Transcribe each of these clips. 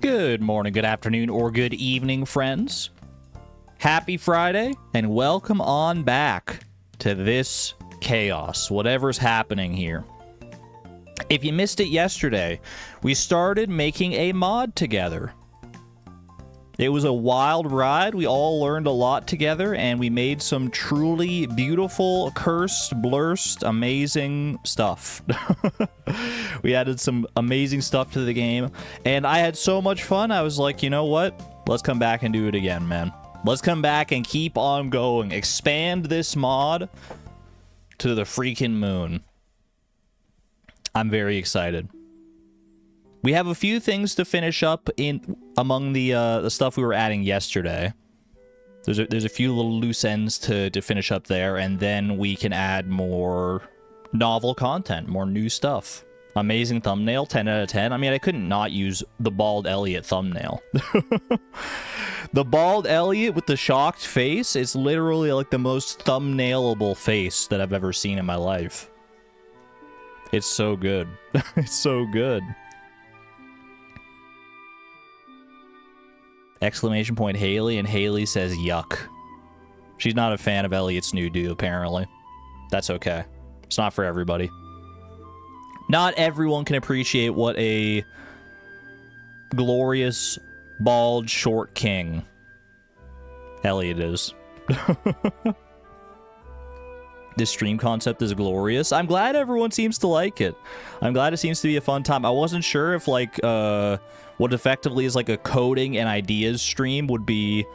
Good morning, good afternoon, or good evening, friends. Happy Friday, and welcome on back to this chaos, whatever's happening here. If you missed it yesterday, we started making a mod together. It was a wild ride. We all learned a lot together, and we made some truly beautiful, cursed, blurst, amazing stuff. We added some amazing stuff to the game, and I had so much fun. I was like, you know what? Let's come back and do it again, man. Let's come back and keep on going. Expand this mod to the freaking moon. I'm very excited. We have a few things to finish up in among the stuff we were adding yesterday. There's a few little loose ends to finish up there, and then we can add more novel content, more new stuff. Amazing thumbnail, 10 out of 10. I mean, I couldn't not use the bald Elliot thumbnail. The bald Elliot with the shocked face is literally like the most thumbnailable face that I've ever seen in my life. It's so good. It's so good. Exclamation point Haley, and Haley says yuck. She's not a fan of Elliot's new do, apparently. That's okay. It's not for everybody. Not everyone can appreciate what a glorious, bald, short king Elliot is. This stream concept is glorious. I'm glad everyone seems to like it. I'm glad it seems to be a fun time. I wasn't sure if, like, what effectively is like a coding and ideas stream would be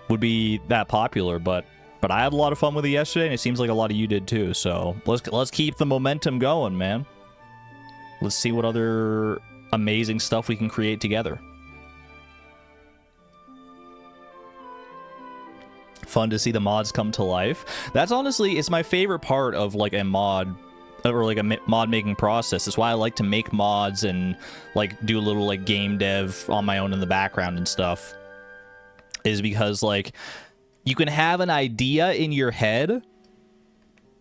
that popular, but I had a lot of fun with it yesterday, and it seems like a lot of you did too. So let's keep the momentum going, man. Let's see what other amazing stuff we can create together. Fun to see the mods come to life. That's honestly, it's my favorite part of like a mod, or like a mod making process. It's why I like to make mods and like do a little like game dev on my own in the background and stuff, is because like you can have an idea in your head,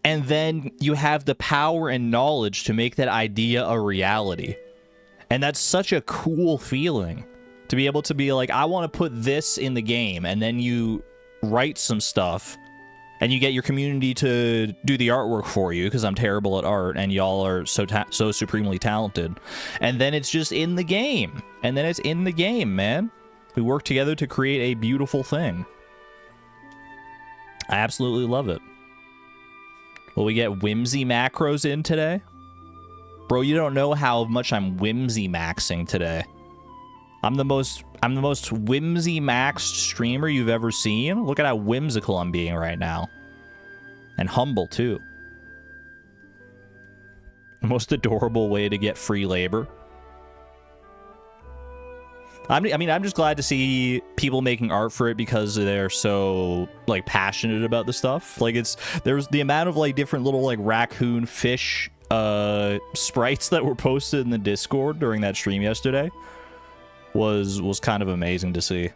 and then you have the power and knowledge to make that idea a reality. And that's such a cool feeling, to be able to be like, I want to put this in the game, and then you write some stuff, and you get your community to do the artwork for you, because I'm terrible at art, and y'all are so supremely talented. And then it's just in the game. And then it's in the game, man. We work together to create a beautiful thing. I absolutely love it. Will we get whimsy macros in today? Bro, you don't know how much I'm whimsy maxing today. I'm the most whimsy maxed streamer you've ever seen. Look at how whimsical I'm being right now. And humble, too. The most adorable way to get free labor. I mean, I'm just glad to see people making art for it because they're so, like, passionate about the stuff. Like, there's the amount of, like, different little, like, raccoon fish sprites that were posted in the Discord during that stream yesterday was kind of amazing to see.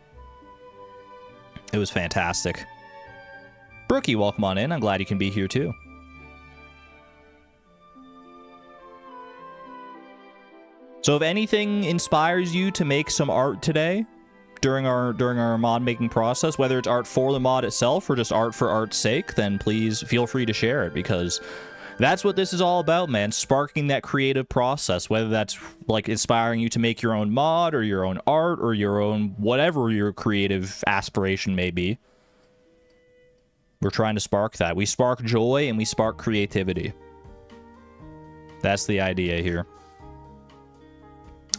It was fantastic. Brookie, welcome on in. I'm glad you can be here too. So if anything inspires you to make some art today during our mod making process, whether it's art for the mod itself or just art for art's sake, then please feel free to share it, because that's what this is all about, man. Sparking that creative process, whether that's like inspiring you to make your own mod or your own art or your own whatever your creative aspiration may be. We're trying to spark that. We spark joy and we spark creativity. That's the idea here.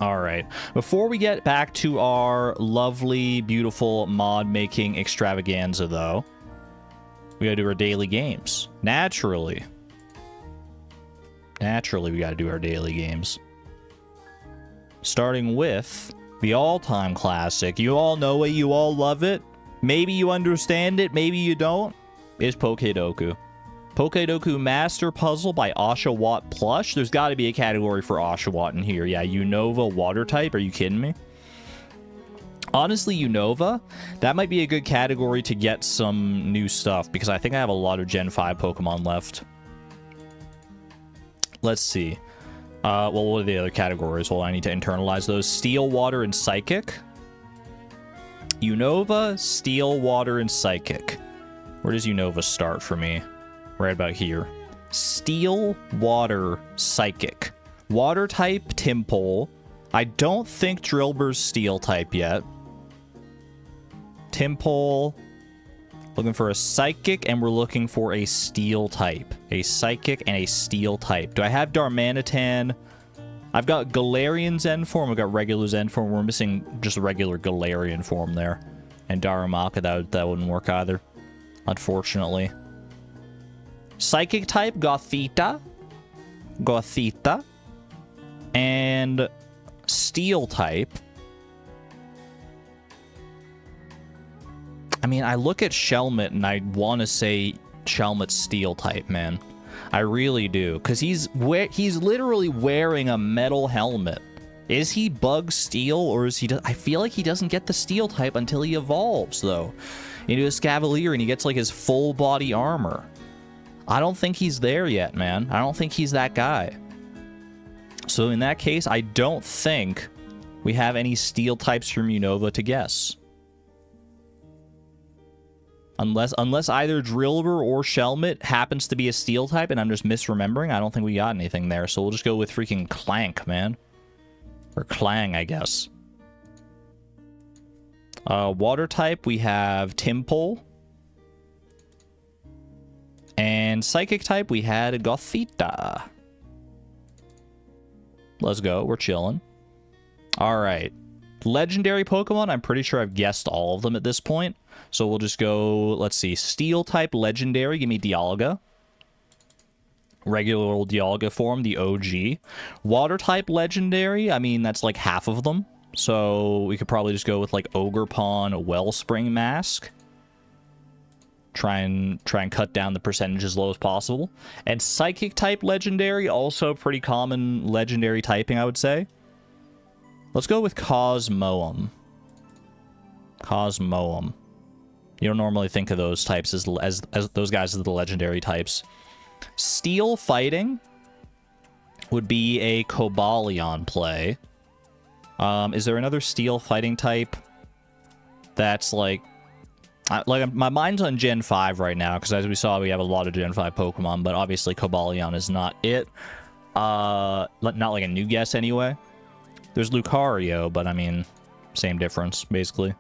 All right. Before we get back to our lovely, beautiful mod making extravaganza, though, we gotta do our daily games. Naturally, we gotta do our daily games. Starting with the all-time classic. You all know it, you all love it. Maybe you understand it, maybe you don't. It's Pokedoku. Pokedoku Master Puzzle by Oshawott Plush. There's got to be a category for Oshawott in here. Yeah, Unova Water type. Are you kidding me? Honestly, Unova, that might be a good category to get some new stuff, because I think I have a lot of Gen 5 Pokemon left. Let's see. Well, what are the other categories? Well, I need to internalize those. Steel, water, and psychic. Unova, steel, water, and psychic. Where does Unova start for me? Right about here. Steel, water, psychic. Water type, Timpole. I don't think Drillbur's steel type yet. Timpole. Looking for a psychic, and we're looking for a steel type. A psychic and a steel type. Do I have Darmanitan? I've got Galarian Zen form. I've got regular Zen form. We're missing just regular Galarian form there. And Darumaka, that wouldn't work either, unfortunately. Psychic type, Gothita. Gothita. And steel type. I mean, I look at Shelmet and I want to say Shelmet's steel type, man. I really do, because he's literally wearing a metal helmet. Is he bug steel, or is he... I feel like he doesn't get the steel type until he evolves, though, into a Scavalier, and he gets, like, his full body armor. I don't think he's there yet, man. I don't think he's that guy. So in that case, I don't think we have any steel types from Unova to guess. Unless either Drillbur or Shelmet happens to be a steel type and I'm just misremembering, I don't think we got anything there. So we'll just go with freaking Clank, man. Or Clang, I guess. Water type, we have Timpole. And psychic type, we had Gothita. Let's go. We're chilling. All right. Legendary Pokemon, I'm pretty sure I've guessed all of them at this point. So we'll just go, let's see, steel type legendary, give me Dialga. Regular old Dialga form, the OG. Water type legendary, I mean, that's like half of them. So we could probably just go with like Ogerpon, Wellspring Mask. Try and cut down the percentage as low as possible. And psychic type legendary, also pretty common legendary typing, I would say. Let's go with Cosmoem. Cosmoem. You don't normally think of those types as those guys as the legendary types. Steel fighting would be a Cobalion play. Is there another steel fighting type that's like my mind's on Gen 5 right now, because as we saw, we have a lot of Gen 5 Pokemon, but obviously Cobalion is not it. Not like a new guess anyway. There's Lucario, but I mean, same difference, basically.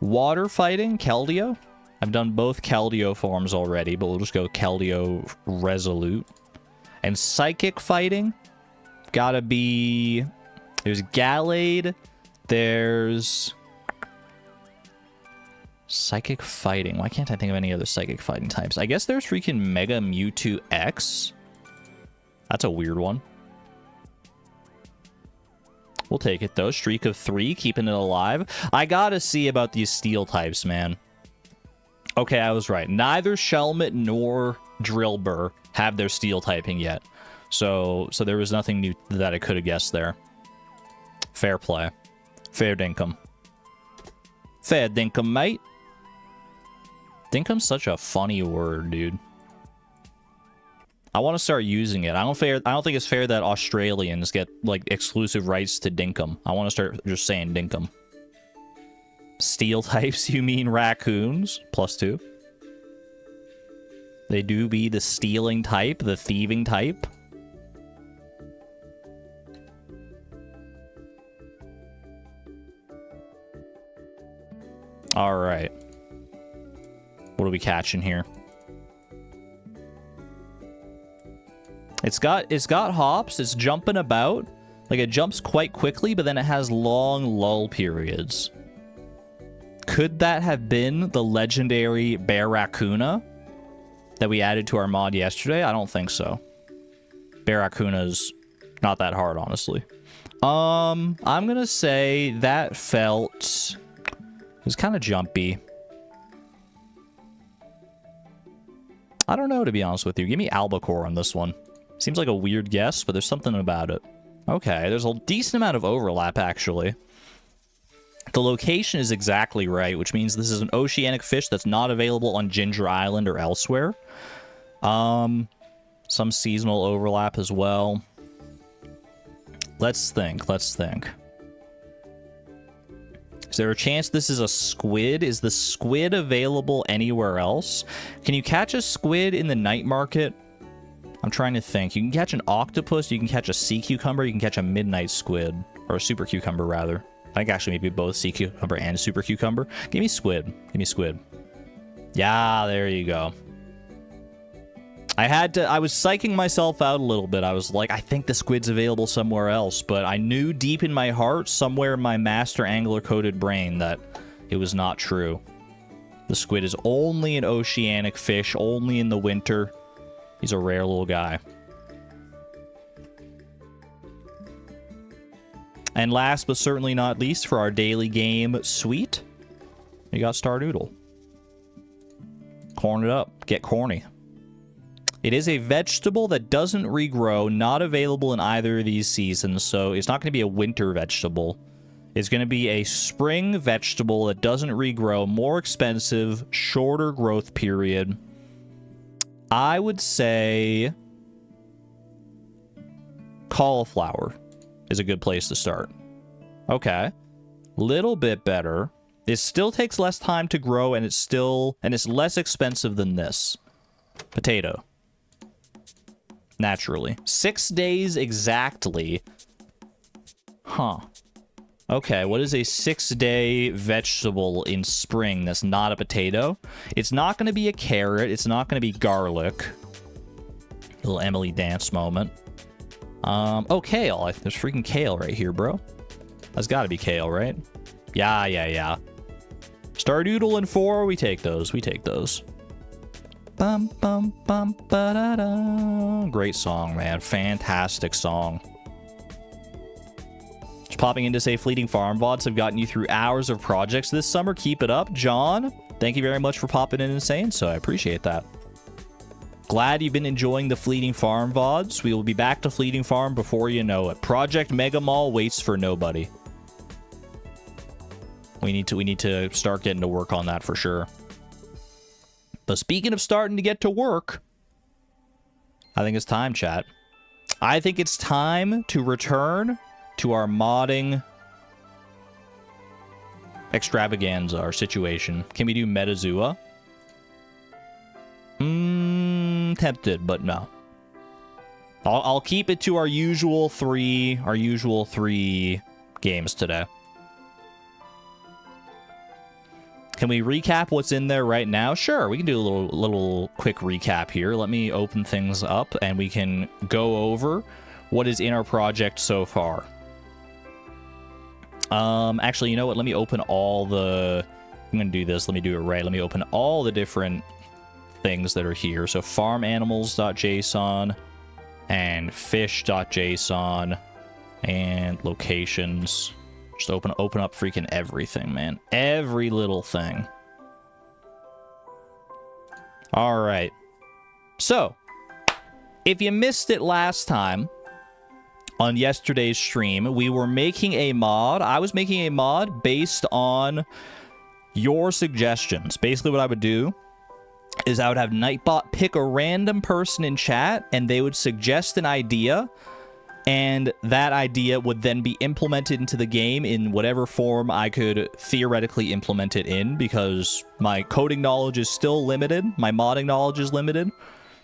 Water fighting, Keldeo. I've done both Keldeo forms already, but we'll just go Keldeo Resolute. And psychic fighting, gotta be... There's Gallade, there's... Psychic fighting. Why can't I think of any other psychic fighting types? I guess there's freaking Mega Mewtwo X. That's a weird one. We'll take it, though. Streak of 3, keeping it alive. I gotta see about these steel types, man. Okay, I was right. Neither Shelmet nor Drillbur have their steel typing yet. So there was nothing new that I could have guessed there. Fair play. Fair dinkum. Fair dinkum, mate. Dinkum's such a funny word, dude. I want to start using it. I don't think it's fair that Australians get like exclusive rights to dinkum. I want to start just saying dinkum. Steel types, you mean raccoons? +2. They do be the stealing type, the thieving type. All right. What are we catching here? It's got hops, it's jumping about. Like, it jumps quite quickly, but then it has long lull periods. Could that have been the legendary Barracuda that we added to our mod yesterday? I don't think so. Barracuda's not that hard, honestly. I'm gonna say that felt... It was kind of jumpy. I don't know, to be honest with you. Give me Albacore on this one. Seems like a weird guess, but there's something about it. Okay, there's a decent amount of overlap, actually. The location is exactly right, which means this is an oceanic fish that's not available on Ginger Island or elsewhere. Some seasonal overlap as well. Let's think. Let's think. Is there a chance this is a squid? Is the squid available anywhere else? Can you catch a squid in the night market? I'm trying to think. You can catch an octopus, you can catch a sea cucumber, you can catch a midnight squid. Or a super cucumber, rather. I think actually maybe both sea cucumber and super cucumber. Give me squid. Give me squid. Yeah, there you go. I was psyching myself out a little bit. I was like, I think the squid's available somewhere else, but I knew deep in my heart, somewhere in my master angler-coded brain, that it was not true. The squid is only an oceanic fish, only in the winter. He's a rare little guy. And last but certainly not least, for our daily game suite, we got Stardoodle. Corn it up. Get corny. It is a vegetable that doesn't regrow, not available in either of these seasons, so it's not going to be a winter vegetable. It's going to be a spring vegetable that doesn't regrow, more expensive, shorter growth period. I would say cauliflower is a good place to start. Okay. Little bit better. It still takes less time to grow, and it's less expensive than this. Potato. Naturally. 6 days exactly. Huh. Okay, what is a 6-day vegetable in spring that's not a potato? It's not going to be a carrot. It's not going to be garlic. Little Emily dance moment. Oh, kale. There's freaking kale right here, bro. That's got to be kale, right? Yeah. Stardoodle and 4, we take those. We take those. Bum, bum, bum, ba-da-da. Great song, man. Fantastic song. Just popping in to say Fleeting Farm VODs have gotten you through hours of projects this summer. Keep it up. John, thank you very much for popping in and saying so. I appreciate that. Glad you've been enjoying the Fleeting Farm VODs. We will be back to Fleeting Farm before you know it. Project Mega Mall waits for nobody. We need to start getting to work on that for sure. But speaking of starting to get to work, I think it's time, chat. I think it's time to return to our modding extravaganza, our situation. Can we do Metazua? Tempted, but no. I'll keep it to our usual three games today. Can we recap what's in there right now? Sure, we can do a little quick recap here. Let me open things up and we can go over what is in our project so far. Actually, you know what? Let me open all the... I'm going to do this. Let me do it right. Let me open all the different things that are here. So farmanimals.json and fish.json and locations. Just open up freaking everything, man. Every little thing. All right. So, if you missed it last time on yesterday's stream, we were making a mod. I was making a mod based on your suggestions. Basically, what I would do is I would have Nightbot pick a random person in chat, and they would suggest an idea, and that idea would then be implemented into the game in whatever form I could theoretically implement it in, because my coding knowledge is still limited, my modding knowledge is limited,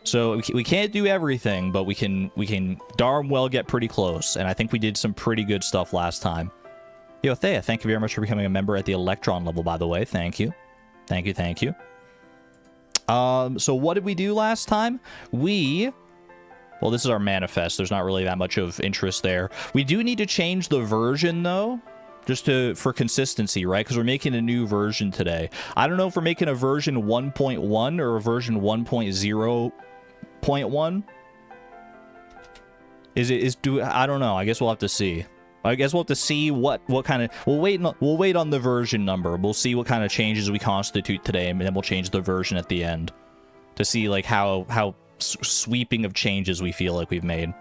so we can't do everything, but we can darn well get pretty close, and I think we did some pretty good stuff last time. Yo, Thea, thank you very much for becoming a member at the Electron level, by the way. Thank you. Thank you. So what did we do last time? Well, this is our manifest. There's not really that much of interest there. We do need to change the version, though, just for consistency, right? Because we're making a new version today. I don't know if we're making a version 1.1 or a version 1.0.1. I don't know. I guess we'll have to see. I guess we'll have to see what kind of... We'll wait on the version number. We'll see what kind of changes we constitute today, and then we'll change the version at the end to see like how sweeping of changes we feel like we've made.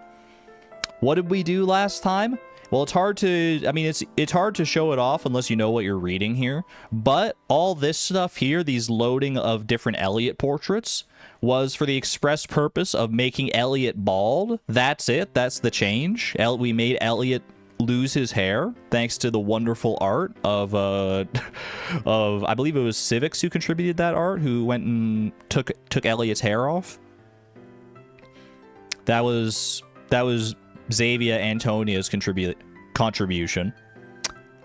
What did we do last time? Well, it's hard to, I mean, it's hard to show it off unless you know what you're reading here. But all this stuff here, these loading of different Elliot portraits, was for the express purpose of making Elliot bald. That's it. That's the change. We made Elliot lose his hair thanks to the wonderful art of I believe it was Civics who contributed that art, who went and took Elliot's hair off. That was Xavier Antonia's contribution.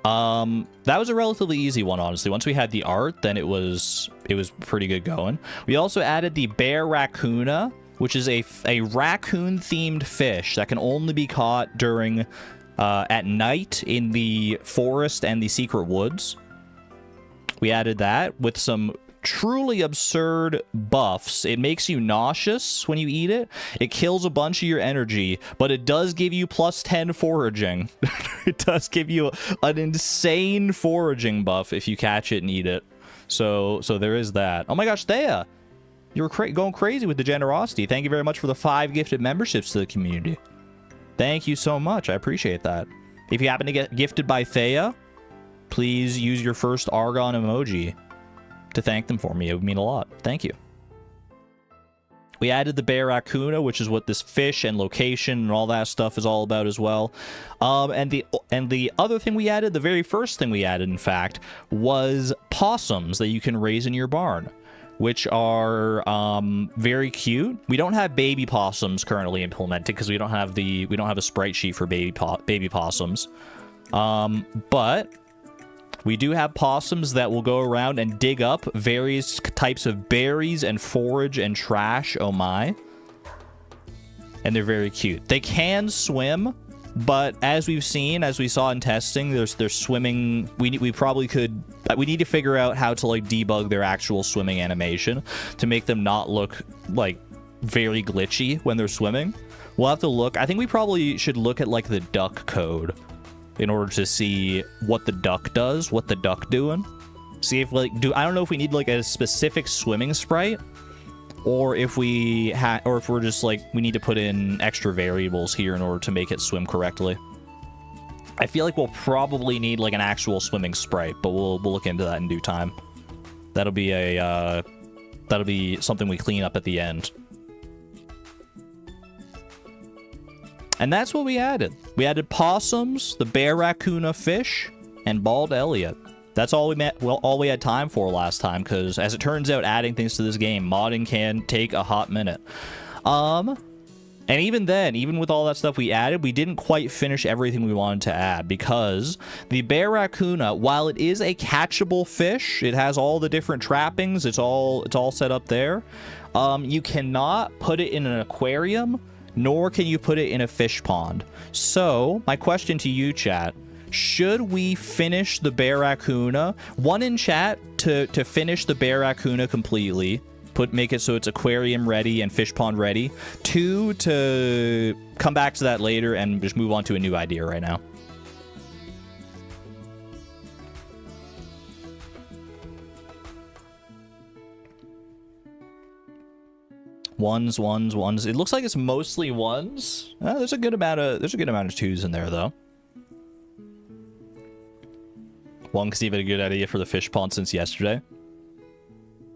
That was a relatively easy one, honestly. Once we had the art, then it was pretty good going. We also added the bear raccoona, which is a raccoon themed fish that can only be caught during at night in the forest and the secret woods. We added that with some truly absurd buffs. It makes you nauseous when you eat it. It kills a bunch of your energy, but it does give you plus 10 foraging. It does give you an insane foraging buff if you catch it and eat it. So there is that. Oh my gosh, Thea, you're going crazy with the generosity. Thank you very much for the 5 gifted memberships to the community. Thank you so much. I appreciate that. If you happen to get gifted by Thea, please use your first Argon emoji to thank them for me. It would mean a lot. Thank you. We added the bear raccoona, which is what this fish and location and all that stuff is all about as well. And the other thing we added, the very first thing we added, in fact, was possums that you can raise in your barn, which are very cute. We don't have baby possums currently implemented because we don't have a sprite sheet for baby possums. But we do have possums that will go around and dig up various types of berries and forage and trash. Oh my. And they're very cute. They can swim, but as we saw in testing, they're swimming. We probably could. We need to figure out how to like debug their actual swimming animation to make them not look like very glitchy when they're swimming. We'll have to look. I think we probably should look at like the duck code in order to see what the duck does, what the duck doing. See if like I don't know if we need like a specific swimming sprite, or if we're just like we need to put in extra variables here in order to make it swim correctly. I feel like we'll probably need like an actual swimming sprite, but we'll look into that in due time. That'll be something we clean up at the end. And that's what we added. We added possums, the bear raccoona fish, and bald Elliot. That's all we had time for last time, because as it turns out, adding things to this game, modding can take a hot minute. And even then, even with all that stuff we added, we didn't quite finish everything we wanted to add, because the bear raccoona, while it is a catchable fish, it has all the different trappings, it's all set up there. You cannot put it in an aquarium, nor can you put it in a fish pond. So, my question to you, chat, should we finish the bear raccoona? One in chat to finish the bear raccoona completely, make it so it's aquarium ready and fish pond ready. 2, to come back to that later and just move on to a new idea right now. Ones. It looks like it's mostly ones. There's a good amount of 2s in there though. One because you've had a good idea for the fish pond since yesterday.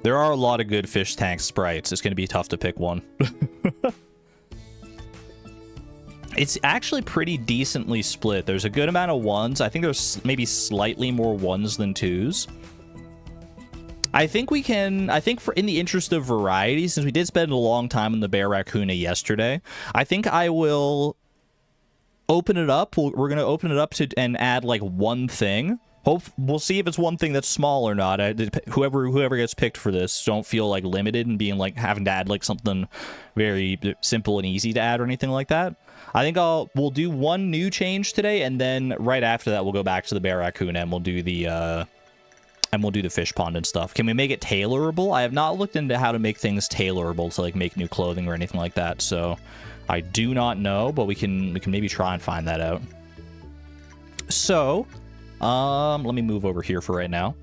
There are a lot of good fish tank sprites. It's going to be tough to pick one. It's actually pretty decently split. There's a good amount of 1s. I think there's maybe slightly more 1s than 2s. I think in the interest of variety, since we did spend a long time on the bear raccoona yesterday, I think I will open it up. We're going to open it up and add like one thing. We'll see if it's one thing that's small or not. Whoever gets picked for this, don't feel like limited and being like having to add like something very simple and easy to add or anything like that. I think we'll do one new change today, and then right after that we'll go back to the bear raccoon and we'll do the fish pond and stuff. Can we make it tailorable? I have not looked into how to make things tailorable to like make new clothing or anything like that, so I do not know, but we can maybe try and find that out. So let me move over here for right now.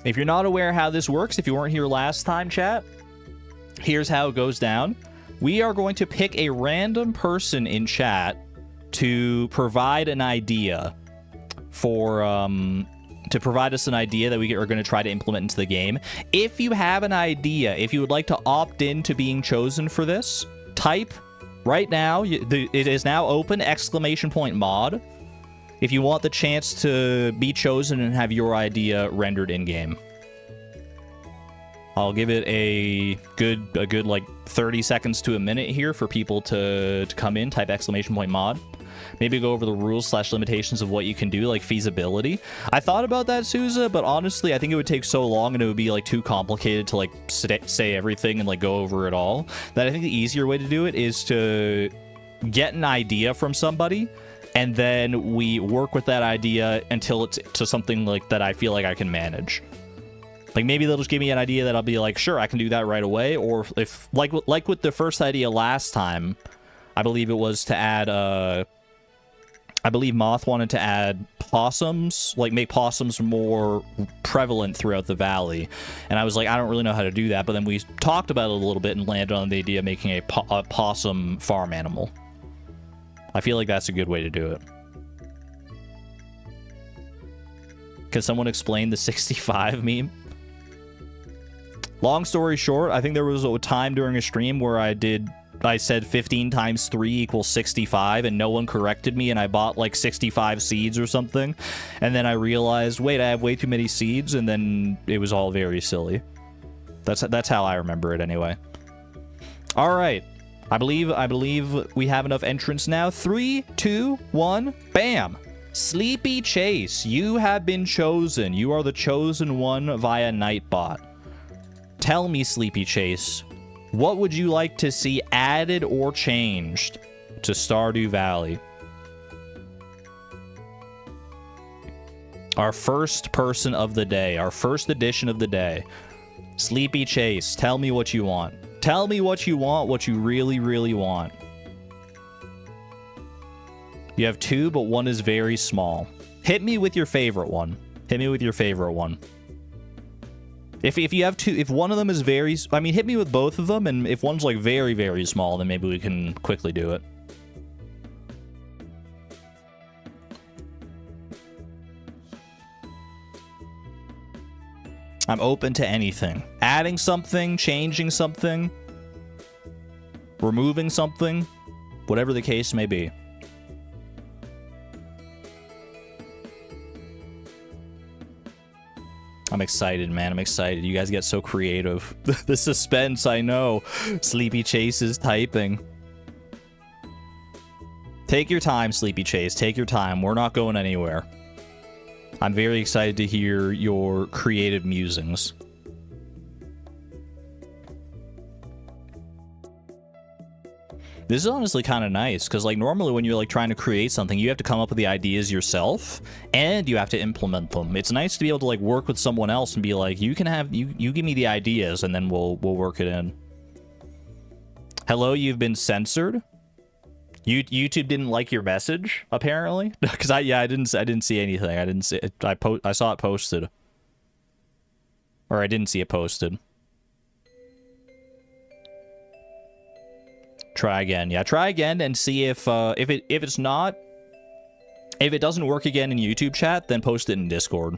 If you're not aware how this works, if you weren't here last time, chat, here's how it goes down. We are going to pick a random person in chat to provide an idea for to provide us an idea that we are going to try to implement into the game. If you have an idea, if you would like to opt in to being chosen for this, type right now. It is now open, ! mod. If you want the chance to be chosen and have your idea rendered in game. I'll give it a good like 30 seconds to a minute here for people to come in, type ! mod. Maybe go over the rules / limitations of what you can do, like feasibility. I thought about that, Souza, but honestly, I think it would take so long and it would be like too complicated to like say everything and like go over it all, that I think the easier way to do it is to get an idea from somebody, and then we work with that idea until it's to something like that I feel like I can manage. Like, maybe they'll just give me an idea that I'll be like, sure, I can do that right away. Or if, like with the first idea last time, I believe it was to add, I believe Moth wanted to add possums, like make possums more prevalent throughout the valley. And I was like, I don't really know how to do that. But then we talked about it a little bit and landed on the idea of making a possum farm animal. I feel like that's a good way to do it. Can someone explain the 65 meme? Long story short, I think there was a time during a stream where I said 15 times 3 equals 65, and no one corrected me, and I bought like 65 seeds or something. And then I realized, wait, I have way too many seeds, and then it was all very silly. That's how I remember it anyway. All right. I believe we have enough entrants now. 3, 2, 1, bam! Sleepy Chase, you have been chosen. You are the chosen one via Nightbot. Tell me, Sleepy Chase, what would you like to see added or changed to Stardew Valley? Our first person of the day, our first edition of the day. Sleepy Chase, tell me what you want. Tell me what you want, what you really, really want. You have 2, but one is very small. Hit me with your favorite one. Hit me with your favorite one. If you have 2, if one of them is very, I mean, hit me with both of them, and if one's like very, very small, then maybe we can quickly do it. I'm open to anything. Adding something, changing something, removing something, whatever the case may be. I'm excited, man. I'm excited. You guys get so creative. The suspense, I know. Sleepy Chase is typing. Take your time, Sleepy Chase. Take your time. We're not going anywhere. I'm very excited to hear your creative musings. This is honestly kind of nice, because like normally when you're like trying to create something, you have to come up with the ideas yourself and you have to implement them. It's nice to be able to like work with someone else and be like, you give me the ideas and then we'll work it in. Hello, you've been censored. YouTube didn't like your message, apparently. Because I didn't see anything. I didn't see it. I saw it posted. Or I didn't see it posted. Try again. Yeah, try again and see if it doesn't work again in YouTube chat, then post it in Discord.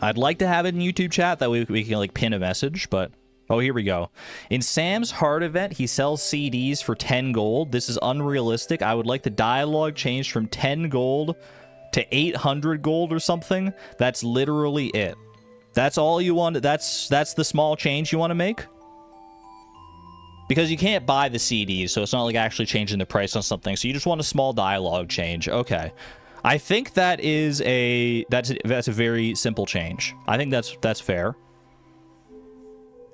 I'd like to have it in YouTube chat, that way we can like pin a message, but oh, here we go. In Sam's Heart event, he sells CDs for 10 gold. This is unrealistic. I would like the dialogue changed from 10 gold to 800 gold or something. That's literally it. That's all you want. That's the small change you want to make? Because you can't buy the CDs, so it's not like actually changing the price on something. So you just want a small dialogue change. Okay. I think that's a very simple change. I think that's fair.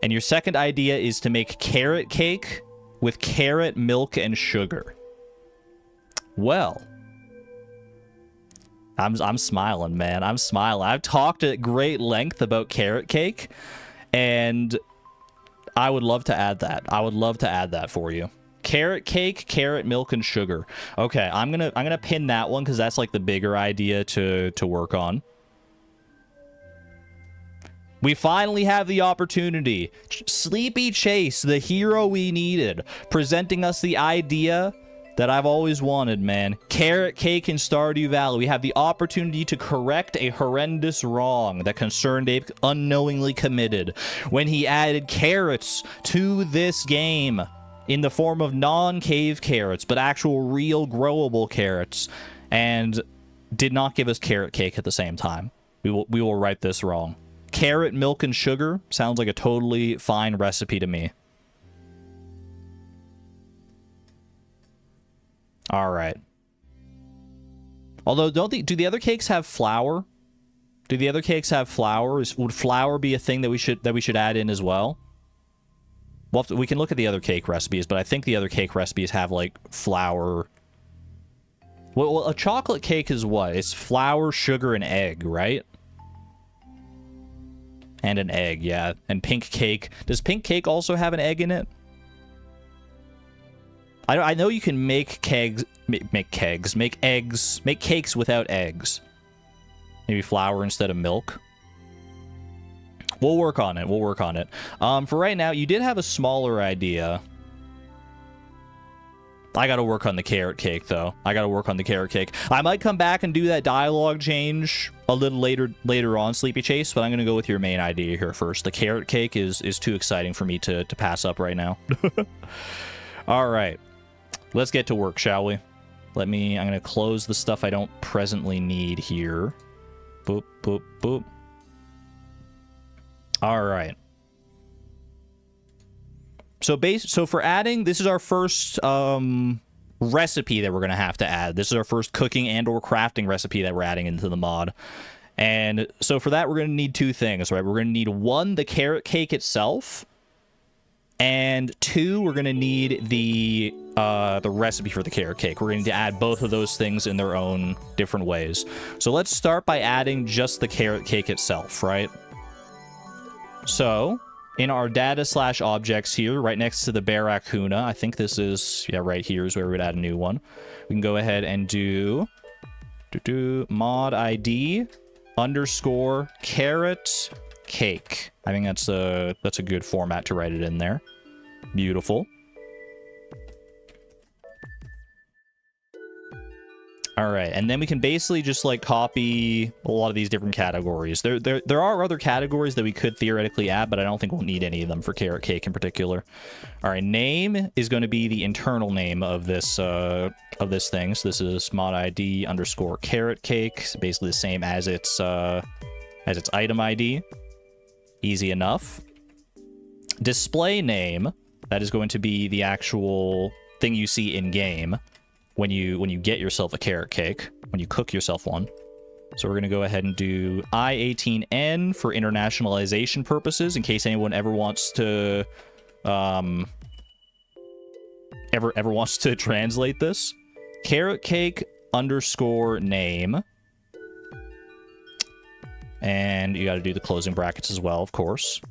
And your second idea is to make carrot cake with carrot milk and sugar. Well, I'm smiling, man. I'm smiling. I've talked at great length about carrot cake, and I would love to add that. I would love to add that for you. Carrot cake, carrot milk, and sugar. Okay, I'm gonna pin that one because that's like the bigger idea to work on. We finally have the opportunity. Sleepy Chase, the hero we needed, presenting us the idea that I've always wanted, man. Carrot Cake in Stardew Valley. We have the opportunity to correct a horrendous wrong that Concerned Ape unknowingly committed when he added carrots to this game in the form of non-cave carrots, but actual real growable carrots, and did not give us Carrot Cake at the same time. We will right this wrong. Carrot, milk, and sugar sounds like a totally fine recipe to me. All right. Although, do the other cakes have flour? Do the other cakes have flour? Would flour be a thing that we should add in as well? We can look at the other cake recipes, but I think the other cake recipes have like flour. Well, a chocolate cake is what? It's flour, sugar, and egg, right? And an egg, yeah. And pink cake. Does pink cake also have an egg in it? I know you can make cakes without eggs. Maybe flour instead of milk. We'll work on it. We'll work on it. For right now, you did have a smaller idea. I gotta work on the carrot cake, though. I gotta work on the carrot cake. I might come back and do that dialogue change a little later on, Sleepy Chase, but I'm gonna go with your main idea here first. The carrot cake is too exciting for me to pass up right now. All right. Let's get to work, shall we? I'm gonna close the stuff I don't presently need here. Boop, boop, boop. All right. So for adding, this is our first recipe that we're gonna have to add. This is our first cooking and/or crafting recipe that we're adding into the mod. And so for that, we're gonna need two things, right? We're gonna need one, the carrot cake itself, and two, we're gonna need the recipe for the carrot cake. We're going to add both of those things in their own different ways. So let's start by adding just the carrot cake itself, right? So in our data/objects here, right next to the Barracuda, I think this is, yeah, right here is where we would add a new one. We can go ahead and do mod ID _ carrot cake. I think that's a good format to write it in there. Beautiful. All right, and then we can basically just like copy a lot of these different categories. There are other categories that we could theoretically add, but I don't think we'll need any of them for carrot cake in particular. All right, name is going to be the internal name of this thing. So this is mod ID _ carrot cake, so basically the same as its item ID. Easy enough. Display name, that is going to be the actual thing you see in game when you get yourself a carrot cake, when you cook yourself one. So we're going to go ahead and do I18N for internationalization purposes, in case anyone ever wants to ever wants to translate this. Carrot cake _ name. And you got to do the closing brackets as well, of course.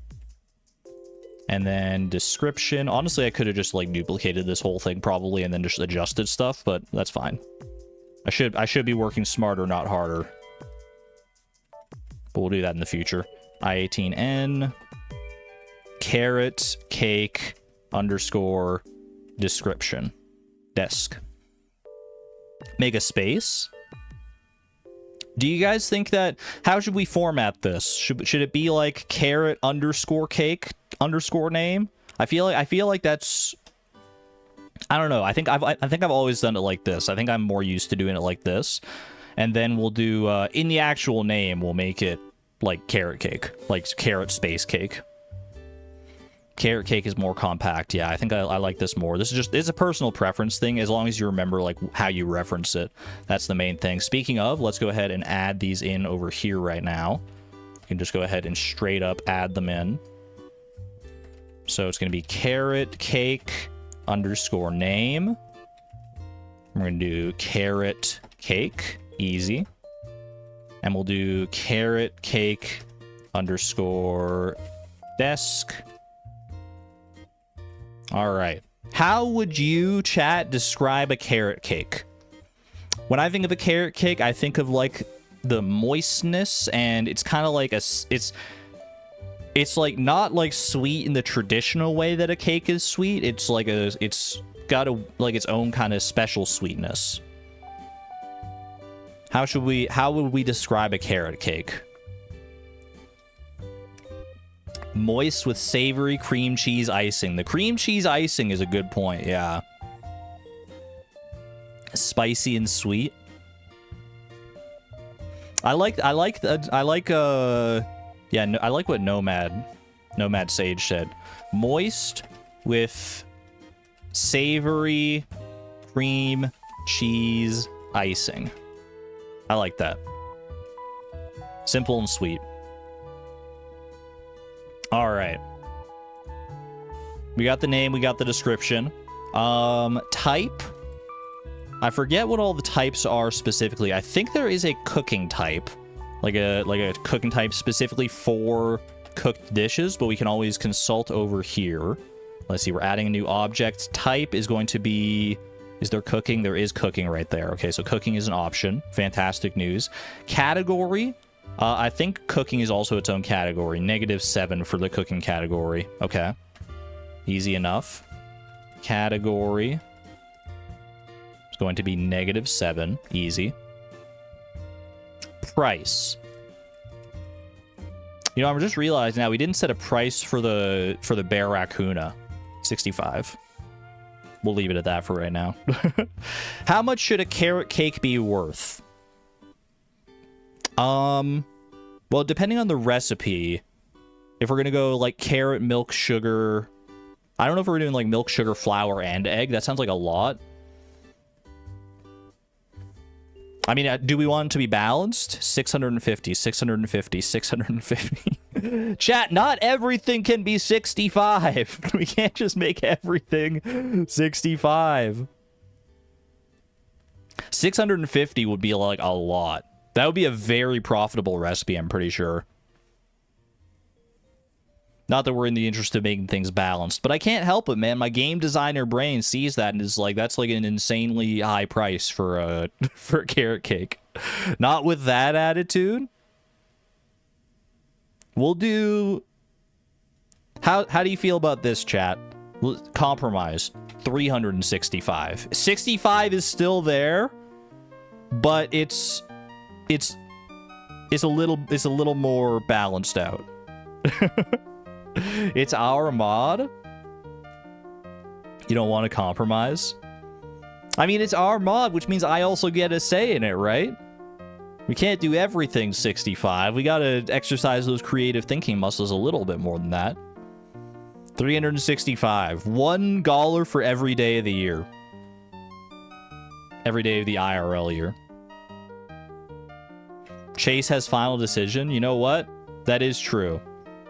And then description. Honestly, I could have just like duplicated this whole thing probably and then just adjusted stuff, but that's fine. I should be working smarter, not harder. But we'll do that in the future. I18N carrot cake _ description. Desk. Make a space. Do you guys think that, how should we format this? Should it be like carrot _ cake _ name? I feel like that's, I don't know. I think I've always done it like this. I think I'm more used to doing it like this. And then we'll do in the actual name, we'll make it like carrot cake, like carrot space cake. Carrot cake is more compact. Yeah, I think I like this more. It's a personal preference thing, as long as you remember like how you reference it. That's the main thing. Speaking of, let's go ahead and add these in over here right now. You can just go ahead and straight up add them in. So it's going to be carrot cake _ name. We're going to do carrot cake, easy. And we'll do carrot cake _ desk. All right. How would you, chat, describe a carrot cake? When I think of a carrot cake, I think of like the moistness, and it's kind of like It's like not like sweet in the traditional way that a cake is sweet. It's like it's got a like its own kind of special sweetness. How would we describe a carrot cake? Moist with savory cream cheese icing. The cream cheese icing is a good point, yeah. Spicy and sweet. I like what Nomad Sage said. Moist with savory cream cheese icing. I like that. Simple and sweet. All right. We got the name, we got the description. Type. I forget what all the types are specifically. I think there is a cooking type. Like a cooking type specifically for cooked dishes, but we can always consult over here. Let's see, we're adding a new object. Type is going to be... Is there cooking? There is cooking right there. Okay, so cooking is an option. Fantastic news. Category. I think cooking is also its own category. -7 for the cooking category. Okay. Easy enough. Category. It's going to be -7. Easy. Price. You know, I'm just realizing now we didn't set a price for the Barracuda. 65. We'll leave it at that for right now. How much should a carrot cake be worth? Well, depending on the recipe, if we're gonna go like carrot, milk, sugar, I don't know if we're doing like milk, sugar, flour, and egg. That sounds like a lot. I mean, do we want it to be balanced? 650, 650, 650. Chat, not everything can be 65. We can't just make everything 65. 650 would be like a lot. That would be a very profitable recipe, I'm pretty sure. Not that we're in the interest of making things balanced, but I can't help it, man. My game designer brain sees that and is like, that's like an insanely high price for a carrot cake. Not with that attitude. We'll do... How do you feel about this, chat? Compromise. 365. 65 is still there, but it's a little more balanced out. It's our mod. You don't want to compromise? I mean, it's our mod, which means I also get a say in it, right? We can't do everything 65. We gotta exercise those creative thinking muscles a little bit more than that. 365. $1 for every day of the year. Every day of the IRL year. Chase has final decision. You know what? That is true.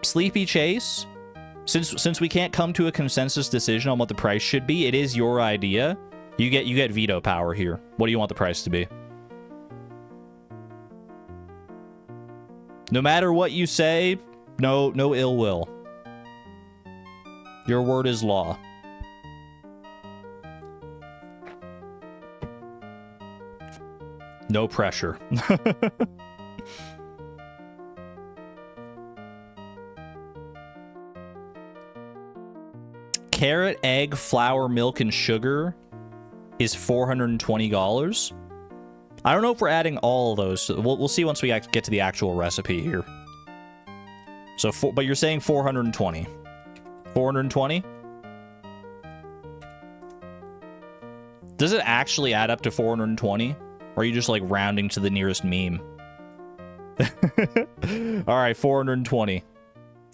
Sleepy Chase, since we can't come to a consensus decision on what the price should be, it is your idea. You get veto power here. What do you want the price to be? No matter what you say, no ill will. Your word is law. No pressure. Carrot, egg, flour, milk, and sugar is $420. I don't know if we're adding all of those. We'll see once we get to the actual recipe here. So, but you're saying 420. 420? Does it actually add up to 420? Or are you just like rounding to the nearest meme? All right, 420.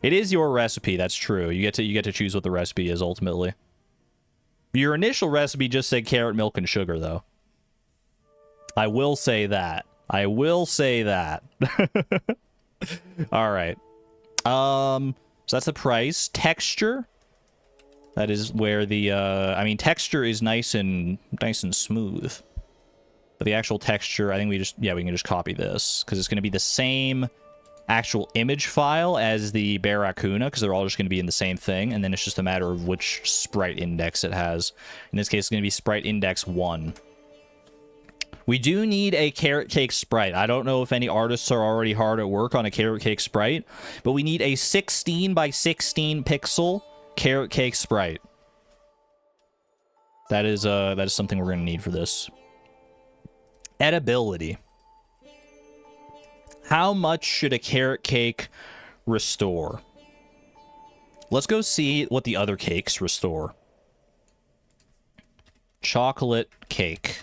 It is your recipe, that's true. You get to choose what the recipe is ultimately. Your initial recipe just said carrot, milk, and sugar, though. I will say that. I will say that. All right. So that's the price. Texture. That is where the I mean, texture is nice and smooth. But the actual texture, I think we can just copy this because it's going to be the same actual image file as the Barracuda, because they're all just going to be in the same thing, and then it's just a matter of which sprite index it has. In this case, it's going to be sprite index 1. We do need a carrot cake sprite. I don't know if any artists are already hard at work on a carrot cake sprite, but we need a 16 by 16 pixel carrot cake sprite. That is something we're going to need for this. Edibility. How much should a carrot cake restore? Let's go see what the other cakes restore. Chocolate cake.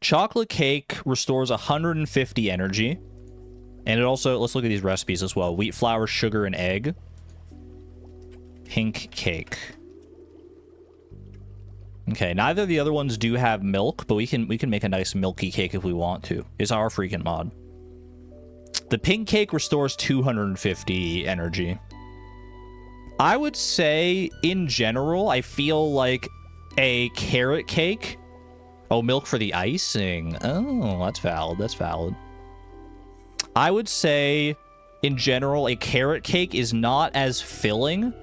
Chocolate cake restores 150 energy. And it also, let's look at these recipes as well. Wheat flour, sugar, and egg. Pink cake. Okay, neither of the other ones do have milk, but we can make a nice milky cake if we want to. It's our freaking mod. The pink cake restores 250 energy. I would say, in general, I feel like a carrot cake... Oh, milk for the icing. Oh, that's valid. That's valid. I would say, in general, a carrot cake is not as filling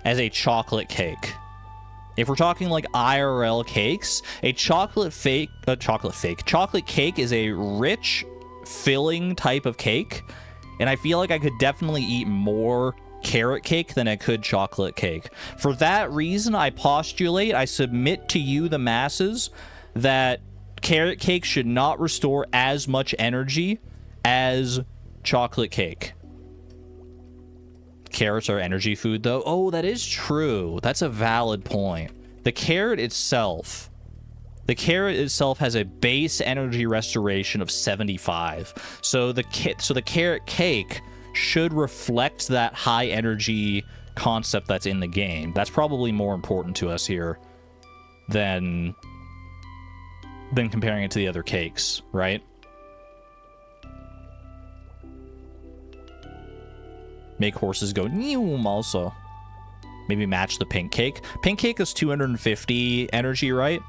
as a chocolate cake. If we're talking like IRL cakes, a chocolate cake is a rich, filling type of cake, and I feel like I could definitely eat more carrot cake than I could chocolate cake. For that reason, I submit to you, the masses, that carrot cake should not restore as much energy as chocolate cake. Carrots are energy food, though. Oh, that is true. That's a valid point. The carrot itself has a base energy restoration of 75. So the carrot cake should reflect that high energy concept that's in the game. That's probably more important to us here than comparing it to the other cakes, right? Make horses go neum also. Maybe match the pink cake. Pink cake is 250 energy, right?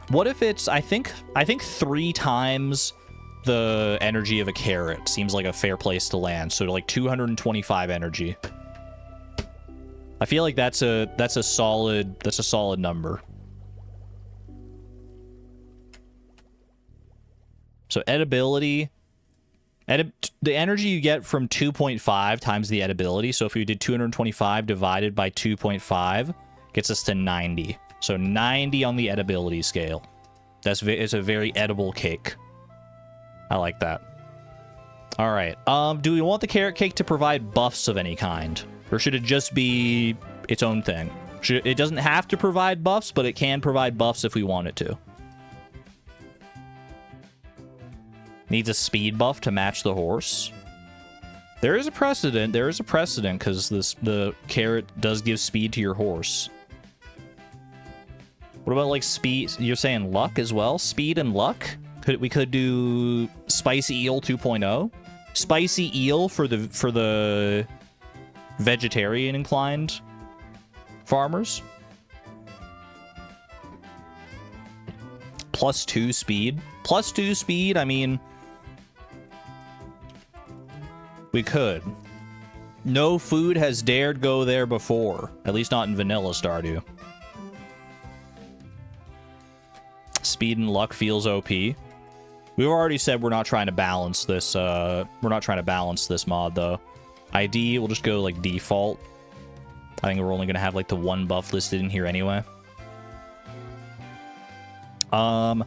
What if it's, I think 3 times the energy of a carrot seems like a fair place to land. So like 225 energy. I feel like that's a solid number. So edibility, the energy you get from 2.5 times the edibility. So if we did 225 divided by 2.5, gets us to 90. So 90 on the edibility scale. It's a very edible cake. I like that. All right. Do we want the carrot cake to provide buffs of any kind, or should it just be its own thing? It doesn't have to provide buffs, but it can provide buffs if we want it to. Needs a speed buff to match the horse. There is a precedent. There is a precedent because the carrot does give speed to your horse. What about like speed? You're saying luck as well? Speed and luck? We could do spicy eel 2.0. Spicy eel for the vegetarian inclined farmers. +2 speed. +2 speed, I mean, we could. No food has dared go there before. At least not in vanilla Stardew. Speed and luck feels OP. We've already said we're not trying to balance this, mod, though. ID, we'll just go, like, default. I think we're only gonna have, like, the one buff listed in here anyway. We'll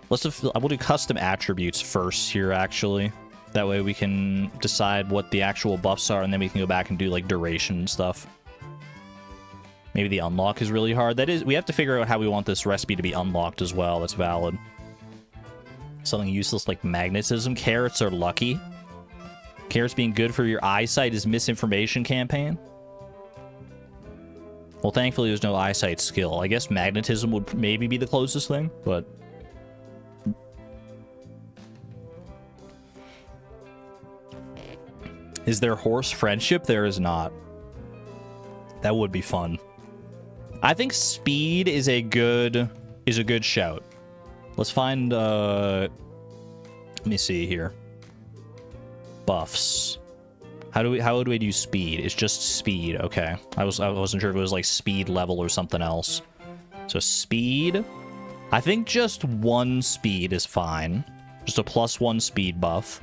do custom attributes first here, actually. That way we can decide what the actual buffs are, and then we can go back and do, like, duration and stuff. Maybe the unlock is really hard. That is, we have to figure out how we want this recipe to be unlocked as well. That's valid. Something useless like magnetism. Carrots are lucky. Carrots being good for your eyesight is misinformation campaign. Well, thankfully there's no eyesight skill. I guess magnetism would maybe be the closest thing, but... Is there horse friendship? There is not. That would be fun. I think speed is a good shout. Let's find let me see here. Buffs. How would we do speed? It's just speed. Okay. I wasn't sure if it was like speed level or something else. So speed I think just 1 speed is fine. Just a +1 speed buff.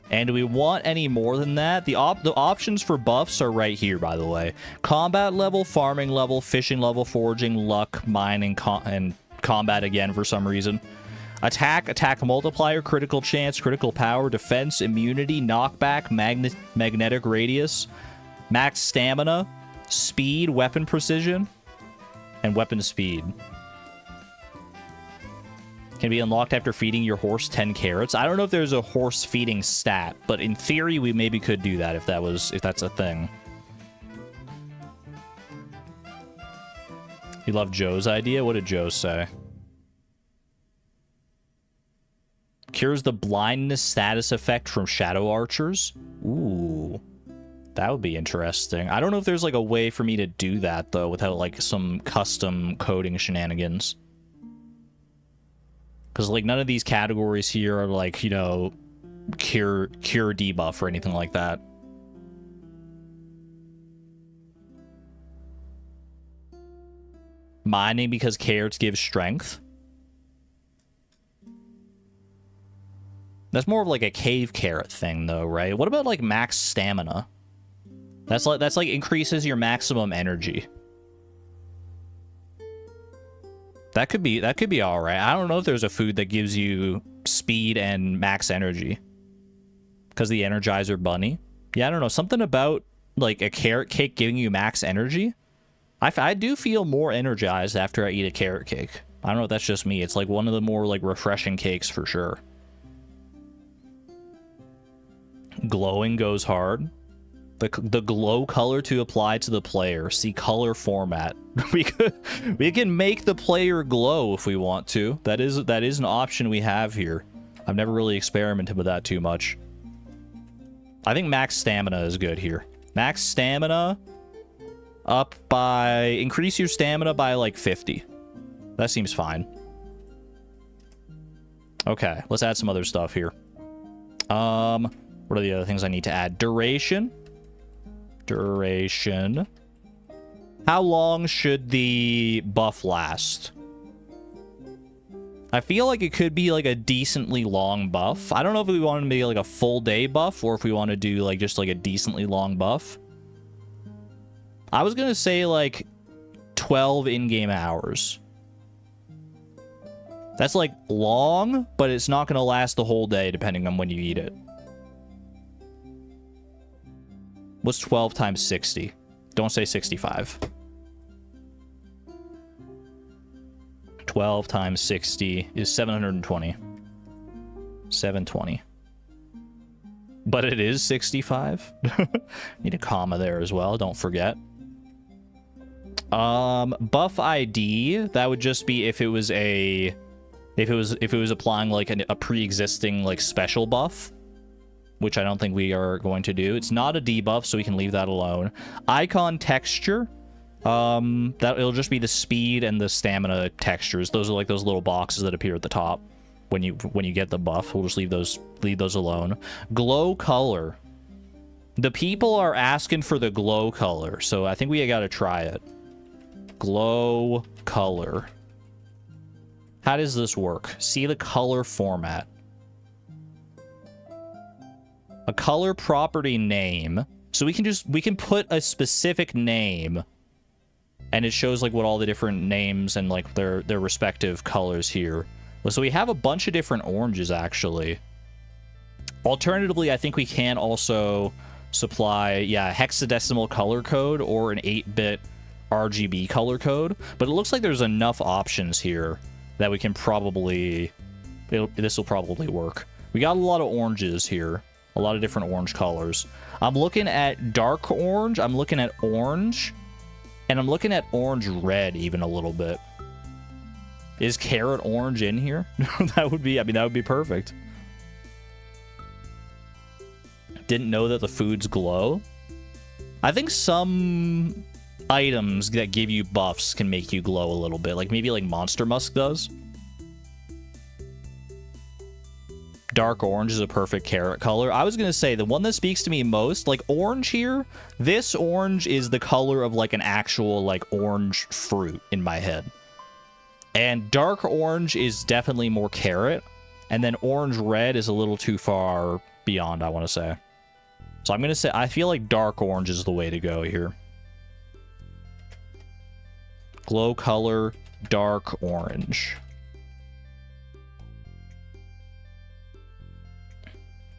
And do we want any more than that? The options for buffs are right here, by the way. Combat level, farming level, fishing level, foraging, luck, mining, and combat again for some reason. Attack multiplier, critical chance, critical power, defense, immunity, knockback, magnetic radius, max stamina, speed, weapon precision, and weapon speed. Can be unlocked after feeding your horse 10 carrots. I don't know if there's a horse feeding stat, but in theory we maybe could do that if that's a thing. You love Joe's idea? What did Joe say? Cures the blindness status effect from shadow archers. Ooh. That would be interesting. I don't know if there's like a way for me to do that though without like some custom coding shenanigans. Because, like, none of these categories here are, like, you know, cure debuff or anything like that. Mining because carrots give strength. That's more of, like, a cave carrot thing, though, right? What about, like, max stamina? That's like increases your maximum energy. That could be all right. I don't know if there's a food that gives you speed and max energy. Because the Energizer Bunny. Yeah, I don't know. Something about, like, a carrot cake giving you max energy. I do feel more energized after I eat a carrot cake. I don't know if that's just me. It's, like, one of the more, like, refreshing cakes for sure. Glowing goes hard. The glow color to apply to the player. See color format. We can make the player glow if we want to. That is an option we have here. I've never really experimented with that too much. I think max stamina is good here. Max stamina up by... Increase your stamina by like 50. That seems fine. Okay, let's add some other stuff here. What are the other things I need to add? Duration. Duration. How long should the buff last? I feel like it could be like a decently long buff. I don't know if we want it to be like a full day buff or if we want to do like just like a decently long buff. I was gonna say like 12 in-game hours. That's like long, but it's not gonna last the whole day depending on when you eat it. What's 12 times 60? Don't say 65. 12 times 60 is 720. 720. But it is 65. Need a comma there as well, don't forget. Buff ID, that would just be if it was a... If it was applying like a pre-existing like special buff. Which I don't think we are going to do. It's not a debuff, so we can leave that alone. Icon texture. That it'll just be the speed and the stamina textures. Those are like those little boxes that appear at the top when you get the buff. We'll just leave those alone. Glow color. The people are asking for the glow color, so I think we gotta try it. Glow color. How does this work? See the color format. A color property name. So we can put a specific name and it shows like what all the different names and like their respective colors here. So we have a bunch of different oranges actually. Alternatively, I think we can also supply, yeah, hexadecimal color code or an 8-bit RGB color code, but it looks like there's enough options here that we can probably, this will probably work. We got a lot of oranges here. A lot of different orange colors. I'm looking at dark orange. I'm looking at orange. And I'm looking at orange red even a little bit. Is carrot orange in here? That would be, I mean, that would be perfect. Didn't know that the foods glow. I think some items that give you buffs can make you glow a little bit. Like maybe like Monster Musk does. Dark orange is a perfect carrot color. I was going to say the one that speaks to me most, like orange here, this orange is the color of like an actual like orange fruit in my head. And dark orange is definitely more carrot. And then orange red is a little too far beyond, I want to say. So I'm going to say, I feel like dark orange is the way to go here. Glow color, dark orange.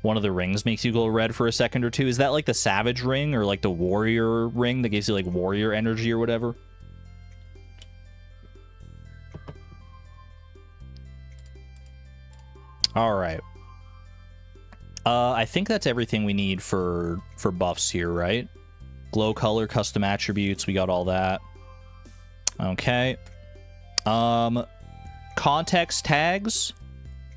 One of the rings makes you glow red for a second or two. Is that like the savage ring or like the warrior ring that gives you like warrior energy or whatever? All right. I think that's everything we need for buffs here, right? Glow color, custom attributes, we got all that. Okay. Context tags.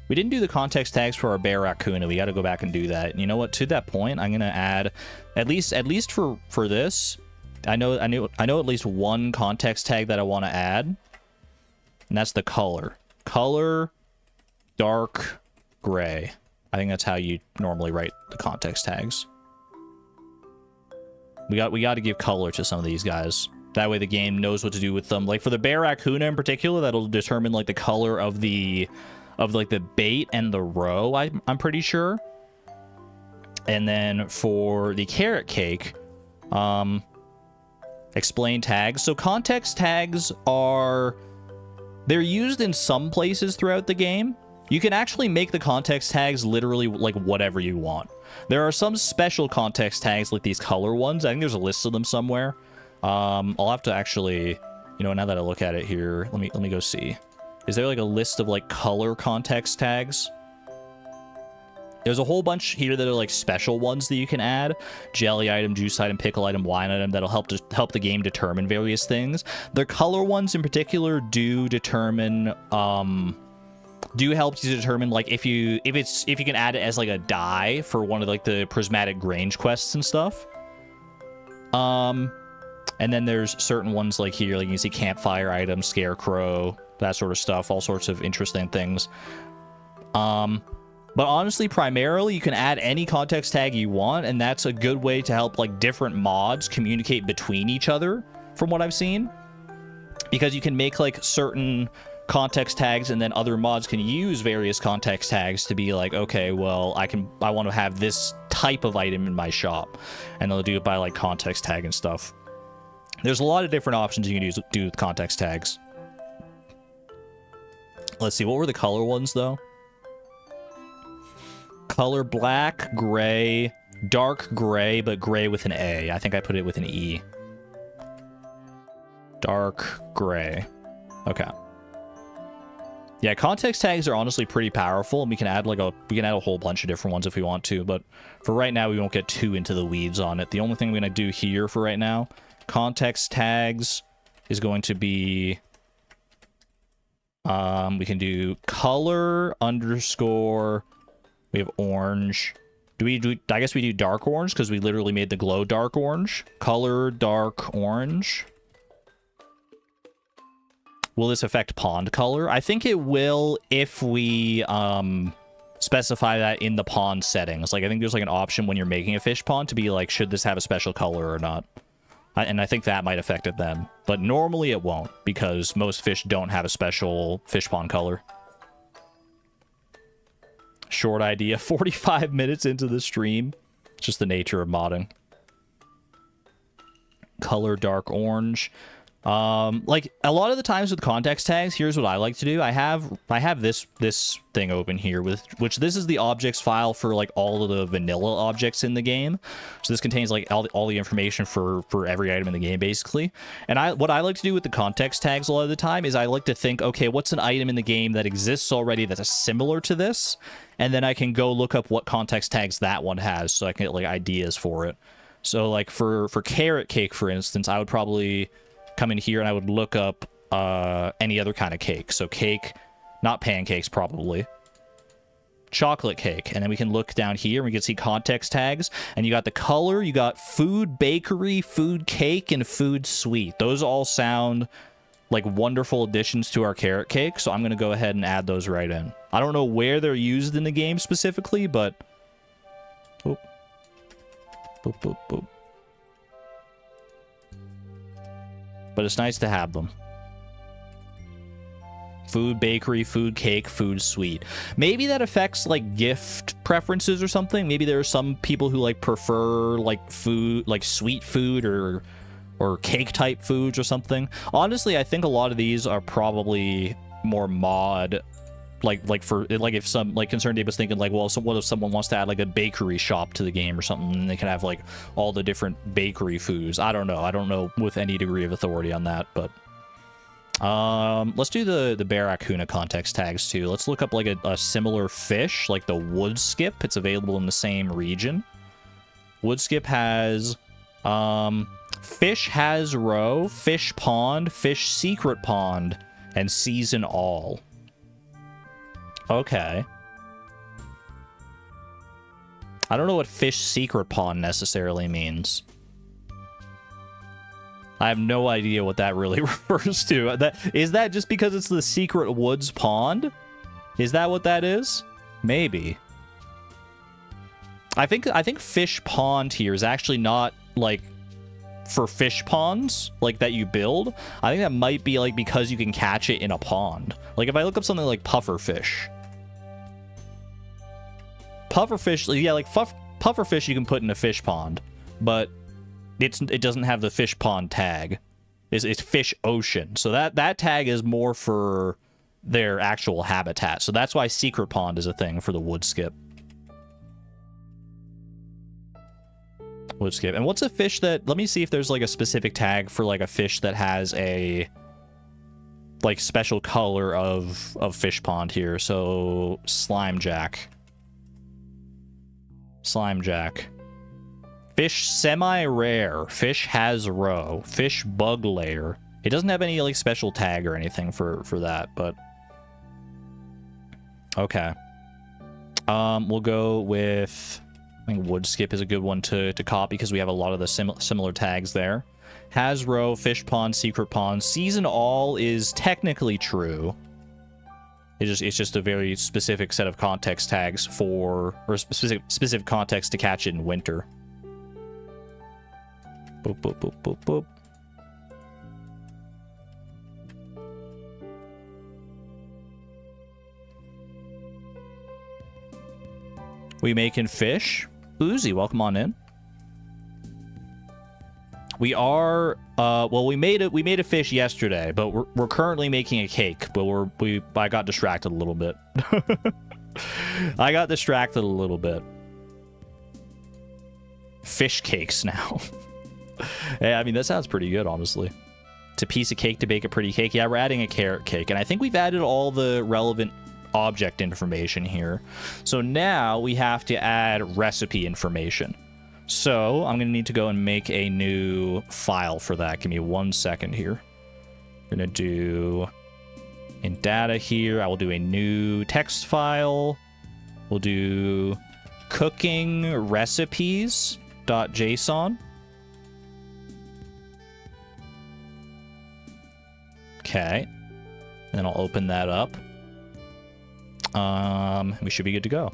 We didn't do the context tags for our bear raccoon. We got to go back and do that. And you know what? To that point, I'm gonna add at least for this. I know at least one context tag that I want to add, and that's the color. Color, dark gray. I think that's how you normally write the context tags. We got to give color to some of these guys. That way the game knows what to do with them. Like for the bear raccoon in particular, that'll determine like the color of the bait and the row, I'm pretty sure. And then for the carrot cake, explain tags. So context tags they're used in some places throughout the game. You can actually make the context tags literally like whatever you want. There are some special context tags like these color ones. I think there's a list of them somewhere. I'll have to actually, you know, now that I look at it here, let me go see. Is there like a list of like color context tags? There's a whole bunch here that are like special ones that you can add. Jelly item, juice item, pickle item, wine item that'll help the game determine various things. The color ones in particular do determine do help to determine like if you can add it as like a dye for one of like the prismatic Grange quests and stuff. And then there's certain ones like here, like you can see campfire items, scarecrow, that sort of stuff, all sorts of interesting things. But honestly, primarily, you can add any context tag you want, and that's a good way to help like different mods communicate between each other, from what I've seen. Because you can make like certain context tags, and then other mods can use various context tags to be like, okay, well, I want to have this type of item in my shop, and they'll do it by like context tag and stuff. There's a lot of different options you can do with context tags. Let's see, what were the color ones though? Color black, gray, dark gray, but gray with an A. I think I put it with an E. Dark gray. Okay. Yeah, context tags are honestly pretty powerful, and we can add a whole bunch of different ones if we want to, but for right now we won't get too into the weeds on it. The only thing we're going to do here for right now, context tags is going to be we can do color underscore, we have orange. I guess we do dark orange because we literally made the glow dark orange. Color dark orange. Will this affect pond color? I think it will if we specify that in the pond settings. Like, I think there's like an option when you're making a fish pond to be like, should this have a special color or not? And I think that might affect it then. But normally it won't, because most fish don't have a special fish pond color. Short idea, 45 minutes into the stream. It's just the nature of modding. Color dark orange. Like a lot of the times with context tags, here's what I like to do. I have this thing open here with which this is the objects file for like all of the vanilla objects in the game. So this contains like all the information for every item in the game basically. And what I like to do with the context tags a lot of the time is I like to think, okay, what's an item in the game that exists already that's similar to this? And then I can go look up what context tags that one has so I can get like ideas for it. So like for carrot cake, for instance, I would probably come in here and I would look up any other kind of cake. So cake, not pancakes probably. Chocolate cake. And then we can look down here and we can see context tags. And you got the color, you got food bakery, food cake, and food sweet. Those all sound like wonderful additions to our carrot cake. So I'm going to go ahead and add those right in. I don't know where they're used in the game specifically, but... Boop. Boop, boop, boop. But it's nice to have them. Food bakery, food cake, food sweet. Maybe that affects like gift preferences or something. Maybe there are some people who like prefer like food, like sweet food or cake type foods or something. Honestly, I think a lot of these are probably more mod, like if some like Concerned Dave was thinking like, well, so what if someone wants to add like a bakery shop to the game or something, and they can have like all the different bakery foods. I don't know with any degree of authority on that, but let's do the Barracuda context tags too. Let's look up like a similar fish, like the wood skip. It's available in the same region. Wood skip has fish has row, fish pond, fish secret pond, and season all. Okay. I don't know what fish secret pond necessarily means. I have no idea what that really refers to. Is that just because it's the secret woods pond? Is that what that is? Maybe. I think fish pond here is actually not like for fish ponds like that you build. I think that might be like because you can catch it in a pond. Like if I look up something like pufferfish. Pufferfish, yeah, like pufferfish you can put in a fish pond, but it doesn't have the fish pond tag. It's fish ocean. So that tag is more for their actual habitat. So that's why secret pond is a thing for the wood skip. Wood skip. And what's a fish that, let me see if there's like a specific tag for like a fish that has a like special color of fish pond here. So slime jack. Fish semi-rare. Fish has row. Fish bug layer. It doesn't have any like special tag or anything for that, but okay. We'll go with, I think wood skip is a good one to copy because we have a lot of the similar tags there. Has row, fish pond, secret pond. Season all is technically true. It's just a very specific set of context tags for, or specific context to catch it in winter. Boop, boop, boop, boop, boop. We making fish? Uzi, welcome on in. We are, well, we made a fish yesterday, but we're currently making a cake, but I got distracted a little bit. I got distracted a little bit. Fish cakes now. Yeah, I mean, that sounds pretty good, honestly. It's a piece of cake to bake a pretty cake. Yeah, we're adding a carrot cake, and I think we've added all the relevant object information here. So now we have to add recipe information. So I'm going to need to go and make a new file for that. Give me 1 second here. I'm going to do in data here. I will do a new text file. We'll do cooking recipes.json. Okay. Then I'll open that up. We should be good to go.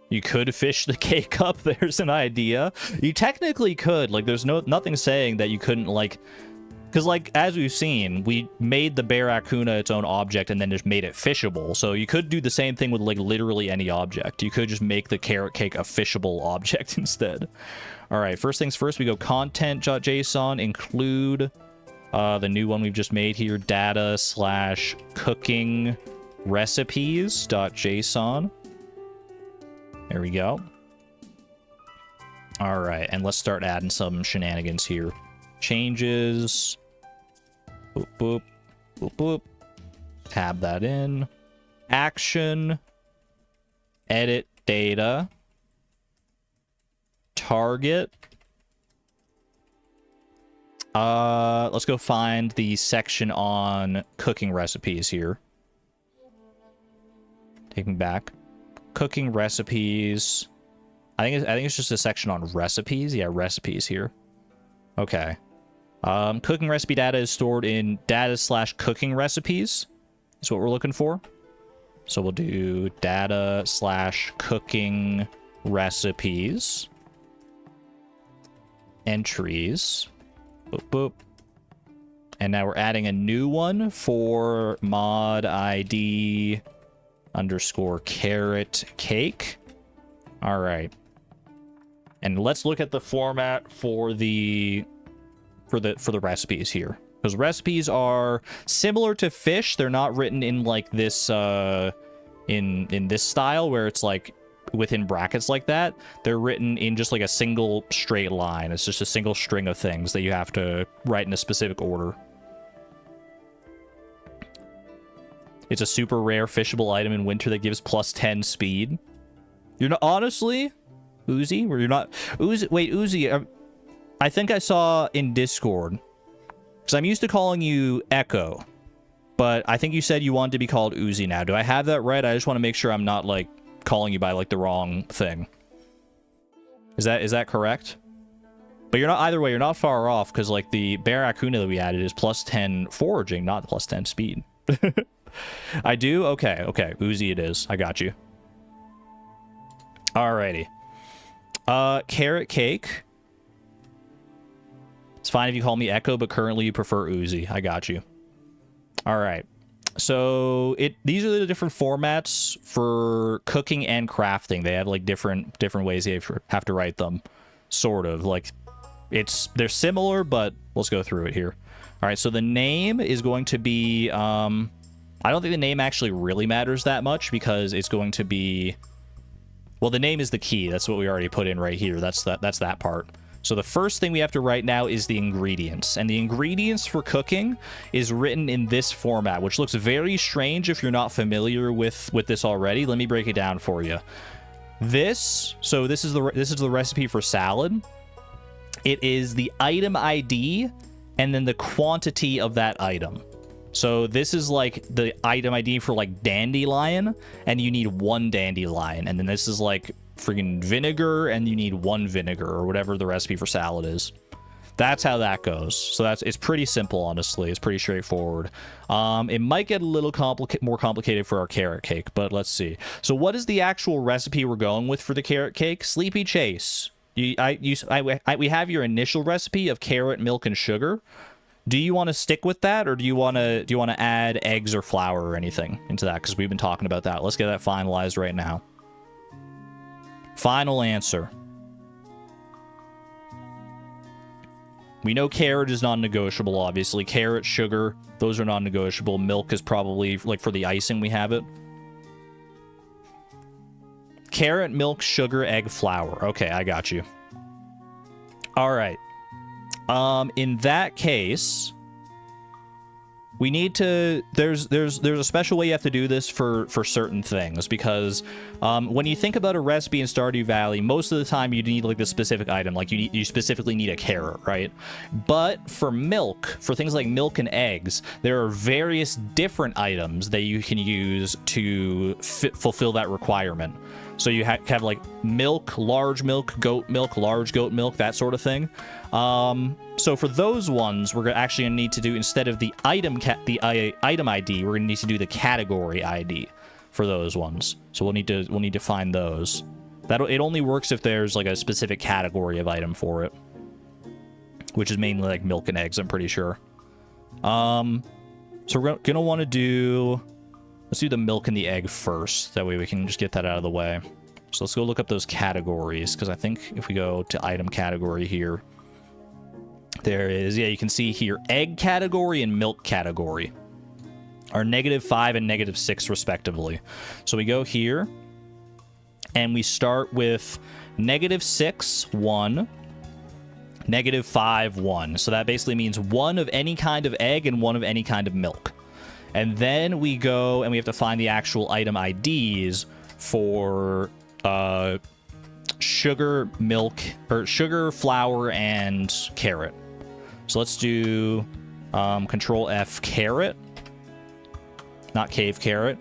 You could fish the cake up. There's an idea. You technically could. Like, there's nothing saying that you couldn't, like... Because, like, as we've seen, we made the Barracuda its own object and then just made it fishable. So you could do the same thing with, like, literally any object. You could just make the carrot cake a fishable object instead. All right, first things first, we go content.json, include the new one we've just made here, data/cooking recipes.json. There we go. All right, and let's start adding some shenanigans here. Changes. Boop, boop, boop, boop. Tab that in. Action. Edit data. Target. Let's go find the section on cooking recipes here. Take me back. Cooking recipes. I think it's just a section on recipes. Yeah, recipes here. Okay. Cooking recipe data is stored in data/cooking recipes. That's what we're looking for. So we'll do data/cooking recipes. Entries. Boop, boop. And now we're adding a new one for mod ID underscore carrot cake. All right. And let's look at the format for the recipes here. Because recipes are similar to fish. They're not written in like this in this style where it's like within brackets like that. They're written in just like a single straight line. It's just a single string of things that you have to write in a specific order. It's a super rare fishable item in winter that gives plus 10 speed. You're not, honestly, Uzi, where you're not Uzi. Wait, Uzi, I think I saw in Discord, because I'm used to calling you Echo, but I think you said you wanted to be called Uzi now. Do I have that right? I just want to make sure I'm not like calling you by like the wrong thing. Is that correct? But you're not, either way, you're not far off, because like the Barracuda that we added is plus 10 foraging, not plus 10 speed. I do? Okay, okay. Uzi it is. I got you. Alrighty. Carrot cake. It's fine if you call me Echo, but currently you prefer Uzi. I got you. Alright. So these are the different formats for cooking and crafting. They have like different ways you have to write them. Sort of. Like they're similar, but let's go through it here. Alright, so the name is going to be I don't think the name actually really matters that much, because it's going to be, well, the name is the key. That's what we already put in right here. That's that part. So the first thing we have to write now is the ingredients. And the ingredients for cooking is written in this format, which looks very strange if you're not familiar with this already. Let me break it down for you. This is the recipe for salad. It is the item ID and then the quantity of that item. So this is like the item ID for like dandelion, and you need 1 dandelion. And then this is like freaking vinegar, and you need 1 vinegar, or whatever the recipe for salad is. That's how that goes. So it's pretty simple, honestly. It's pretty straightforward. It might get a little more complicated for our carrot cake, but let's see. So what is the actual recipe we're going with for the carrot cake? Sleepy Chase. We have your initial recipe of carrot, milk, and sugar. Do you want to stick with that, or do you want to add eggs or flour or anything into that? Because we've been talking about that. Let's get that finalized right now. Final answer. We know carrot is non-negotiable, obviously. Carrot, sugar, those are non-negotiable. Milk is probably, like, for the icing, we have it. Carrot, milk, sugar, egg, flour. Okay, I got you. All right. In that case, we need to, there's a special way you have to do this for certain things, because when you think about a recipe in Stardew Valley, most of the time you need like the specific item, like you specifically need a carrot, right? But for milk, for things like milk and eggs, there are various different items that you can use to fulfill that requirement. So you have like milk, large milk, goat milk, large goat milk, that sort of thing. So for those ones, we're actually going to need to do, instead of the item ID, we're going to need to do the category ID for those ones. So we'll need to find those. It only works if there's like a specific category of item for it, which is mainly like milk and eggs, I'm pretty sure. So we're going to want to do, let's do the milk and the egg first. That way we can just get that out of the way. So let's go look up those categories, because I think if we go to item category here, there is, yeah, you can see here, egg category and milk category are -5 and -6 respectively. So we go here, and we start with -6, 1, -5, 1. So that basically means 1 of any kind of egg and 1 of any kind of milk. And then we go and we have to find the actual item IDs for sugar, milk, or sugar, flour, and carrot. So let's do Control F carrot, not cave carrot,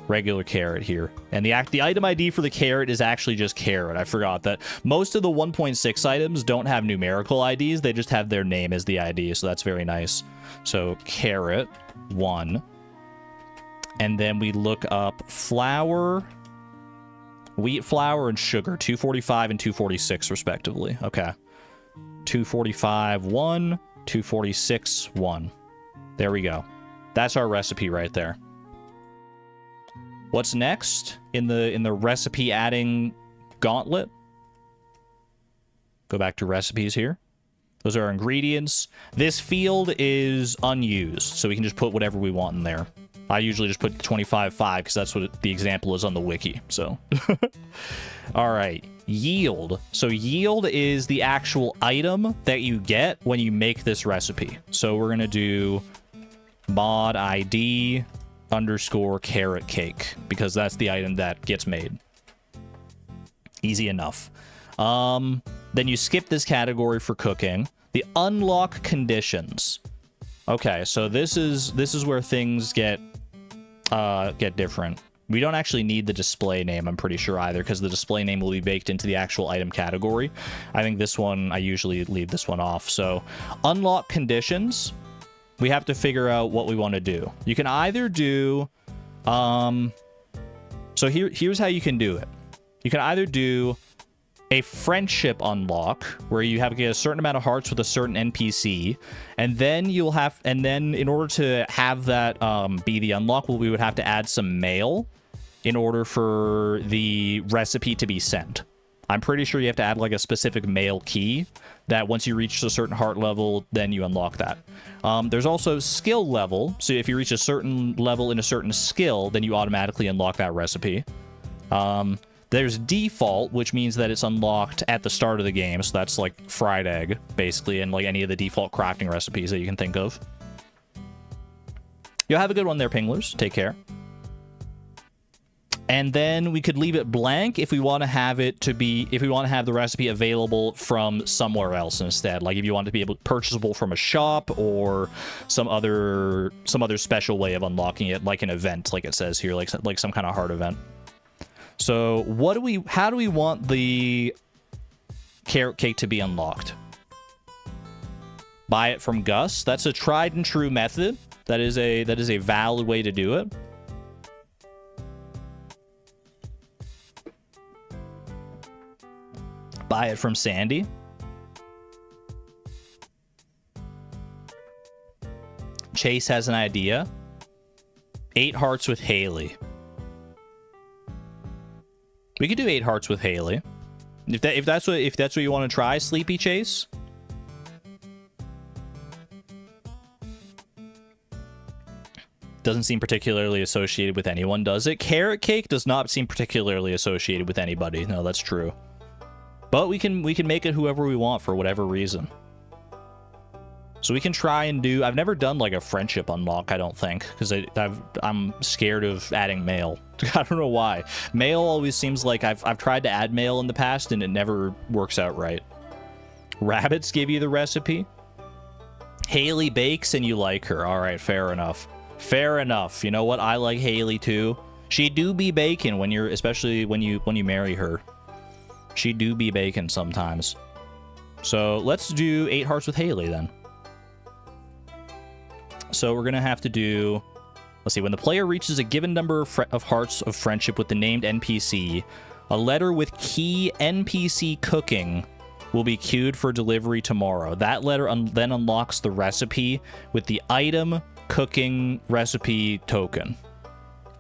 regular carrot here. And the item ID for the carrot is actually just carrot. I forgot that most of the 1.6 items don't have numerical IDs. They just have their name as the ID. So that's very nice. So carrot 1. And then we look up flour, wheat flour, and sugar, 245 and 246 respectively. Okay. 245, 1, 246, 1. There we go. That's our recipe right there. What's next in the recipe adding gauntlet? Go back to recipes here. Those are our ingredients. This field is unused, so we can just put whatever we want in there. I usually just put 25.5 because that's what the example is on the wiki. So, all right, yield. So yield is the actual item that you get when you make this recipe. So we're gonna do mod ID underscore carrot cake because that's the item that gets made. Easy enough. Then you skip this category for cooking. The unlock conditions. Okay, so this is where things get different. We don't actually need the display name, I'm pretty sure, either, because the display name will be baked into the actual item category. I think this one, I usually leave this one off. So, unlock conditions, we have to figure out what we want to do. You can either do... So here's how you can do it. You can either do a friendship unlock, where you have to get a certain amount of hearts with a certain NPC, and then you'll have, and then in order to have that be the unlock, well, we would have to add some mail in order for the recipe to be sent. I'm pretty sure you have to add like a specific mail key that once you reach a certain heart level, then you unlock that. There's also skill level, so if you reach a certain level in a certain skill, then you automatically unlock that recipe. There's default, which means that it's unlocked at the start of the game. So that's like fried egg, basically, and like any of the default crafting recipes that you can think of. You'll have a good one there, Pinglers. Take care. And then we could leave it blank if we want to have it to be, if we want to have the recipe available from somewhere else instead. Like if you want it to be able purchasable from a shop or some other special way of unlocking it, like an event, like it says here, like some kind of hard event. So how do we want the carrot cake to be unlocked? Buy it from Gus. That's a tried and true method. That is a valid way to do it. Buy it from Sandy. Chase has an idea. 8 hearts with Haley. We could do 8 hearts with Haley. If that's what you want to try, Sleepy Chase. Doesn't seem particularly associated with anyone, does it? Carrot cake does not seem particularly associated with anybody. No, that's true. But we can make it whoever we want for whatever reason. So we can try and do... I've never done like a friendship unlock, I don't think, because I'm scared of adding mail. I don't know why. Mail always seems like I've tried to add mail in the past and it never works out right. Rabbits give you the recipe. Haley bakes and you like her. All right, fair enough. Fair enough. You know what? I like Haley too. She do be baking when you're, especially when you marry her. She do be baking sometimes. So let's do 8 hearts with Haley then. So we're going to have to do... Let's see. When the player reaches a given number of hearts of friendship with the named NPC, a letter with key NPC cooking will be queued for delivery tomorrow. That letter then unlocks the recipe with the item cooking recipe token.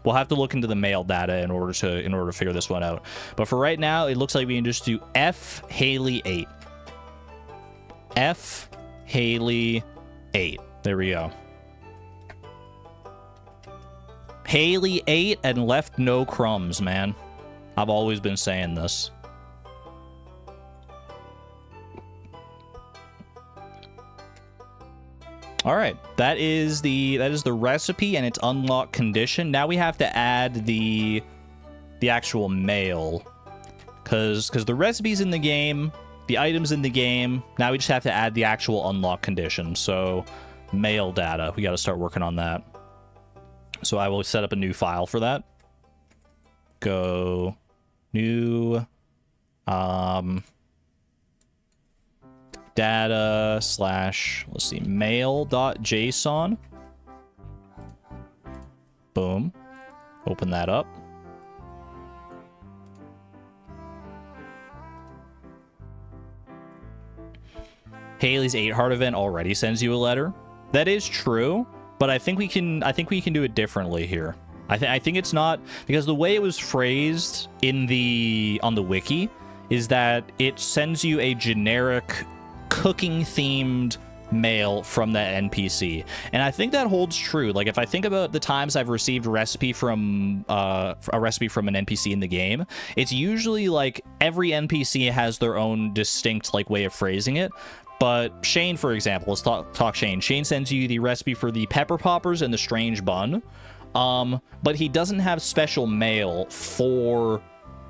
We'll have to look into the mail data in order to figure this one out. But for right now, it looks like we can just do F Haley 8. F Haley 8. There we go. Haley ate and left no crumbs, man. I've always been saying this. All right, that is the recipe and its unlock condition. Now we have to add the actual mail, because the recipe's in the game, the items in the game. Now we just have to add the actual unlock condition. So mail data, we got to start working on that. So I will set up a new file for that. Go new data slash, let's see, mail.json. Boom. Open that up. Haley's 8 Heart event already sends you a letter. That is true, but I think we can do it differently here. I think it's not, because the way it was phrased on the wiki is that it sends you a generic cooking themed mail from that NPC, and I think that holds true. Like, if I think about the times I've received a recipe from an NPC in the game, it's usually like every NPC has their own distinct like way of phrasing it. But Shane, for example, let's talk Shane. Shane sends you the recipe for the pepper poppers and the strange bun, but he doesn't have special mail for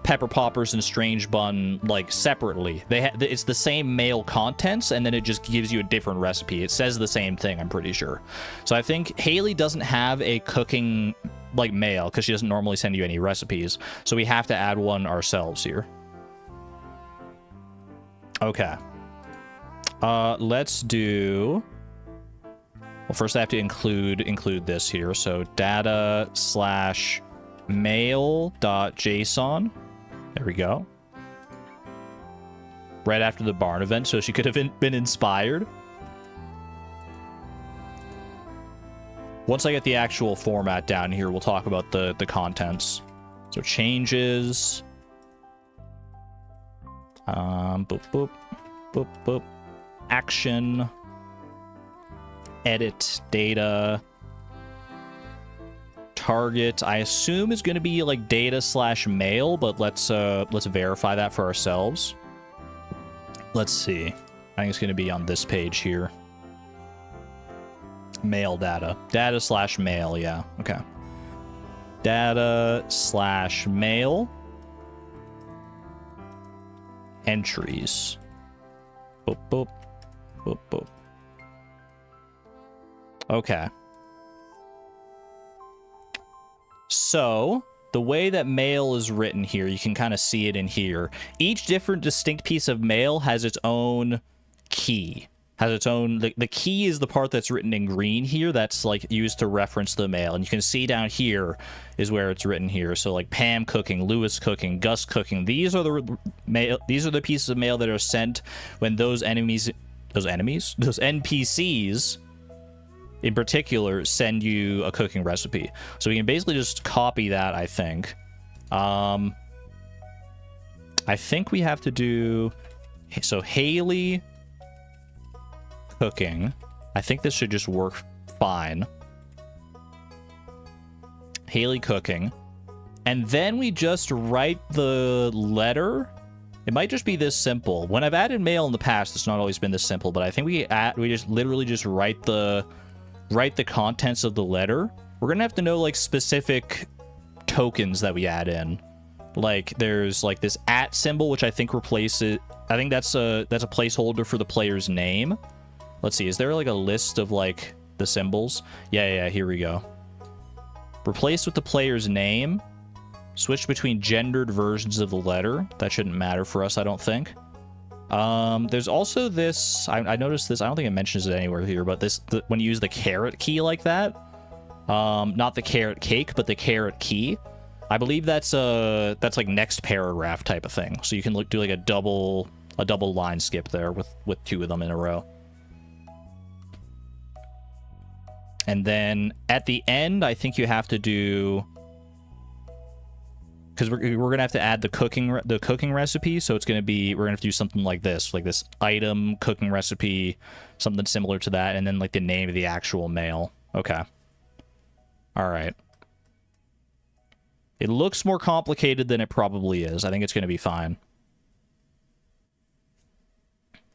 pepper poppers and strange bun like separately. It's the same mail contents, and then it just gives you a different recipe. It says the same thing, I'm pretty sure. So I think Haley doesn't have a cooking like mail because she doesn't normally send you any recipes, so we have to add one ourselves here. Okay, let's do, well, first I have to include this here. So data/mail.json. There we go. Right after the barn event, so she could have been inspired. Once I get the actual format down here, we'll talk about the contents. So changes. Boop, boop, boop, boop. Action. Edit data. Target, I assume, is going to be like data/mail, but let's verify that for ourselves. Let's see. I think it's going to be on this page here. Mail data/mail. Yeah. Okay. Data/mail. Entries. Boop boop boop boop. Okay. So, the way that mail is written here, you can kind of see it in here. Each different distinct piece of mail has its own key. Has its own, the key is the part that's written in green here, that's like used to reference the mail. And you can see down here is where it's written here. So like Pam cooking, Lewis cooking, Gus cooking. These are the pieces of mail that are sent when those NPCs in particular send you a cooking recipe. So we can basically just copy that, I think. I think we have to do, so Haley cooking. I think this should just work fine. Haley cooking. And then we just write the letter. It might just be this simple. When I've added mail in the past, it's not always been this simple, but I think we just literally just write the contents of the letter. We're gonna have to know like specific tokens that we add in. Like there's like this @ symbol, which I think replaces, I think that's a placeholder for the player's name. Let's see, is there like a list of like the symbols? Yeah, here we go. Replace with the player's name. Switch between gendered versions of the letter. That shouldn't matter for us, I don't think. There's also this, I noticed this, I don't think it mentions it anywhere here, but when you use the caret key like that, not the carrot cake, but the caret key, I believe that's like next paragraph type of thing. So you can do like a double line skip there with 2 of them in a row. And then at the end, I think you have to do, because we're gonna have to add the cooking recipe, so it's gonna be, we're gonna have to do something like this item cooking recipe, something similar to that, and then like the name of the actual mail. Okay. All right. It looks more complicated than it probably is. I think it's gonna be fine.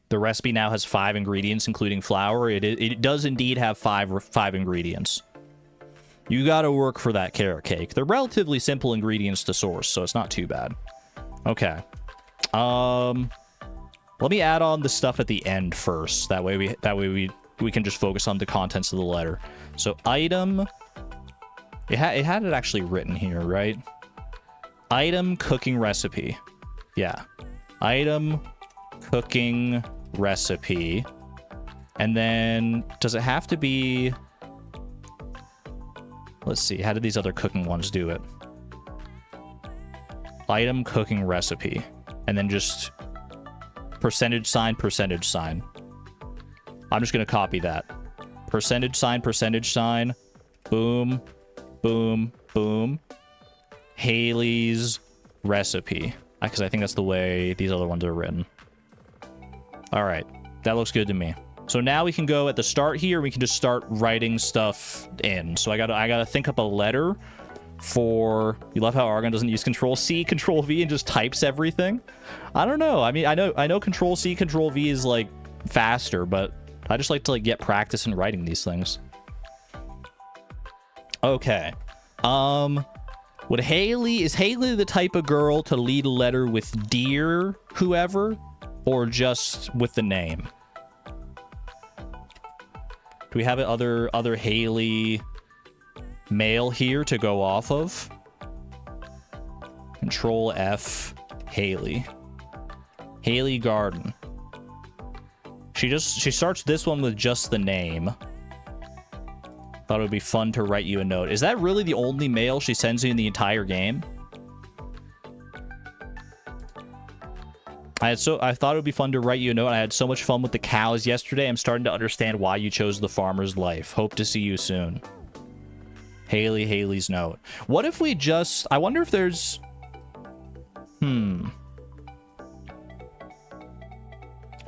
The recipe now has 5 ingredients, including flour. It does indeed have 5 ingredients. You gotta work for that carrot cake. They're relatively simple ingredients to source, so it's not too bad. Okay. Let me add on the stuff at the end first. That way we can just focus on the contents of the letter. So item, it had it actually written here, right? Item cooking recipe. Yeah. Item cooking recipe. And then does it have to be, let's see, how did these other cooking ones do it? Item cooking recipe. And then just %sign. I'm just going to copy that. Percentage sign, boom, boom, boom. Haley's recipe. Because I think that's the way these other ones are written. All right. That looks good to me. So now we can go at the start here. We can just start writing stuff in. So I gotta think up a letter for... You love how Argon doesn't use Control-C, Control-V, and just types everything? I don't know. I mean, I know Control-C, Control-V is, like, faster, but I just like to, like, get practice in writing these things. Okay. Is Haley the type of girl to lead a letter with dear whoever, or just with the name? Do we have other Haley male here to go off of? Control F, Haley. Haley Garden. She starts this one with just the name. Thought it would be fun to write you a note. Is that really the only mail she sends you in the entire game? I thought it would be fun to write you a note. I had so much fun with the cows yesterday. I'm starting to understand why you chose the farmer's life. Hope to see you soon. Haley's note. What if we just... I wonder if there's...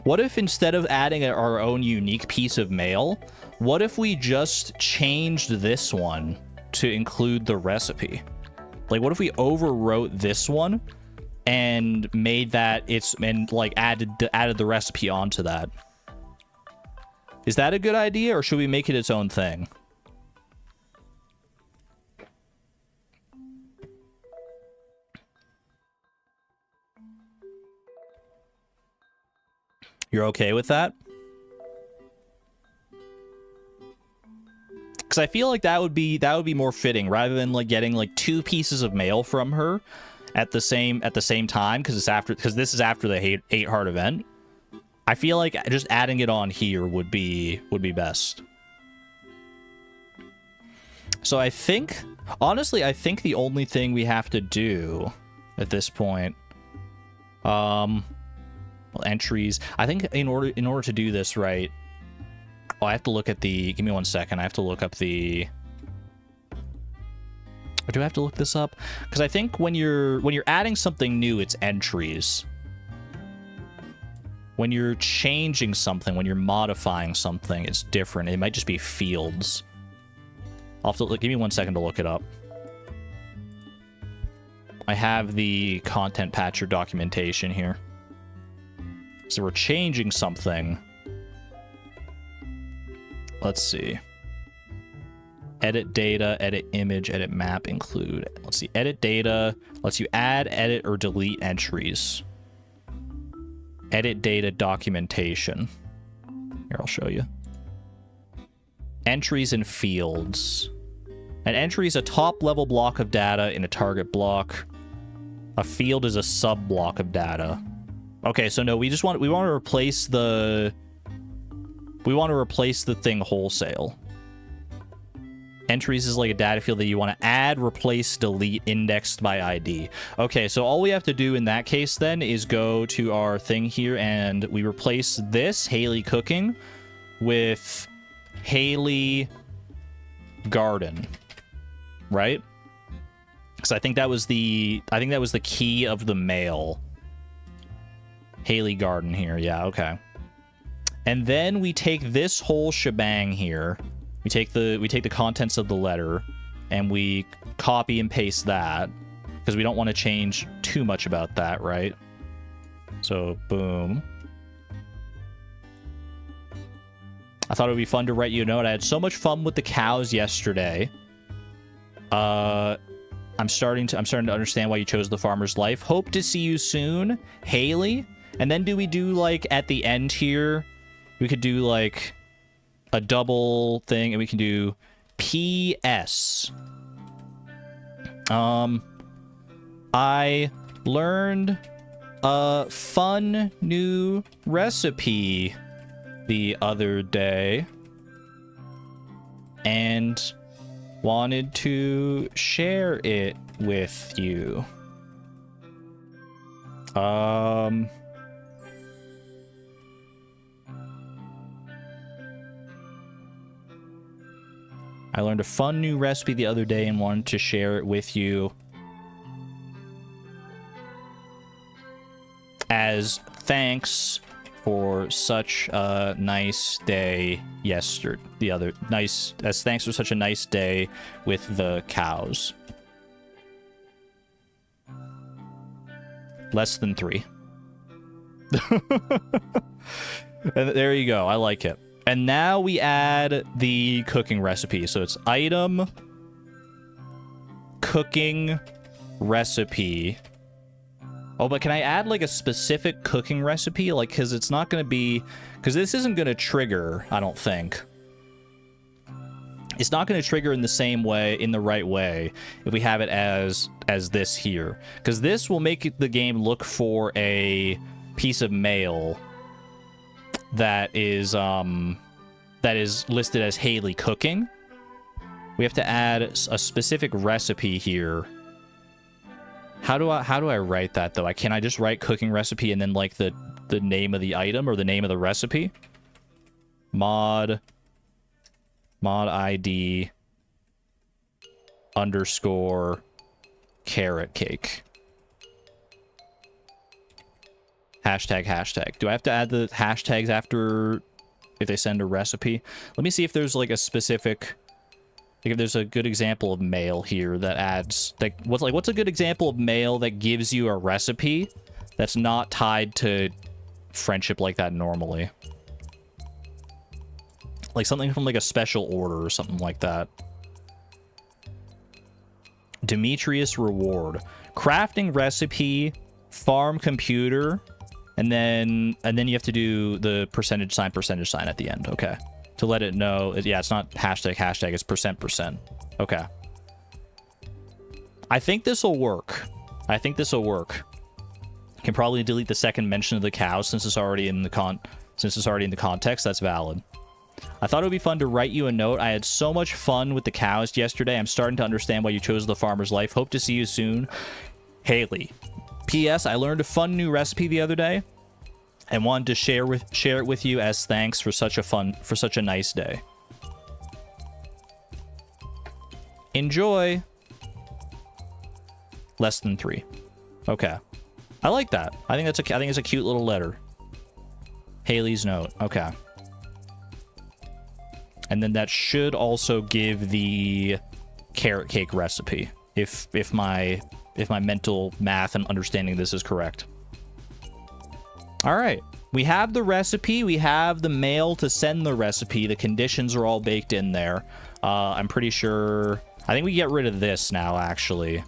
What if instead of adding our own unique piece of mail, what if we just changed this one to include the recipe? Like, what if we overwrote this one and made that like added the recipe onto that? Is that a good idea, or should we make it its own thing? You're okay with that? Because I feel like that would be more fitting, rather than like getting like 2 pieces of mail from her at the same time, because this is after the 8 heart event. I feel like just adding it on here would be best. So I think, honestly, I think the only thing we have to do at this point, well, entries. I think in order to do this right, oh, I have to look at the. Give me 1 second. I have to look up the. Or do I have to look this up? Because I think when you're adding something new, it's entries. When you're changing something, when you're modifying something, it's different. It might just be fields. I'll have to look. Give me 1 second to look it up. I have the content patcher documentation here. So we're changing something. Let's see. Edit data, edit image, edit map, include. Let's see. Edit data lets you add, edit, or delete entries. Edit data documentation. Here, I'll show you. Entries and fields. An entry is a top-level block of data in a target block. A field is a sub-block of data. Okay, so no, we want to replace the... We want to replace the thing wholesale. Entries is like a data field that you want to add, replace, delete, indexed by ID. Okay, so all we have to do in that case then is go to our thing here and we replace this, Haley Cooking, with Haley Garden. Right? Because I think that was the key of the mail. Haley Garden here. Yeah, okay. And then we take this whole shebang here. We take the contents of the letter and we copy and paste that because we don't want to change too much about that, right? So, boom. I thought it would be fun to write you a note. I had so much fun with the cows yesterday. I'm starting to understand why you chose the farmer's life. Hope to see you soon, Haley. And then do we do, like, at the end here, we could do, like, a double thing, and we can do PS. I learned a fun new recipe the other day and wanted to share it with you. I learned a fun new recipe the other day and wanted to share it with you as thanks for such a nice day thanks for such a nice day with the cows. Less than 3. And there you go. I like it. And now we add the cooking recipe. So it's item, cooking recipe. Oh, but can I add like a specific cooking recipe? Like, because it's not going to be... Because this isn't going to trigger, I don't think. It's not going to trigger in the same way, in the right way, if we have it as this here. Because this will make the game look for a piece of mail that is listed as Haley cooking. We have to add a specific recipe here. How do I write that though? Can I just write cooking recipe and then like the name of the item or the name of the recipe? Mod ID _ carrot cake. Hashtag. Do I have to add the hashtags after if they send a recipe? Let me see if there's like a specific, like if there's a good example of mail here that adds, like what's a good example of mail that gives you a recipe that's not tied to friendship like that normally? Like something from like a special order or something like that. Demetrius reward. Crafting recipe, farm computer, and then you have to do the percentage sign at the end. Okay. To let it know. Yeah, it's not hashtag, it's %%. Okay. I think this will work. Can probably delete the second mention of the cow since it's already in the context. That's valid. I thought it would be fun to write you a note. I had so much fun with the cows yesterday. I'm starting to understand why you chose the farmer's life. Hope to see you soon. Haley. P.S. I learned a fun new recipe the other day and wanted to share it with you as thanks for such a nice day. Enjoy. Less than 3. Okay. I like that. I think it's a cute little letter. Haley's note. Okay. And then that should also give the carrot cake recipe if my mental math and understanding this is correct. All right. We have the recipe. We have the mail to send the recipe. The conditions are all baked in there. I'm pretty sure... I think we get rid of this now, actually.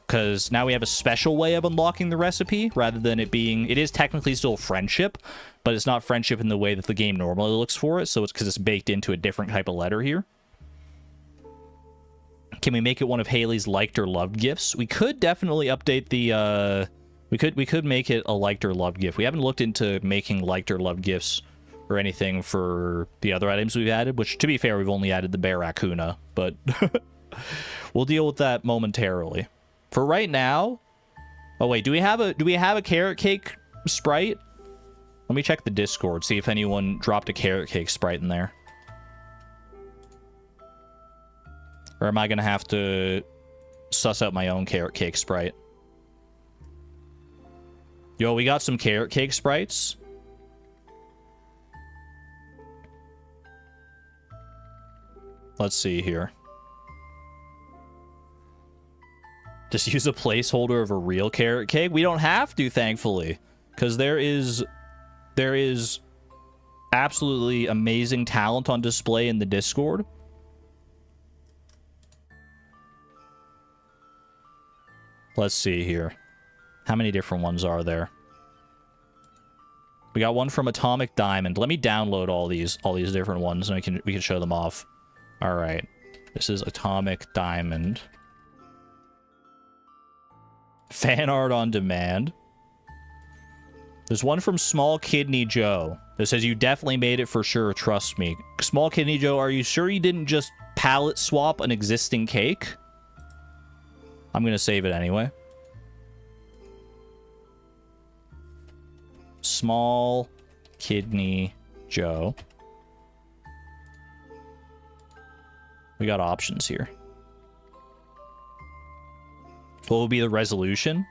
Because now we have a special way of unlocking the recipe, rather than it being... It is technically still friendship, but it's not friendship in the way that the game normally looks for it, so it's because it's baked into a different type of letter here. Can we make it one of Haley's liked or loved gifts? We could definitely update the... We could make it a liked or loved gift. We haven't looked into making liked or loved gifts or anything for the other items we've added, which, to be fair, we've only added the Barracuda, but we'll deal with that momentarily. For right now... Oh, wait, do we have a carrot cake sprite? Let me check the Discord, see if anyone dropped a carrot cake sprite in there. Or am I going to have to suss out my own carrot cake sprite? Yo, we got some carrot cake sprites. Let's see here. Just use a placeholder of a real carrot cake. We don't have to, thankfully, because there is absolutely amazing talent on display in the Discord. Let's see here. How many different ones are there? We got one from Atomic Diamond. Let me download all these different ones, and we can show them off. All right. This is Atomic Diamond. Fan art on demand. There's one from Small Kidney Joe that says, you definitely made it for sure, trust me. Small Kidney Joe, are you sure you didn't just palette swap an existing cake? I'm gonna save it anyway. Small Kidney Joe. We got options here. What will be the resolution?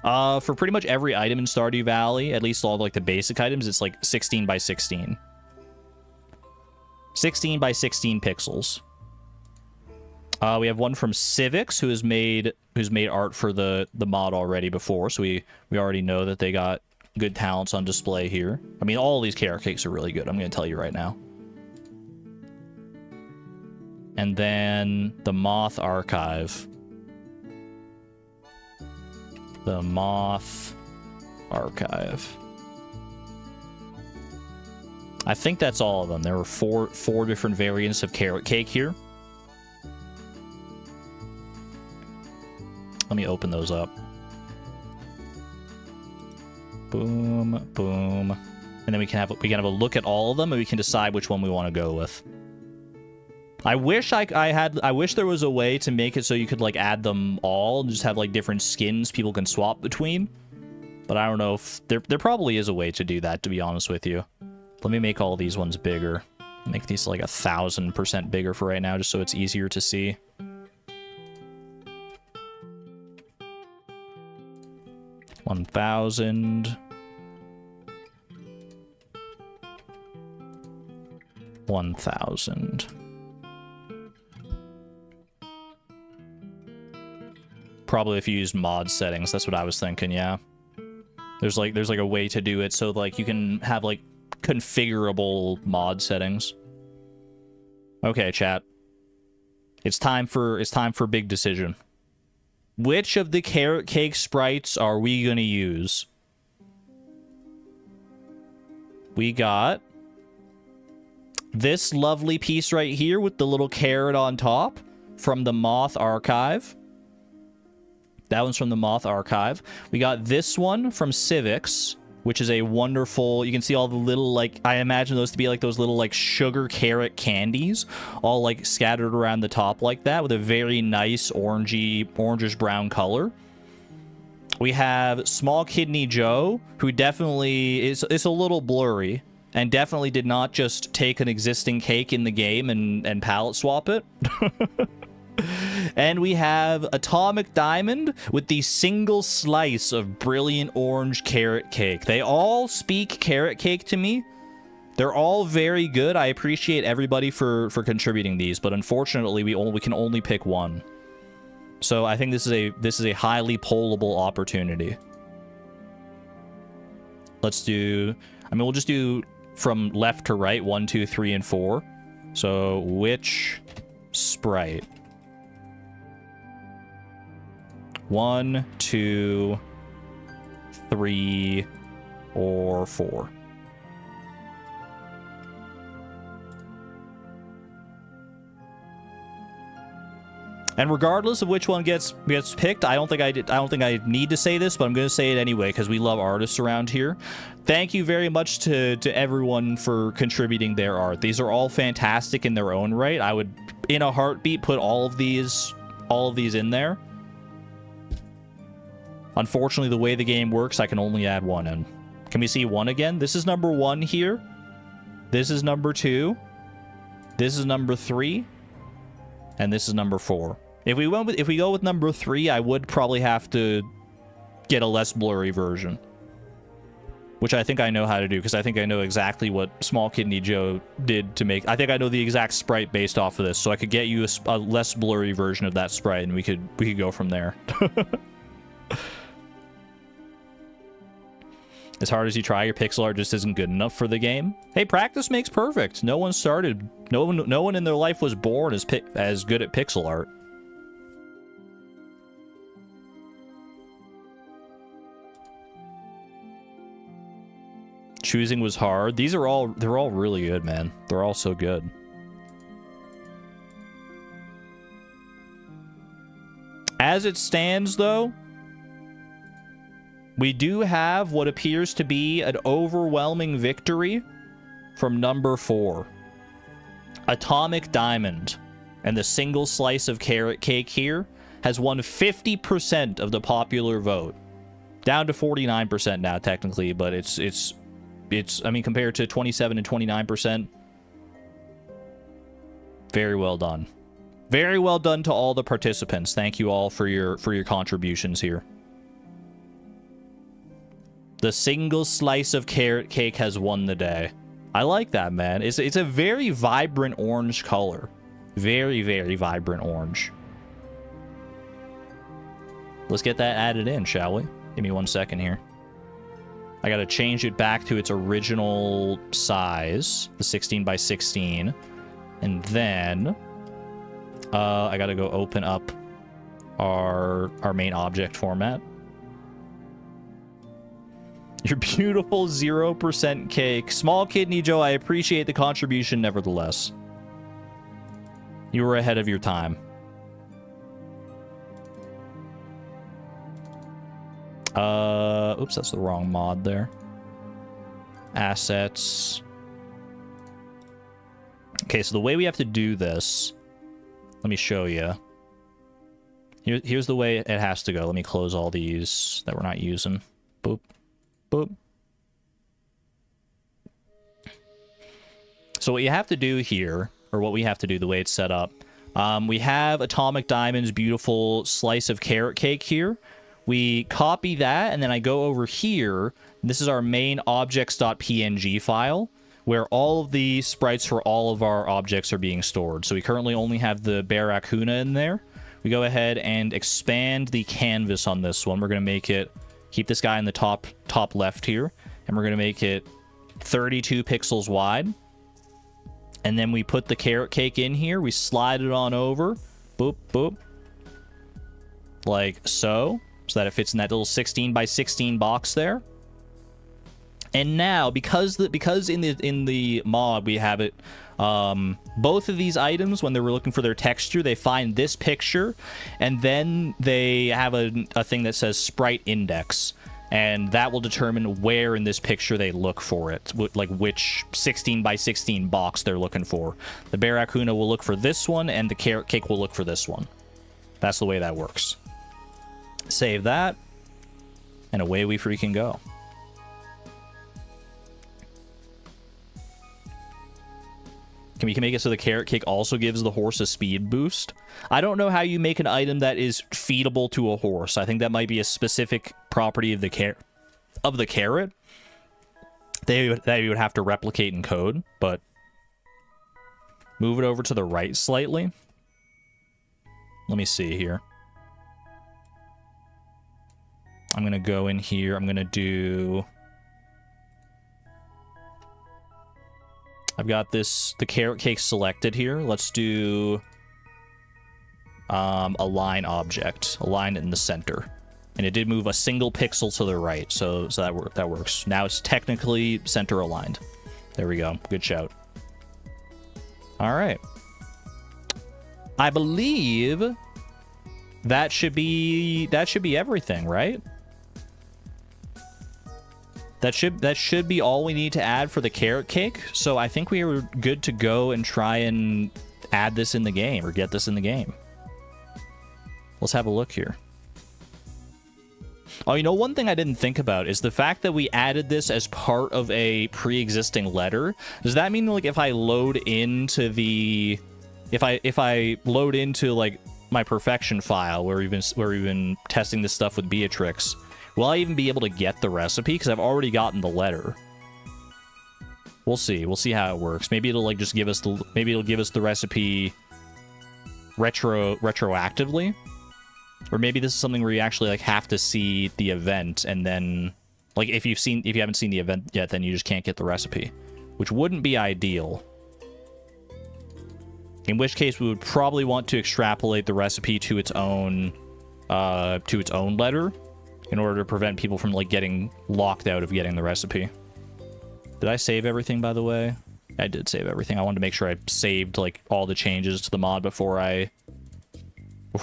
For pretty much every item in Stardew Valley, at least all like the basic items, it's like 16 by 16. 16 by 16 pixels. We have one from Civics who's made art for the mod already before, so we already know that they got good talents on display here. I mean, all these carrot cakes are really good, I'm going to tell you right now. And then the Moth Archive. The Moth Archive. I think that's all of them. There were four different variants of carrot cake here. Let me open those up. Boom, boom. And then we can have a look at all of them, and we can decide which one we want to go with. I wish I wish there was a way to make it so you could like add them all and just have like different skins people can swap between. But I don't know if there probably is a way to do that, to be honest with you. Let me make all these ones bigger. Make these like 1,000% bigger for right now, just so it's easier to see. $1,000. $1,000. Probably if you use mod settings, that's what I was thinking, yeah. There's like a way to do it so like you can have like configurable mod settings. Okay, chat. It's time for big decision. Which of the carrot cake sprites are we gonna use? We got this lovely piece right here with the little carrot on top from the Moth Archive. That one's from the Moth Archive. We got this one from Civics, which is a wonderful... You can see all the little, like... I imagine those to be like those little, like, sugar carrot candies, all, like, scattered around the top like that, with a very nice orangish-brown color. We have Small Kidney Joe, who definitely is a little blurry, and definitely did not just take an existing cake in the game and palette swap it. And we have Atomic Diamond with the single slice of brilliant orange carrot cake. They all speak carrot cake to me. They're all very good. I appreciate everybody for contributing these, but unfortunately we can only pick one. So I think this is a highly pollable opportunity. Let's do... I mean, we'll just do from left to right, 1, 2, 3, and 4. So which sprite? 1, 2, 3, or 4. And regardless of which one gets picked, I don't think I need to say this, but I'm going to say it anyway because we love artists around here. Thank you very much to everyone for contributing their art. These are all fantastic in their own right. I would, in a heartbeat, put all of these in there. Unfortunately, the way the game works, I can only add one in. Can we see one again? This is number 1 here. This is number 2. This is number 3. And this is number 4. If we go with number 3, I would probably have to get a less blurry version. Which I think I know how to do, because I think I know exactly what Small Kidney Joe did to make... I think I know the exact sprite based off of this, so I could get you a less blurry version of that sprite, and we could go from there. As hard as you try, your pixel art just isn't good enough for the game. Hey, practice makes perfect. No one in their life was born as good at pixel art. Choosing was hard. They're all really good, man. They're all so good. As it stands, though, we do have what appears to be an overwhelming victory from number 4. Atomic Diamond. And the single slice of carrot cake here has won 50% of the popular vote. Down to 49% now, technically, but it's I mean, compared to 27 and 29%, very well done. Very well done to all the participants. Thank you all for your contributions here. The single slice of carrot cake has won the day. I like that, man. It's a very vibrant orange color. Very, very vibrant orange. Let's get that added in, shall we? Give me 1 second here. I gotta change it back to its original size, the 16 by 16. And then I gotta go open up our main object format. Your beautiful 0% cake. Small Kidney Joe, I appreciate the contribution nevertheless. You were ahead of your time. Oops, that's the wrong mod there. Assets. Okay, so the way we have to do this, let me show you. Here's the way it has to go. Let me close all these that we're not using. Boop. Boop. So what you have to do here, or what we have to do the way it's set up, we have Atomic Diamond's beautiful slice of carrot cake here. We copy that, and then I go over here. This is our main objects.png file, where all of the sprites for all of our objects are being stored. So we currently only have the Barracuda in there. We go ahead and expand the canvas on this one. We're going to make it, keep this guy in the top left here, and we're going to make it 32 pixels wide. And then we put the carrot cake in here. We slide it on over. Boop, boop. Like so. So that it fits in that little 16 by 16 box there. And now, because in the mod we have it, both of these items, when they were looking for their texture, they find this picture, and then they have a thing that says sprite index, and that will determine where in this picture they look for it, like which 16 by 16 box they're looking for. The Barracuda will look for this one, and the carrot cake will look for this one. That's the way that works. Save that, and away we freaking go. We can make it so the carrot cake also gives the horse a speed boost. I don't know how you make an item that is feedable to a horse. I think that might be a specific property of the carrot. That you would have to replicate in code, but move it over to the right slightly. Let me see here. I'm going to go in here. I'm going to do... I've got the carrot cake selected here. Let's do align object. Align it in the center. And it did move a single pixel to the right, so that works. Now it's technically center aligned. There we go. Good shout. All right. I believe that should be everything, right? That should be all we need to add for the carrot cake. So I think we are good to go and try and add this in the game, or get this in the game. Let's have a look here. Oh, you know, one thing I didn't think about is the fact that we added this as part of a pre-existing letter. Does that mean, like, if I load into the... If I load into, like, my perfection file where we've been testing this stuff with Beatrix, will I even be able to get the recipe? Because I've already gotten the letter. We'll see. We'll see how it works. Maybe it'll, like, just give us the... Maybe it'll give us the recipe retroactively. Or maybe this is something where you actually, like, have to see the event, and then... Like, if you haven't seen the event yet, then you just can't get the recipe. Which wouldn't be ideal. In which case, we would probably want to extrapolate the recipe to its own letter, in order to prevent people from, like, getting locked out of getting the recipe. Did I save everything, by the way? I did save everything. I wanted to make sure I saved, like, all the changes to the mod before I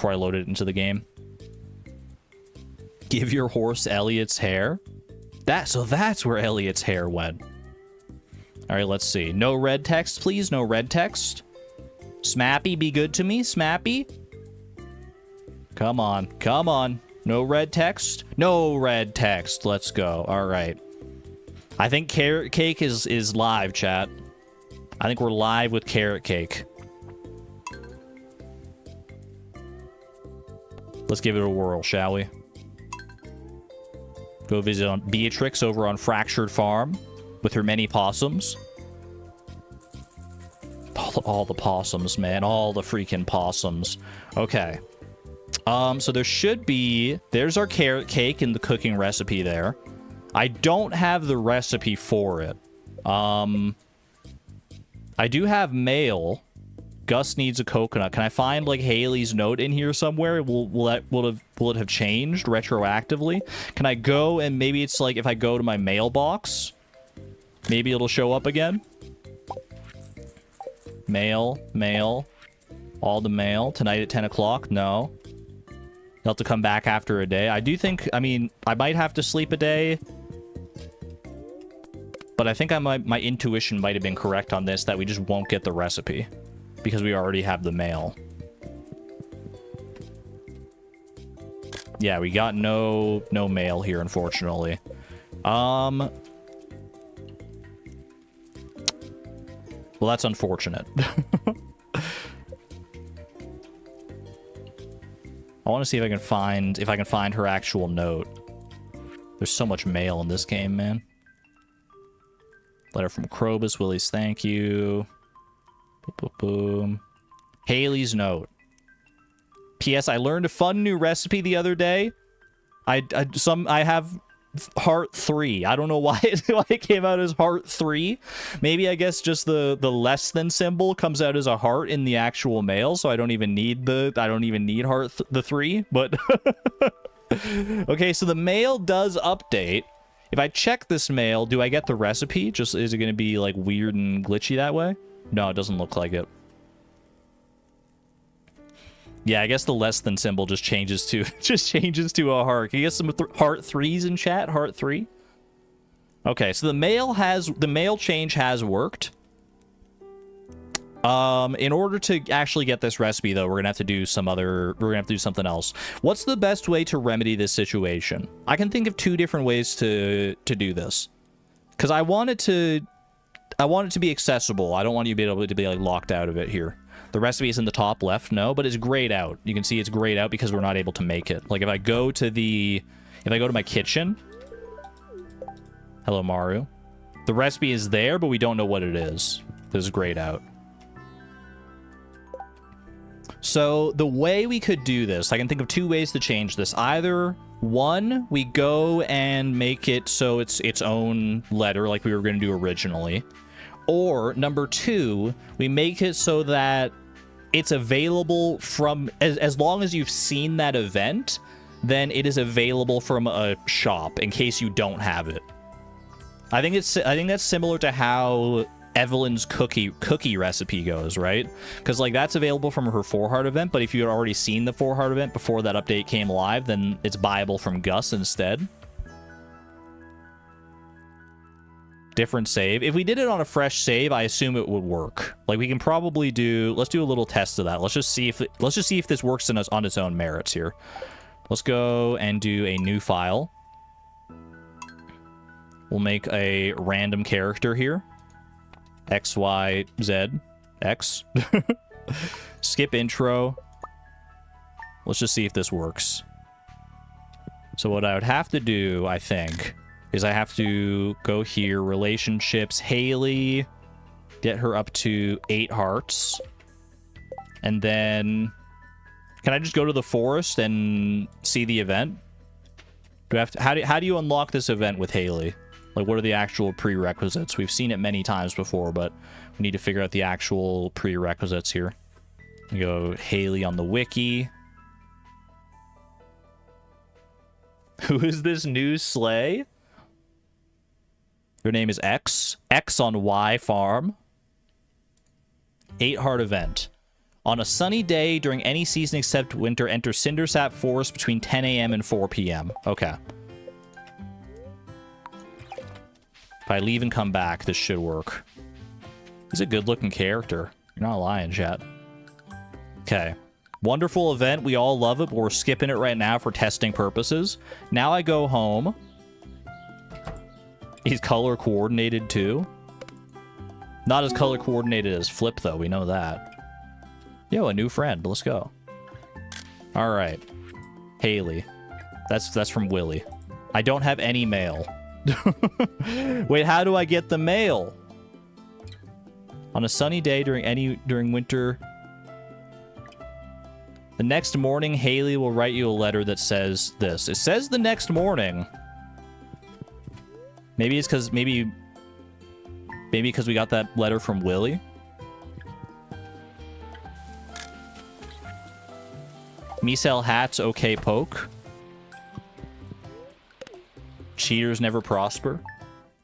loaded it into the game. Give your horse Elliot's hair? So that's where Elliot's hair went. Alright, let's see. No red text, please. No red text. Smappy, be good to me. Smappy. Come on. Come on. No red text? No red text. Let's go. All right. I think carrot cake is live, chat. I think we're live with carrot cake. Let's give it a whirl, shall we? Go visit on Beatrix over on Fractured Farm with her many possums. All the possums, man. All the freaking possums. Okay. So there should be... There's our carrot cake in the cooking recipe there. I don't have the recipe for it. I do have mail. Gus needs a coconut. Can I find, like, Haley's note in here somewhere? Will it have changed retroactively? Can I go and maybe it's, like, if I go to my mailbox, maybe it'll show up again? Mail. All the mail. Tonight at 10 o'clock? No. You'll have to come back after a day. I do think, I mean, I might have to sleep a day. But I think my intuition might have been correct on this, that we just won't get the recipe. Because we already have the mail. Yeah, we got no mail here, unfortunately. Well, that's unfortunate. I want to see if I can find her actual note. There's so much mail in this game, man. Letter from Krobus, Willie's thank you. Boom, boom, boom. Haley's note. P.S. I learned a fun new recipe the other day. I have heart 3. I don't know why it came out as heart 3. Maybe I guess just the less than symbol comes out as a heart in the actual mail, so I don't even need heart the 3, but okay, so the mail does update. If I check this mail, do I get the recipe? Just is it going to be like weird and glitchy that way? No, it doesn't look like it. Yeah, I guess the less than symbol just changes to a heart. Can you get some heart 3s in chat? Heart 3. Okay, so the mail change has worked. In order to actually get this recipe, though, we're gonna have to do something else. What's the best way to remedy this situation? I can think of 2 different ways to do this, because I want it to be accessible. I don't want you to be able to be like locked out of it here. The recipe is in the top left, no, but it's grayed out. You can see it's grayed out because we're not able to make it. Like if I go to my kitchen, hello Maru, the recipe is there, but we don't know what it is. This is grayed out. So the way we could do this, I can think of 2 ways to change this. Either 1, we go and make it so it's its own letter like we were going to do originally. Or number 2, we make it so that it's available from, as long as you've seen that event, then it is available from a shop in case you don't have it. I think that's similar to how Evelyn's cookie recipe goes, right? Because like that's available from her 4-heart event, but if you had already seen the 4-heart event before that update came live, then it's buyable from Gus instead. Different save. If we did it on a fresh save, I assume it would work. Like we can probably let's do a little test of that. Let's just see if this works on its own merits here. Let's go and do a new file. We'll make a random character here. X, Y, Z, X. Skip intro. Let's just see if this works. So what I would have to do, I think, is I have to go here, relationships, Haley, get her up to 8 hearts. And then, can I just go to the forest and see the event? Do I have to, how do you unlock this event with Haley? Like, what are the actual prerequisites? We've seen it many times before, but we need to figure out the actual prerequisites here. We go Haley on the wiki. Who is this new Slay? Her name is X. X on Y farm. 8-heart event. On a sunny day during any season except winter, enter Cindersap Forest between 10 a.m. and 4 p.m. Okay. If I leave and come back, this should work. He's a good-looking character. You're not lying, chat. Okay. Wonderful event. We all love it, but we're skipping it right now for testing purposes. Now I go home. He's color coordinated too. Not as color coordinated as Flip, though. We know that. Yo, a new friend. Let's go. All right. Haley. That's from Willie. I don't have any mail. Wait, how do I get the mail? On a sunny day during winter, the next morning, Haley will write you a letter that says this. It says the next morning. Maybe it's because maybe because we got that letter from Willie. Me sell hats, okay poke. Cheaters never prosper.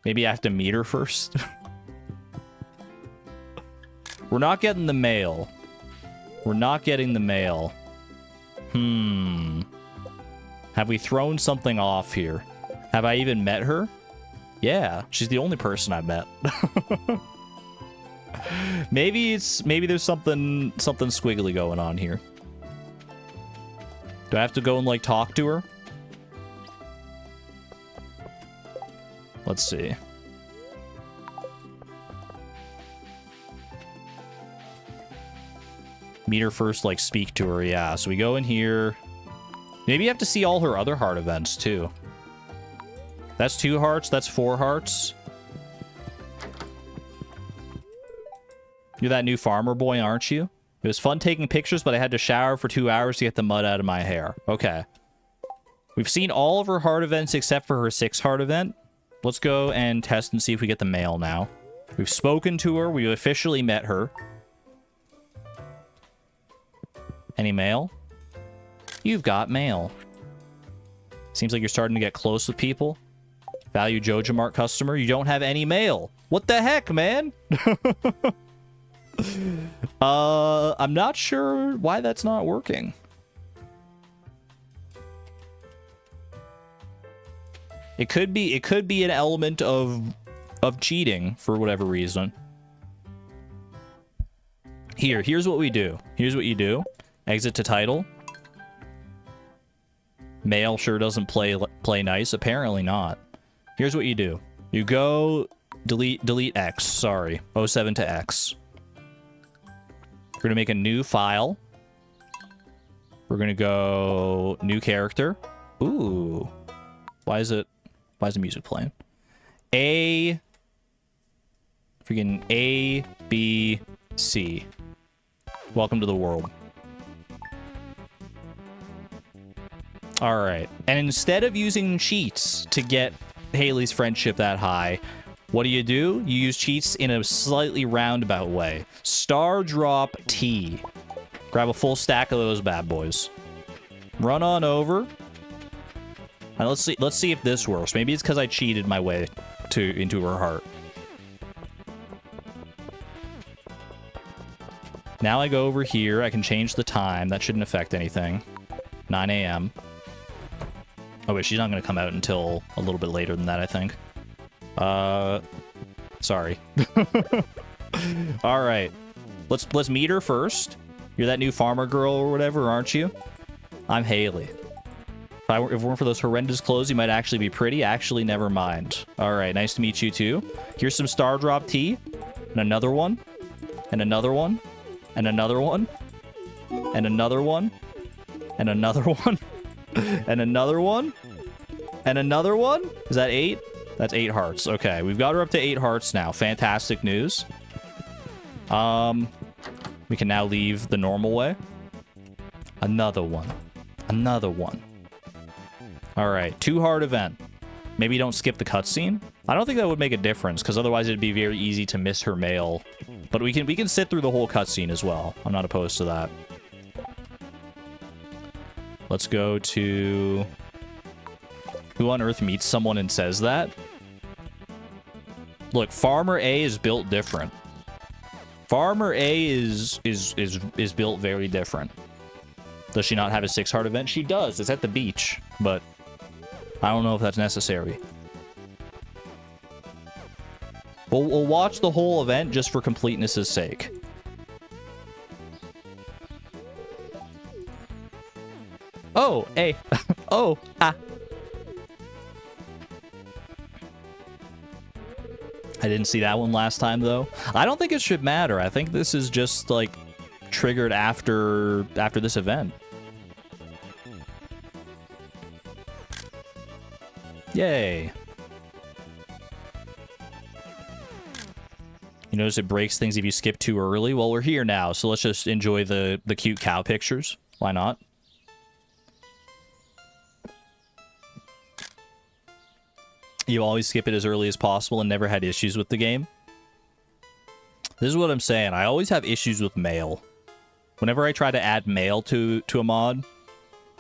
Maybe I have to meet her first. We're not getting the mail. We're not getting the mail. Have we thrown something off here? Have I even met her? Yeah, she's the only person I've met. maybe there's something squiggly going on here. Do I have to go and like talk to her? Let's see. Meet her first, like speak to her, yeah. So we go in here. Maybe you have to see all her other heart events too. That's 2 hearts, that's 4 hearts. You're that new farmer boy, aren't you? It was fun taking pictures, but I had to shower for 2 hours to get the mud out of my hair. Okay. We've seen all of her heart events except for her 6 heart event. Let's go and test and see if we get the mail now. We've spoken to her. We officially met her. Any mail? You've got mail. Seems like you're starting to get close with people. Value Joja Mart customer. You don't have any mail. What the heck, man? I'm not sure why that's not working. It could be an element of cheating for whatever reason. Here's what we do. Here's what you do. Exit to title. Mail sure doesn't play nice. Apparently not. Here's what you do. You go delete X. Sorry. 07 to X. We're gonna make a new file. We're gonna go new character. Ooh. Why is the music playing? Freaking A, B, C. Welcome to the world. Alright. And instead of using cheats to get Haley's friendship that high, what do? You use cheats in a slightly roundabout way. Star drop T. Grab a full stack of those bad boys. Run on over. And let's see if this works. Maybe it's because I cheated my way into her heart. Now I go over here. I can change the time. That shouldn't affect anything. 9 a.m. Oh wait, she's not gonna come out until a little bit later than that, I think. Sorry. All right. Let's meet her first. You're that new farmer girl or whatever, aren't you? I'm Haley. If it weren't for those horrendous clothes, you might actually be pretty. Actually, never mind. All right, nice to meet you too. Here's some star drop tea, and another one, and another one, and another one, and another one, and another one, and another one, and another one. Is that 8? That's 8 hearts. Okay, we've got her up to 8 hearts now. Fantastic news. We can now leave the normal way. Another one. Another one. All right, 2 heart event. Maybe don't skip the cutscene. I don't think that would make a difference because otherwise it'd be very easy to miss her mail. But we can sit through the whole cutscene as well. I'm not opposed to that. Let's go to... Who on earth meets someone and says that? Look, Farmer A is built different. Farmer A is built very different. Does she not have a 6 heart event? She does. It's at the beach, but I don't know if that's necessary. We'll watch the whole event just for completeness' sake. Oh, A. Oh, ah. I didn't see that one last time, though. I don't think it should matter. I think this is just, like, triggered after this event. Yay. You notice it breaks things if you skip too early? Well, we're here now, so let's just enjoy the cute cow pictures. Why not? You always skip it as early as possible and never had issues with the game? This is what I'm saying. I always have issues with mail. Whenever I try to add mail to a mod,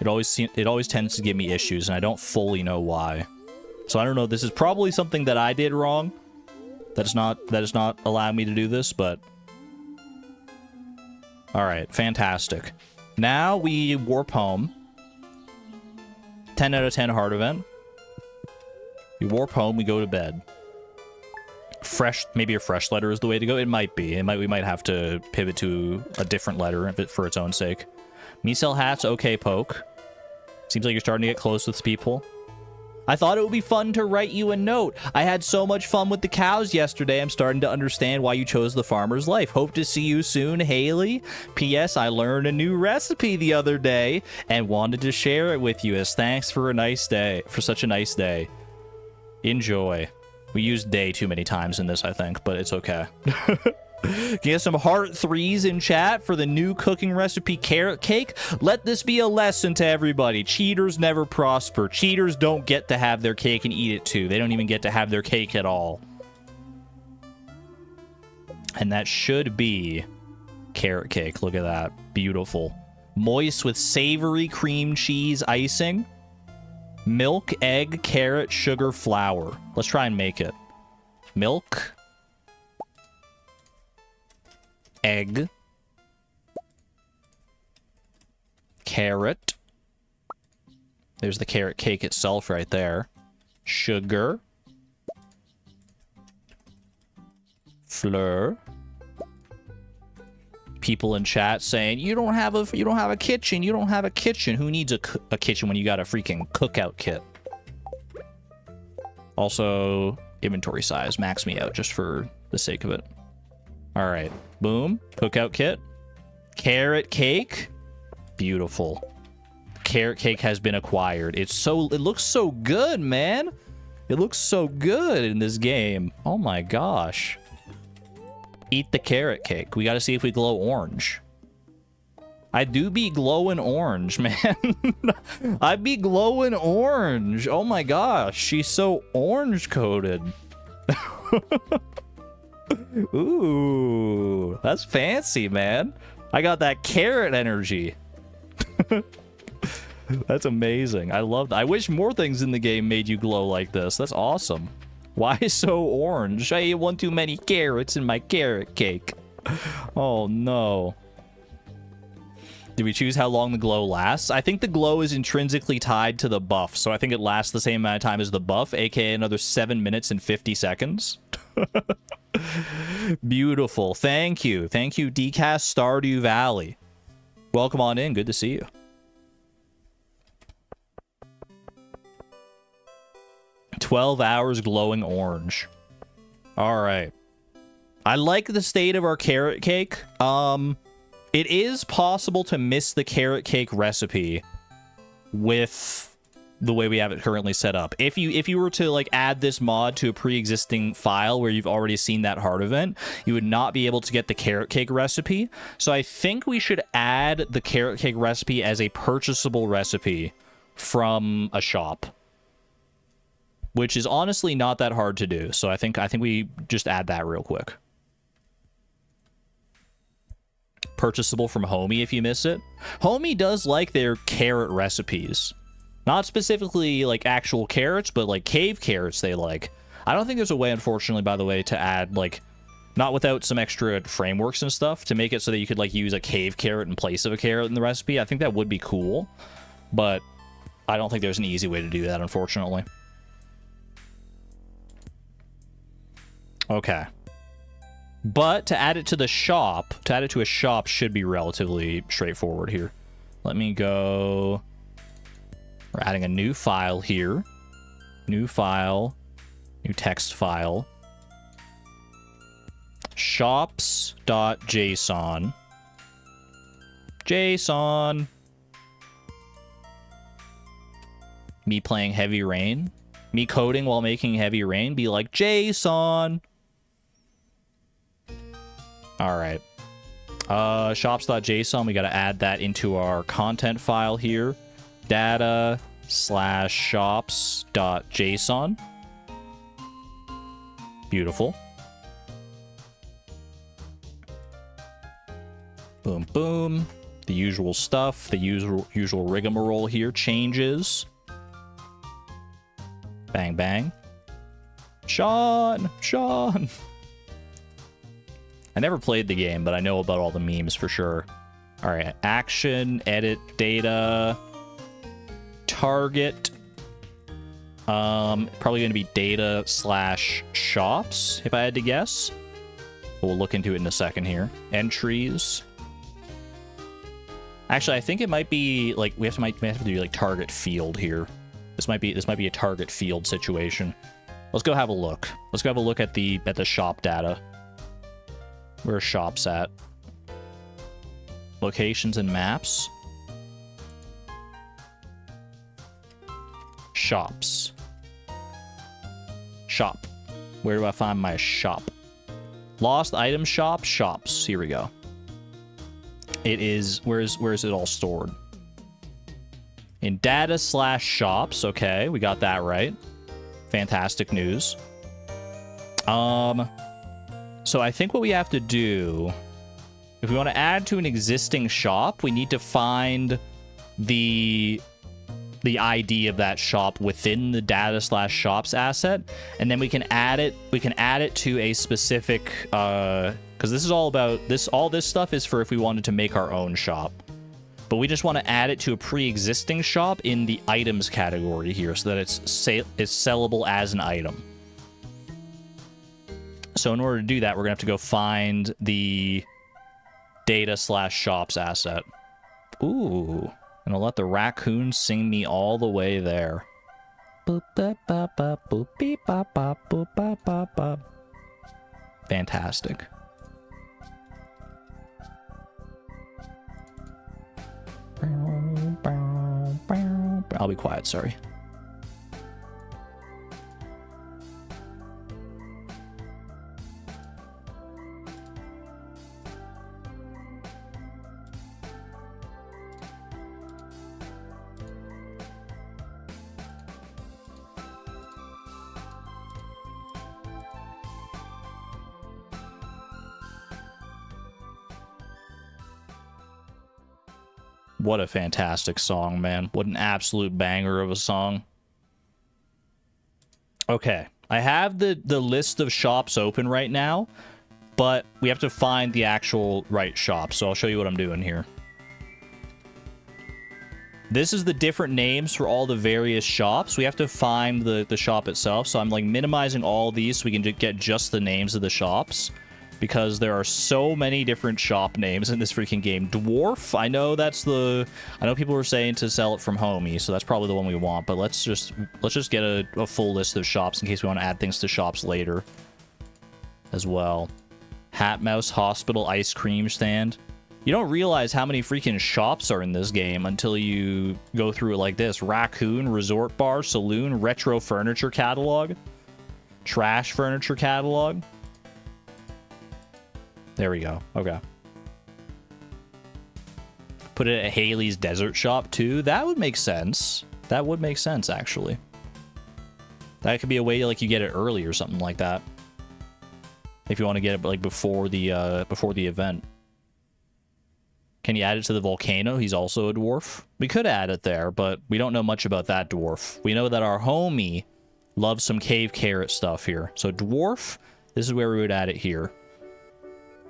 it always tends to give me issues, and I don't fully know why. So I don't know. This is probably something that I did wrong. That is not allowing me to do this, but... Alright, fantastic. Now we warp home. 10 out of 10 hard event. We warp home, we go to bed. Maybe a fresh letter is the way to go. It might be. We might have to pivot to a different letter for its own sake. Me sell hats, okay, poke. Seems like you're starting to get close with people. I thought it would be fun to write you a note. I had so much fun with the cows yesterday. I'm starting to understand why you chose the farmer's life. Hope to see you soon, Haley. P.S. I learned a new recipe the other day and wanted to share it with you as thanks for such a nice day. Enjoy. We used day too many times in this, I think, but it's okay. Get some heart 3s in chat for the new cooking recipe carrot cake. Let this be a lesson to everybody. Cheaters never prosper. Cheaters don't get to have their cake and eat it too. They don't even get to have their cake at all. And that should be carrot cake. Look at that. Beautiful. Moist with savory cream cheese icing. Milk, egg, carrot, sugar, flour. Let's try and make it. Milk. Egg. Carrot. There's the carrot cake itself right there. Sugar. Fleur. People in chat saying, you don't have a kitchen. You don't have a kitchen. Who needs a kitchen when you got a freaking cookout kit? Also, inventory size. Max me out just for the sake of it. All right. Boom. Cookout kit. Carrot cake. Beautiful. Carrot cake has been acquired. It looks so good, man. It looks so good in this game. Oh my gosh. Eat the carrot cake. We got to see if we glow orange. I do be glowing orange, man. I be glowing orange. Oh my gosh. She's so orange coated. Ooh, that's fancy, man. I got that carrot energy. That's amazing. I love that. I wish more things in the game made you glow like this. That's awesome. Why so orange? I ate one too many carrots in my carrot cake. Oh, no. Did we choose how long the glow lasts? I think the glow is intrinsically tied to the buff, so I think it lasts the same amount of time as the buff, aka another 7 minutes and 50 seconds. Beautiful. Thank you. Thank you, Decast Stardew Valley. Welcome on in. Good to see you. $12 glowing orange. All right. I like the state of our carrot cake. It is possible to miss the carrot cake recipe with the way we have it currently set up. If you were to like add this mod to a pre-existing file where you've already seen that hard event, you would not be able to get the carrot cake recipe. So I think we should add the carrot cake recipe as a purchasable recipe from a shop, which is honestly not that hard to do. So I think we just add that real quick. Purchasable from Homie if you miss it. Homie does like their carrot recipes. Not specifically like actual carrots, but like cave carrots they like. I don't think there's a way, unfortunately, by the way, to add like, not without some extra frameworks and stuff, to make it so that you could like use a cave carrot in place of a carrot in the recipe. I think that would be cool, but I don't think there's an easy way to do that, unfortunately. Okay. But to add it to the shop, to add it to a shop should be relatively straightforward here. Let me go. We're adding a new file here. New file. New text file. Shops.json. JSON. Me playing Heavy Rain. Me coding while making heavy rain be like, JSON. All right. Shops.json, we got to add that into our content file here. Data/shops.json. Beautiful. Boom, boom. The usual stuff, the usual rigmarole here. Changes. Bang, bang. Sean! I never played the game, but I know about all the memes for sure. All right, action, edit, data, target. Probably going to be data/shops, if I had to guess. But we'll look into it in a second here. Entries. Actually, I think it might be like we have to do like target field here. This might be a target field situation. Let's go have a look. Let's go have a look at the shop data. Where are shops at? Locations and maps. Shops. Shop. Where do I find my shop? Lost item shop, shops. Here we go. It is, where is it all stored? In data/shops. Okay, we got that right. Fantastic news. So I think what we have to do, if we want to add to an existing shop, we need to find the ID of that shop within the data/shops asset, and then we can add it. We can add it to a specific, because this is all about this. All this stuff is for if we wanted to make our own shop, but we just want to add it to a pre-existing shop in the items category here, so that it's sellable as an item. So in order to do that, we're gonna have to go find the data/shops asset. Ooh. And I'll let the raccoon sing me all the way there. Boop, ba, ba, ba, boop, beep, ba, ba, boop, ba, ba, ba. Fantastic. I'll be quiet, sorry. What a fantastic song, man. What an absolute banger of a song. Okay, I have the list of shops open right now, but we have to find the actual right shop, so I'll show you what I'm doing here. This is the different names for all the various shops. We have to find the shop itself, so I'm like minimizing all these so we can get just the names of the shops, because there are so many different shop names in this freaking game. Dwarf, I know people were saying to sell it from Homey, so that's probably the one we want, but let's just get a full list of shops in case we want to add things to shops later as well. Hat Mouse Hospital Ice Cream Stand. You don't realize how many freaking shops are in this game until you go through it like this. Raccoon, Resort Bar, Saloon, Retro Furniture Catalog, Trash Furniture Catalog. There we go. Okay. Put it at Haley's Desert Shop, too. That would make sense. That would make sense, actually. That could be a way to, like, you get it early or something like that. If you want to get it, like, before the event. Can you add it to the volcano? He's also a dwarf. We could add it there, but we don't know much about that dwarf. We know that our homie loves some cave carrot stuff here. So dwarf, this is where we would add it here.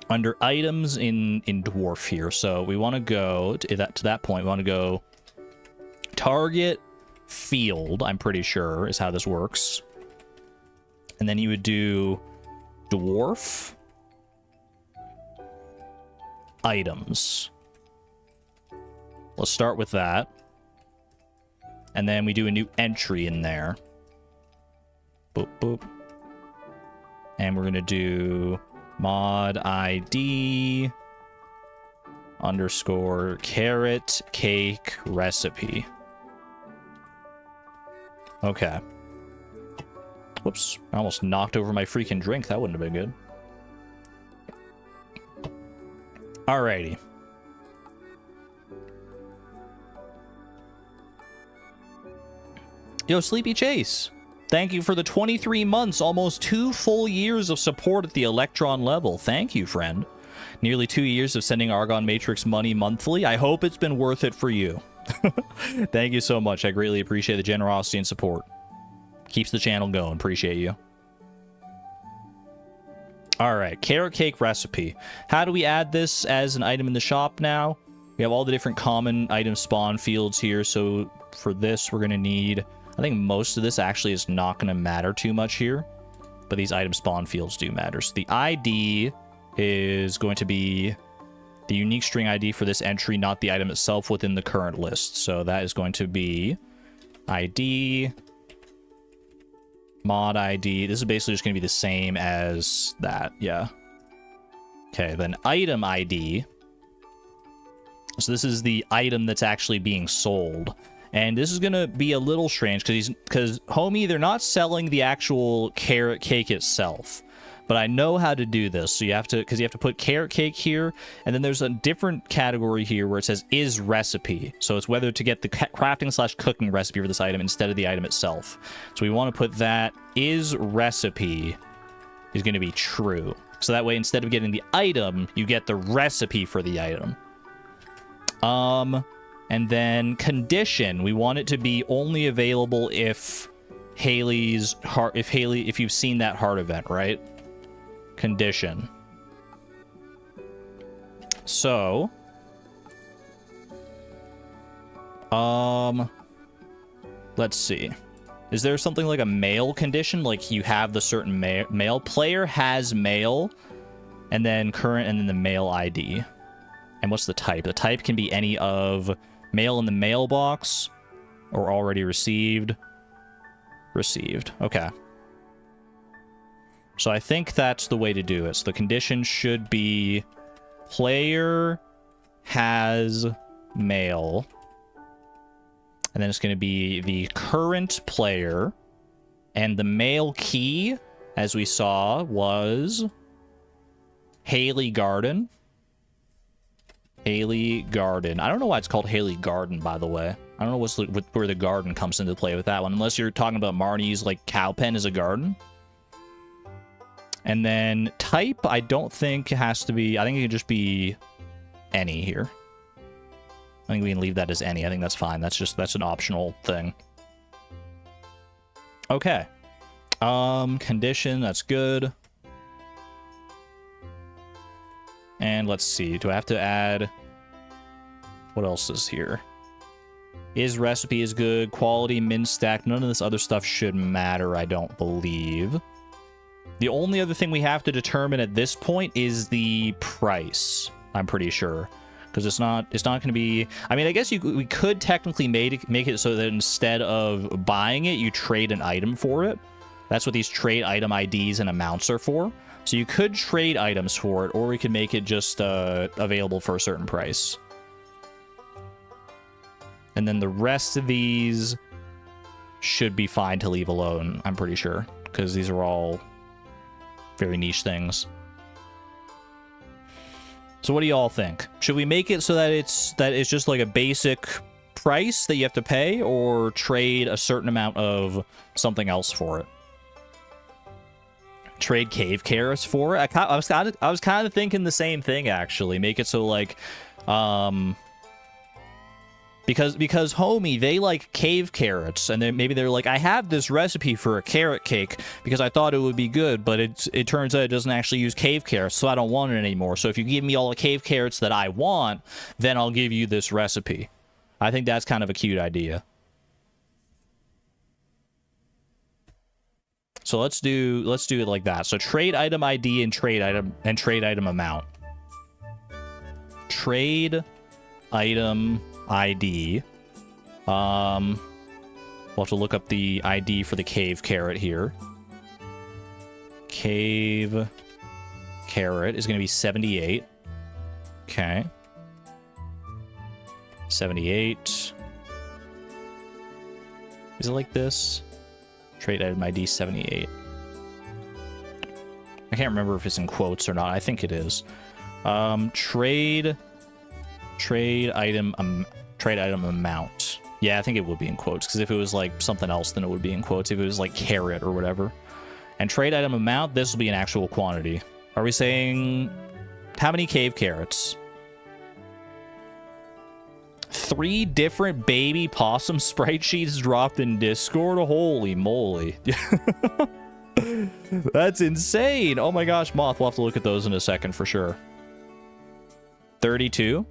Under items in dwarf here. So we want to go to that point. We want to go target field, I'm pretty sure is how this works. And then you would do dwarf items. Let's start with that. And then we do a new entry in there. Boop, boop. And we're going to do mod ID underscore carrot cake recipe. Okay. Whoops. I almost knocked over my freaking drink. That wouldn't have been good. Alrighty. Yo, Sleepy Chase. Thank you for the 23 months, almost 2 full years of support at the Electron level. Thank you, friend. Nearly 2 years of sending Argon Matrix money monthly. I hope it's been worth it for you. Thank you so much. I greatly appreciate the generosity and support. Keeps the channel going. Appreciate you. All right, carrot cake recipe. How do we add this as an item in the shop now? We have all the different common item spawn fields here. So for this, we're going to need... I think most of this actually is not going to matter too much here. But these item spawn fields do matter. So the ID is going to be the unique string ID for this entry, not the item itself within the current list. So that is going to be ID... mod ID. This is basically just going to be the same as that. Yeah. Okay, then item ID. So this is the item that's actually being sold. And this is going to be a little strange because homie, they're not selling the actual carrot cake itself. But I know how to do this. So you have to, because you have to put carrot cake here. And then there's a different category here where it says is recipe. So it's whether to get the crafting/cooking recipe for this item instead of the item itself. So we want to put that is recipe is going to be true. So that way, instead of getting the item, you get the recipe for the item. And then condition, we want it to be only available if Haley's heart, if you've seen that heart event, right? Condition. So, let's see. Is there something like a male condition? Like you have the certain male player has male, and then current, and then the male ID. And what's the type? The type can be any of mail in the mailbox or already received. Received. Okay. So I think that's the way to do it. So the condition should be player has mail. And then it's going to be the current player. And the mail key, as we saw, was Haley Garden. Haley Garden. I don't know why it's called Haley Garden, by the way. I don't know where the garden comes into play with that one. Unless you're talking about Marnie's, like, cow pen is a garden. And then type, I don't think it has to be... I think it can just be any here. I think we can leave that as any. I think that's fine. That's an optional thing. Okay. Condition, that's good. And let's see. Do I have to add... What else is here? Is recipe is good. Quality, min stack. None of this other stuff should matter, I don't believe. The only other thing we have to determine at this point is the price. I'm pretty sure. Because it's not going to be... I mean, I guess we could technically make it so that instead of buying it, you trade an item for it. That's what these trade item IDs and amounts are for. So you could trade items for it, or we could make it just available for a certain price. And then the rest of these should be fine to leave alone, I'm pretty sure. Because these are all very niche things. So what do y'all think? Should we make it so that it's just like a basic price that you have to pay, or trade a certain amount of something else for it? Trade cave carrots for it? I was kind of thinking the same thing, actually. Make it so like because homie, they like cave carrots, and then maybe they're like, I have this recipe for a carrot cake because I thought it would be good, but it turns out it doesn't actually use cave carrots, so I don't want it anymore. So if you give me all the cave carrots that I want, then I'll give you this recipe. I think that's kind of a cute idea. So let's do it like that. So trade item ID and trade item amount. Trade item ID. We'll have to look up the ID for the cave carrot here. Cave carrot is going to be 78. Okay. 78. Is it like this? Trade item ID 78. I can't remember if it's in quotes or not. I think it is. Trade item amount. Yeah, I think it would be in quotes, because if it was like something else, then it would be in quotes. If it was like carrot or whatever. And trade item amount, this will be an actual quantity. Are we saying how many cave carrots? 3 different baby possum sprite sheets dropped in Discord? Holy moly. That's insane. Oh my gosh, Moth, we'll have to look at those in a second for sure. 32?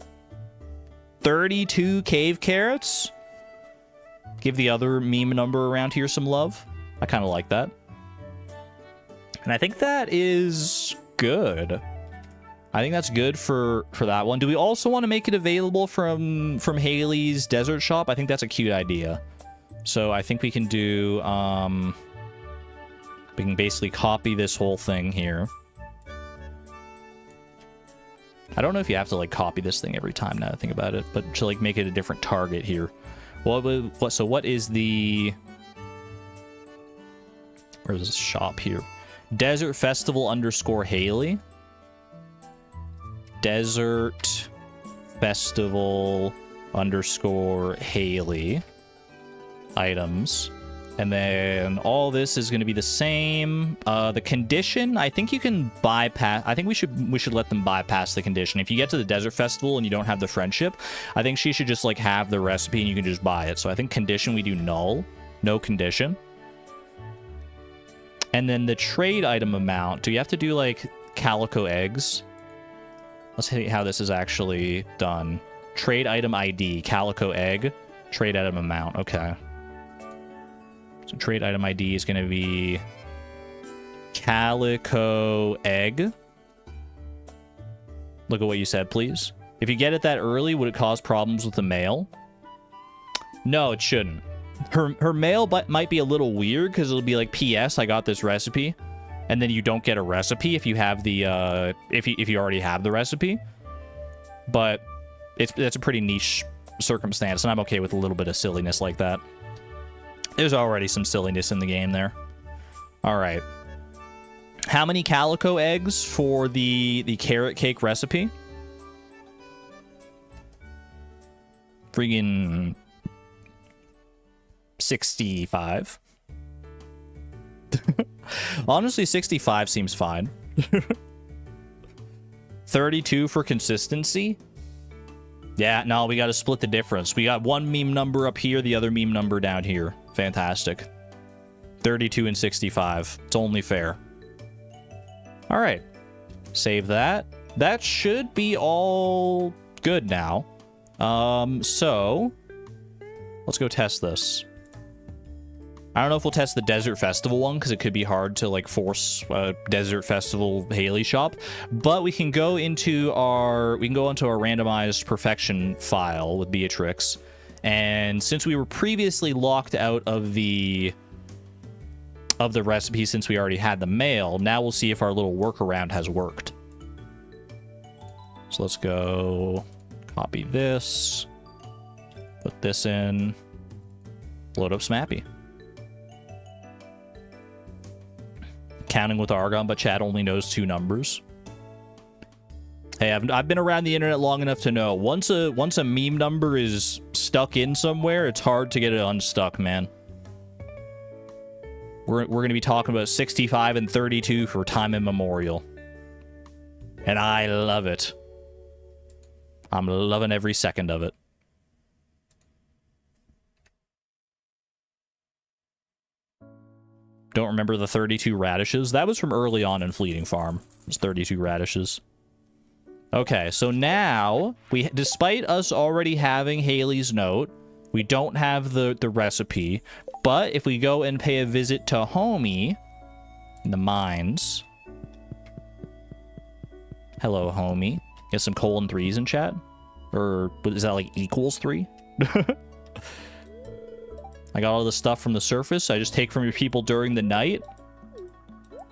32 cave carrots? Give the other meme number around here some love. I kind of like that. And I think that is good. I think that's good for that one. Do we also want to make it available from Haley's desert shop? I think that's a cute idea. So I think we can do, we can basically copy this whole thing here. I don't know if you have to like copy this thing every time now that I think about it, but to like make it a different target here. So what is the, where's this shop here? Desert Festival _ Haley. Desert Festival _ Haley items. And then all this is going to be the same. The condition, I think you can bypass. I think we should let them bypass the condition. If you get to the Desert Festival and you don't have the friendship, I think she should just like have the recipe and you can just buy it. So I think condition we do null, no condition. And then the trade item amount, do you have to do like calico eggs? Let's see how this is actually done. Trade item ID, calico egg, trade item amount. Okay. So trade item ID is going to be calico egg. Look at what you said, please. If you get it that early, would it cause problems with the mail? No, it shouldn't. Her mail might be a little weird because it'll be like, P.S. I got this recipe, and then you don't get a recipe if you have the if you already have the recipe. But that's a pretty niche circumstance, and I'm okay with a little bit of silliness like that. There's already some silliness in the game there. All right. How many calico eggs for the carrot cake recipe? Friggin' 65. Honestly, 65 seems fine. 32 for consistency. Yeah, no, we got to split the difference. We got one meme number up here, the other meme number down here. Fantastic. 32 and 65. It's only fair. All right. Save that. That should be all good now. So let's go test this. I don't know if we'll test the Desert Festival one because it could be hard to like force a Desert Festival Haley shop, but we can go into our randomized perfection file with Beatrix, and since we were previously locked out of the recipe since we already had the mail, now we'll see if our little workaround has worked. So let's go copy this, put this in, load up Smappy. Counting with Argon, but chat only knows 2 numbers. Hey, I've been around the internet long enough to know once a meme number is stuck in somewhere, it's hard to get it unstuck, man. We're going to be talking about 65 and 32 for time immemorial. And I love it. I'm loving every second of it. Don't remember the 32 radishes. That was from early on in Fleeting Farm. It was 32 radishes. Okay, so now, despite us already having Haley's note, we don't have the recipe. But if we go and pay a visit to Homie in the mines. Hello, Homie. Get some colon 3s in chat? Or is that like equals 3? I got all the stuff from the surface. I just take from your people during the night.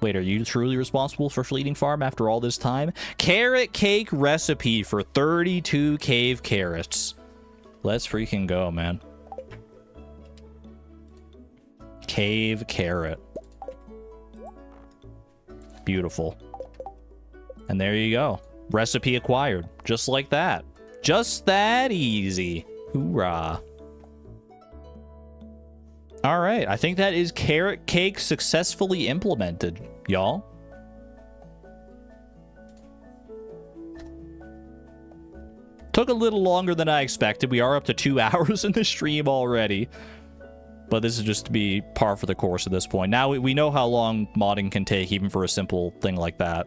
Wait, are you truly responsible for Fleeting Farm after all this time? Carrot cake recipe for 32 cave carrots. Let's freaking go, man. Cave carrot. Beautiful. And there you go. Recipe acquired. Just like that. Just that easy. Hoorah. All right. I think that is carrot cake successfully implemented, y'all. Took a little longer than I expected. We are up to 2 hours in the stream already. But this is just to be par for the course at this point. Now we know how long modding can take, even for a simple thing like that.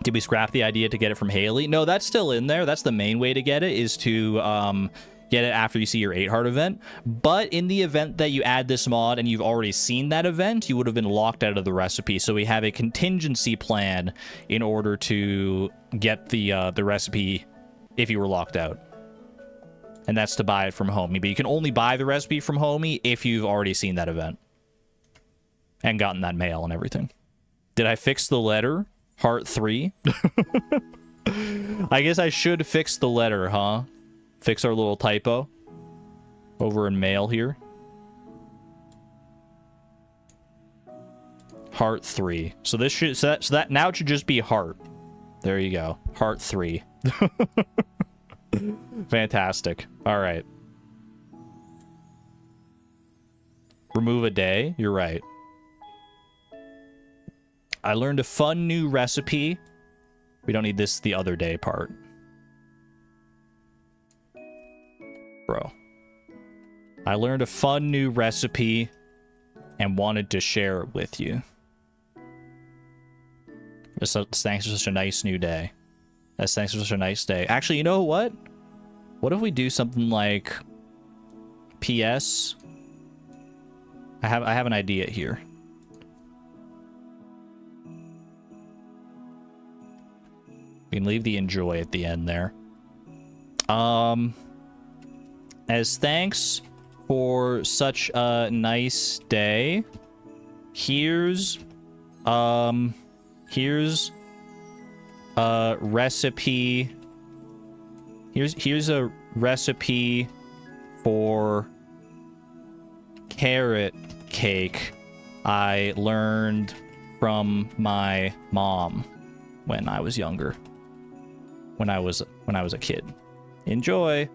Did we scrap the idea to get it from Haley? No, that's still in there. That's the main way to get it, is to get it after you see your 8 heart event. But in the event that you add this mod and you've already seen that event, you would have been locked out of the recipe. So we have a contingency plan in order to get the recipe if you were locked out. And that's to buy it from Homie. But you can only buy the recipe from Homie if you've already seen that event and gotten that mail and everything. Did I fix the letter? Heart 3? I guess I should fix the letter, huh? Fix our little typo over in mail here. Heart 3. So this should, so that now it should just be heart. There you go. Heart 3. Fantastic. All right. Remove a day. You're right. I learned a fun new recipe. We don't need this the other day part. Bro. I learned a fun new recipe and wanted to share it with you. Thanks for such a nice new day. Thanks for such a nice day. Actually, you know what? What if we do something like PS? I have an idea here. We can leave the enjoy at the end there. As thanks for such a nice day, here's a recipe. Here's a recipe for carrot cake I learned from my mom when I was younger. When I was a kid. Enjoy.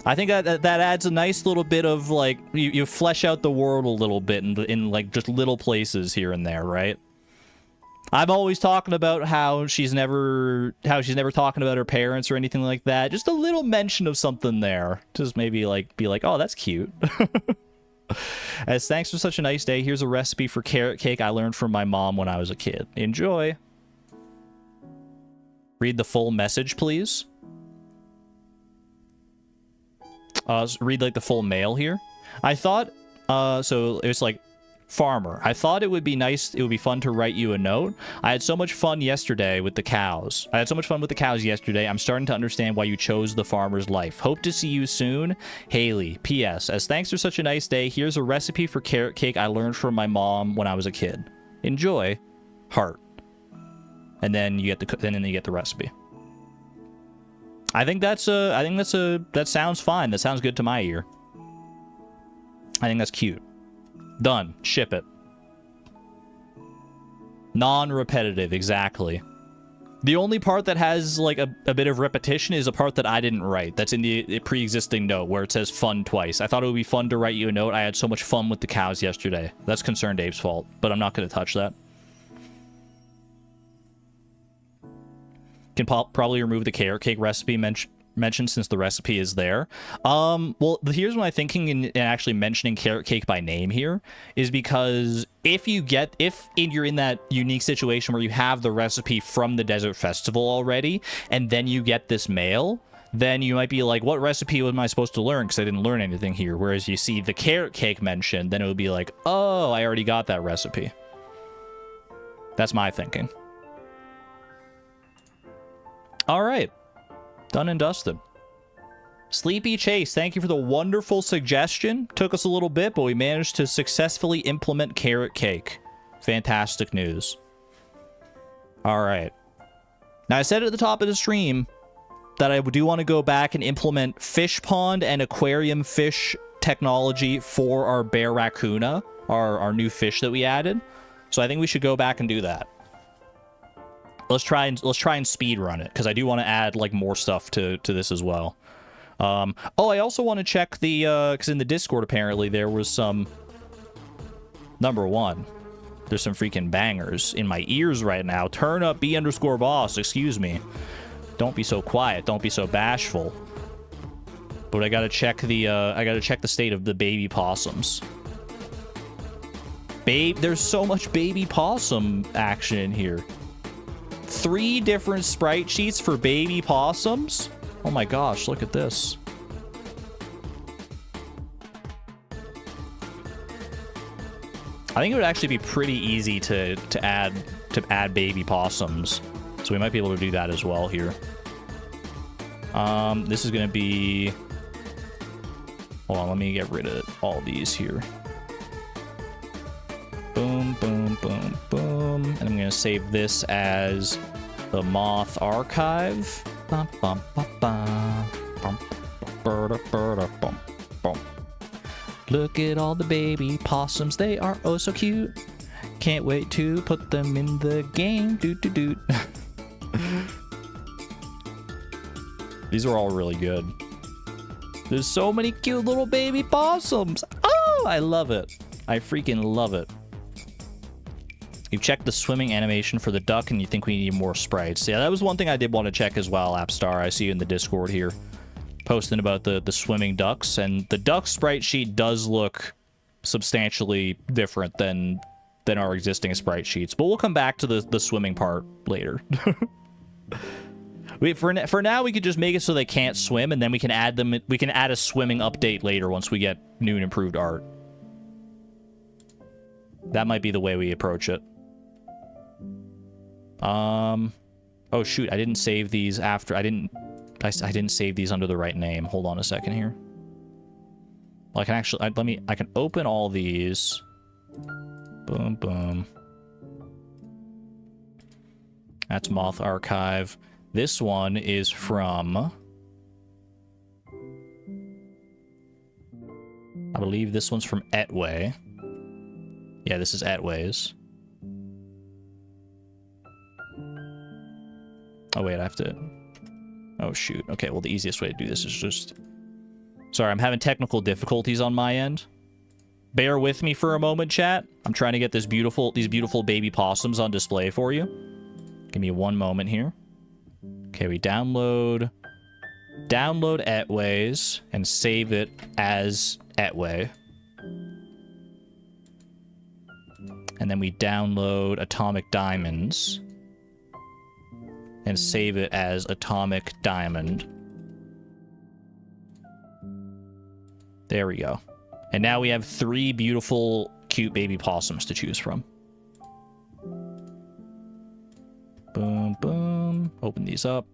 I think that adds a nice little bit of, like, you flesh out the world a little bit in like just little places here and there, right? I'm always talking about how she's never talking about her parents or anything like that. Just a little mention of something there. Just maybe like be like, oh, that's cute. As thanks for such a nice day, here's a recipe for carrot cake I learned from my mom when I was a kid. Enjoy. Read the full message, please. Read like the full mail here. I thought, so it's like, farmer. I thought it would be nice, it would be fun to write you a note. I had so much fun yesterday with the cows. I'm starting to understand why you chose the farmer's life. Hope to see you soon. Haley. P.S. As thanks for such a nice day, here's a recipe for carrot cake I learned from my mom when I was a kid. Enjoy. Heart. And then you get the recipe. That sounds fine. That sounds good to my ear. I think that's cute. Done. Ship it. Non-repetitive, exactly. The only part that has like a bit of repetition is a part that I didn't write. That's in the pre-existing note where it says fun twice. I thought it would be fun to write you a note. I had so much fun with the cows yesterday. That's Concerned Abe's fault, but I'm not going to touch that. Can probably remove the carrot cake recipe mentioned since the recipe is there. Well, here's my thinking in actually mentioning carrot cake by name here is because if you're in that unique situation where you have the recipe from the Desert Festival already, and then you get this mail, then you might be like, what recipe was I supposed to learn? Because I didn't learn anything here. Whereas you see the carrot cake mentioned, then it would be like, oh, I already got that recipe. That's my thinking. All right. Done and dusted. Sleepy Chase, thank you for the wonderful suggestion. Took us a little bit, but we managed to successfully implement carrot cake. Fantastic news. All right. Now, I said at the top of the stream that I do want to go back and implement fish pond and aquarium fish technology for our bear raccoona, our new fish that we added. So I think we should go back and do that. Let's try and speed run it, because I do want to add like more stuff to this as well. Oh, I also want to check the because in the Discord apparently there was some number one. There's some freaking bangers in my ears right now. Turn up B_boss. Excuse me. Don't be so quiet. Don't be so bashful. But I gotta check the state of the baby possums. There's so much baby possum action in here. 3 different sprite sheets for baby possums? Oh my gosh, look at this. I think it would actually be pretty easy to add baby possums. So we might be able to do that as well here. This is gonna be... Hold on, let me get rid of all these here. Boom, boom, boom, boom. And I'm gonna save this as the moth archive. Bum, bum, bum, bum. Bum, bum, bum, bum, bum. Look at all the baby possums. They are oh so cute. Can't wait to put them in the game. Doot, doot, doot. These are all really good. There's so many cute little baby possums. Oh, I love it. I freaking love it. You've checked the swimming animation for the duck and you think we need more sprites. Yeah, that was one thing I did want to check as well, Appstar. I see you in the Discord here posting about the swimming ducks, and the duck sprite sheet does look substantially different than our existing sprite sheets, but we'll come back to the swimming part later. For now, we could just make it so they can't swim, and then we can add them. We can add a swimming update later once we get new and improved art. That might be the way we approach it. Oh shoot, I didn't save these after. I didn't save these under the right name. Hold on a second here. Well, I can actually I can open all these. Boom, boom. That's Moth Archive. This one is from... I believe this one's from Etway. Yeah, this is Etway's. Oh, wait, I have to... Oh, shoot. Okay, well, the easiest way to do this is just... Sorry, I'm having technical difficulties on my end. Bear with me for a moment, chat. I'm trying to get these beautiful baby possums on display for you. Give me one moment here. Okay, we download Etways and save it as Etway. And then we download Atomic Diamonds and save it as Atomic Diamond. There we go. And now we have 3 beautiful, cute baby possums to choose from. Boom, boom. Open these up.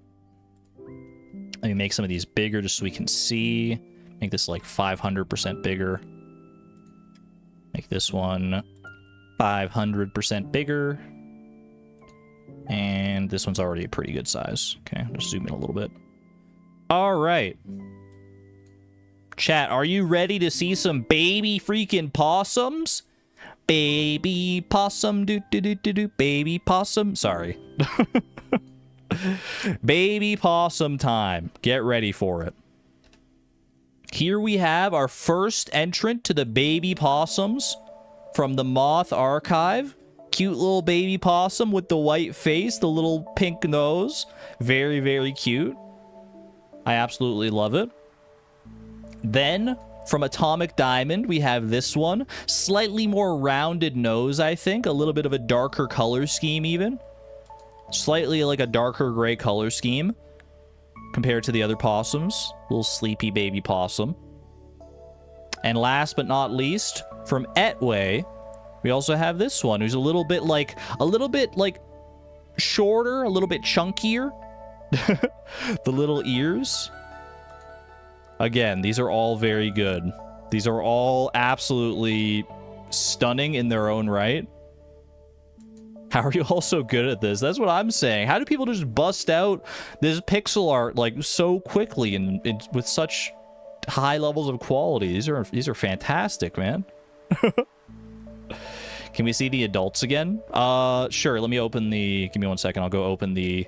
Let me make some of these bigger just so we can see. Make this like 500% bigger. Make this one 500% bigger. And this one's already a pretty good size. Okay, I'll just zoom in a little bit. All right. Chat, are you ready to see some baby freaking possums? Baby possum, do do do do do. Baby possum. Sorry. Baby possum time. Get ready for it. Here we have our first entrant to the baby possums from the Moth Archive. Cute little baby possum with the white face, the little pink nose. Very, very cute. I absolutely love it. Then, from Atomic Diamond, we have this one. Slightly more rounded nose, I think. A little bit of a darker color scheme, even. Slightly like a darker gray color scheme compared to the other possums. Little sleepy baby possum. And last but not least, from Etway, we also have this one, who's a little bit like shorter, a little bit chunkier. The little ears. Again, these are all very good. These are all absolutely stunning in their own right. How are you all so good at this? That's what I'm saying. How do people just bust out this pixel art like so quickly and with such high levels of quality. These are fantastic, man. Can we see the adults again? Sure. Let me open the... Give me 1 second. I'll go open the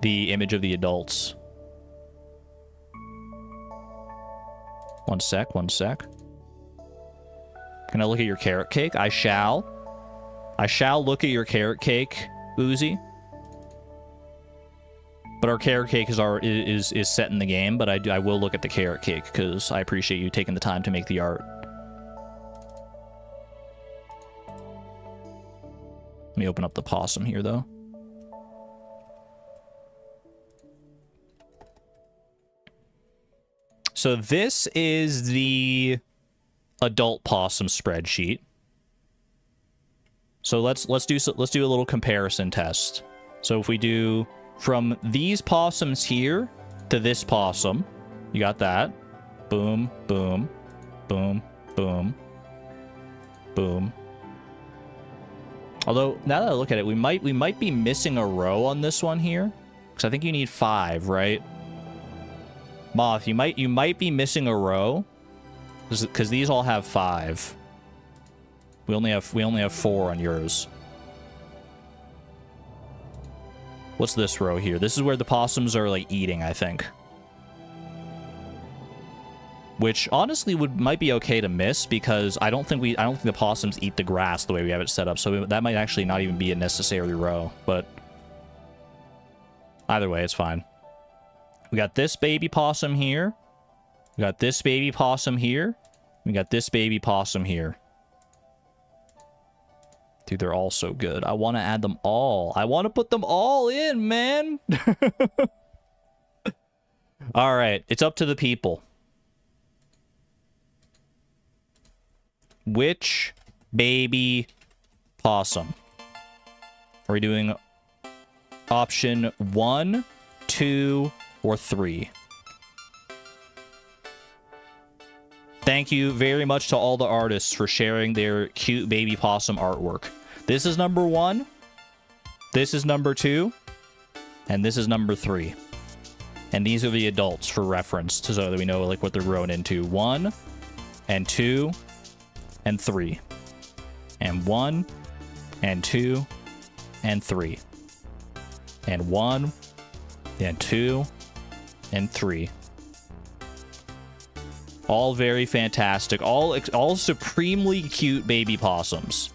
image of the adults. 1 sec. 1 sec. Can I look at your carrot cake? I shall. I shall look at your carrot cake, Uzi. But our carrot cake is set in the game, but I will look at the carrot cake because I appreciate you taking the time to make the art. Let me open up the possum here, though. So this is the adult possum spreadsheet. So let's do a little comparison test. So if we do from these possums here to this possum, you got that. Boom, boom, boom, boom, boom. Although now that I look at it, we might be missing a row on this one here, because I think you need 5, right? Moth, you might be missing a row, because these all have 5. We only have 4 on yours. What's this row here? This is where the possums are like eating, I think. Which honestly might be okay to miss because I don't think the possums eat the grass the way we have it set up. So that might actually not even be a necessary row, but either way, it's fine. We got this baby possum here. We got this baby possum here. We got this baby possum here. Dude, they're all so good. I want to add them all. I want to put them all in, man. All right, it's up to the people. Which baby possum? Are we doing option 1, 2, or 3? Thank you very much to all the artists for sharing their cute baby possum artwork. This is number 1. This is number 2. And this is number 3. And these are the adults for reference, so that we know like what they're growing into. 1 and 2 and 3. And 1 and 2 and 3. And 1 and 2 and 3. All very fantastic. All supremely cute baby possums.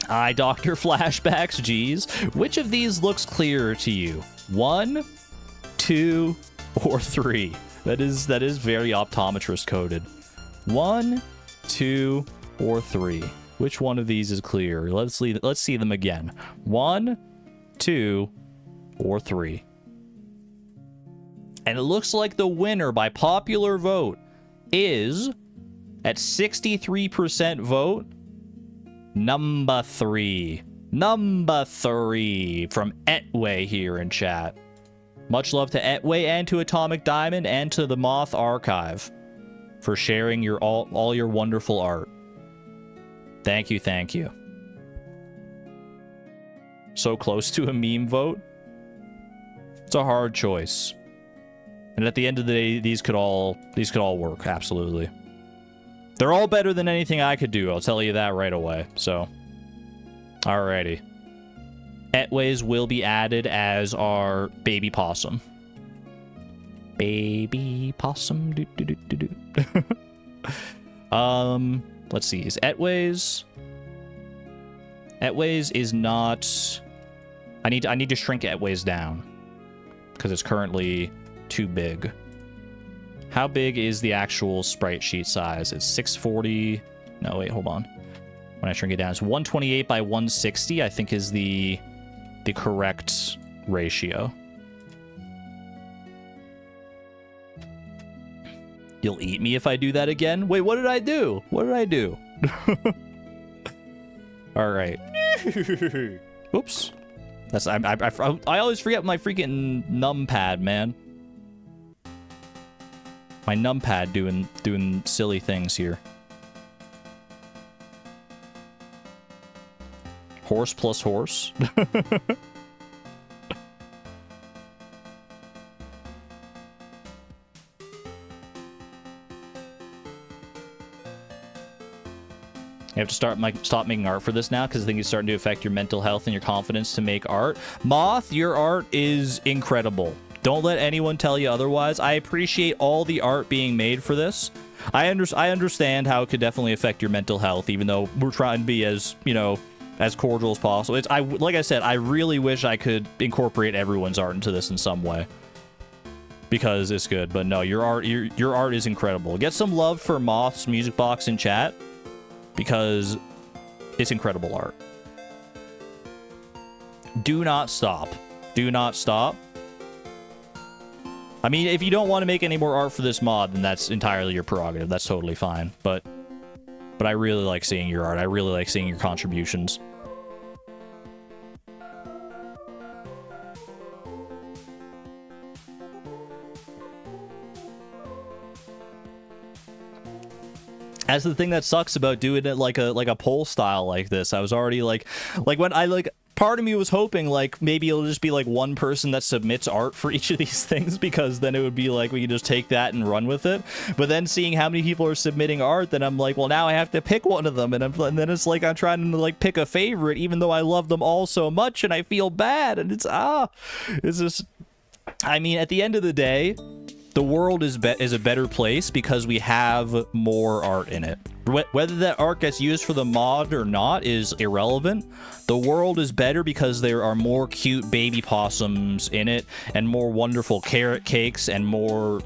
Eye doctor flashbacks, geez. Which of these looks clearer to you? 1, 2, or 3? That is very optometrist coded. 1, 2, or 3. Which one of these is clear? Let's see them again. 1, 2, or 3. And it looks like the winner by popular vote is, at 63% vote, number 3. Number 3 from Etway here in chat. Much love to Etway and to Atomic Diamond and to the Moth Archive for sharing all your wonderful art. Thank you, thank you. So close to a meme vote. It's a hard choice. And at the end of the day, these could all work, absolutely. They're all better than anything I could do, I'll tell you that right away. So, alrighty. Etways will be added as our baby possum. Baby possum. Do, do, do, do, do. Let's see. Is Etways? Etways is not. I need to shrink Etways down because it's currently too big. How big is the actual sprite sheet size? It's 640. No, wait, hold on. When I shrink it down, it's 128 by 160, I think is the correct ratio. You'll eat me if I do that again? Wait, what did I do? What did I do? All right. Oops. I always forget my freaking numpad, man. My numpad doing silly things here. Horse plus horse. You have to stop making art for this now because I think it's starting to affect your mental health and your confidence to make art. Moth, your art is incredible. Don't let anyone tell you otherwise. I appreciate all the art being made for this. I understand how it could definitely affect your mental health, even though we're trying to be as, you know, as cordial as possible. Like I said, I really wish I could incorporate everyone's art into this in some way, because it's good. But no, your art is incredible. Get some love for Moth's music box in chat, because it's incredible art. Do not stop. Do not stop. I mean, if you don't want to make any more art for this mod, then that's entirely your prerogative. That's totally fine. But I really like seeing your art. I really like seeing your contributions. That's the thing that sucks about doing it like a poll style like this. I was already like when I part of me was hoping like maybe it'll just be like one person that submits art for each of these things, because then it would be like we could just take that and run with it. But then seeing how many people are submitting art, then I'm like, well, now I have to pick one of them, and then it's like I'm trying to like pick a favorite, even though I love them all so much, and I feel bad, and it's just. I mean, at the end of the day, the world is a better place because we have more art in it. Whether that art gets used for the mod or not is irrelevant. The world is better because there are more cute baby possums in it, and more wonderful carrot cakes, and more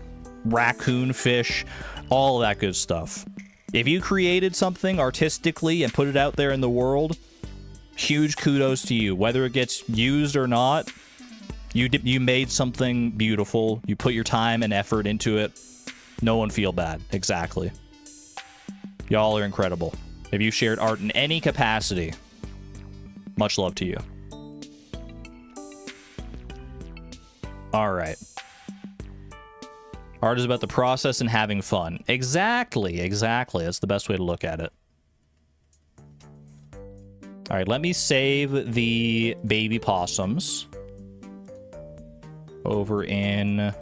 raccoon fish, all that good stuff. If you created something artistically and put it out there in the world, huge kudos to you. Whether it gets used or not, you made something beautiful. You put your time and effort into it. No one feel bad. Exactly. Y'all are incredible. If you shared art in any capacity, much love to you. All right. Art is about the process and having fun. Exactly. Exactly. That's the best way to look at it. All right. Let me save the baby possums over in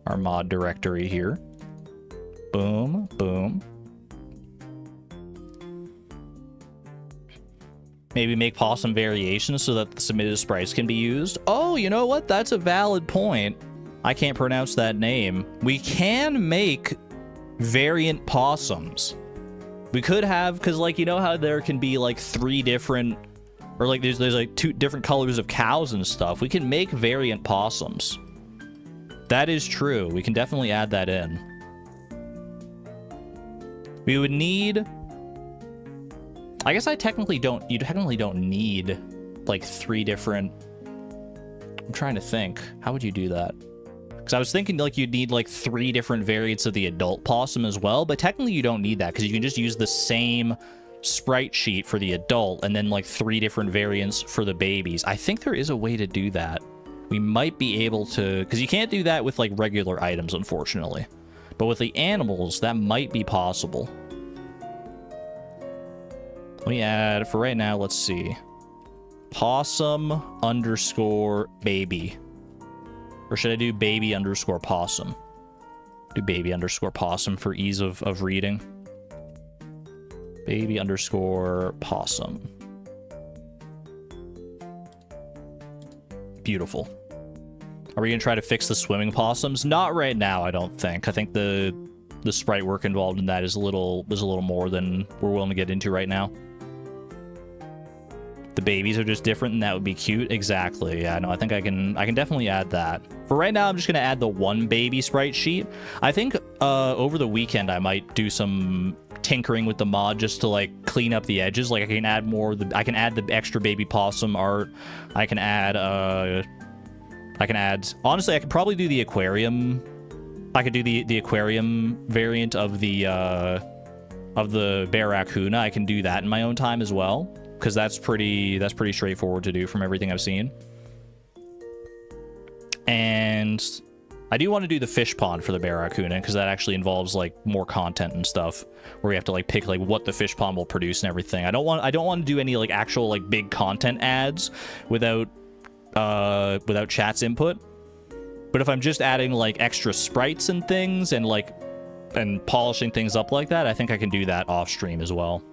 our mod directory here. Boom, boom. Maybe make possum variations so that the submitted sprites can be used. Oh, you know what? That's a valid point. I can't pronounce that name. We can make variant possums. We could have, because like, you know how there can be like 3 different, or like there's like 2 different colors of cows and stuff. We can make variant possums. That is true. We can definitely add that in. We would need, I guess you technically don't need like 3 different, I'm trying to think. How would you do that? Because I was thinking like you'd need like 3 different variants of the adult possum as well, but technically you don't need that because you can just use the same sprite sheet for the adult and then like 3 different variants for the babies. I think there is a way to do that. We might be able to, because you can't do that with like regular items, unfortunately. But with the animals, that might be possible. Let me add, for right now, let's see. Possum underscore baby. Or should I do baby underscore possum? Do baby underscore possum for ease of reading. Baby underscore possum. Beautiful. Are we gonna try to fix the swimming possums? Not right now, I don't think. I think the sprite work involved in that is a little more than we're willing to get into right now. The babies are just different and that would be cute. Exactly. Yeah, no, I think I can definitely add that. For right now, I'm just gonna add the 1 baby sprite sheet. I think over the weekend I might do some tinkering with the mod just to like clean up the edges. Like I can add more, I can add the extra baby possum art. I can add honestly, I could probably do the aquarium. I could do the aquarium variant of the barracuda. I can do that in my own time as well, because that's pretty straightforward to do from everything I've seen. And I do want to do the fish pond for the barracuda, because that actually involves like more content and stuff, where we have to like pick like what the fish pond will produce and everything. I don't want to do any like actual like big content ads without chat's input. But if I'm just adding like extra sprites and things and polishing things up like that, I think I can do that off stream as well.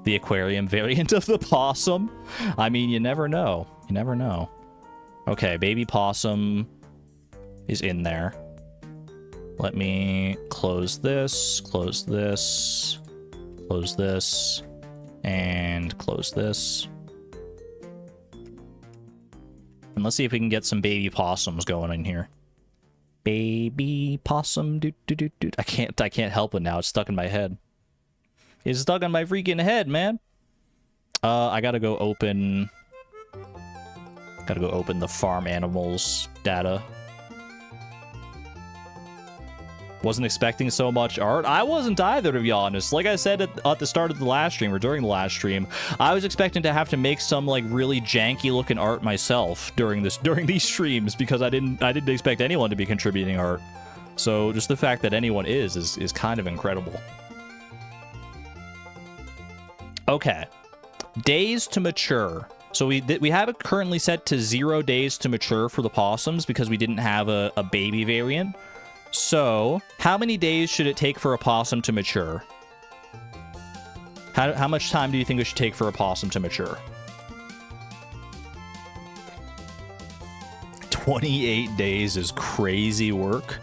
The aquarium variant of the possum. I mean, you never know. You never know. Okay, baby possum is in there. Let me close this, close this, close this, and close this. And let's see if we can get some baby possums going in here. Baby possum, do do do do. I can't help it now. It's stuck in my head. It's stuck on my freaking head, man. I gotta go open the farm animals data. Wasn't expecting so much art. I wasn't either, to be honest. Like I said at the start of the last stream, or during the last stream, I was expecting to have to make some like really janky looking art myself during these streams, because I didn't expect anyone to be contributing art. So just the fact that anyone is kind of incredible. Okay, days to mature. So we have it currently set to 0 days to mature for the possums because we didn't have a baby variant. So how many days should it take for a possum to mature? How much time do you think it should take for a possum to mature? 28 days is crazy work.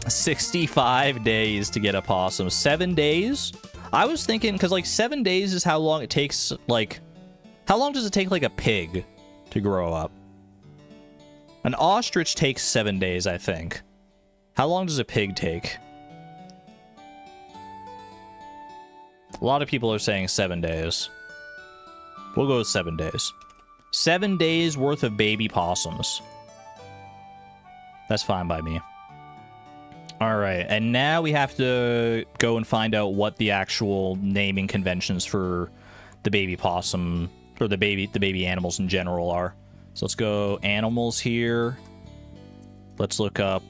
65 days to get a possum. 7 days? I was thinking, because like 7 days is how long it takes, like, how long does it take like a pig to grow up? An ostrich takes 7 days, I think. How long does a pig take? A lot of people are saying 7 days. We'll go with 7 days. 7 days worth of baby possums. That's fine by me. All right, and now we have to go and find out what the actual naming conventions for the baby possum, or the baby animals in general are. So let's go animals here. Let's look up,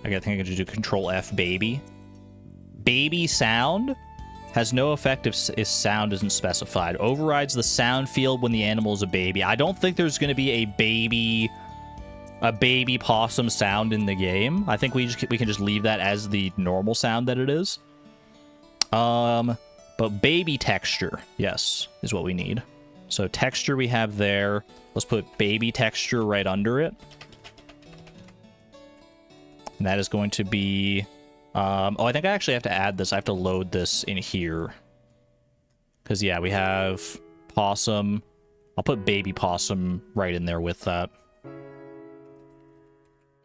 I think I can just do Control F baby. Baby sound has no effect if sound isn't specified. Overrides the sound field when the animal is a baby. I don't think there's going to be a baby possum sound in the game. I think we can just leave that as the normal sound that it is. But baby texture, yes, is what we need. So texture we have there. Let's put baby texture right under it. And that is going to be... oh, I think I actually have to add this. I have to load this in here. Because, yeah, we have possum. I'll put baby possum right in there with that.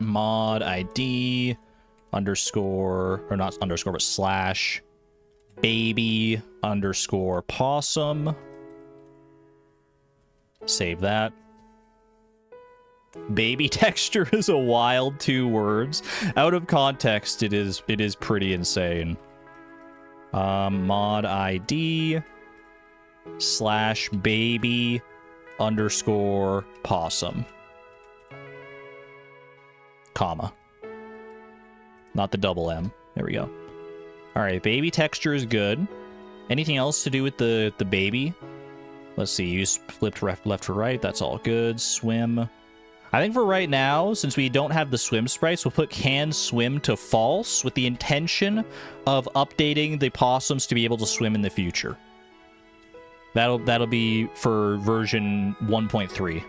Mod ID underscore, or not underscore, but slash baby underscore possum. Save that. Baby texture is a wild 2 words. Out of context, it is pretty insane. Mod ID slash baby underscore possum. Comma. Not the double M. There we go. Alright, baby texture is good. Anything else to do with the baby? Let's see, use flipped left to right. That's all good. Swim. I think for right now, since we don't have the swim sprites, we'll put can swim to false with the intention of updating the possums to be able to swim in the future. That'll be for version 1.3.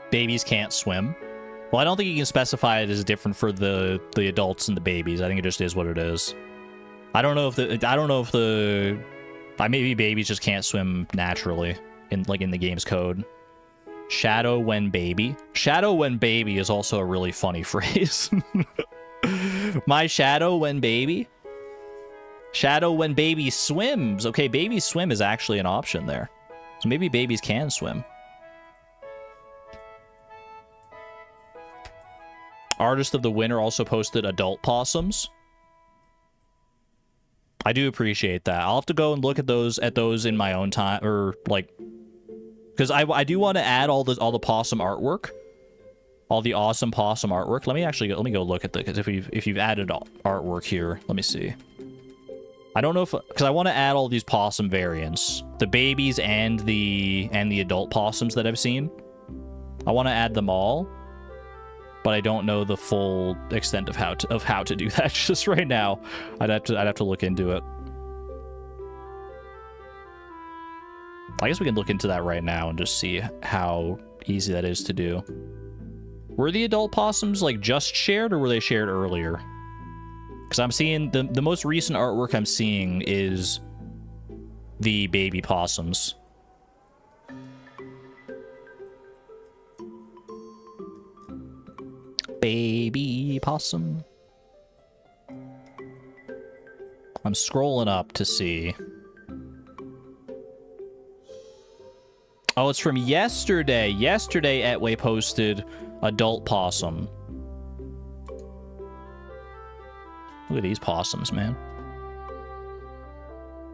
Babies can't swim. Well, I don't think you can specify it as different for the adults and the babies. I think it just is what it is. I don't know if maybe babies just can't swim naturally in the game's code. Shadow when baby. Shadow when baby is also a really funny phrase. My shadow when baby. Shadow when baby swims. Okay, baby swim is actually an option there. So maybe babies can swim. Artist of the Winter also posted adult possums. I do appreciate that. I'll have to go and look at those in my own time, or like, because I do want to add all the possum artwork, all the awesome possum artwork. Let me go look at because if you've added artwork here, let me see. I don't know if, because I want to add all these possum variants, the babies and the adult possums that I've seen. I want to add them all. but I don't know the full extent of how to do that just right now. I'd have to look into it. I guess we can look into that right now and just see how easy that is to do. Were the adult possums like just shared, or were they shared earlier? Because I'm seeing the most recent artwork I'm seeing is the baby possums. Baby possum. I'm scrolling up to see. Oh, it's from yesterday. Yesterday, Etway posted adult possum. Look at these possums, man.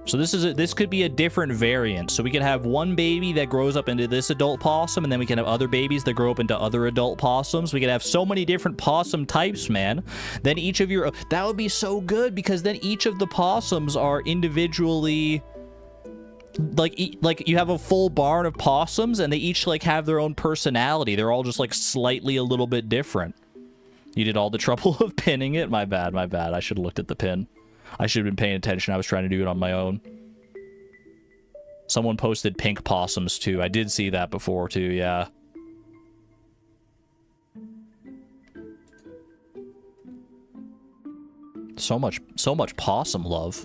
So this could be a different variant. So we could have one baby that grows up into this adult possum, and then we can have other babies that grow up into other adult possums. We could have so many different possum types, man. Then each of your... That would be so good, because then each of the possums are individually... Like you have a full barn of possums, and they each, like, have their own personality. They're all just, like, slightly a little bit different. You did all the trouble of pinning it? My bad, my bad. I should have looked at the pin. I should have been paying attention. I was trying to do it on my own. Someone posted pink possums, too. I did see that before, too, yeah. So much possum love.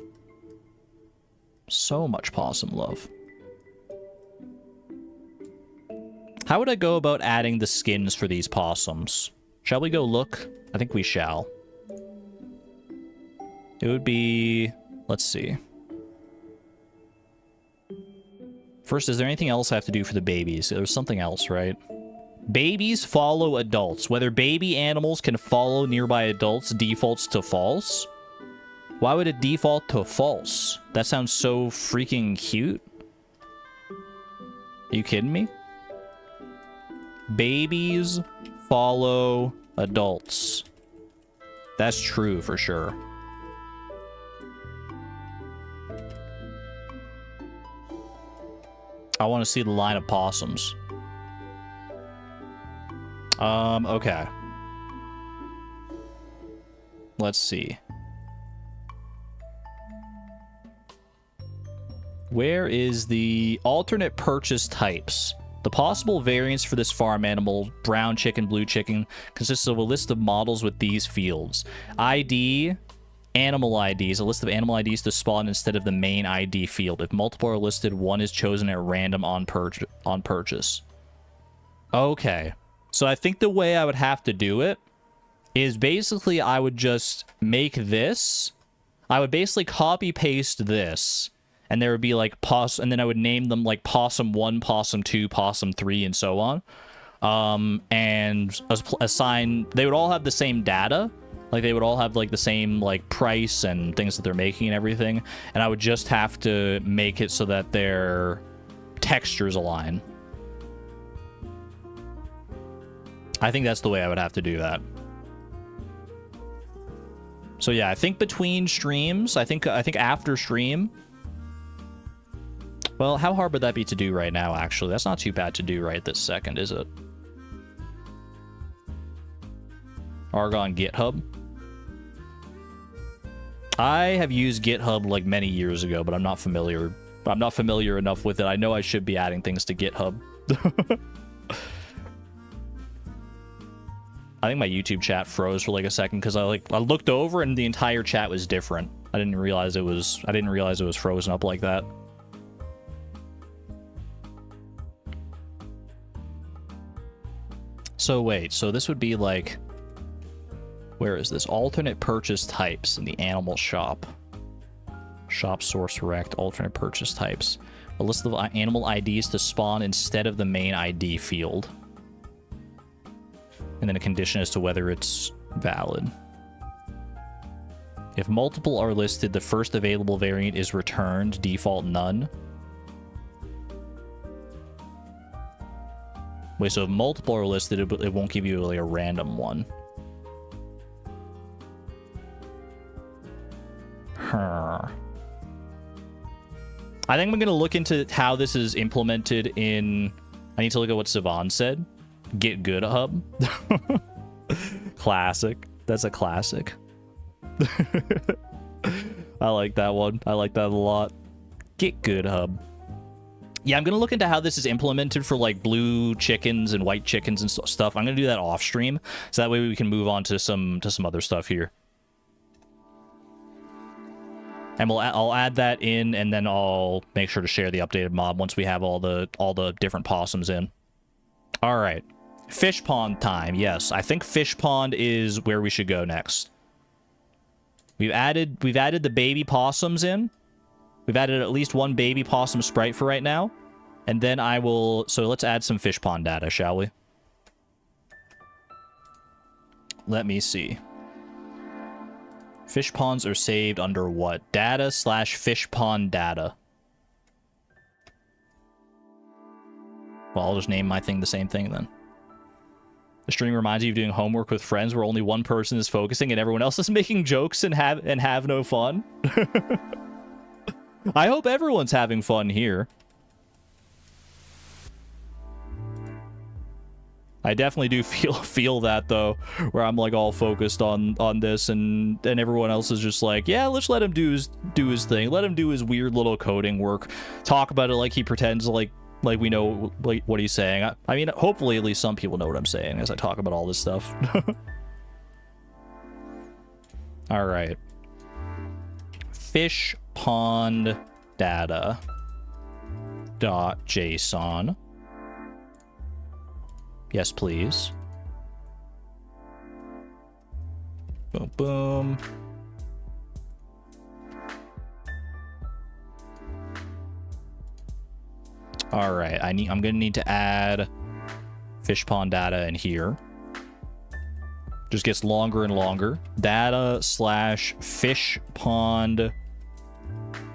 So much possum love. How would I go about adding the skins for these possums? Shall we go look? I think we shall. It would be... Let's see. First, is there anything else I have to do for the babies? There's something else, right? Babies follow adults. Whether baby animals can follow nearby adults defaults to false. Why would it default to false? That sounds so freaking cute. Are you kidding me? Babies follow adults. That's true for sure. I want to see the line of possums. Okay. Let's see. Where is the alternate purchase types? The possible variants for this farm animal, brown chicken, blue chicken, consists of a list of models with these fields. ID, animal IDs, a list of animal IDs to spawn instead of the main ID field. If multiple are listed, one is chosen at random on purchase. Okay. So I think the way I would have to do it is basically I would just make this. I would basically copy paste this. And there would be like and then I would name them like possum 1, possum 2, possum 3, and so on. And assign, they would all have the same data. Like they would all have like the same like price and things that they're making and everything. And I would just have to make it so that their textures align. I think that's the way I would have to do that. So yeah, I think between streams, I think after stream. Well, how hard would that be to do right now, actually? That's not too bad to do right this second, is it? Argon GitHub. I have used GitHub like many years ago, but I'm not familiar. I'm not familiar enough with it. I know I should be adding things to GitHub. I think my YouTube chat froze for like a second because I looked over and the entire chat was different. I didn't realize it was frozen up like that. So wait, so this would be like, where is this? Alternate purchase types in the animal shop. Shop source rect, alternate purchase types. A list of animal IDs to spawn instead of the main ID field. And then a condition as to whether it's valid. If multiple are listed, the first available variant is returned, default none. Wait, so if multiple are listed, it won't give you like a random one. I think I'm going to look into how this is implemented in... I need to look at what Sivan said. Get good hub. Classic. That's a classic. I like that one. I like that a lot. Get good, hub. Yeah, I'm gonna look into how this is implemented for like blue chickens and white chickens and stuff. I'm gonna do that off stream, so that way we can move on to some other stuff here. And I'll add that in, and then I'll make sure to share the updated mob once we have all the different possums in. All right, fish pond time. Yes, I think fish pond is where we should go next. We've added the baby possums in. We've added at least one baby possum sprite for right now. And then I will... So let's add some fish pond data, shall we? Let me see. Fish ponds are saved under what? Data/fish pond data. Well, I'll just name my thing the same thing then. The stream reminds you of doing homework with friends where only one person is focusing and everyone else is making jokes and have no fun. I hope everyone's having fun here. I definitely do feel that though, where I'm like all focused on this, and everyone else is just like, yeah, let's let him do his thing. Let him do his weird little coding work. Talk about it like he pretends like we know like what he's saying. I mean, hopefully at least some people know what I'm saying as I talk about all this stuff. All right. Fish pond data .json. Yes, please. Boom, boom. All right, I'm gonna need to add fish pond data in here. Just gets longer and longer. Data/fish pond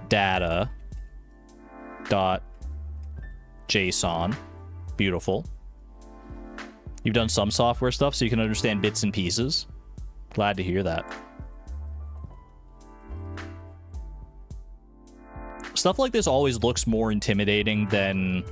data .json. Beautiful. You've done some software stuff so you can understand bits and pieces. Glad to hear that. Stuff like this always looks more intimidating than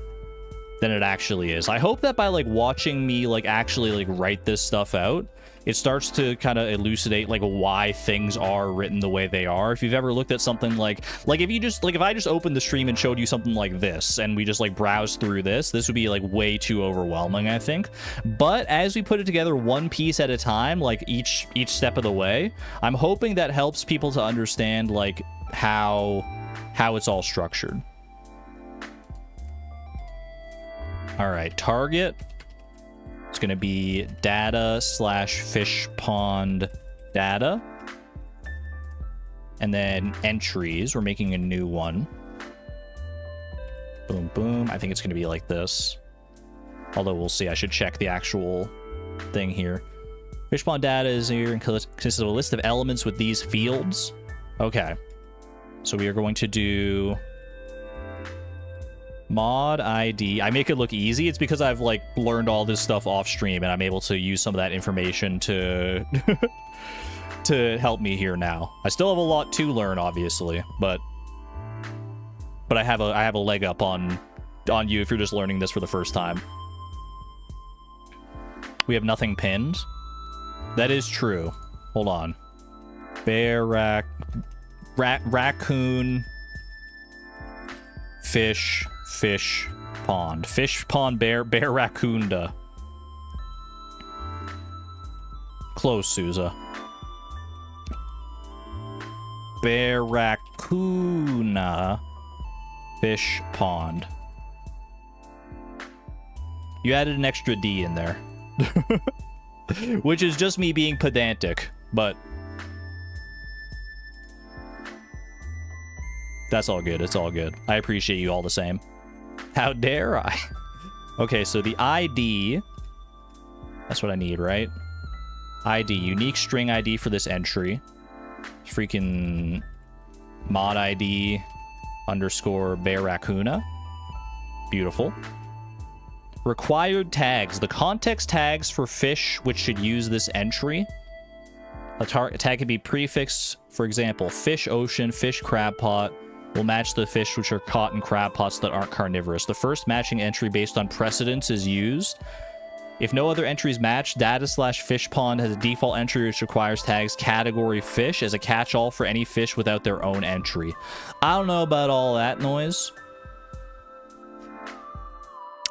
it actually is. I hope that by like watching me like actually like write this stuff out, it starts to kind of elucidate like why things are written the way they are. If you've ever looked at something like if I just opened the stream and showed you something like this and we just like browse through this would be like way too overwhelming, I think. But as we put it together one piece at a time, like each step of the way, I'm hoping that helps people to understand like how it's all structured. All right, target. It's going to be data/fish pond data. And then entries. We're making a new one. Boom, boom. I think it's going to be like this. Although we'll see. I should check the actual thing here. Fish pond data is here and consists of a list of elements with these fields. Okay. So we are going to do... mod ID. I make it look easy. It's because I've like learned all this stuff off stream and I'm able to use some of that information to to help me here now. I still have a lot to learn, obviously, but I have a leg up on you if you're just learning this for the first time. We have nothing pinned. That is true. Hold on. Bear, raccoon, fish pond, bear raccoonda. Close, Sousa. Bear raccoona, fish pond. You added an extra D in there. Which is just me being pedantic, but that's all good. It's all good. I appreciate you all the same. How dare I? Okay, so the ID, that's what I need, right? ID, unique string ID for this entry. Freaking mod ID underscore bear raccoona. Beautiful. Required tags. The context tags for fish which should use this entry. A tag can be prefixed, for example, fish ocean, fish crab pot, will match the fish which are caught in crab pots that aren't carnivorous. The first matching entry based on precedence is used. If no other entries match, data/fish pond has a default entry which requires tags category fish as a catch-all for any fish without their own entry. I don't know about all that noise.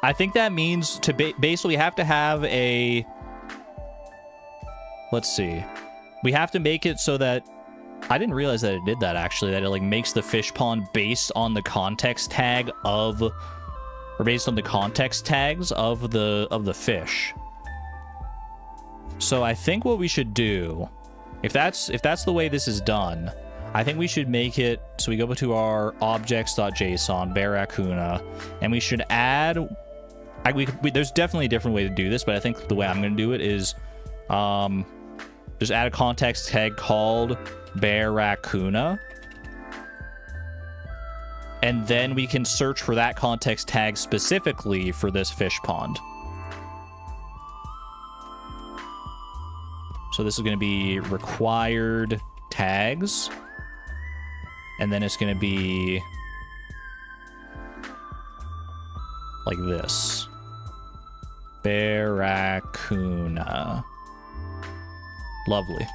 I think that means to basically have to have a... Let's see. We have to make it so that... I didn't realize that it did that, actually. That it, like, makes the fish pond based on the context tag of... Or based on the context tags of the fish. So I think what we should do... If that's the way this is done... I think we should make it... So we go to our objects.json, barracuda, and we should add... there's definitely a different way to do this, but I think the way I'm going to do it is... just add a context tag called barracuda. And then we can search for that context tag specifically for this fish pond. So this is going to be required tags. And then it's going to be like this. Barracuda. Lovely.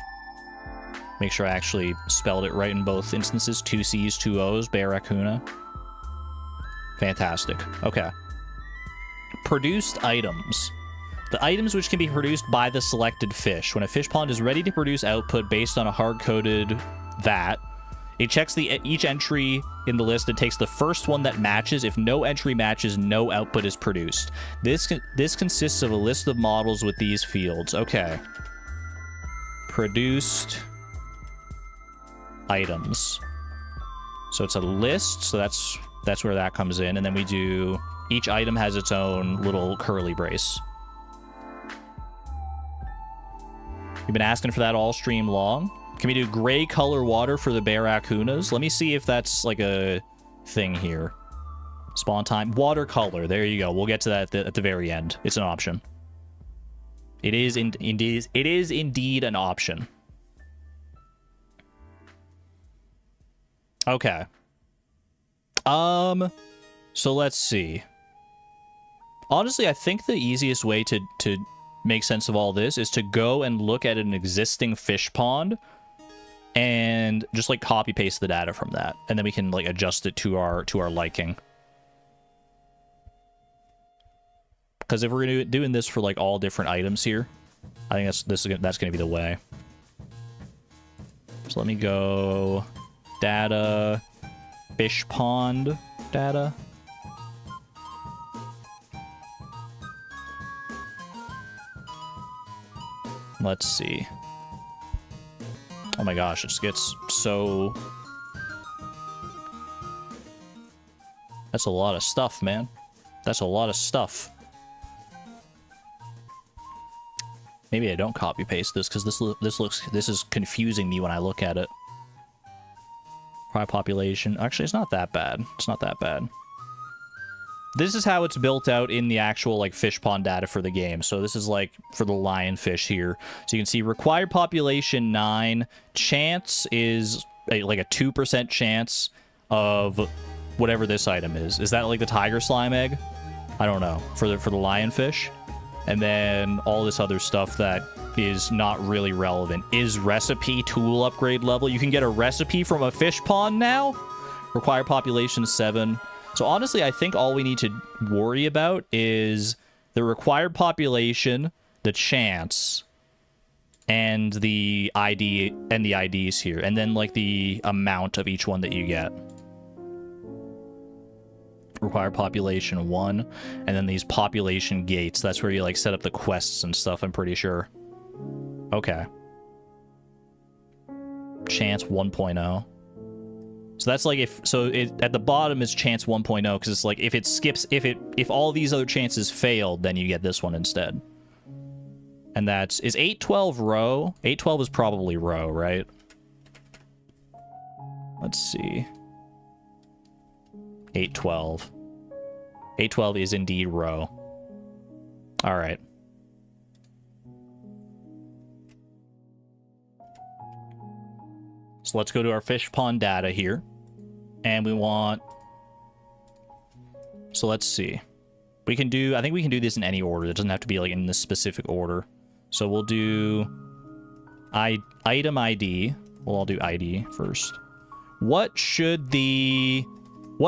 Make sure I actually spelled it right in both instances. 2 C's, 2 O's, barracuda. Fantastic. Okay. Produced items. The items which can be produced by the selected fish. When a fish pond is ready to produce output based on a hard-coded that, it checks each entry in the list and takes the first one that matches. If no entry matches, no output is produced. This consists of a list of models with these fields. Okay. Produced items. So it's a list, so that's where that comes in, and then we do each item has its own little curly brace. You've been asking for that all stream long. Can we do gray color water for the barracudas? Let me see if that's like a thing here. Spawn time, watercolor. There you go. We'll get to that at the very end. It's an option. It is indeed an option. Okay. So let's see. Honestly, I think the easiest way to make sense of all this is to go and look at an existing fish pond and just like copy paste the data from that, and then we can like adjust it to our liking. Because if we're doing this for like all different items here, I think that's gonna be the way. So let me go data, fish pond data. Let's see. Oh my gosh, it just gets so... That's a lot of stuff, man. That's a lot of stuff. Maybe I don't copy paste this because this is confusing me when I look at it. Fry population. Actually, it's not that bad. It's not that bad. This is how it's built out in the actual like fish pond data for the game. So this is like for the lionfish here. So you can see required population 9. Chance is like a 2% chance of whatever this item is. Is that like the tiger slime egg? I don't know. For the lionfish. And then all this other stuff that is not really relevant. Is recipe tool upgrade level? You can get a recipe from a fish pond now? Required population 7. So honestly, I think all we need to worry about is the required population, the chance, and the ID and the IDs here, and then like the amount of each one that you get. Required population 1, and then these population gates. That's where you like set up the quests and stuff, I'm pretty sure. Okay. Chance 1.0. So that's like at the bottom is chance 1.0 because it's like if it skips, if all these other chances failed, then you get this one instead. And is 812 row? 812 is probably row, right? Let's see. 812. 812 is indeed row. All right. So let's go to our fish pond data here. And we want... So let's see. We can do, I think we can do this in any order. It doesn't have to be like in this specific order. So we'll do item ID. Well, I'll do ID first. What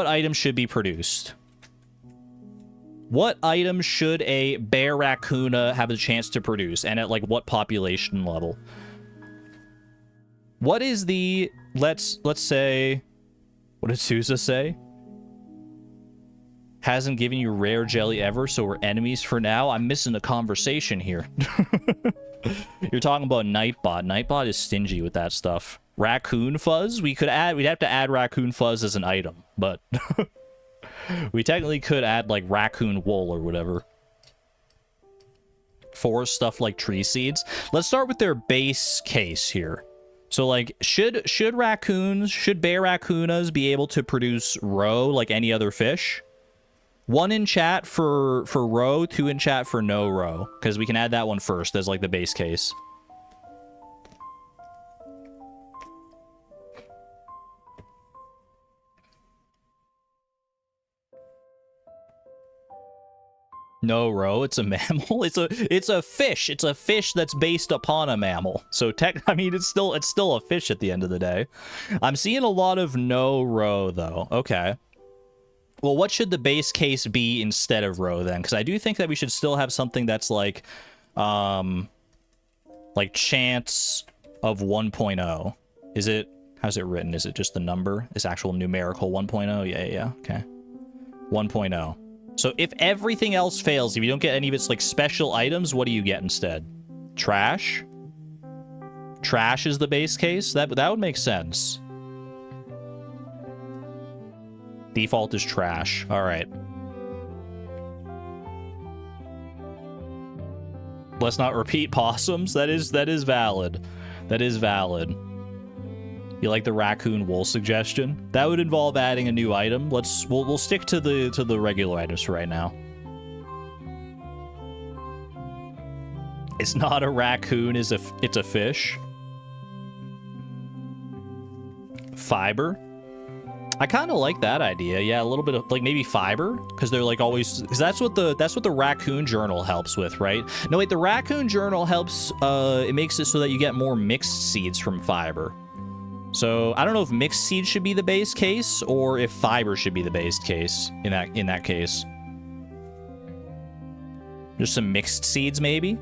item should be produced? What item should a bear raccoona have a chance to produce? And at like what population level? What is the, let's say, what did Sousa say? Hasn't given you rare jelly ever, so we're enemies for now. I'm missing the conversation here. You're talking about Nightbot. Nightbot is stingy with that stuff. Raccoon fuzz? We'd have to add raccoon fuzz as an item, but we technically could add like raccoon wool or whatever. Forest stuff like tree seeds. Let's start with their base case here. So like, should bear raccoonas be able to produce roe like any other fish? 1 in chat for roe, 2 in chat for no roe, because we can add that one first as like the base case. No roe, it's a mammal. It's a fish. It's a fish that's based upon a mammal. So I mean, it's still a fish at the end of the day. I'm seeing a lot of no roe though. Okay. Well, what should the base case be instead of roe then? Because I do think that we should still have something that's like chance of 1.0. Is it, how's it written? Is it just the number? Is actual numerical 1.0? Yeah, okay. 1.0. So if everything else fails, if you don't get any of its like special items, what do you get instead? Trash? Trash is the base case? That would make sense. Default is trash. All right. Let's not repeat possums. That is valid. That is valid. You like the raccoon wool suggestion? That would involve adding a new item. We'll stick to the regular items for right now. It's not a raccoon, it's a fish. Fiber. I kind of like that idea. Yeah, a little bit of like maybe fiber, because they're like always, because that's what the raccoon journal helps with, right? No, wait, the raccoon journal helps. It makes it so that you get more mixed seeds from fiber. So I don't know if mixed seeds should be the base case or if fiber should be the base case in that case. Just some mixed seeds, maybe.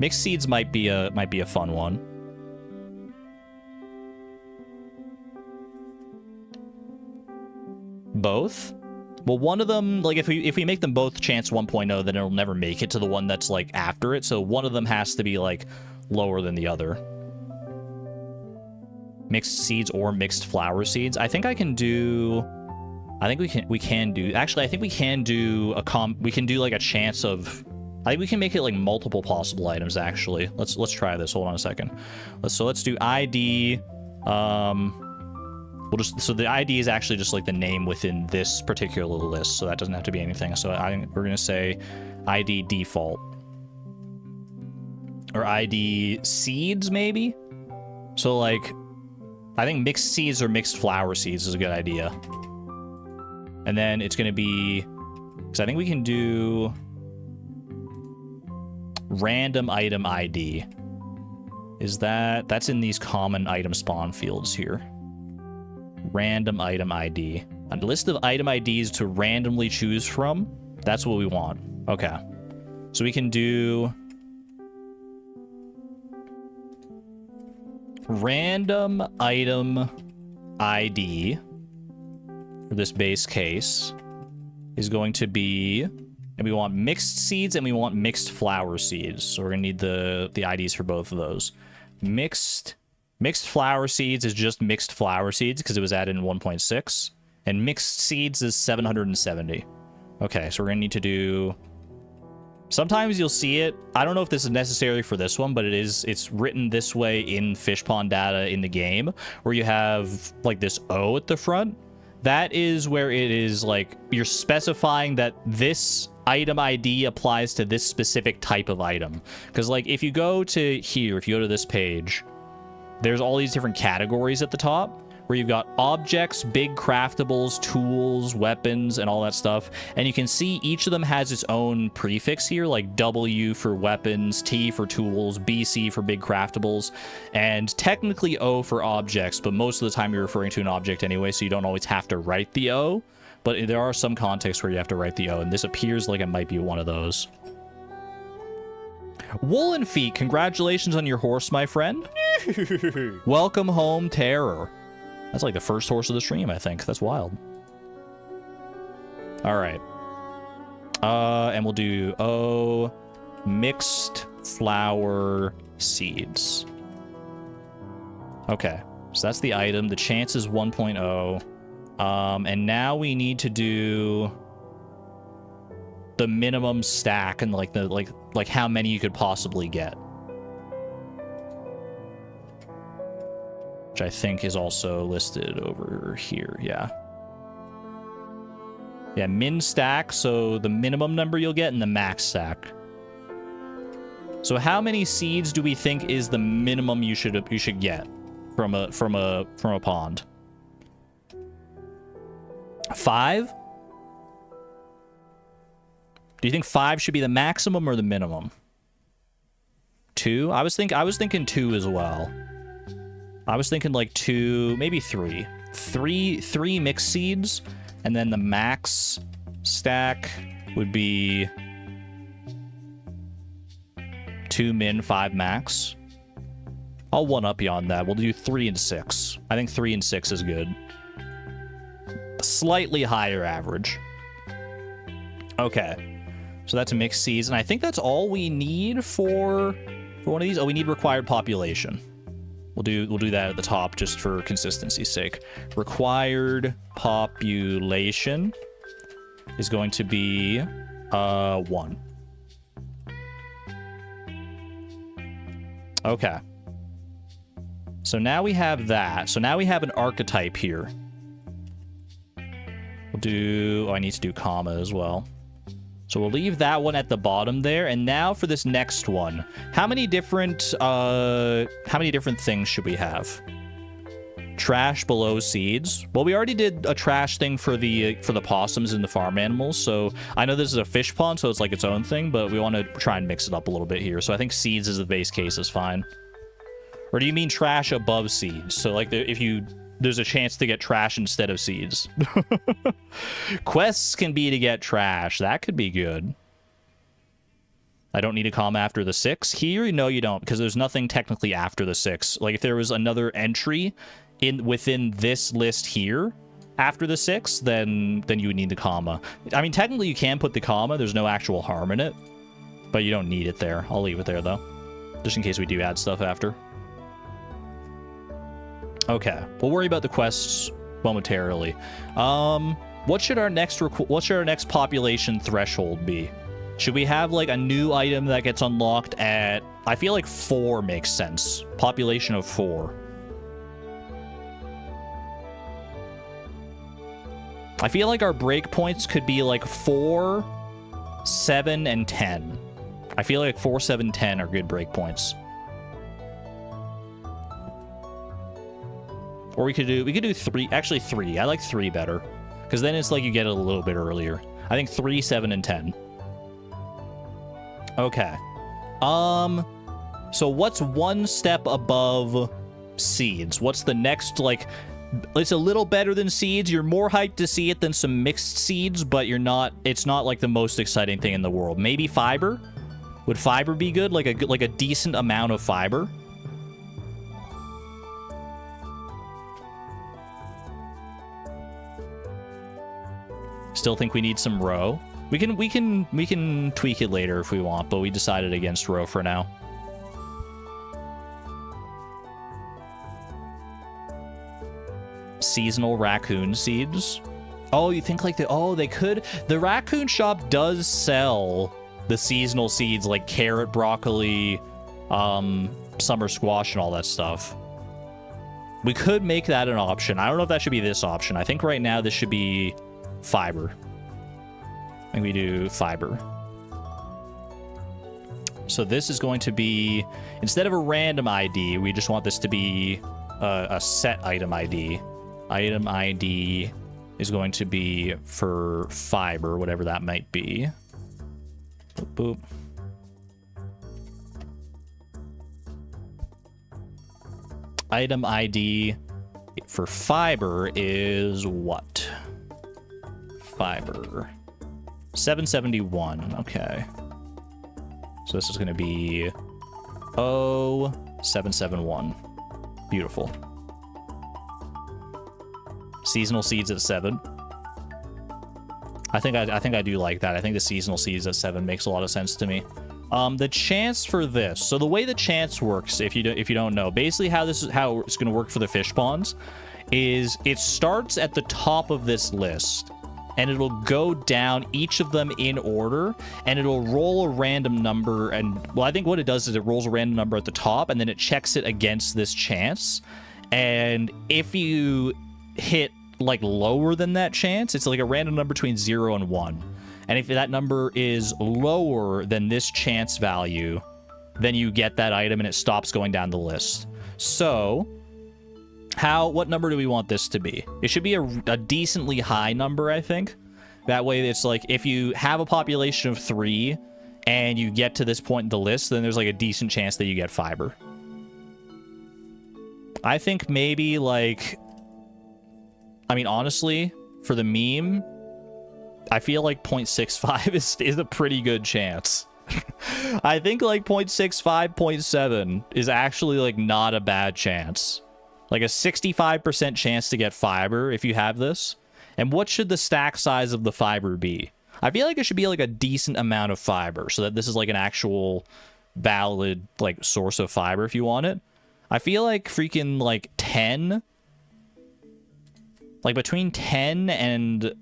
Mixed seeds might be a fun one. Both? Well, one of them, like if we make them both chance 1.0, then it'll never make it to the one that's like after it. So one of them has to be like lower than the other. Mixed seeds or mixed flower seeds. I think I can do. I think we can do. Actually, I think we can do we can do like a chance of. I think we can make it like multiple possible items. Actually, let's try this. Hold on a second. Let's do ID. We'll just, so the ID is actually just like the name within this particular list, so that doesn't have to be anything. So we're gonna say ID default or ID seeds maybe. So like. I think mixed seeds or mixed flower seeds is a good idea. And then it's going to be... Because I think we can do... Random item ID. Is that... That's in these common item spawn fields here. Random item ID. A list of item IDs to randomly choose from. That's what we want. Okay. So we can do... Random item ID for this base case is going to be, and we want mixed seeds and we want mixed flower seeds. So we're gonna need the IDs for both of those. Mixed flower seeds is just mixed flower seeds because it was added in 1.6, and mixed seeds is 770. Okay, so we're gonna need to do. Sometimes you'll see it. I don't know if this is necessary for this one, but it's written this way in fish pond data in the game, where you have like this O at the front. That is where it is like you're specifying that this item ID applies to this specific type of item. Because like if you go to here, if you go to this page, there's all these different categories at the top. where you've got objects, big craftables, tools, weapons, and all that stuff. And you can see each of them has its own prefix here, like W for weapons, T for tools, BC for big craftables, and technically O for objects, but most of the time you're referring to an object anyway, so you don't always have to write the O. But there are some contexts where you have to write the O, and this appears like it might be one of those. Woolen Feet, congratulations on your horse, my friend. Welcome home, Terror. That's like the first horse of the stream, I think. That's wild. All right. And we'll do O, mixed flower seeds. Okay, so that's the item. The chance is 1.0. And now we need to do the minimum stack and like the like how many you could possibly get, which I think is also listed over here. Yeah, min stack, so the minimum number you'll get, and the max stack. So how many seeds do we think is the minimum you should get from a pond? 5? Do you think 5 should be the maximum or the minimum? 2? I was thinking 2 as well. I was thinking like 2, maybe 3. 3 mixed seeds, and then the max stack would be 2 min, 5 max. I'll one up you on that. We'll do 3 and 6. I think 3 and 6 is good. Slightly higher average. Okay. So that's mixed seeds, and I think that's all we need for one of these. Oh, we need required population. We'll do that at the top just for consistency's sake. Required population is going to be 1. Okay. So now we have that. So now we have an archetype here. We'll do... Oh, I need to do comma as well. So we'll leave that one at the bottom there. And now for this next one, how many different things should we have? Trash below seeds. Well, we already did a trash thing for the possums and the farm animals. So I know this is a fish pond, so it's like its own thing, but we want to try and mix it up a little bit here. So I think seeds as the base case is fine. Or do you mean trash above seeds? So like there's a chance to get trash instead of seeds. Quests can be to get trash. That could be good. I don't need a comma after the 6. Here, no, you don't, because there's nothing technically after the 6. Like, if there was another entry within this list here after the 6, then you would need the comma. I mean, technically, you can put the comma. There's no actual harm in it, but you don't need it there. I'll leave it there, though, just in case we do add stuff after. Okay, we'll worry about the quests momentarily. What should our next population threshold be? Should we have like a new item that gets unlocked at... I feel like 4 makes sense. Population of 4. I feel like our breakpoints could be like 4, 7, and 10. I feel like 4, 7, 10 are good breakpoints. Or we could do 3. Actually, 3. I like 3 better, because then it's like you get it a little bit earlier. I think 3, 7, and 10. Okay. So what's one step above seeds? What's the next, like... It's a little better than seeds. You're more hyped to see it than some mixed seeds, but you're not... It's not like the most exciting thing in the world. Maybe fiber? Would fiber be good? Like a decent amount of fiber? Still think we need some row. We can tweak it later if we want, but we decided against row for now. Seasonal raccoon seeds. Oh, you think like they could? The raccoon shop does sell the seasonal seeds like carrot, broccoli, summer squash, and all that stuff. We could make that an option. I don't know if that should be this option. I think right now this should be fiber. I think we do fiber. So this is going to be, instead of a random ID, we just want this to be a set item ID. Item ID is going to be for fiber, whatever that might be. Boop, boop. Item ID for fiber is what? Fiber. 771. Okay. So this is going to be 0771. Beautiful. Seasonal seeds at 7. I think I do like that. I think the seasonal seeds at 7 makes a lot of sense to me. The chance for this. So the way the chance works, if you don't know, basically how it's going to work for the fish ponds is it starts at the top of this list and it'll go down each of them in order and it'll roll a random number. And well, I think what it does is it rolls a random number at the top and then it checks it against this chance. And if you hit like lower than that chance, it's like a random number between 0 and 1. And if that number is lower than this chance value, then you get that item and it stops going down the list. So, what number do we want this to be? It should be a decently high number, I think. That way it's like, if you have a population of 3 and you get to this point in the list, then there's like a decent chance that you get fiber. I think maybe like, I mean, honestly, for the meme, I feel like 0.65 is a pretty good chance. I think like 0.65, 0.7 is actually like not a bad chance. Like a 65% chance to get fiber if you have this. And what should the stack size of the fiber be? I feel like it should be like a decent amount of fiber so that this is like an actual valid like source of fiber if you want it. I feel like freaking like 10, like between 10 and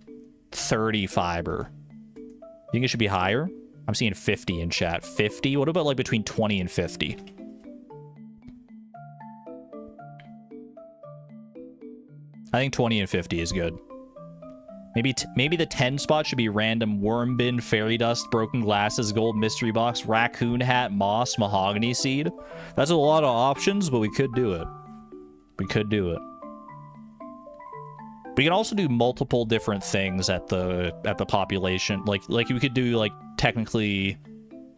30 fiber. You think it should be higher? I'm seeing 50 in chat. 50? What about like between 20 and 50? I think 20 and 50 is good. Maybe the 10 spot should be random worm bin, fairy dust, broken glasses, gold mystery box, raccoon hat, moss, mahogany seed. That's a lot of options, but we could do it. We could do it. We can also do multiple different things at the population. Like we could do like technically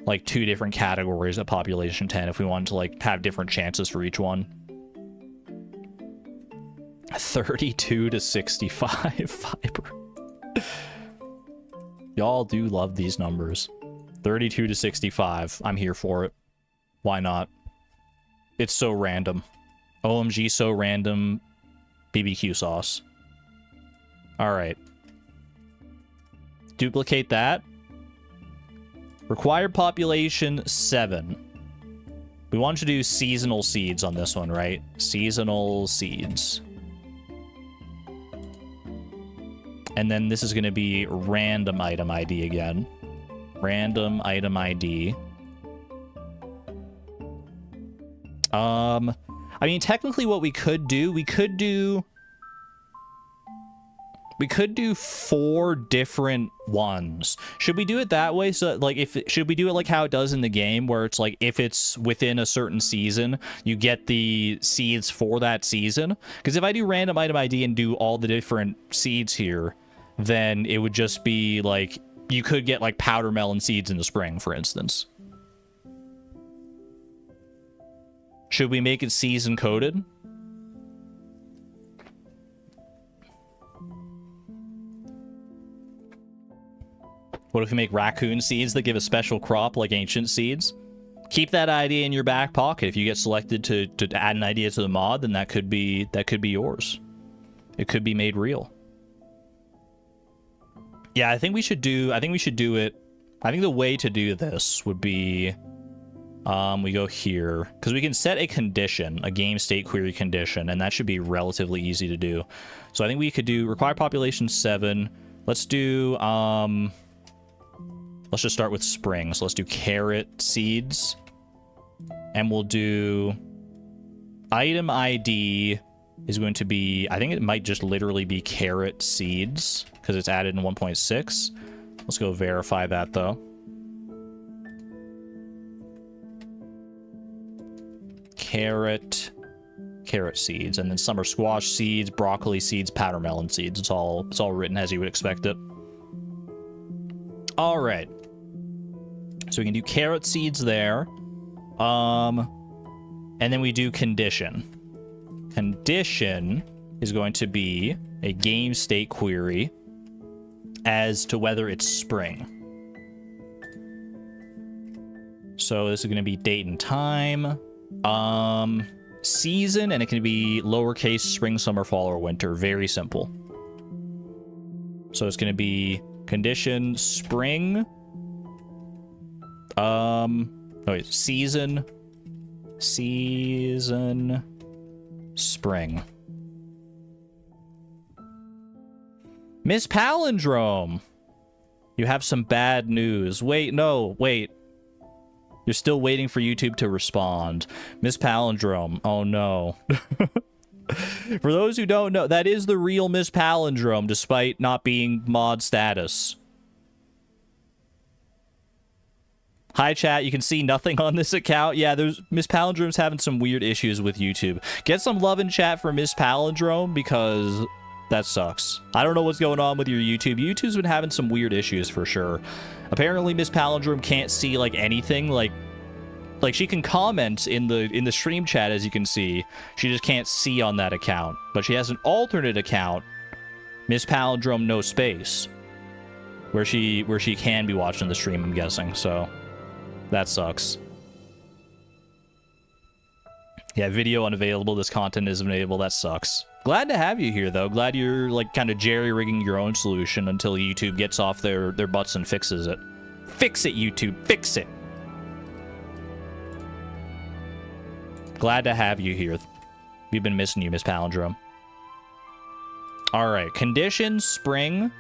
like 2 different categories at population 10 if we wanted to like have different chances for each one. 32 to 65 fiber. Y'all do love these numbers. 32 to 65. I'm here for it. Why not? It's so random. OMG, so random. BBQ sauce. All right. Duplicate that. Required population 7. We want to do seasonal seeds on this one, right? Seasonal seeds. And then this is going to be random item ID again. Random item ID. I mean, technically what we could do 4 different ones. Should we do it that way? So like should we do it like how it does in the game where it's like if it's within a certain season, you get the seeds for that season? Because if I do random item ID and do all the different seeds here, then it would just be like you could get like powder melon seeds in the spring, for instance. Should we make it season coded? What if we make raccoon seeds that give a special crop like ancient seeds? Keep that idea in your back pocket. If you get selected to add an idea to the mod, then that could be yours. It could be made real. Yeah, I think we should do it. I think the way to do this would be we go here because we can set a condition, a game state query condition, and that should be relatively easy to do. So I think we could do require population 7. Let's do let's just start with spring. So let's do carrot seeds. And we'll do item ID is going to be, I think it might just literally be carrot seeds because it's added in 1.6. Let's go verify that though. Carrot carrot seeds, and then summer squash seeds, broccoli seeds, powder melon seeds. It's all written as you would expect it. All right. So we can do carrot seeds there. And then we do condition. Condition is going to be a game state query as to whether it's spring. So this is going to be date and time, season, and it can be lowercase spring, summer, fall, or winter. Very simple. So it's going to be condition spring. Season spring. Miss Palindrome, you have some bad news. Wait. You're still waiting for YouTube to respond. Miss Palindrome. Oh, no. For those who don't know, that is the real Miss Palindrome, despite not being mod status. Hi, chat. You can see nothing on this account. Yeah, there's Miss Palindrome's having some weird issues with YouTube. Get some love in chat for Miss Palindrome, because that sucks. I don't know what's going on with your YouTube. YouTube's been having some weird issues for sure. Apparently, Miss Palindrome can't see, like, anything. Like she can comment in the stream chat, as you can see. She just can't see on that account. But she has an alternate account, Miss Palindrome No Space, where she can be watching the stream, I'm guessing. So that sucks. Yeah, video unavailable. This content isn't available. That sucks. Glad to have you here, though. Glad you're, like, kind of jerry-rigging your own solution until YouTube gets off their butts and fixes it. Fix it, YouTube. Fix it. Glad to have you here. We've been missing you, Miss Palindrome. All right. Condition, spring.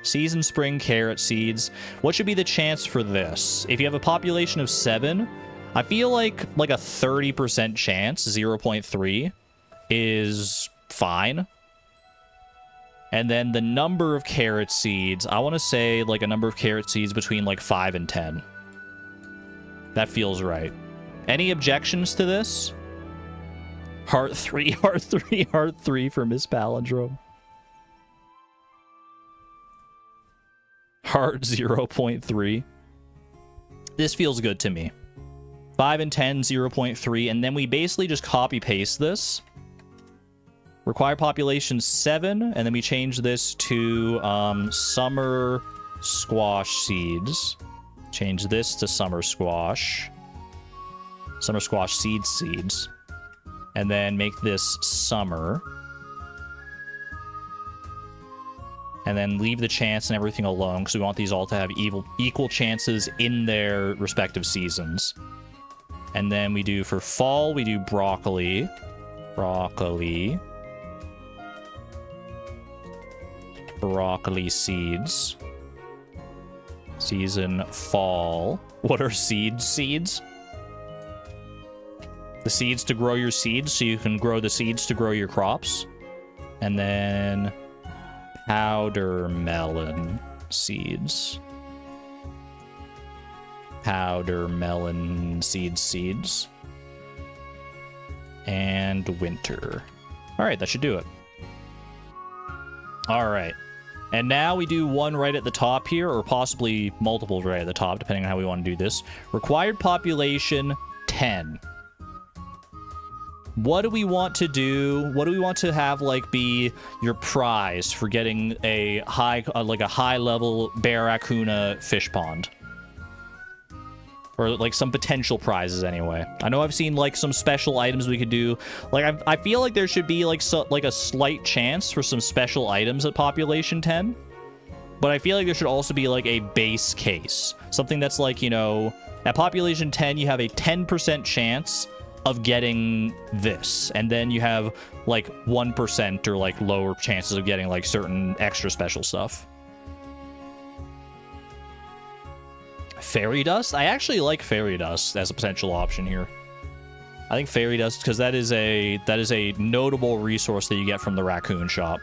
Season, spring, carrot seeds. What should be the chance for this? If you have a population of 7, I feel like a 30% chance, 0.3, is fine. And then the number of carrot seeds, I want to say like a number of carrot seeds between like 5 and 10. That feels right. Any objections to this? Heart 3, heart 3, heart 3 for Miss Palindrome. Heart 0.3. This feels good to me. 5 and 10, 0.3, and then we basically just copy paste this. Required population 7, and then we change this to summer squash seeds. Change this to summer squash. Summer squash seeds. And then make this summer. And then leave the chance and everything alone, because we want these all to have equal chances in their respective seasons. And then we do, for fall, we do broccoli. Broccoli seeds. Season fall. What are seeds? The seeds to grow your seeds, so you can grow the seeds to grow your crops. And then powder melon seeds. Powder melon seeds. And winter. All right, that should do it. All right. And now we do one right at the top here, or possibly multiple right at the top, depending on how we want to do this. Required population 10. What do we want to do? What do we want to have, like, be your prize for getting a high-level Barracuda fish pond? Or, like, some potential prizes, anyway. I know I've seen, like, some special items we could do. Like, I feel like there should be, like, a slight chance for some special items at population 10. But I feel like there should also be, like, a base case. Something that's, like, you know, at population 10, you have a 10% chance of getting this. And then you have, like, 1% or, like, lower chances of getting, like, certain extra special stuff. Fairy dust? I actually like fairy dust as a potential option here. I think fairy dust, because that is a notable resource that you get from the raccoon shop.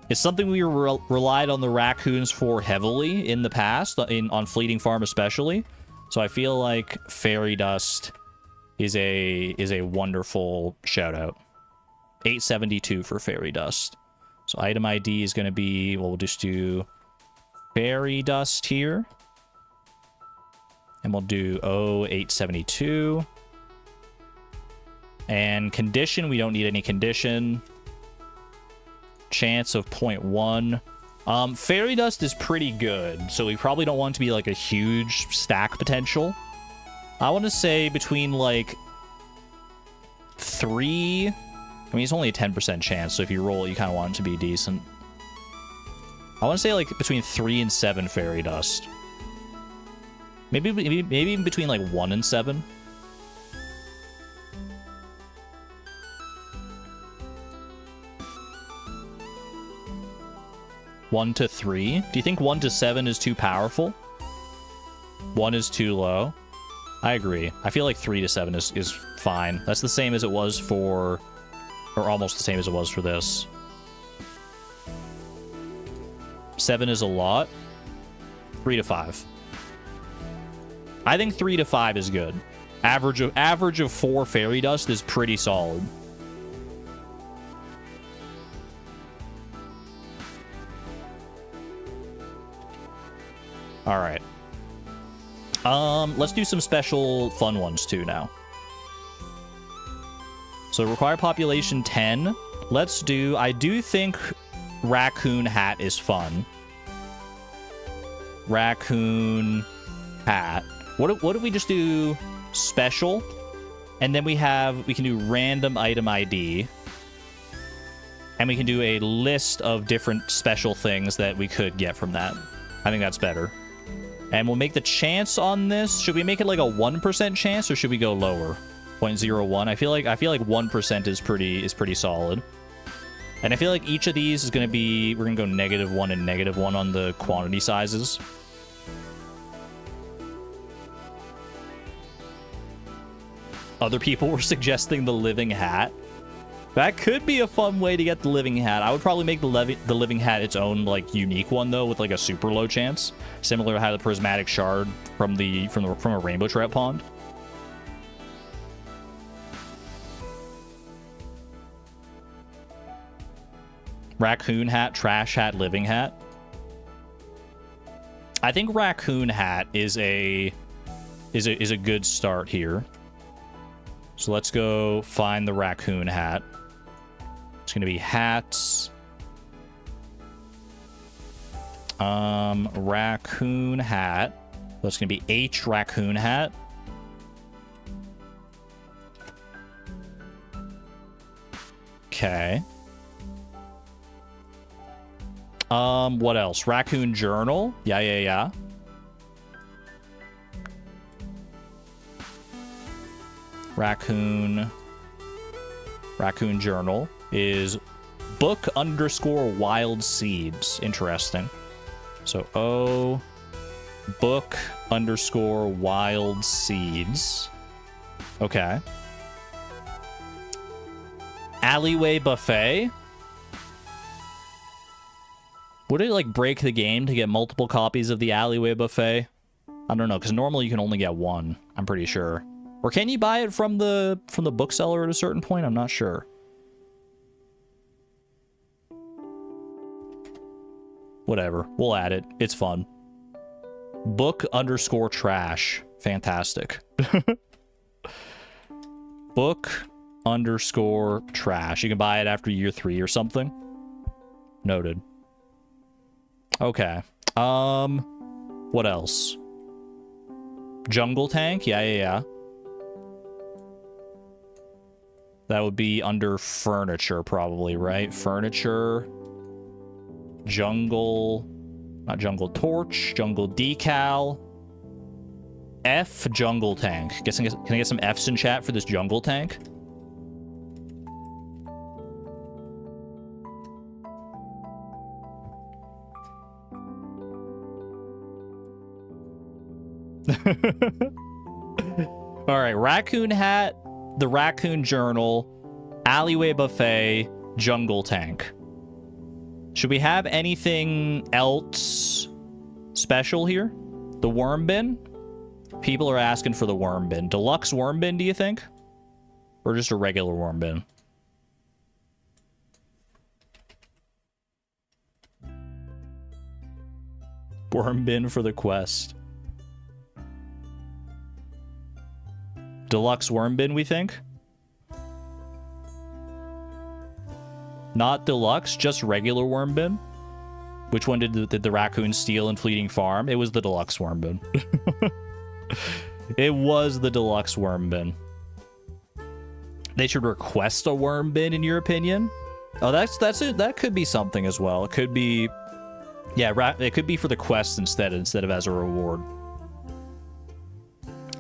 It's something we relied on the raccoons for heavily in the past, on Fleeting Farm especially. So I feel like fairy dust is a wonderful shout out. 872 for fairy dust. So item ID is going to be, well, we'll just do fairy dust here. And we'll do 872. And condition, we don't need any condition. Chance of 0.1. Fairy dust is pretty good, so we probably don't want it to be like a huge stack potential. I want to say between like 3. I mean, it's only a 10% chance, so if you roll it, you kind of want it to be decent. I want to say like between 3 and 7 fairy dust. Maybe even between like 1 and 7. One to 3. Do you think 1 to 7 is too powerful? 1 is too low. I agree. I feel like 3 to 7 is fine. That's the same as it was for, or almost the same as it was for this. 7 is a lot. 3 to 5. I think 3 to 5 is good. Average of 4 fairy dust is pretty solid. All right. Let's do some special fun ones too now. So require population 10. Let's do, I do think raccoon hat is fun. Raccoon hat. What if we just do special? And then we can do random item ID. And we can do a list of different special things that we could get from that. I think that's better. And we'll make the chance on this. Should we make it like a 1% chance, or should we go lower? 0.01. I feel like 1% is pretty solid. And I feel like each of these is gonna be, we're gonna go -1 and -1 on the quantity sizes. Other people were suggesting the living hat. That could be a fun way to get the living hat. I would probably make the living hat its own like unique one though, with like a super low chance, similar to how the prismatic shard from a rainbow trout pond. Raccoon hat, trash hat, living hat. I think raccoon hat is a good start here. So let's go find the raccoon hat. It's going to be hats. Raccoon hat. That's going to be H raccoon hat. Okay. What else? Raccoon journal. Yeah. Raccoon journal is book_wild seeds. Interesting. So book_wild seeds. Okay. Alleyway buffet. Would it like break the game to get multiple copies of the alleyway buffet? I don't know, because normally you can only get one, I'm pretty sure. Or can you buy it from the bookseller at a certain point? I'm not sure. Whatever. We'll add it. It's fun. Book_trash. Fantastic. Book_trash. You can buy it after year 3 or something. Noted. Okay. What else? Jungle tank? Yeah. That would be under furniture, probably, right? Furniture. Jungle. Not jungle torch. Jungle decal. F jungle tank. Can I get some Fs in chat for this jungle tank? All right, raccoon hat, the raccoon journal, alleyway buffet, jungle tank. Should we have anything else special here? The worm bin? People are asking for the worm bin. Deluxe worm bin, do you think? Or just a regular worm bin? Worm bin for the quest. Deluxe worm bin, we think? Not deluxe, just regular worm bin? Which one did the raccoon steal in Fleeting Farm? It was the deluxe worm bin. It was the deluxe worm bin. They should request a worm bin, in your opinion? Oh, that's it. That could be something as well. It could be... Yeah, it could be for the quest instead of as a reward.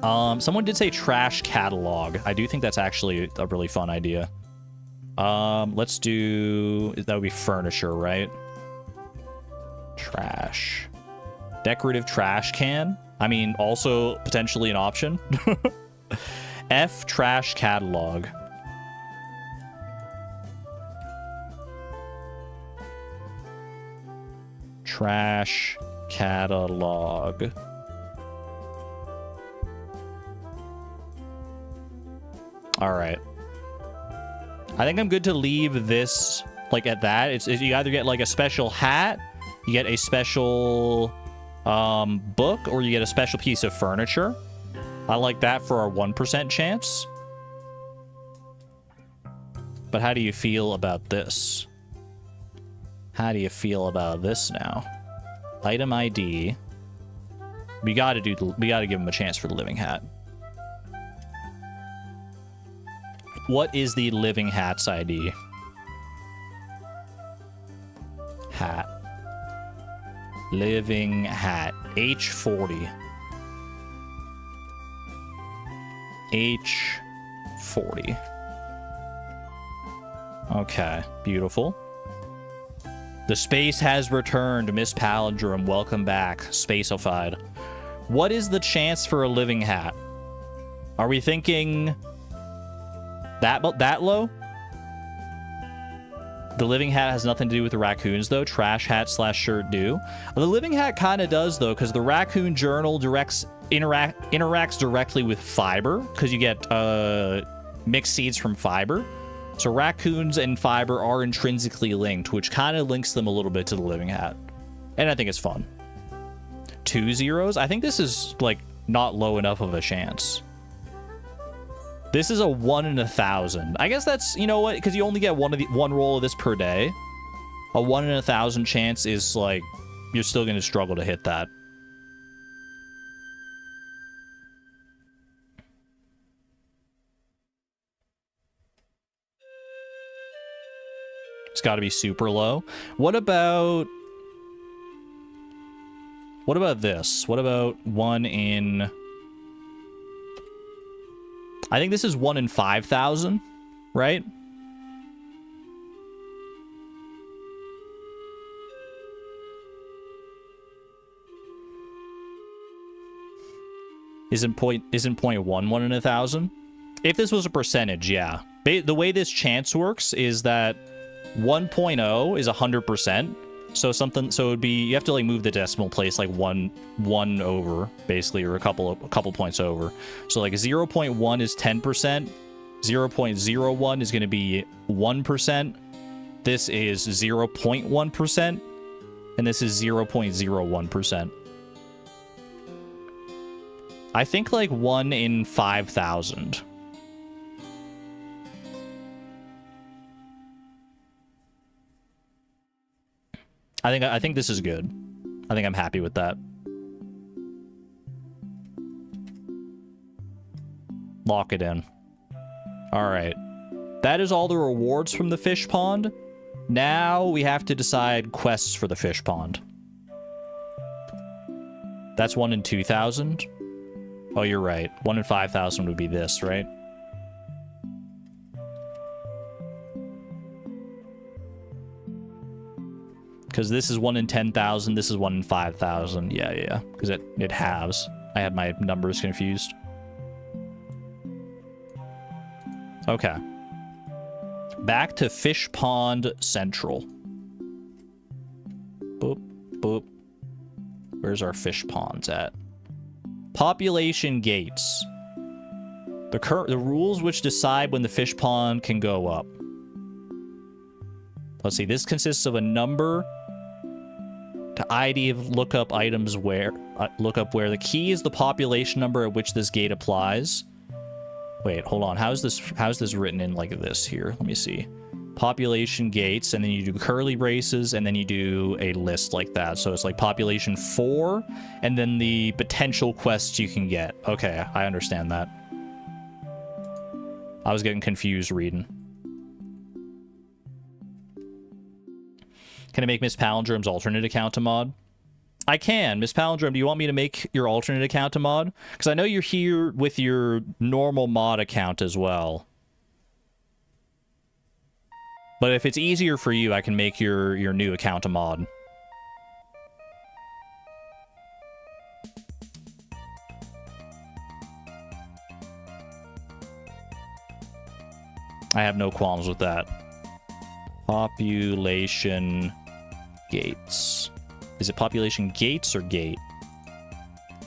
Someone did say trash catalog. I do think that's actually a really fun idea. Let's do... That would be furniture, right? Trash. Decorative trash can? I mean, also potentially an option. F trash catalog. Trash catalog. All right. I think I'm good to leave this like at that. It's you either get like a special hat, you get a special book, or you get a special piece of furniture. I like that for our 1% chance. But how do you feel about this? How do you feel about this now? Item ID. We gotta give him a chance for the living hat. What is the living hat's ID? Hat. Living hat. H40. H40. Okay, beautiful. The space has returned, Miss Palindrome. Welcome back, Spacified. What is the chance for a living hat? Are we thinking that low? The living hat has nothing to do with the raccoons, though. Trash hat / shirt do. The living hat kind of does, though, because the raccoon journal interacts directly with fiber, because you get mixed seeds from fiber. So raccoons and fiber are intrinsically linked, which kind of links them a little bit to the living hat. And I think it's fun. 2 zeros? I think this is, like, not low enough of a chance. This is a 1 in 1,000. I guess that's, you know what, because you only get one roll of this per day. A 1 in 1,000 chance is, like, you're still going to struggle to hit that. It's got to be super low. What about this? What about 1 in... I think this is 1 in 5,000, right? Isn't 0.1 1 in 1,000? If this was a percentage, yeah. The way this chance works is that 1.0 is 100%. So it would be, you have to like move the decimal place like one over basically, or a couple points over. So like 0.1 is 10%, 0.01 is going to be 1%. This is 0.1%, and this is 0.01%. I think like 1 in 5,000. I think this is good. I think I'm happy with that. Lock it in. All right. That is all the rewards from the fish pond. Now we have to decide quests for the fish pond. That's 1 in 2,000. Oh, you're right. 1 in 5,000 would be this, right? Because this is 1 in 10,000, this is 1 in 5,000. Yeah. Because it halves. I had my numbers confused. Okay. Back to Fish Pond Central. Boop, boop. Where's our fish ponds at? Population gates. The rules which decide when the fish pond can go up. Let's see. This consists of a number to ID of lookup items where lookup where the key is the population number at which this gate applies. Wait, hold on. How's this written in like this here? Let me see. Population gates, and then you do curly braces, and then you do a list like that. So it's like population 4, and then the potential quests you can get. Okay, I understand that. I was getting confused reading. Can I make Miss Palindrome's alternate account a mod? I can. Miss Palindrome, do you want me to make your alternate account a mod? Because I know you're here with your normal mod account as well. But if it's easier for you, I can make your new account a mod. I have no qualms with that. Population gates. Is it population gates or gate?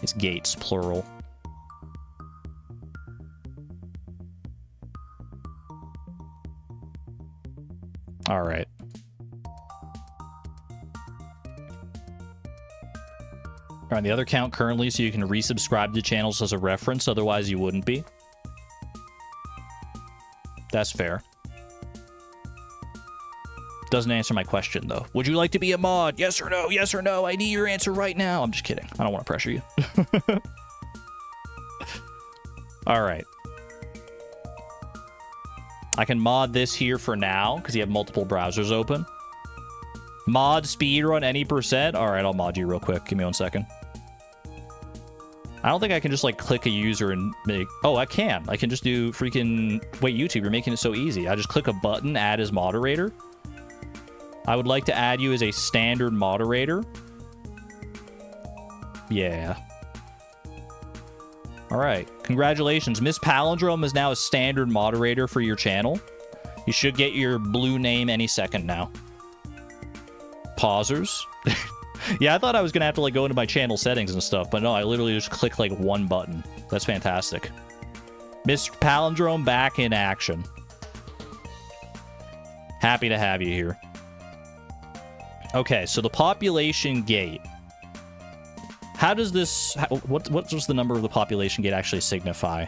It's gates, plural. All right. You're on the other account currently, so you can resubscribe to channels as a reference. Otherwise, you wouldn't be. That's fair. Doesn't answer my question, though. Would you like to be a mod? Yes or no? Yes or no? I need your answer right now. I'm just kidding. I don't want to pressure you. All right. I can mod this here for now, because you have multiple browsers open. Mod speedrun any %? All right, I'll mod you real quick. Give me 1 second. I don't think I can just, like, click a user and make... Oh, I can. I can just do freaking... Wait, YouTube, you're making it so easy. I just click a button, add as moderator. I would like to add you as a standard moderator. Yeah. All right. Congratulations. Miss Palindrome is now a standard moderator for your channel. You should get your blue name any second now. Pausers. Yeah, I thought I was going to have to like go into my channel settings and stuff, but no, I literally just clicked like one button. That's fantastic. Miss Palindrome back in action. Happy to have you here. Okay, so the population gate. How does this... What does the number of the population gate actually signify?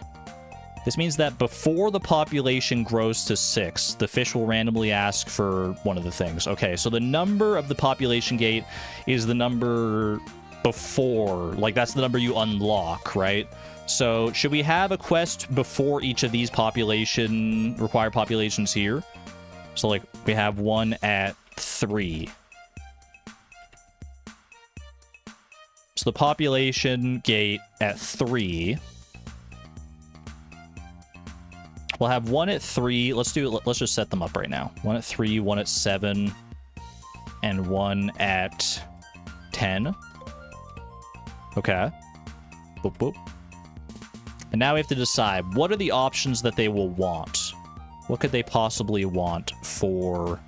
This means that before the population grows to 6, the fish will randomly ask for one of the things. Okay, so the number of the population gate is the number before. Like, that's the number you unlock, right? So, should we have a quest before each of these required populations here? So, like, we have one at 3. So the population gate at 3. We'll have one at 3. Let's just set them up right now. One at 3, one at 7, and one at 10. Okay. Boop, boop. And now we have to decide, what are the options that they will want? What could they possibly want for,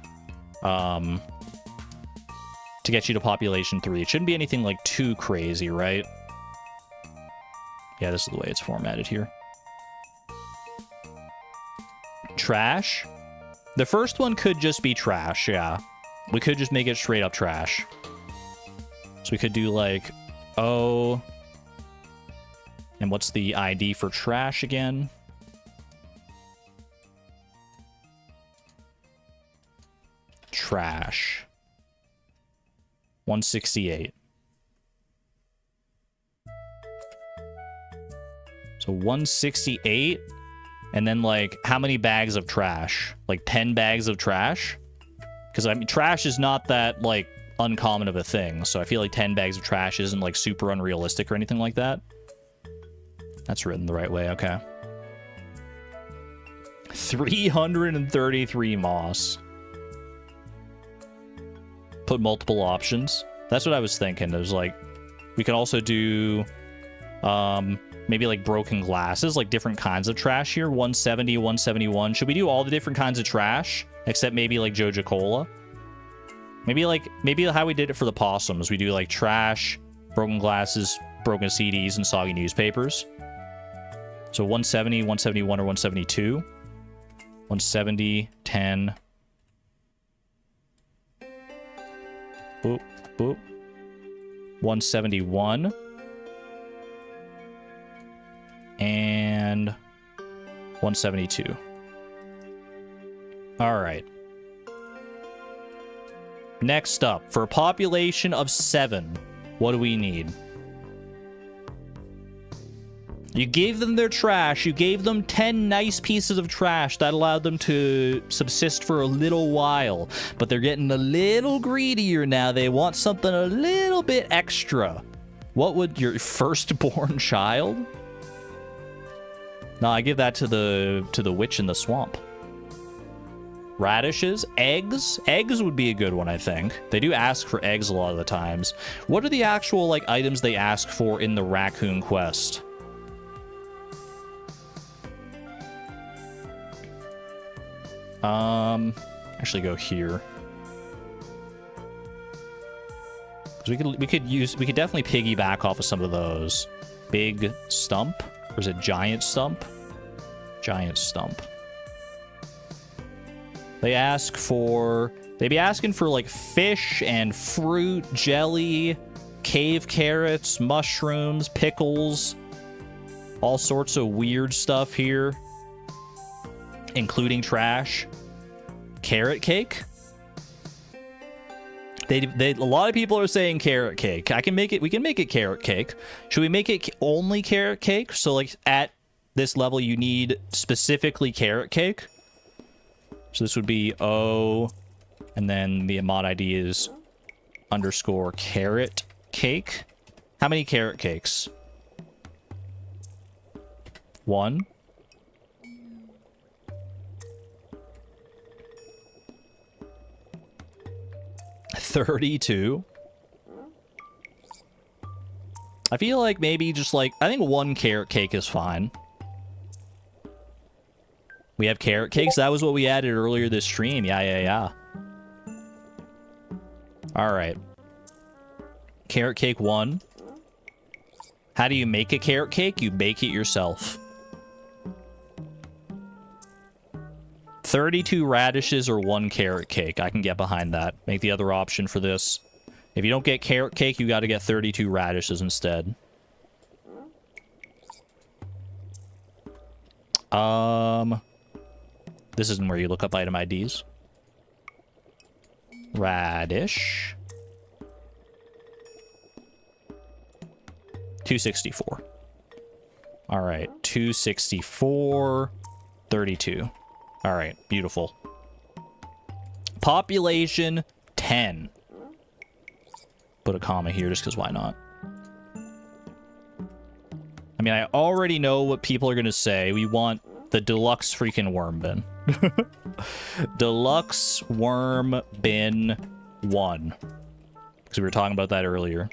to get you to population 3? It shouldn't be anything like too crazy, right? Yeah, this is the way it's formatted here. Trash? The first one could just be trash, yeah. We could just make it straight up trash. So we could do like, oh... And what's the ID for trash again? Trash. 168. So 168, and then like how many bags of trash? Like 10 bags of trash? Because I mean, trash is not that like uncommon of a thing, so I feel like 10 bags of trash isn't like super unrealistic or anything like that. That's written the right way, okay. 333 moss. Put multiple options. That's what I was thinking. There's like, we could also do maybe like broken glasses, like different kinds of trash here. 170, 171. Should we do all the different kinds of trash except maybe like Joja Cola? Maybe how we did it for the possums. We do like trash, broken glasses, broken CDs and soggy newspapers. So 170, 171, or 172. 170, 10. Boop, boop. 171. And 172. All right. Next up, for a population of 7, what do we need? You gave them their trash. You gave them 10 nice pieces of trash that allowed them to subsist for a little while. But they're getting a little greedier now. They want something a little bit extra. What would your firstborn child? No, I give that to the witch in the swamp. Radishes, eggs. Eggs would be a good one, I think. They do ask for eggs a lot of the times. What are the actual like items they ask for in the raccoon quest? Actually go here. We could definitely piggyback off of some of those. Big stump, or is it giant stump? Giant stump. They'd be asking for like fish and fruit, jelly, cave carrots, mushrooms, pickles, all sorts of weird stuff here, including trash. Carrot cake. A lot of people are saying carrot cake. We can make it carrot cake. Should we make it only carrot cake? So like at this level you need specifically carrot cake. So this would be O, and then the mod ID is underscore carrot cake. How many carrot cakes? 1. $32. I feel like maybe just like, I think 1 carrot cake is fine. We have carrot cakes. That was what we added earlier this stream. Yeah. All right. Carrot cake 1. How do you make a carrot cake? You bake it yourself. 32 radishes or 1 carrot cake. I can get behind that. Make the other option for this. If you don't get carrot cake, you got to get 32 radishes instead. This isn't where you look up item IDs. Radish. 264. All right, 264, 32. All right, beautiful. Population 10. Put a comma here just because why not? I mean, I already know what people are going to say. We want the deluxe freaking worm bin. Deluxe worm bin 1. Because we were talking about that earlier.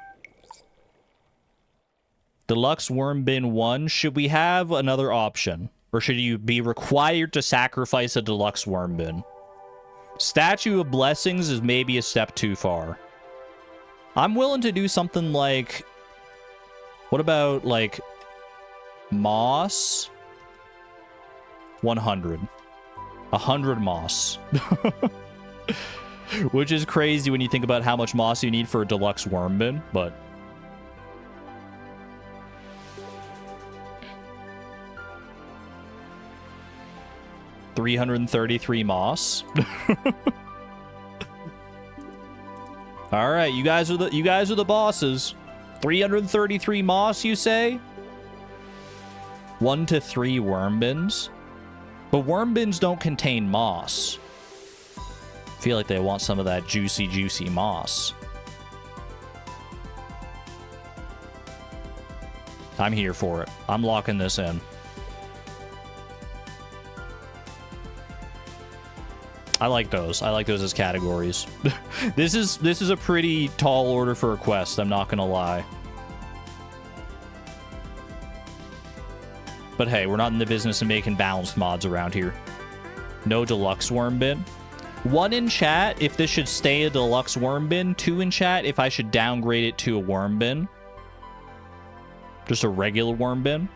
Deluxe worm bin 1. Should we have another option? Or should you be required to sacrifice a deluxe worm bin? Statue of Blessings is maybe a step too far. I'm willing to do something like... What about, like... moss? 100. 100 moss. Which is crazy when you think about how much moss you need for a deluxe worm bin, but... $333 moss. All right, you guys are the bosses. 333 moss, you say? 1 to 3 worm bins. But worm bins don't contain moss. I feel like they want some of that juicy moss. I'm here for it. I'm locking this in. I like those. I like those as categories. This is a pretty tall order for a quest, I'm not gonna lie. But hey, we're not in the business of making balanced mods around here. No deluxe worm bin. 1 in chat if this should stay a deluxe worm bin. 2 in chat if I should downgrade it to a worm bin. Just a regular worm bin.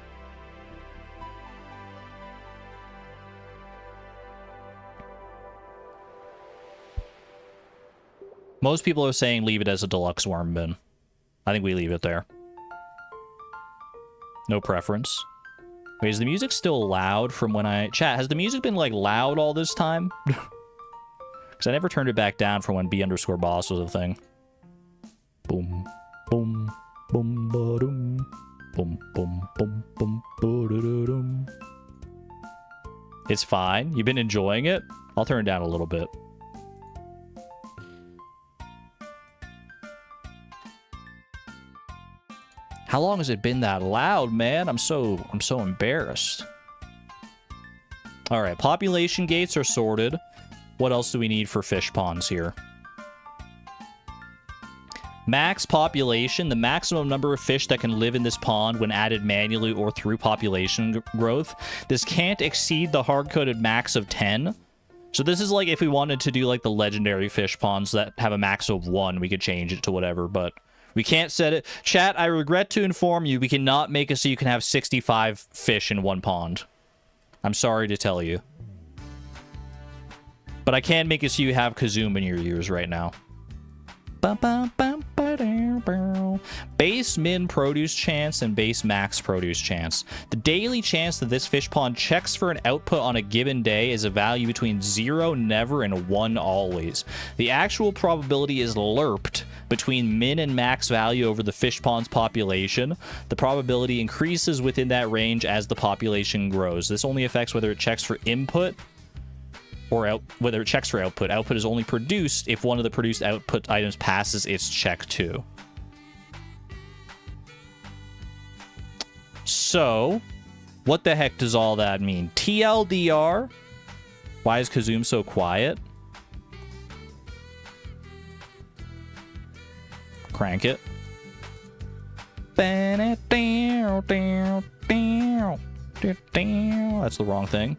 Most people are saying leave it as a deluxe worm bin. I think we leave it there. No preference. Wait, is the music still loud from when I... Chat, has the music been, like, loud all this time? Because I never turned it back down from when B_boss was a thing. Boom, boom, boom, ba-doom. Boom, boom, boom, boom, ba-da-da-dum. It's fine. You've been enjoying it? I'll turn it down a little bit. How long has it been that loud, man? I'm so embarrassed. All right, population gates are sorted. What else do we need for fish ponds here? Max population, the maximum number of fish that can live in this pond when added manually or through population growth. This can't exceed the hard-coded max of 10. So this is like if we wanted to do like the legendary fish ponds that have a max of 1, we could change it to whatever, but we can't set it. Chat, I regret to inform you, we cannot make it so you can have 65 fish in one pond. I'm sorry to tell you. But I can make it so you have Kazoom in your ears right now. Base min produce chance and base max produce chance. The daily chance that this fish pond checks for an output on a given day is a value between 0 never and 1 always. The actual probability is lerped between min and max value over the fish pond's population. The probability increases within that range as the population grows. This only affects whether it checks for input or whether it checks for output. Output is only produced if one of the produced output items passes its check too. So, what the heck does all that mean? TLDR? Why is Kazoom so quiet? Crank it. That's the wrong thing.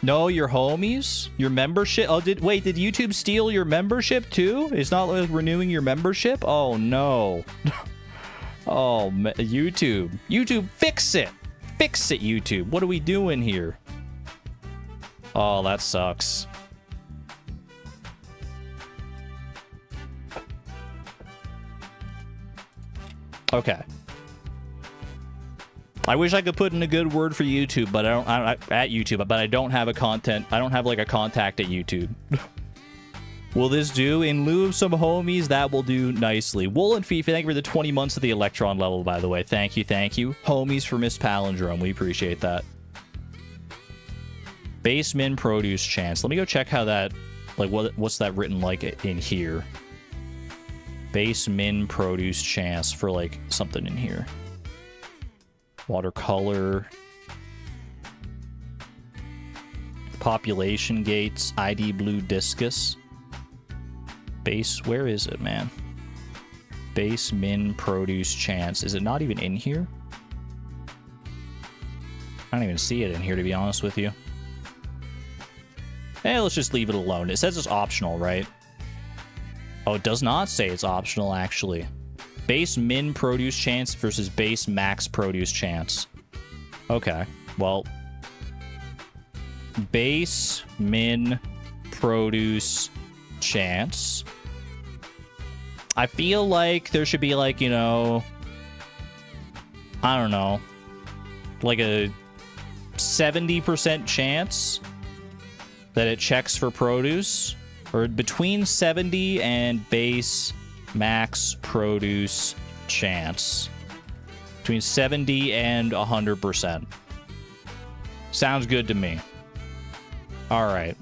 No, your homies? Your membership? Oh, did YouTube steal your membership too? It's not renewing your membership? Oh, no. Oh, YouTube. YouTube, fix it. Fix it, YouTube. What are we doing here? Oh, that sucks. Okay. I wish I could put in a good word for YouTube, but I don't have a content. I don't have like a contact at YouTube. Will this do? In lieu of some homies, that will do nicely. Wool and Fifi, thank you for the 20 months of the Electron level, by the way. Thank you, thank you. Homies for Miss Palindrome. We appreciate that. Base min produce chance. Let me go check how that, like, what's that written like in here? Base min produce chance for like something in here. Watercolor. Population gates. ID blue discus. Base, where is it, man? Base min produce chance. Is it not even in here? I don't even see it in here, to be honest with you. Hey, let's just leave it alone. It says it's optional, right? Oh, it does not say it's optional, actually. Base min produce chance versus base max produce chance. Okay, well. Base min produce chance. I feel like there should be like, you know, I don't know, like a 70% chance that it checks for produce, or between 70 and base max produce chance. Between 70 and 100%. Sounds good to me. All right.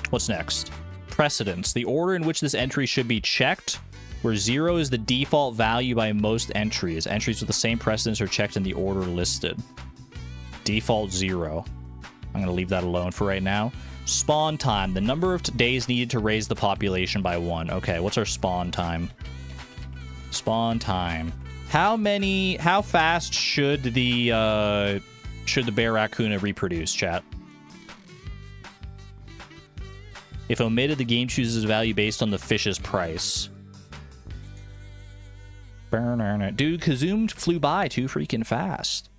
What's next? Precedence. The order in which this entry should be checked, where 0 is the default value by most entries. Entries with the same precedence are checked in the order listed. Default 0. I'm going to leave that alone for right now. Spawn time. The number of days needed to raise the population by 1. Okay, what's our spawn time? Spawn time. How fast should the bear raccoon reproduce, chat? If omitted, the game chooses value based on the fish's price. Dude, Kazoom flew by too freaking fast.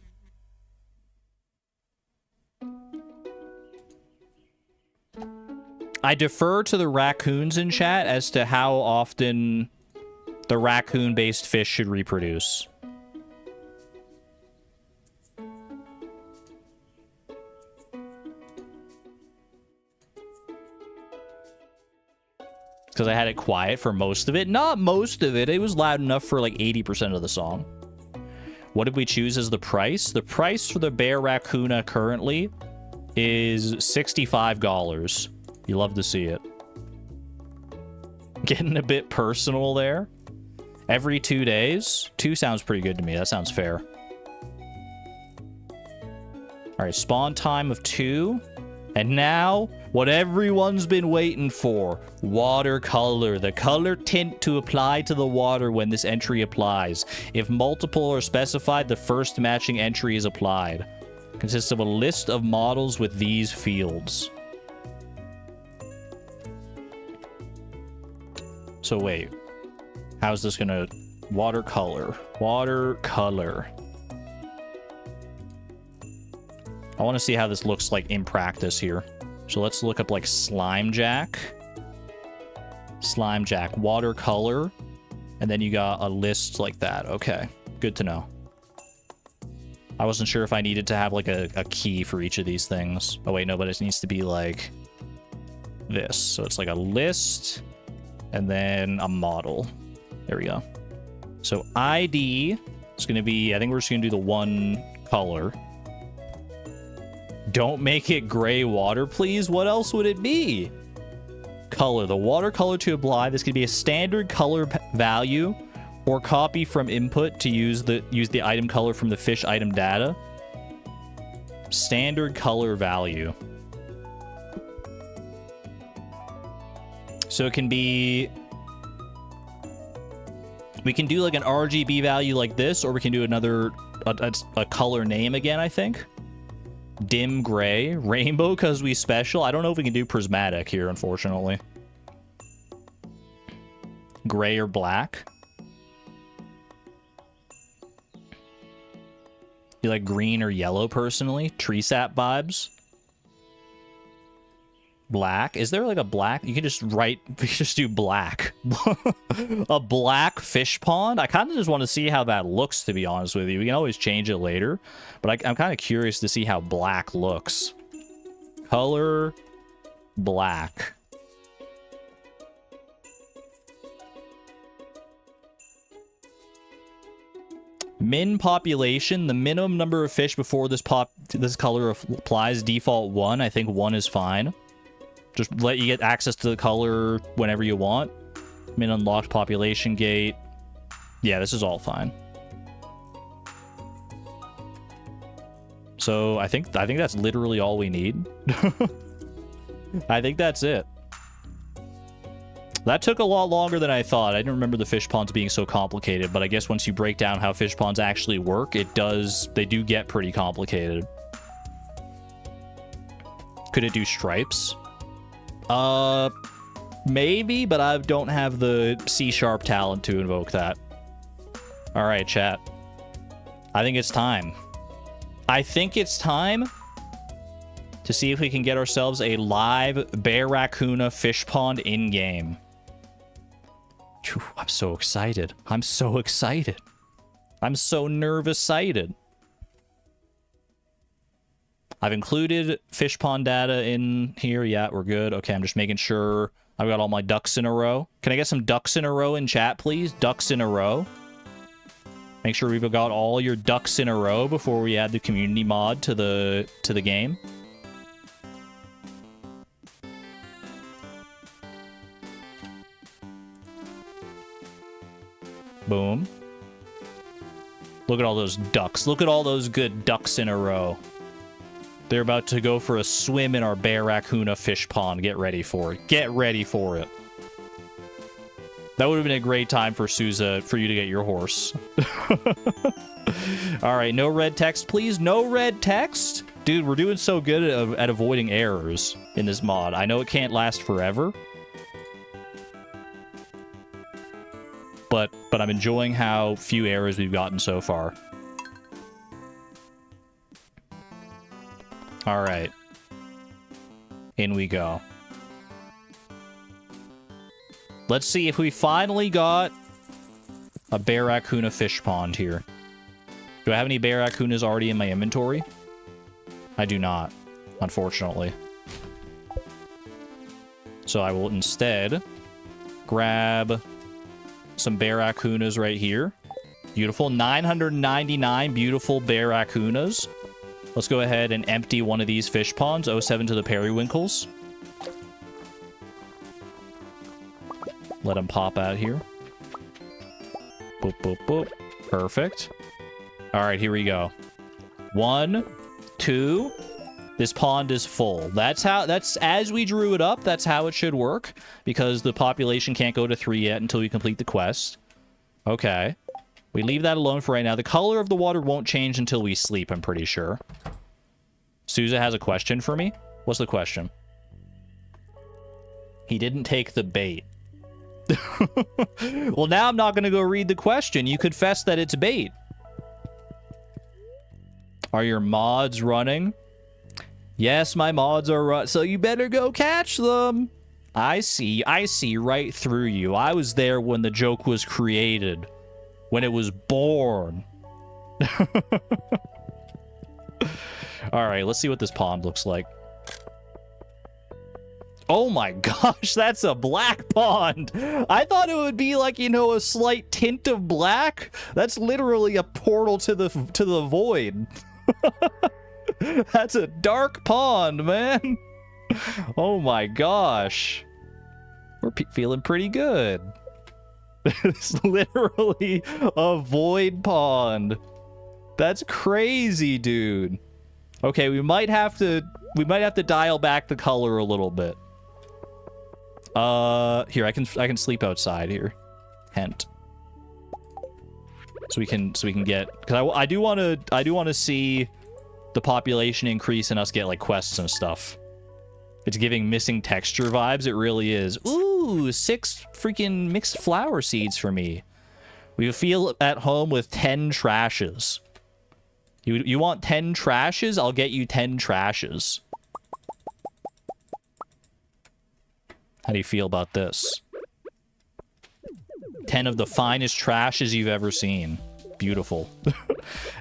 I defer to the raccoons in chat as to how often the raccoon-based fish should reproduce. Because I had it quiet for most of it. Not most of it. It was loud enough for like 80% of the song. What did we choose as the price? The price for the Bear Raccoona currently is $65. You love to see it. Getting a bit personal there. Every 2 days. 2 sounds pretty good to me. That sounds fair. All right, spawn time of 2. And now, what everyone's been waiting for. Watercolor. The color tint to apply to the water when this entry applies. If multiple are specified, the first matching entry is applied. Consists of a list of models with these fields. So wait. How's this gonna... Watercolor. Watercolor. I want to see how this looks like in practice here. So let's look up like Slime Jack. Slime Jack. Watercolor. And then you got a list like that. Okay. Good to know. I wasn't sure if I needed to have like a key for each of these things. Oh wait, no, but it needs to be like this. So it's like a list and then a model. There we go. So ID is going to be, I think we're just going to do the one color. Don't make it gray water, please. What else would it be? Color. The watercolor to apply. This could be a standard color value or copy from input to use the item color from the fish item data. Standard color value. So it can be... We can do like an RGB value like this, or we can do another... a color name again, I think. Dim gray. Rainbow because we special. I don't know if we can do prismatic here, unfortunately. Gray or black. You like green or yellow, personally? Tree sap vibes. Black. Is there like a black? You can just write... We can just do black. A black fish pond? I kind of just want to see how that looks, to be honest with you. We can always change it later. But I'm kind of curious to see how black looks. Color... black. Min population. The minimum number of fish before this color applies. Default 1. I think 1 is fine. Just let you get access to the color whenever you want. Min unlocked population gate. Yeah, this is all fine. So I think that's literally all we need. I think that's it. That took a lot longer than I thought. I didn't remember the fish ponds being so complicated, but I guess once you break down how fish ponds actually work, they do get pretty complicated. Could it do stripes? Maybe, but I don't have the C# talent to invoke that. All right, chat. I think it's time. I think it's time to see if we can get ourselves a live Bear Raccoona fish pond in-game. I'm so excited. I'm so excited. I'm so nervous-sighted. I've included fish pond data in here. Yeah, we're good. Okay, I'm just making sure I've got all my ducks in a row. Can I get some ducks in a row in chat, please? Ducks in a row. Make sure we've got all your ducks in a row before we add the community mod to the game. Boom. Look at all those ducks. Look at all those good ducks in a row. They're about to go for a swim in our Bear Raccoona fish pond. Get ready for it. Get ready for it. That would have been a great time for Sousa for you to get your horse. All right, no red text, please. No red text. Dude, we're doing so good at avoiding errors in this mod. I know it can't last forever. But I'm enjoying how few errors we've gotten so far. All right. In we go. Let's see if we finally got a Barracuda fish pond here. Do I have any Barracudas already in my inventory? I do not, unfortunately. So I will instead grab some Barracudas right here. Beautiful. 999 beautiful Barracudas. Let's go ahead and empty one of these fish ponds. 07 to the periwinkles. Let them pop out here. Boop, boop, boop. Perfect. All right, here we go. 1, 2. This pond is full. That's as we drew it up, that's how it should work, because the population can't go to 3 yet until we complete the quest. Okay. We leave that alone for right now. The color of the water won't change until we sleep, I'm pretty sure. Sousa has a question for me. What's the question? He didn't take the bait. Well, now I'm not going to go read the question. You confess that it's bait. Are your mods running? Yes, my mods are running. So you better go catch them. I see right through you. I was there when the joke was created. When it was born. Alright, let's see what this pond looks like. Oh my gosh, that's a black pond. I thought it would be like, you know, a slight tint of black. That's literally a portal to the void. That's a dark pond, man. Oh my gosh. We're feeling pretty good. It's literally a void pond. That's crazy, dude. Okay, we might have to dial back the color a little bit. Here, I can sleep outside here. Hint. So we can get, because I do want to see the population increase and us get like quests and stuff. It's giving missing texture vibes. It really is. Ooh, 6 freaking mixed flower seeds for me. We feel at home with 10 trashes. You want 10 trashes? I'll get you 10 trashes. How do you feel about this? 10 of the finest trashes you've ever seen. Beautiful.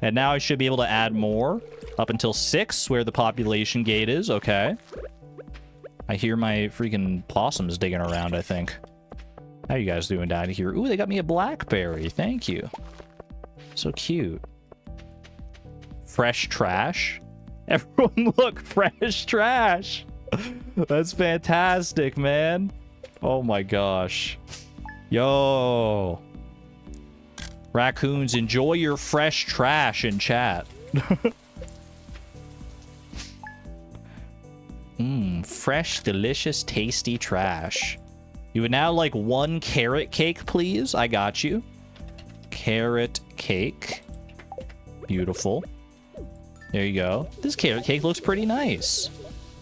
And now I should be able to add more. Up until 6, where the population gate is. Okay. I hear my freaking possums digging around, I think. How you guys doing down here? Ooh, they got me a blackberry. Thank you. So cute. Fresh trash. Everyone look, fresh trash. That's fantastic, man. Oh my gosh. Yo. Raccoons, enjoy your fresh trash in chat. Fresh, delicious, tasty trash. You would now like 1 carrot cake, please? I got you. Carrot cake. Beautiful. There you go. This carrot cake looks pretty nice.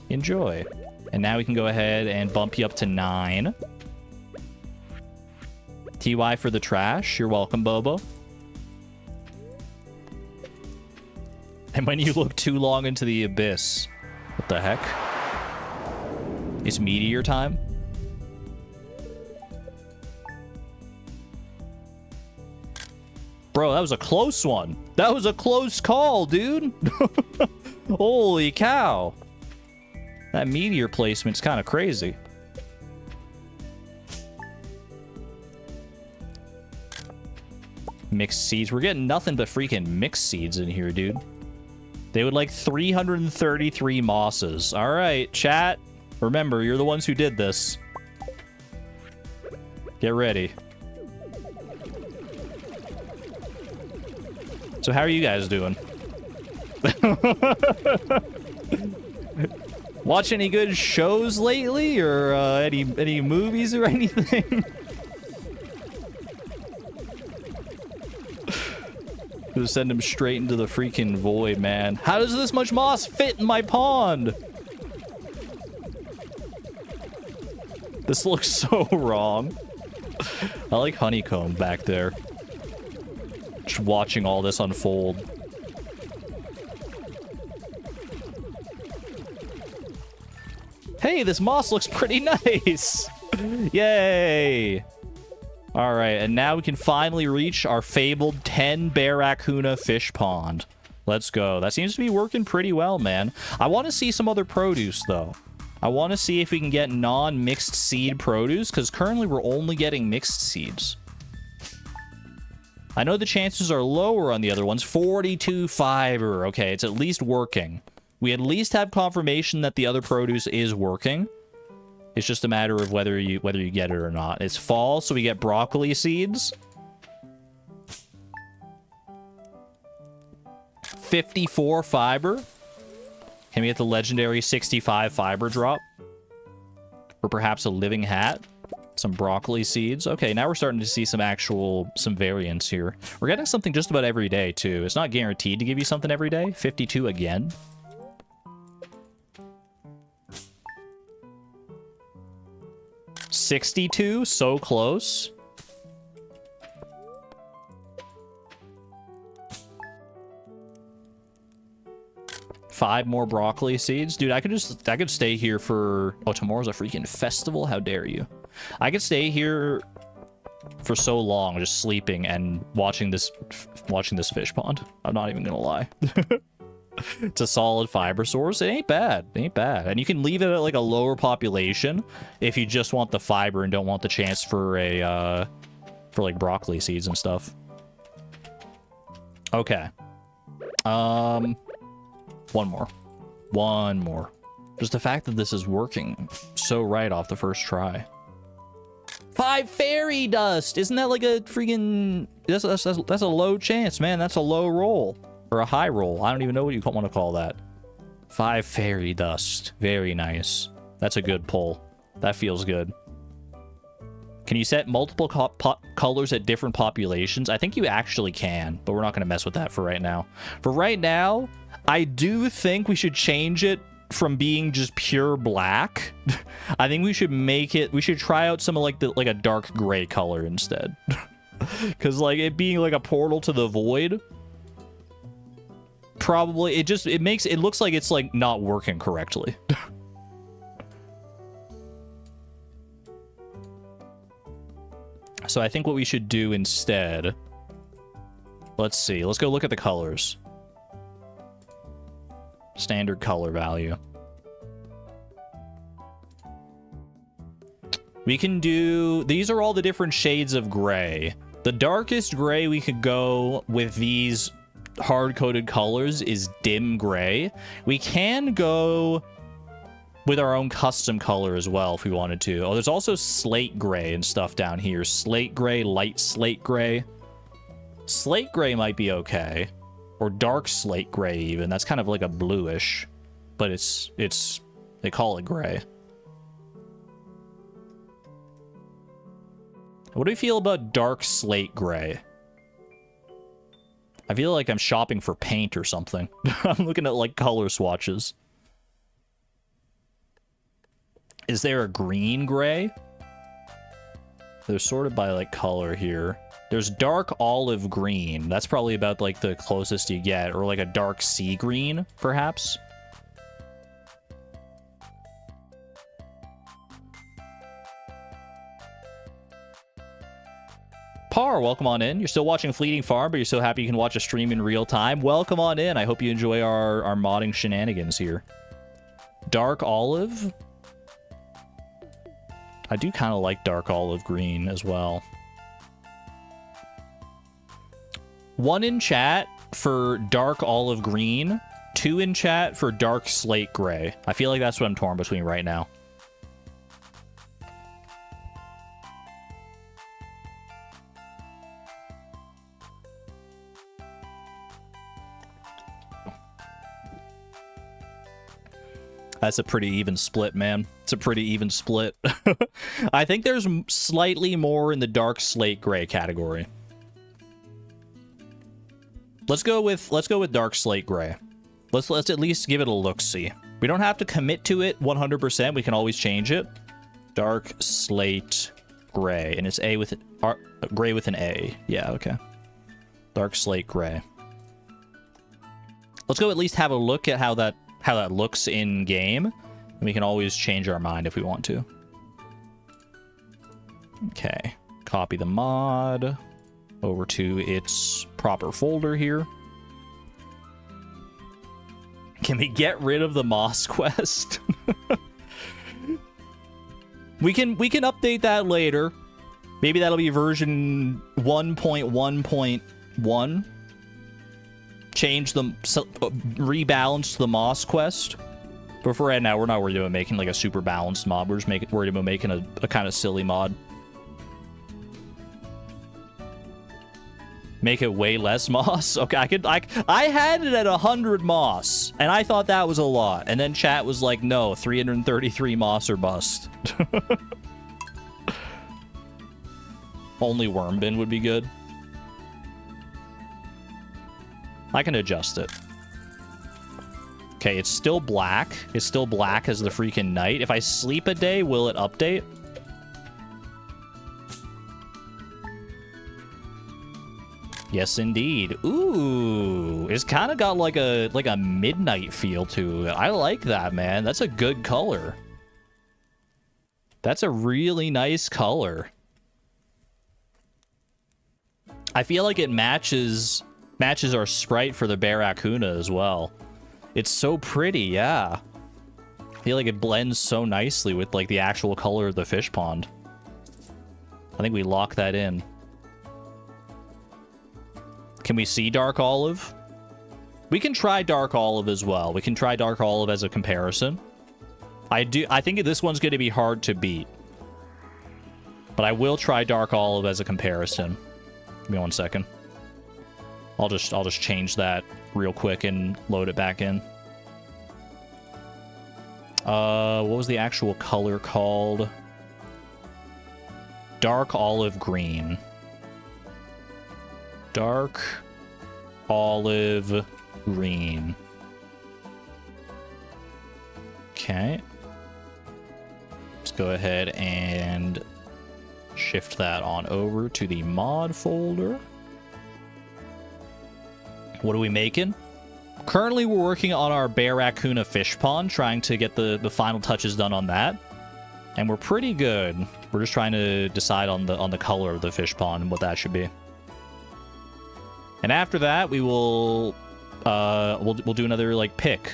Enjoy. And now we can go ahead and bump you up to 9. TY for the trash. You're welcome, Bobo. And when you look too long into the abyss. What the heck? It's meteor time? Bro, that was a close one. That was a close call, dude. Holy cow. That meteor placement's kind of crazy. Mixed seeds. We're getting nothing but freaking mixed seeds in here, dude. They would like 333 mosses. All right, chat. Remember, you're the ones who did this. Get ready. So how are you guys doing? Watch any good shows lately, or any movies or anything? Just send him straight into the freaking void, man. How does this much moss fit in my pond? This looks so wrong. I like honeycomb back there. Just watching all this unfold. Hey, this moss looks pretty nice. Yay. All right, and now we can finally reach our fabled 10 Barracuda fish pond. Let's go. That seems to be working pretty well, man. I want to see some other produce, though. I want to see if we can get non-mixed seed produce, because currently we're only getting mixed seeds. I know the chances are lower on the other ones. 42 fiber. Okay, it's at least working. We at least have confirmation that the other produce is working. It's just a matter of whether you get it or not. It's fall, so we get broccoli seeds. 54 fiber. Can we get the legendary 65 fiber drop? Or perhaps a living hat? Some broccoli seeds. Okay, now we're starting to see some variants here. We're getting something just about every day, too. It's not guaranteed to give you something every day. 52 again. $62, so close. Five more broccoli seeds. Dude, I could stay here for... Oh, tomorrow's a freaking festival? How dare you? I could stay here for so long, just sleeping and watching this fish pond. I'm not even gonna lie. It's a solid fiber source. It ain't bad. It ain't bad. And you can leave it at like a lower population if you just want the fiber and don't want the chance for a for like broccoli seeds and stuff. Okay. One more. Just the fact that this is working so right off the first try. 5 fairy dust. Isn't that like a freaking... That's a low chance, man. That's a low roll. Or a high roll. I don't even know what you want to call that. 5 fairy dust. Very nice. That's a good pull. That feels good. Can you set multiple colors at different populations? I think you actually can, but we're not going to mess with that for right now. For right now, I do think we should change it from being just pure black. I think we should try out some of like a dark gray color instead. Because like it being like a portal to the void, probably it looks like it's like not working correctly. So I think what we should do instead, let's see, let's go look at the colors. Standard color value. We can do, these are all the different shades of gray. The darkest gray we could go with these hard-coded colors is dim gray. We can go with our own custom color as well if we wanted to. Oh, there's also slate gray and stuff down here. Slate gray, light slate gray. Slate gray might be okay. Or dark slate gray even. That's kind of like a bluish. But they call it gray. What do you feel about dark slate gray? I feel like I'm shopping for paint or something. I'm looking at like color swatches. Is there a green gray? They're sorted by like color here. There's dark olive green. That's probably about like the closest you get. Or like a dark sea green, perhaps. Par, welcome on in. You're still watching Fleeting Farm, but you're so happy you can watch a stream in real time. Welcome on in. I hope you enjoy our modding shenanigans here. Dark olive. I do kind of like dark olive green as well. 1 in chat for dark olive green. 2 in chat for dark slate gray. I feel like that's what I'm torn between right now. That's a pretty even split, man. It's a pretty even split. I think there's slightly more in the dark slate gray category. Let's go with dark slate gray. Let's at least give it a look-see. We don't have to commit to it 100%. We can always change it. Dark slate gray, and it's gray with an A. Yeah, okay. Dark slate gray. Let's go at least have a look at how that looks in game. And we can always change our mind if we want to. Okay. Copy the mod over to its proper folder here. Can we get rid of the moss quest? we can update that later. Maybe that'll be version 1.1.1. Change the rebalance the moss quest. But for right now, we're not worried about making like a super balanced mod. We're just worried about making a kind of silly mod. Make it way less moss. Okay, I had it at 100 moss, and I thought that was a lot. And then chat was like, no, 333 moss or bust. Only worm bin would be good. I can adjust it. Okay, it's still black. It's still black as the freaking night. If I sleep a day, will it update? Yes, indeed. Ooh, it's kind of got like a midnight feel to it. I like that, man. That's a good color. That's a really nice color. I feel like it matches our sprite for the Barracuda as well. It's so pretty, yeah. I feel like it blends so nicely with like the actual color of the fish pond. I think we lock that in. Can we see dark olive? We can try dark olive as well. We can try dark olive as a comparison. I think this one's going to be hard to beat. But I will try dark olive as a comparison. Give me 1 second. I'll just change that real quick and load it back in. What was the actual color called? Dark olive green. Dark olive green. Okay. Let's go ahead and shift that on over to the mod folder. What are we making? Currently, we're working on our Barracuda fish pond, trying to get the final touches done on that. And we're pretty good. We're just trying to decide on the color of the fish pond and what that should be. And after that, we will we'll do another like pick.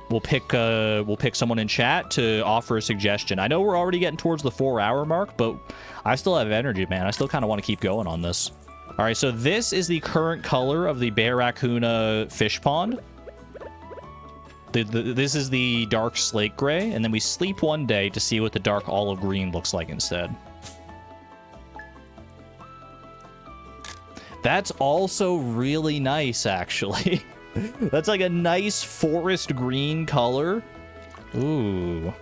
We'll pick someone in chat to offer a suggestion. I know we're already getting towards the 4-hour mark, but I still have energy, man. I still kind of want to keep going on this. All right, so this is the current color of the Barracuda fish pond. This is the dark slate gray, and then we sleep one day to see what the dark olive green looks like instead. That's also really nice, actually. That's like a nice forest green color. Ooh.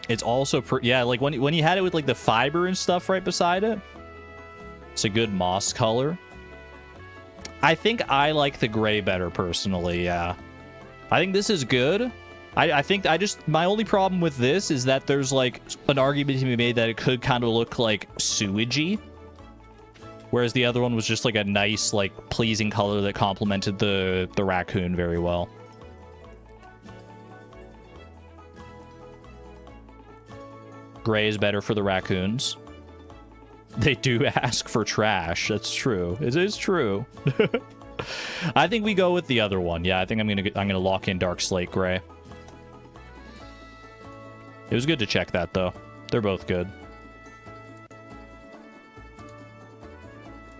It's also, yeah, like when you had it with like the fiber and stuff right beside it. It's a good moss color. I think I like the gray better personally, yeah. I think this is good. I think my only problem with this is that there's like an argument to be made that it could kind of look like sewagey. Whereas the other one was just like a nice, like pleasing color that complemented the raccoon very well. Gray is better for the raccoons. They do ask for trash. That's true. It is true. I think we go with the other one. Yeah, I think I'm gonna lock in dark slate gray. It was good to check that, though. They're both good.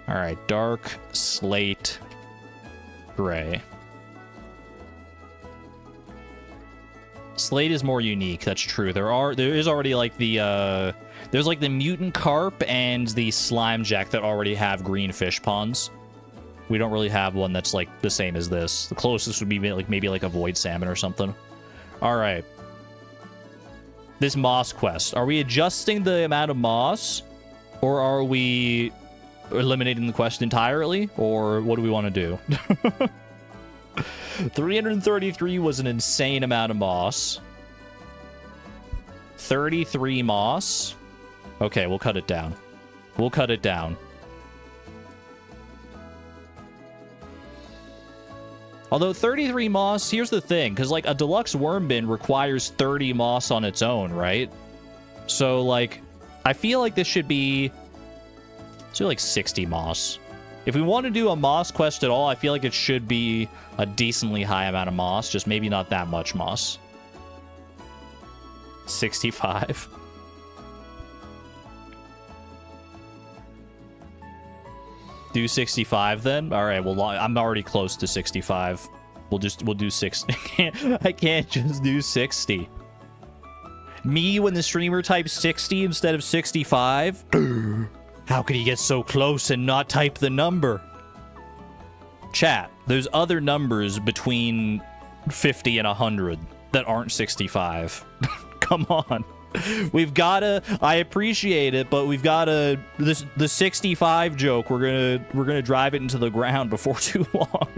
All right, dark slate gray. Slate is more unique. That's true. There is already like the there's like the mutant carp and the slime jack that already have green fish ponds. We don't really have one that's like the same as this. The closest would be like maybe like a void salmon or something. All right. This moss quest. Are we adjusting the amount of moss? Or are we eliminating the quest entirely? Or what do we want to do? 333 was an insane amount of moss. 33 moss. Okay, we'll cut it down. We'll cut it down. Although 33 moss, here's the thing, because like a deluxe worm bin requires 30 moss on its own, right? So like, I feel like this should be, let's do like 60 moss. If we want to do a moss quest at all, I feel like it should be a decently high amount of moss, just maybe not that much moss. 65. Do 65 then? All right, well, I'm already close to 65. We'll do 60. I can't just do 60. Me when the streamer types 60 instead of 65? How could he get so close and not type the number? Chat, there's other numbers between 50 and 100 that aren't 65. Come on. We've gotta, I appreciate it, but we've gotta, the 65 joke, we're gonna drive it into the ground before too long.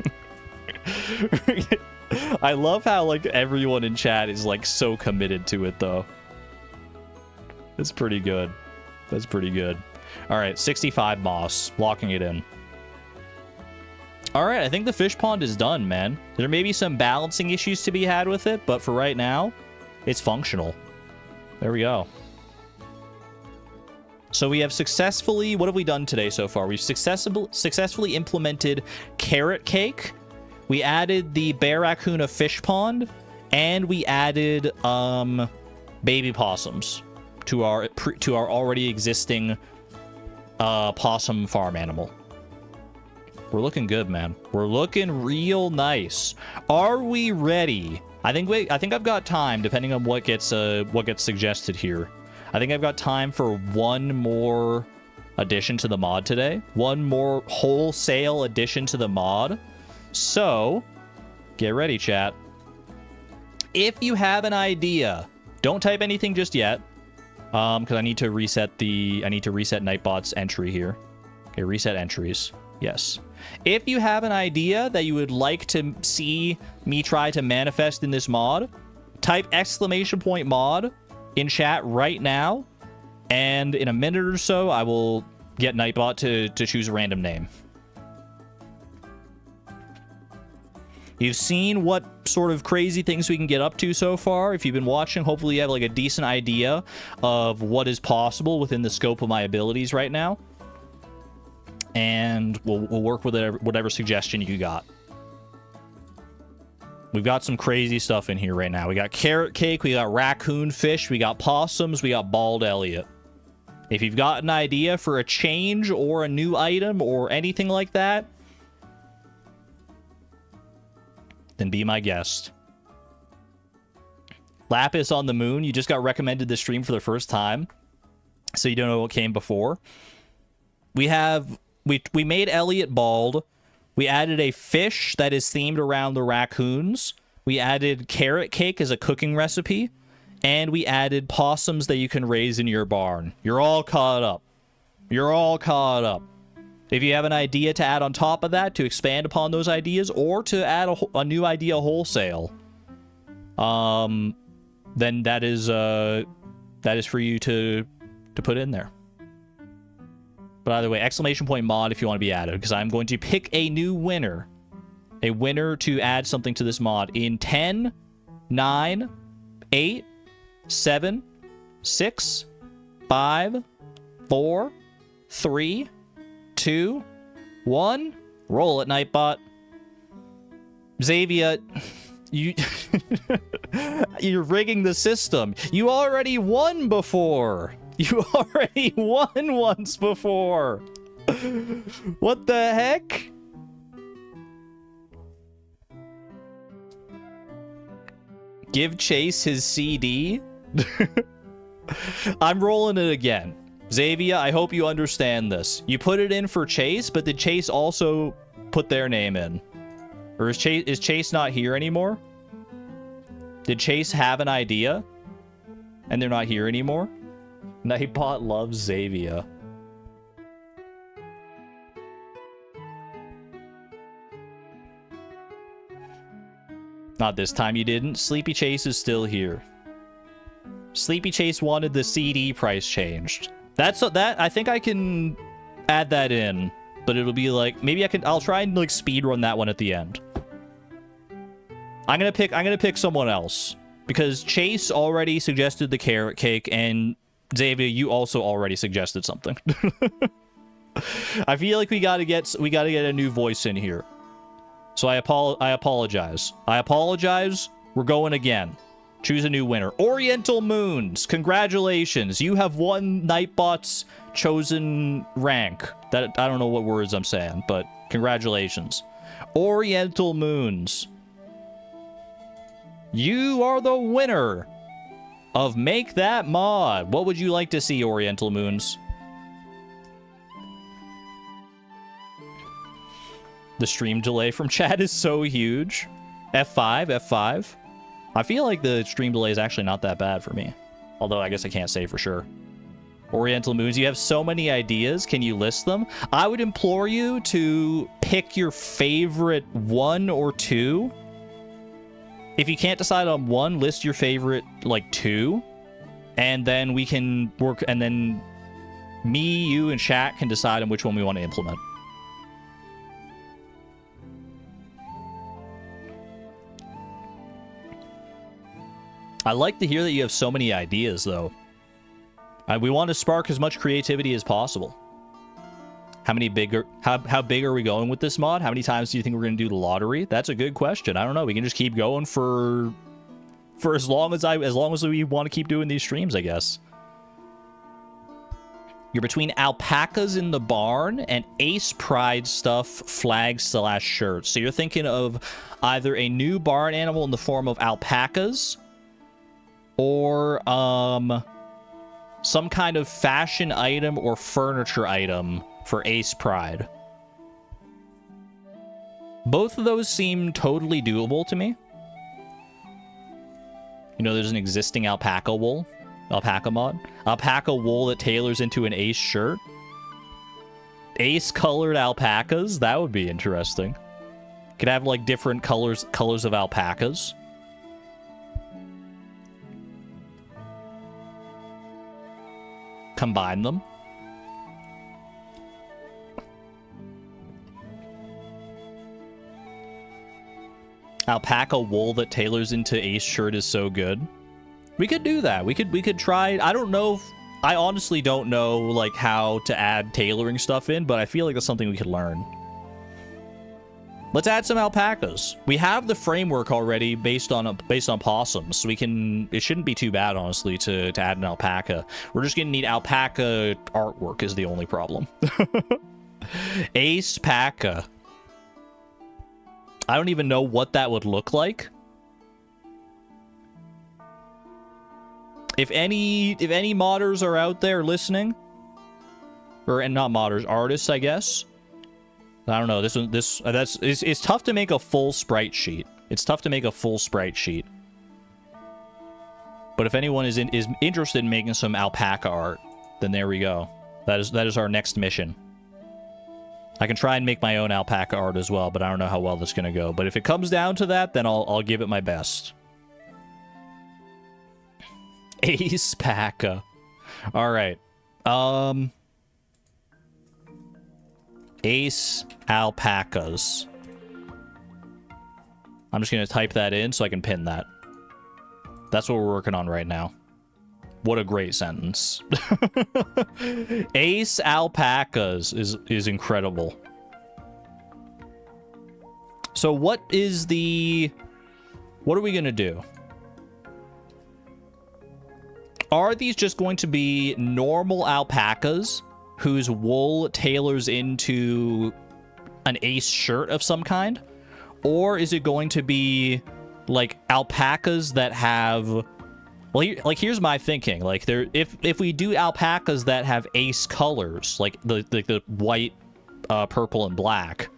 I love how like everyone in chat is like so committed to it though. It's pretty good. That's pretty good. All right, 65 moss, locking it in. All right, I think the fish pond is done, man. There may be some balancing issues to be had with it, but for right now, it's functional. There we go. So we have successfully, what have we done today so far? We've successfully implemented carrot cake. We added the Barracuda fish pond, and we added baby possums to our already existing possum farm animal. We're looking good, man. We're looking real nice. Are we ready? I think I've got time, depending on what gets suggested here. I think I've got time for one more addition to the mod today. One more wholesale addition to the mod. So, get ready, chat. If you have an idea, don't type anything just yet, because I need to reset Nightbot's entry here. Okay, reset entries. Yes. If you have an idea that you would like to see me try to manifest in this mod, type !mod in chat right now, and in a minute or so, I will get Nightbot to choose a random name. You've seen what sort of crazy things we can get up to so far. If you've been watching, hopefully you have like a decent idea of what is possible within the scope of my abilities right now. And we'll work with whatever suggestion you got. We've got some crazy stuff in here right now. We got carrot cake, we got raccoon fish, we got possums, we got bald Elliot. If you've got an idea for a change or a new item or anything like that, then be my guest. Lapis on the moon, you just got recommended this stream for the first time, so you don't know what came before. We made Elliot bald. We added a fish that is themed around the raccoons. We added carrot cake as a cooking recipe. And we added possums that you can raise in your barn. You're all caught up. You're all caught up. If you have an idea to add on top of that, to expand upon those ideas, or to add a new idea wholesale, then that is for you to put in there. By the way, !mod if you want to be added, because I'm going to pick a new winner. A winner to add something to this mod in 10, 9, 8, 7, 6, 5, 4, 3, 2, 1. Roll it, Nightbot. Xavier, you're rigging the system. You already won before. You already won once before. What the heck? Give Chase his CD? I'm rolling it again. Xavier, I hope you understand this. You put it in for Chase, but did Chase also put their name in? Or is Chase not here anymore? Did Chase have an idea? And they're not here anymore? Nightbot loves Xavier. Not this time you didn't. Sleepy Chase is still here. Sleepy Chase wanted the CD price changed. That I think I can add that in, but it'll be like maybe I'll try and like speed run that one at the end. I'm gonna pick someone else because Chase already suggested the carrot cake, and Xavier, you also already suggested something. I feel like we gotta get a new voice in here. So I apologize. I apologize. We're going again. Choose a new winner. Oriental Moons. Congratulations. You have won Nightbot's chosen rank. That I don't know what words I'm saying, but congratulations. Oriental Moons. You are the winner of Make That Mod. What would you like to see, Oriental Moons? The stream delay from chat is so huge. F5, F5. I feel like the stream delay is actually not that bad for me. Although I guess I can't say for sure. Oriental Moons, you have so many ideas. Can you list them? I would implore you to pick your favorite one or two. If you can't decide on one, list your favorite, like, two. And then we can work, and then me, you, and chat can decide on which one we want to implement. I like to hear that you have so many ideas, though. We want to spark as much creativity as possible. How big are we going with this mod? How many times do you think we're going to do the lottery? That's a good question. I don't know. We can just keep going for as long as we want to keep doing these streams, I guess. You're between alpacas in the barn and Ace Pride stuff, flags/shirts. So you're thinking of either a new barn animal in the form of alpacas, or some kind of fashion item or furniture item for Ace Pride. Both of those seem totally doable to me. You know, there's an existing alpaca wool. Alpaca mod. Alpaca wool that tailors into an Ace shirt. Ace colored alpacas. That would be interesting. Could have like different colors of alpacas. Combine them. Alpaca wool that tailors into Ace shirt is so good. We could do that. We could try. I don't know. I honestly don't know like how to add tailoring stuff in, but I feel like that's something we could learn. Let's add some alpacas. We have the framework already based on possums, so we can. It shouldn't be too bad, honestly, to add an alpaca. We're just gonna need alpaca artwork is the only problem. Ace Paca. I don't even know what that would look like. If any modders are out there listening, and not modders, artists, I guess. I don't know. It's tough to make a full sprite sheet. It's tough to make a full sprite sheet. But if anyone is interested in making some alpaca art, then there we go. That is our next mission. I can try and make my own alpaca art as well, but I don't know how well that's gonna go. But if it comes down to that, then I'll give it my best. Ace Paca. All right. Ace alpacas. I'm just going to type that in so I can pin that. That's what we're working on right now. What a great sentence. Ace alpacas is incredible. So what are we going to do? Are these just going to be normal alpacas whose wool tailors into an Ace shirt of some kind? Or is it going to be like alpacas that have, well, here's my thinking. Like if we do alpacas that have Ace colors, like the white, purple, and black,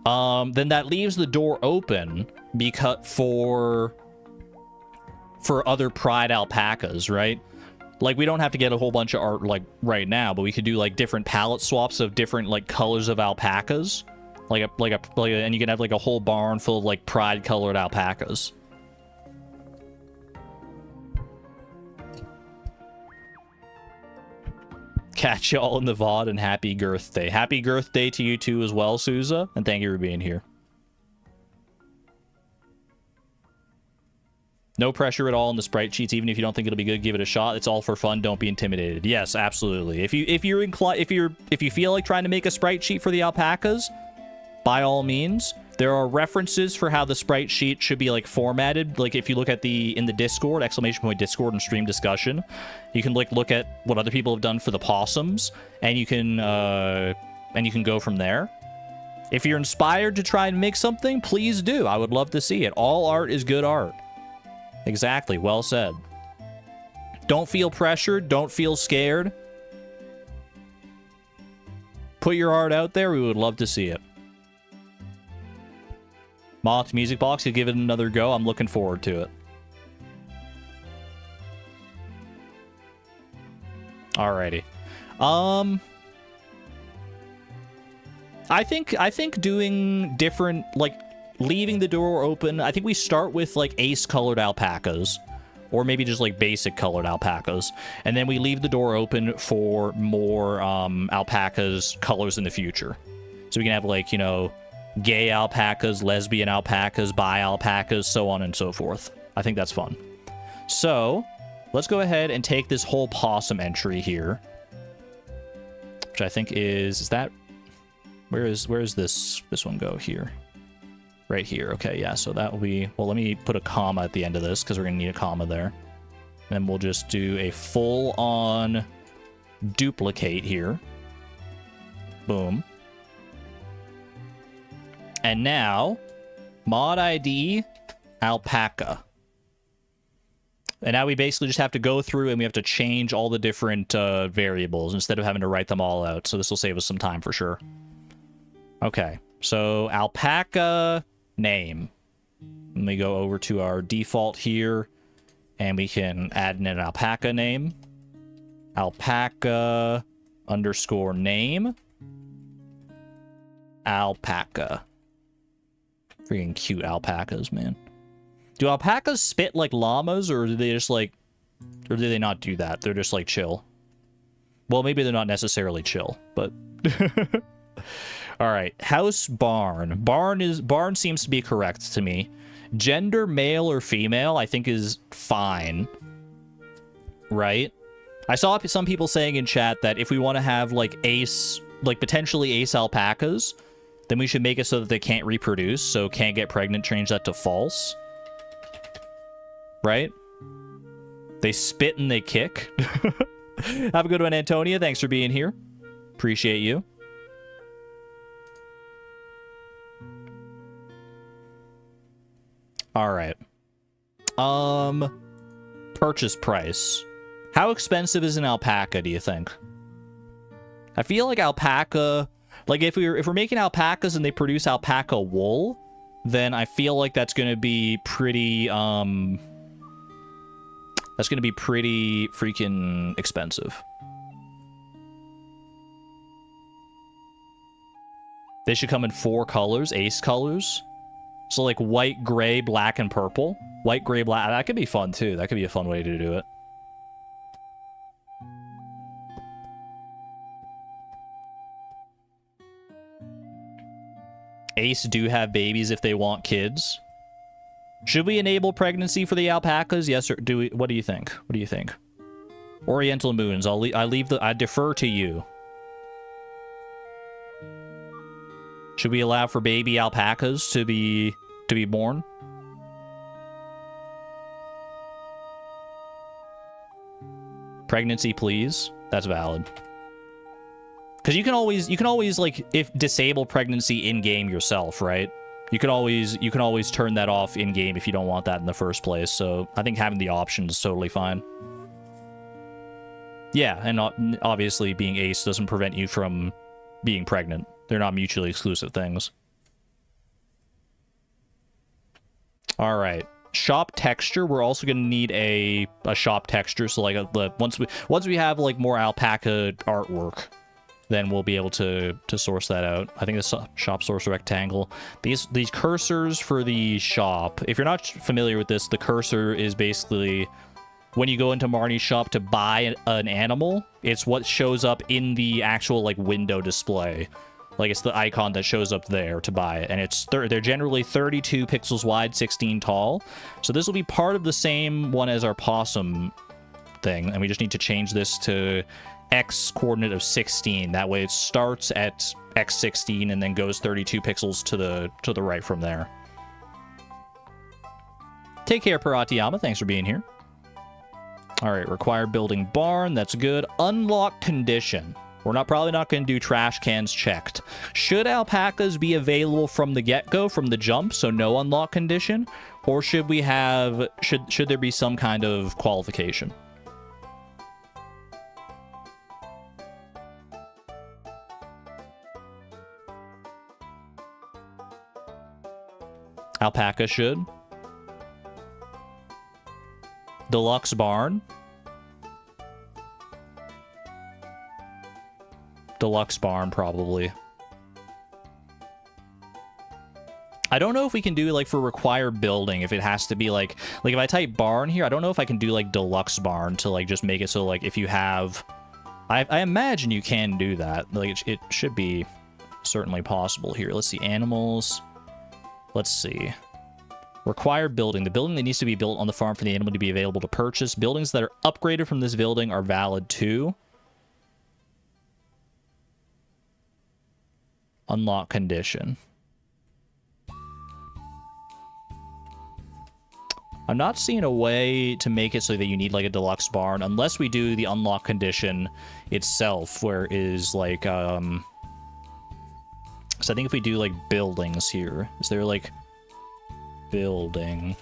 then that leaves the door open for other pride alpacas, right? Like, we don't have to get a whole bunch of art, like, right now, but we could do, like, different palette swaps of different, like, colors of alpacas. And you can have, like, a whole barn full of, like, pride-colored alpacas. Catch y'all in the VOD, and happy Girth Day. Happy Girth Day to you, too, as well, Souza, and thank you for being here. No pressure at all in the sprite sheets. Even if you don't think it'll be good, give it a shot. It's all for fun. Don't be intimidated. Yes, absolutely. If you feel like trying to make a sprite sheet for the alpacas, by all means. There are references for how the sprite sheet should be like formatted. Like if you look at in the Discord, !Discord and stream discussion, you can like look at what other people have done for the possums, and you can go from there. If you're inspired to try and make something, please do. I would love to see it. All art is good art. Exactly. Well said. Don't feel pressured. Don't feel scared. Put your art out there. We would love to see it. Moth Music Box, you give it another go. I'm looking forward to it. Alrighty. I think doing different, like, leaving the door open. I think we start with, like, ace-colored alpacas. Or maybe just, like, basic colored alpacas. And then we leave the door open for more, alpacas colors in the future. So we can have, like, you know, gay alpacas, lesbian alpacas, bi alpacas, so on and so forth. I think that's fun. So, let's go ahead and take this whole possum entry here. Which I think is that... Where is this one go here? Right here. Okay, yeah, so that will be... Well, let me put a comma at the end of this, because we're going to need a comma there. And then we'll just do a full-on duplicate here. Boom. And now, mod ID, alpaca. And now we basically just have to go through and we have to change all the different variables instead of having to write them all out. So this will save us some time for sure. Okay, so alpaca name. Let me go over to our default here and we can add in an alpaca name. Alpaca underscore name. Alpaca. Freaking cute alpacas, man. Do alpacas spit like llamas, or do they just like... Or do they not do that? They're just like chill. Well, maybe they're not necessarily chill, but... Alright, house barn. Barn seems to be correct to me. Gender, male or female, I think is fine. Right? I saw some people saying in chat that if we want to have like ace... Like potentially ace alpacas... Then we should make it so that they can't reproduce, so can't get pregnant, change that to false. Right? They spit and they kick. Have a good one, Antonia. Thanks for being here. Appreciate you. Alright. Purchase price. How expensive is an alpaca, do you think? I feel like alpaca... Like, if we're making alpacas and they produce alpaca wool, then I feel like that's going to be pretty, that's going to be pretty freaking expensive. They should come in 4 colors, ace colors. So, like, white, gray, black, and purple. White, gray, black. That could be fun, too. That could be a fun way to do it. Ace do have babies if they want kids. Should we enable pregnancy for the alpacas? Yes, or do we? What do you think? What do you think? Oriental Moons. I defer to you. Should we allow for baby alpacas to be born? Pregnancy, please. That's valid. Because you can always like disable pregnancy in game yourself, right? You can always turn that off in game if you don't want that in the first place. So I think having the option is totally fine. Yeah, and obviously being ace doesn't prevent you from being pregnant. They're not mutually exclusive things. All right, shop texture, we're also going to need a shop texture. So like once we have like more alpaca artwork, then we'll be able to source that out. I think the shop source rectangle. These cursors for the shop, if you're not familiar with this, the cursor is basically when you go into Marnie's shop to buy an animal, it's what shows up in the actual like window display. Like it's the icon that shows up there to buy it. And it's they're generally 32 pixels wide, 16 tall. So this will be part of the same one as our possum thing. And we just need to change this to X coordinate of 16. That way it starts at X16 and then goes 32 pixels to the right from there. Take care, Paratiyama. Thanks for being here. All right, required building barn. That's good. Unlock condition. We're probably not going to do trash cans checked. Should alpacas be available from the get-go, from the jump, so no unlock condition? Or should we have... Should there be some kind of qualification? Alpaca should. Deluxe barn. Deluxe barn, probably. I don't know if we can do, like, for required building, if it has to be, like, if I type barn here, I don't know if I can do, like, deluxe barn to, like, just make it so, like, if you have... I imagine you can do that. Like, it should be certainly possible here. Let's see, animals... Let's see. Required building. The building that needs to be built on the farm for the animal to be available to purchase. Buildings that are upgraded from this building are valid too. Unlock condition. I'm not seeing a way to make it so that you need like a deluxe barn unless we do the unlock condition itself, where it is like so I think if we do, like, buildings here... Is there, like... Building...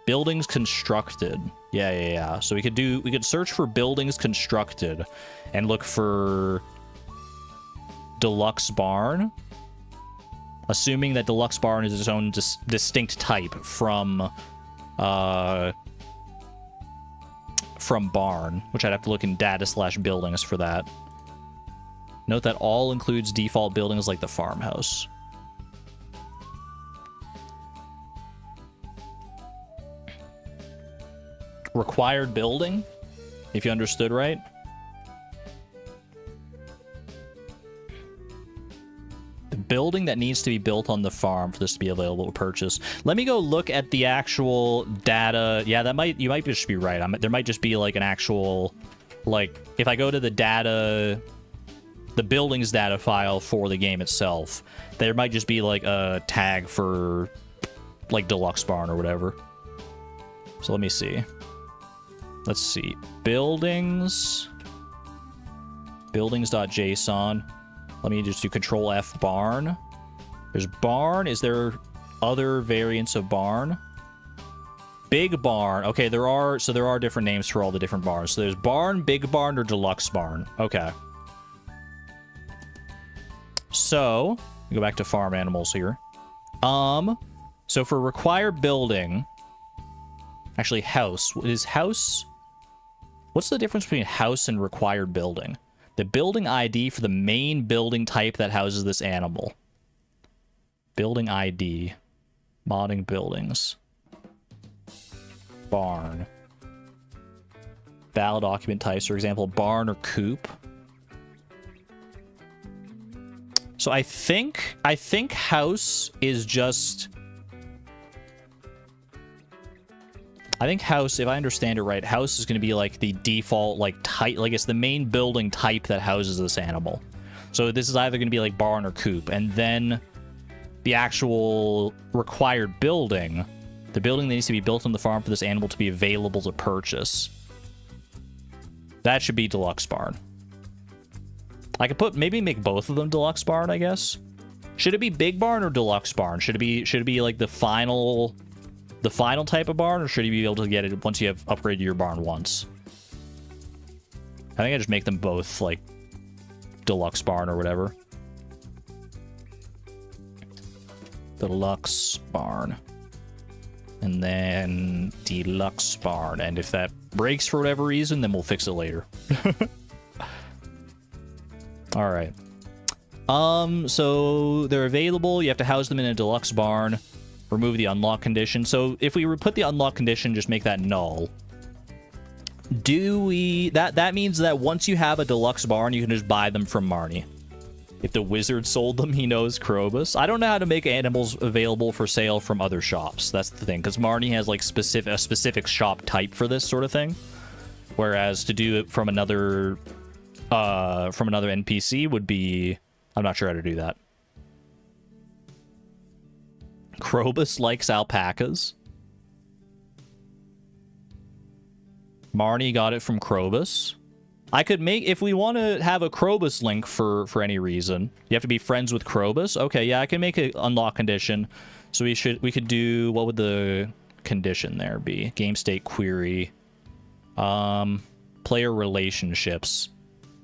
Buildings constructed. Yeah. So we could search for buildings constructed and look for... Deluxe barn. Assuming that deluxe barn is its own distinct type from barn. Which I'd have to look in data/buildings for that. Note that all includes default buildings like the farmhouse. Required building, if you understood right. The building that needs to be built on the farm for this to be available to purchase. Let me go look at the actual data. Yeah, you might just be right. There might just be like an actual, like, if I go to the data... the buildings data file for the game itself, there might just be like a tag for like deluxe barn or whatever. So let me see. Let's see. Buildings. Buildings.json. Let me just do Control F barn. There's barn. Is there other variants of barn? Big barn. Okay, there are different names for all the different barns. So there's barn, big barn, or deluxe barn. Okay. So, go back to farm animals here. So for required building, actually house, what's the difference between house and required building? The building ID for the main building type that houses this animal. Building ID. Modding buildings. Barn. Valid document types, for example, barn or coop. So I think house is just... I think house, if I understand it right, house is going to be like the default, like, type, like it's the main building type that houses this animal. So this is either going to be like barn or coop. And then the actual required building, the building that needs to be built on the farm for this animal to be available to purchase. That should be deluxe barn. I could maybe make both of them deluxe barn, I guess. Should it be big barn or deluxe barn? Should it be like the final type of barn, or should you be able to get it once you have upgraded your barn once? I think I just make them both like deluxe barn or whatever. Deluxe barn. And then deluxe barn. And if that breaks for whatever reason, then we'll fix it later. All right. So they're available. You have to house them in a deluxe barn. Remove the unlock condition. So if we put the unlock condition, just make that null. That means that once you have a deluxe barn, you can just buy them from Marnie. If the wizard sold them, he knows Krobus. I don't know how to make animals available for sale from other shops. That's the thing, because Marnie has like a specific shop type for this sort of thing. Whereas to do it from another NPC would be, I'm not sure how to do that. Krobus likes alpacas. Marnie got it from Krobus. I could make, if we want to have a Krobus link for any reason, you have to be friends with Krobus. Okay, yeah, I can make an unlock condition. So we could do, what would the condition there be? Game state query. Player relationships.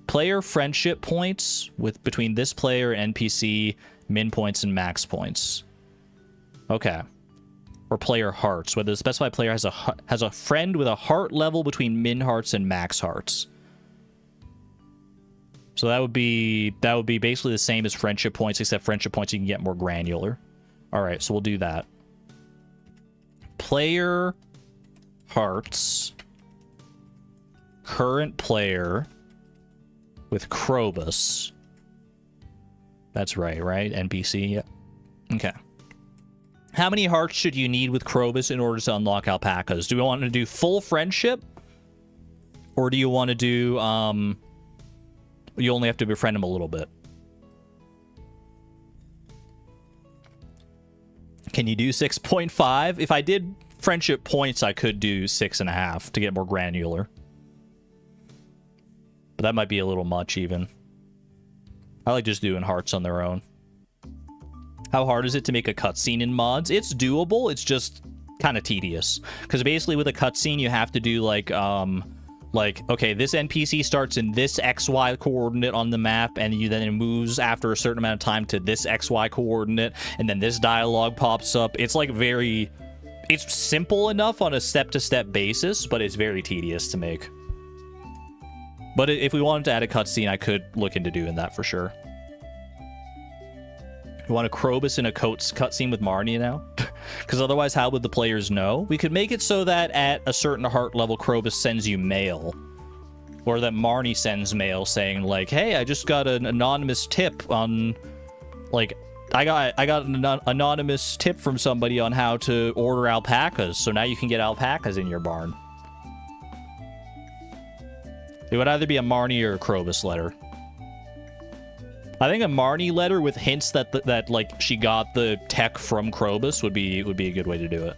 Player friendship points between this player and NPC, min points and max points. Okay. Or player hearts, whether the specified player has a friend with a heart level between min hearts and max hearts. So that would be basically the same as friendship points, except friendship points you can get more granular. All right, so we'll do that. Player hearts. Current player with Krobus. That's right? NPC, yeah. Okay. How many hearts should you need with Krobus in order to unlock alpacas? Do we want to do full friendship? Or do you want to do, you only have to befriend him a little bit? Can you do 6.5? If I did friendship points, I could do 6.5 to get more granular. But that might be a little much, even. I like just doing hearts on their own. How hard is it to make a cutscene in mods? It's doable. It's just kind of tedious. Because basically with a cutscene, you have to do like, okay, this NPC starts in this XY coordinate on the map, and then it moves after a certain amount of time to this XY coordinate, and then this dialogue pops up. It's like it's simple enough on a step-to-step basis, but it's very tedious to make. But if we wanted to add a cutscene, I could look into doing that for sure. You want a Krobus in a cutscene with Marnie now? Because otherwise, how would the players know? We could make it so that at a certain heart level, Krobus sends you mail. Or that Marnie sends mail saying, like, hey, I just got an anonymous tip on... Like, I got an anonymous tip from somebody on how to order alpacas, so now you can get alpacas in your barn. It would either be a Marnie or a Krobus letter. I think a Marnie letter with hints that like she got the tech from Krobus would be a good way to do it.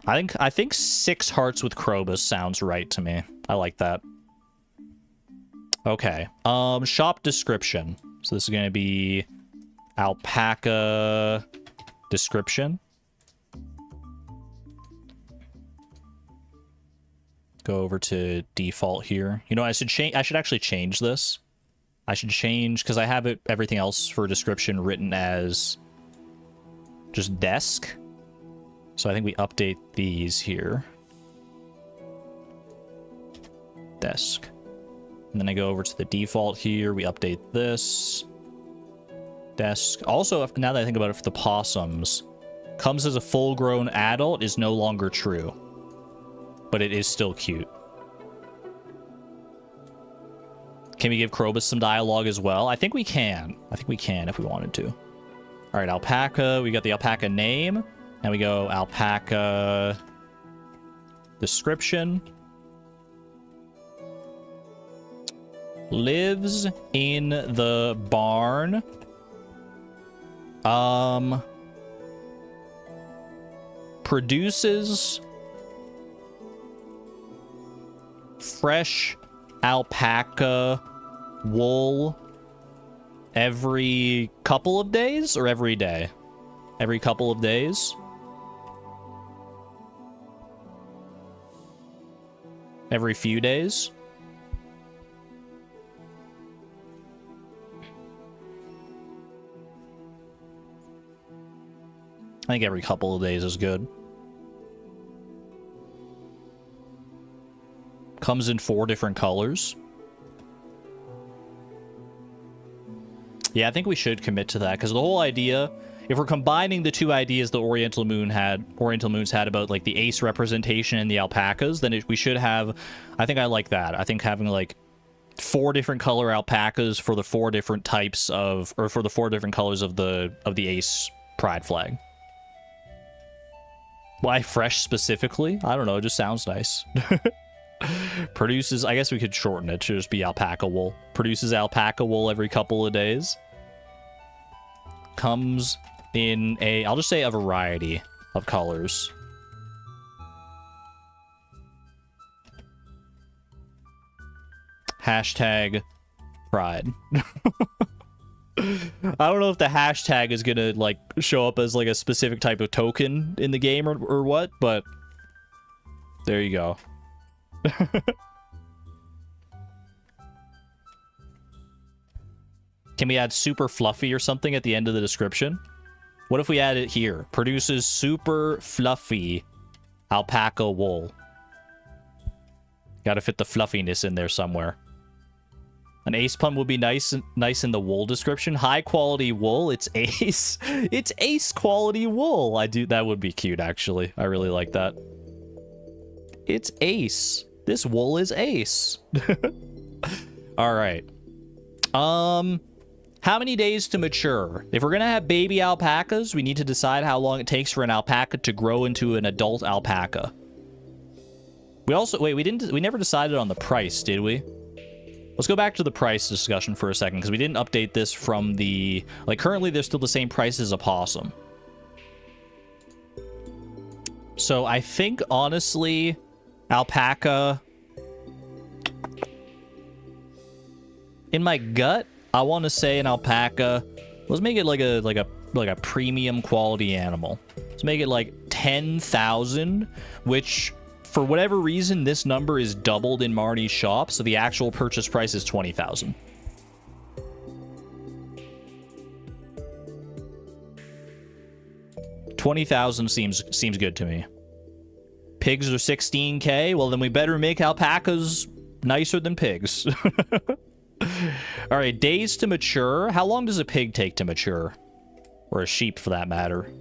I think 6 hearts with Krobus sounds right to me. I like that. Okay. Shop description. So this is going to be alpaca description. Go over to default here. You know, I should actually change this. I should change, because I have everything else for description written as just desk. So I think we update these here. Desk. And then I go over to the default here. We update this. Desk. Also, now that I think about it, for the possums, comes as a full-grown adult is no longer true. But it is still cute. Can we give Krobus some dialogue as well? I think we can. I think we can if we wanted to. All right, alpaca. We got the alpaca name. And we go alpaca description. Lives in the barn. Produces fresh alpaca wool every couple of days or every day? Every couple of days. Every few days. I think every couple of days is good. Comes in 4 different colors. Yeah, I think we should commit to that, because the whole idea, if we're combining the 2 ideas the Oriental Moons had about like the ace representation and the alpacas, then we should have, I think I like that. I think having like 4 different color alpacas for the 4 different types of, or for the 4 different colors of the ace pride flag. Why fresh specifically? I don't know, it just sounds nice. Produces, I guess we could shorten it to just be alpaca wool. Produces alpaca wool every couple of days. Comes in a, I'll just say a variety of colors. Hashtag pride. I don't know if the hashtag is gonna like show up as like a specific type of token in the game or what, but there you go. Can we add super fluffy or something at the end of the description? What if we add it here? Produces super fluffy alpaca wool. Gotta fit the fluffiness in there somewhere. An ace pun would be nice in the wool description. High quality wool. It's ace. It's ace quality wool. That would be cute, actually. I really like that. It's ace. This wool is ace. All right. How many days to mature? If we're gonna have baby alpacas, we need to decide how long it takes for an alpaca to grow into an adult alpaca. We also, wait, we never decided on the price, did we? Let's go back to the price discussion for a second, because we didn't update this from the, like, currently they're still the same price as a possum. So I think, honestly, alpaca, in my gut, I want to say an alpaca, let's make it like a premium quality animal. Let's make it like 10,000, which for whatever reason this number is doubled in Marnie's shop, so the actual purchase price is 20,000. $20,000 seems good to me. Pigs are 16K. Well, then we better make alpacas nicer than pigs. All right, days to mature. How long does a pig take to mature? Or a sheep, for that matter.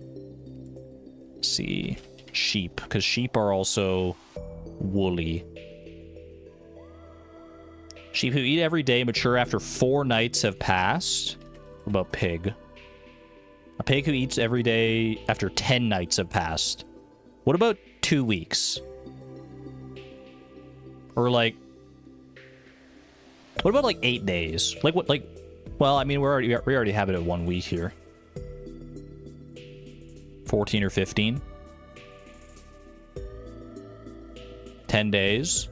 Let's see. Sheep, because sheep are also woolly. Sheep who eat every day mature after 4 nights have passed. What about pig? A pig who eats every day after 10 nights have passed. What about 2 weeks? Or like, what about like 8 days? Like what? Like, well, I mean, we already have it at 1 week here. 14 or 15. 10 days.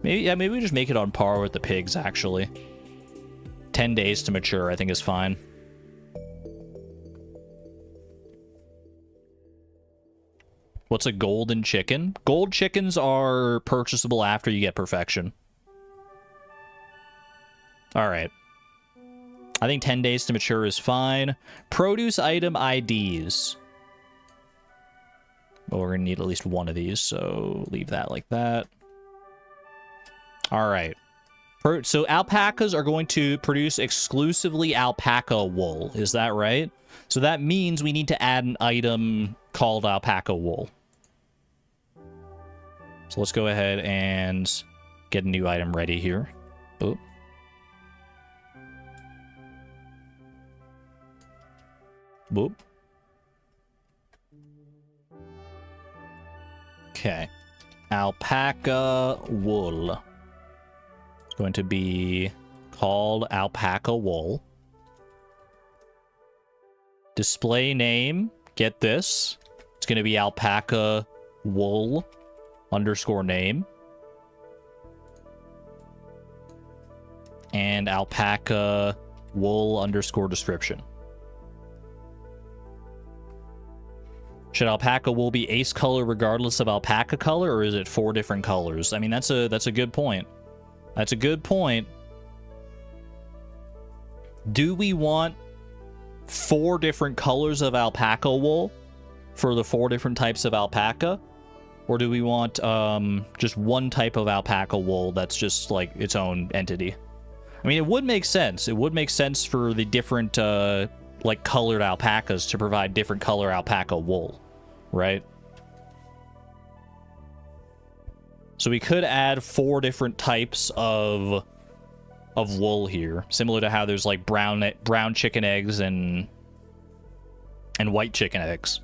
Maybe, yeah, maybe we just make it on par with the pigs, actually. 10 days to mature, I think, is fine. What's a golden chicken? Gold chickens are purchasable after you get perfection. Alright. I think 10 days to mature is fine. Produce item IDs. Well, we're going to need at least one of these, so leave that like that. Alright. So alpacas are going to produce exclusively alpaca wool. Is that right? So that means we need to add an item called alpaca wool. So let's go ahead and get a new item ready here. Oh. Whoop. Okay. Alpaca wool. It's going to be called alpaca wool. Display name. Get this. It's going to be alpaca wool underscore name. And alpaca wool underscore description. Should alpaca wool be ace color regardless of alpaca color, or is it 4 different colors? I mean, that's a good point. That's a good point. Do we want 4 different colors of alpaca wool? for the 4 different types of alpaca? Or do we want just one type of alpaca wool that's just like its own entity? I mean, it would make sense. It would make sense for the different like colored alpacas to provide different color alpaca wool, right? So we could add 4 different types of wool here, similar to how there's like brown chicken eggs and white chicken eggs.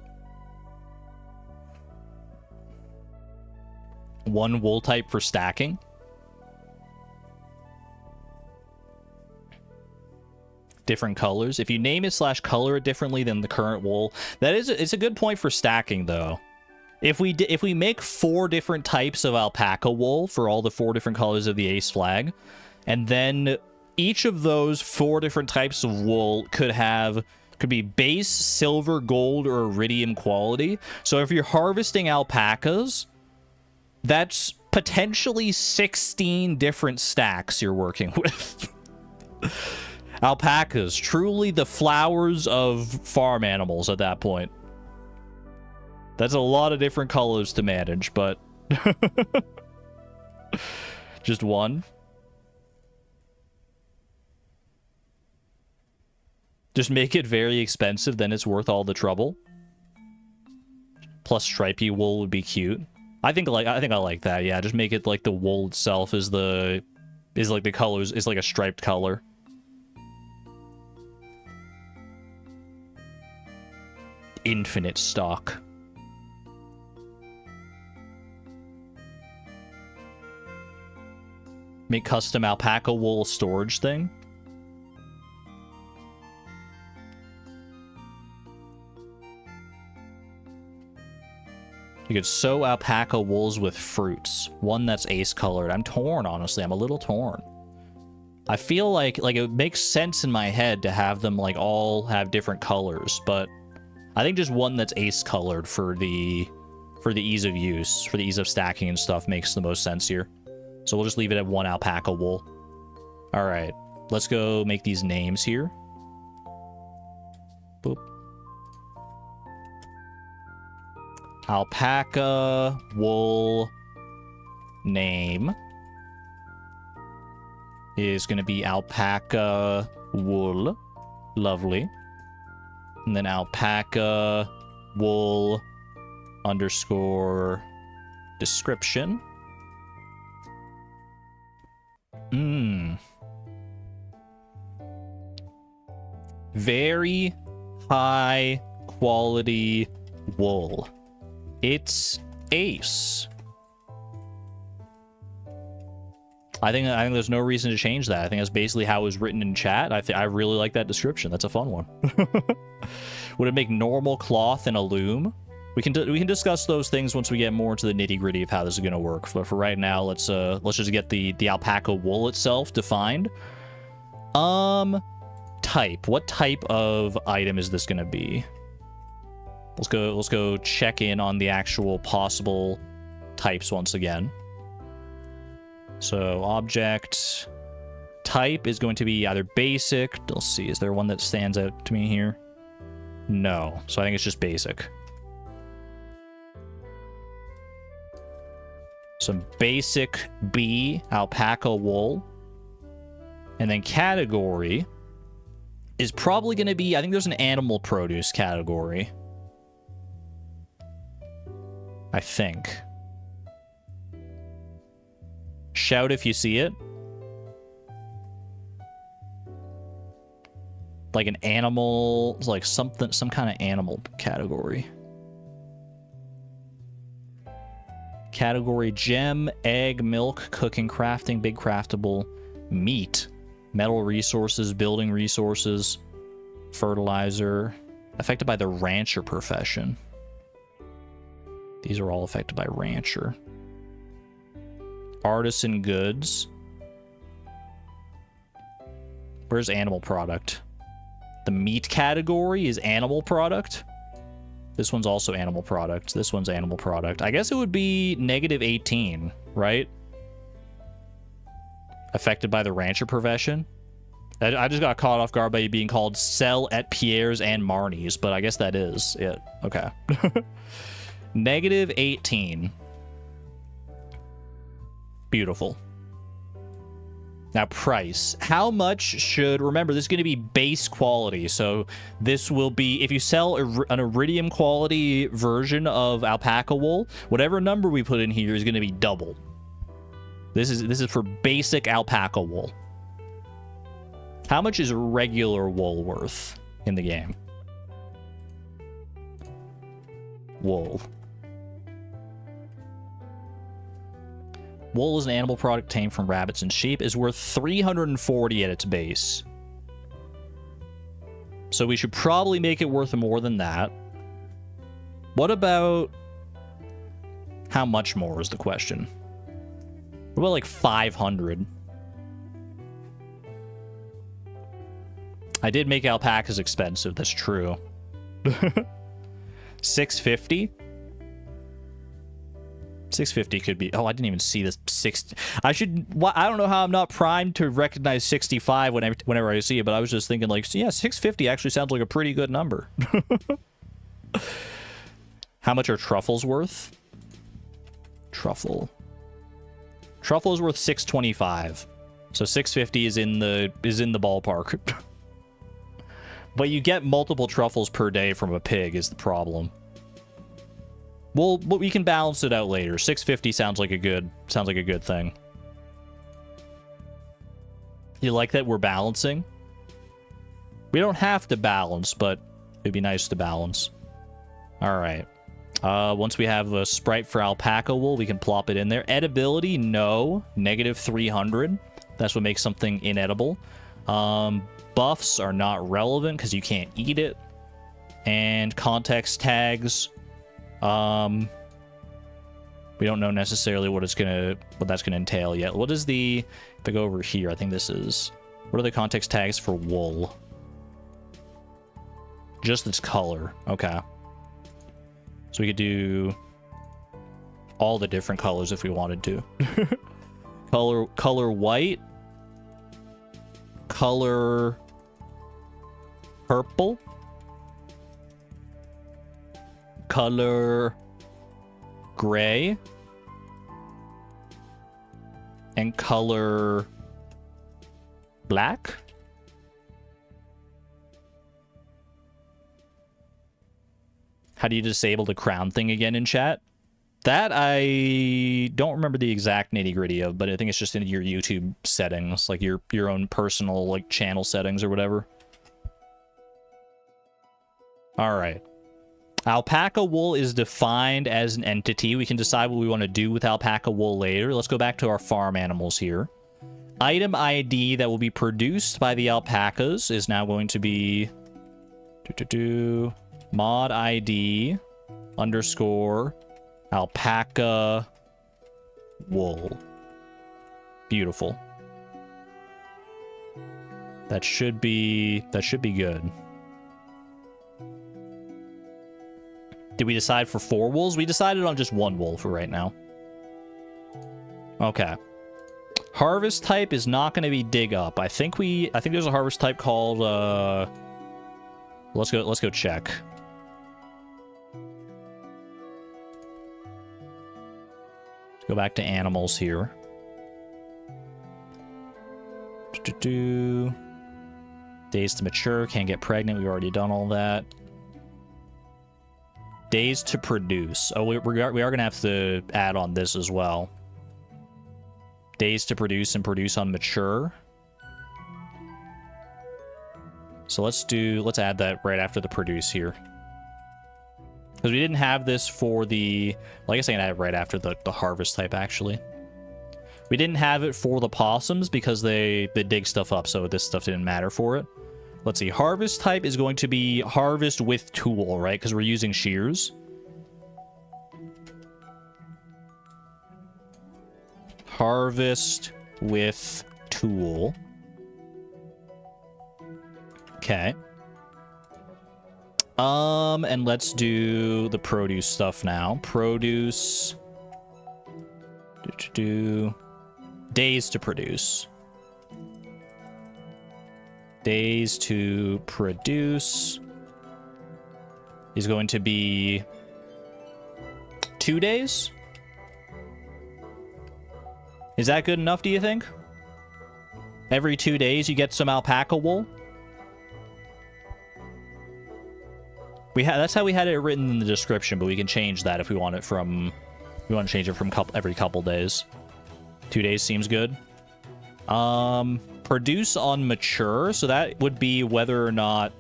1 wool type for stacking. Different colors. If you name it / color it differently than the current wool, it's a good point for stacking though. If we make 4 different types of alpaca wool for all the 4 different colors of the ace flag, and then each of those 4 different types of wool could be base, silver, gold, or iridium quality. So if you're harvesting alpacas, that's potentially 16 different stacks you're working with. Alpacas, truly the flowers of farm animals at that point. That's a lot of different colors to manage, but just 1. Just make it very expensive, then it's worth all the trouble. Plus stripy wool would be cute. I think I like that. Yeah, just make it like the wool itself is like the colors is like a striped color. Infinite stock. Make custom alpaca wool storage thing. You could sew alpaca wools with fruits. 1 that's ace colored. I'm torn, honestly. I'm a little torn. I feel like it makes sense in my head to have them like all have different colors, but I think just 1 that's ace colored for the ease of use, for the ease of stacking and stuff makes the most sense here. So we'll just leave it at 1 alpaca wool. All right, let's go make these names here. Boop. Alpaca wool name is going to be alpaca wool. Lovely. And then alpaca wool underscore description. Very high quality wool. It's ace. I think there's no reason to change that. I think that's basically how it was written in chat. I really like that description. That's a fun one. Would it make normal cloth and a loom? We can discuss those things once we get more into the nitty-gritty of how this is going to work. But for right now, let's just get the alpaca wool itself defined. Type. What type of item is this going to be? Let's go check in on the actual possible types once again. So object type is going to be either basic. Let's see, is there one that stands out to me here? No, so I think it's just basic. Some basic B alpaca wool. And then category is probably going to be, I think there's an animal produce category. I think. Shout if you see it. Like an animal, like some kind of animal category. Category gem, egg, milk, cooking, crafting, big craftable, meat, metal resources, building resources, fertilizer, affected by the rancher profession. These are all affected by rancher. Artisan goods. Where's animal product? The meat category is animal product. This one's also animal product. This one's animal product. I guess it would be -18, right? Affected by the rancher profession. I just got caught off guard by you being called sell at Pierre's and Marnie's, but I guess that is it. Okay. Negative 18. Beautiful. Now, price. How much should... Remember, this is going to be base quality, so this will be... If you sell an iridium quality version of alpaca wool, whatever number we put in here is going to be double. This is for basic alpaca wool. How much is regular wool worth in the game? Wool. Wool is an animal product obtained from rabbits and sheep. Is worth 340 at its base. So we should probably make it worth more than that. What about... How much more is the question? What about like 500? I did make alpacas expensive, that's true. 650? 650 could be... Oh, I didn't even see this. I don't know how I'm not primed to recognize 65 whenever I see it, but I was just thinking, like, yeah, 650 actually sounds like a pretty good number. How much are truffles worth? Truffle is worth 625. So 650 is in the ballpark. But you get multiple truffles per day from a pig is the problem. Well, we can balance it out later. 650 sounds like a good thing. You like that we're balancing? We don't have to balance, but it'd be nice to balance. All right. Once we have a sprite for alpaca wool, we can plop it in there. Edibility, no. Negative 300. That's what makes something inedible. Buffs are not relevant because you can't eat it. And context tags. We don't know necessarily what that's gonna entail yet. What is the... If I go over here, I think this is... What are the context tags for wool? Just its color. Okay. So we could do all the different colors if we wanted to. Color white. Color purple. Color gray. And color black. How do you disable the crown thing again in chat? That I don't remember the exact nitty-gritty of, but I think it's just in your YouTube settings, like your own personal like channel settings or whatever. All right. Alpaca wool is defined as an entity. We can decide what we want to do with alpaca wool later. Let's go back to our farm animals here. Item ID that will be produced by the alpacas is now going to be mod ID _ alpaca wool. Beautiful. That should be good. Did we decide for 4 wools? We decided on just 1 wool for right now. Okay. Harvest type is not going to be dig up. I think there's a harvest type called let's go check. Let's go back to animals here. Days to mature, can't get pregnant. We've already done all that. Days to produce. Oh, we are going to have to add on this as well. Days to produce and produce on mature. So let's add that right after the produce here. Because we didn't have this for the... Well, I guess I can add it right after the harvest type, actually. We didn't have it for the possums because they dig stuff up, so this stuff didn't matter for it. Let's see. Harvest type is going to be harvest with tool, right? Because we're using shears. Harvest with tool. Okay. And let's do the produce stuff now. Produce. Days to produce. Days to produce is going to be 2 days. Is that good enough, do you think? Every 2 days you get some alpaca wool? That's how we had it written in the description, but we can change that if we want it from... We want to change it from every couple days. 2 days seems good. Produce on mature, so that would be whether or not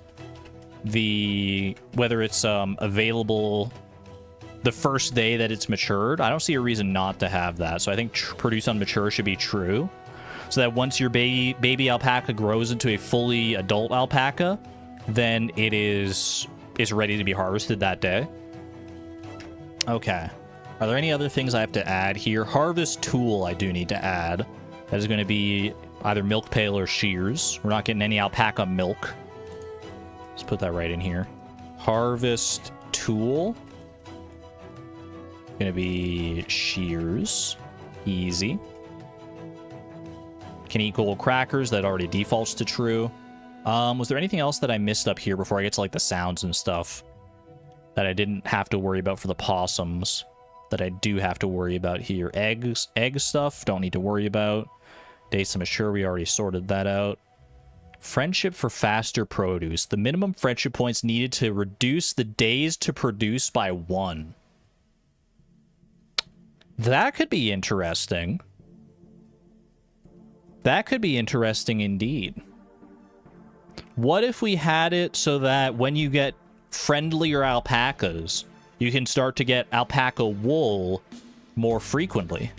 whether it's available the first day that it's matured. I don't see a reason not to have that, so I think produce on mature should be true, so that once your baby alpaca grows into a fully adult alpaca, then it is ready to be harvested that day. Okay. Are there any other things I have to add here? Harvest tool I do need to add. That is going to be either milk pail or shears. We're not getting any alpaca milk. Let's put that right in here. Harvest tool. Going to be shears. Easy. Can eat gold crackers. That already defaults to true. Was there anything else that I missed up here before I get to like the sounds and stuff that I didn't have to worry about for the possums that I do have to worry about here? Egg stuff, don't need to worry about. Days to mature, we already sorted that out. Friendship for faster produce. The minimum friendship points needed to reduce the days to produce by 1. That could be interesting. That could be interesting indeed. What if we had it so that when you get friendlier alpacas, you can start to get alpaca wool more frequently?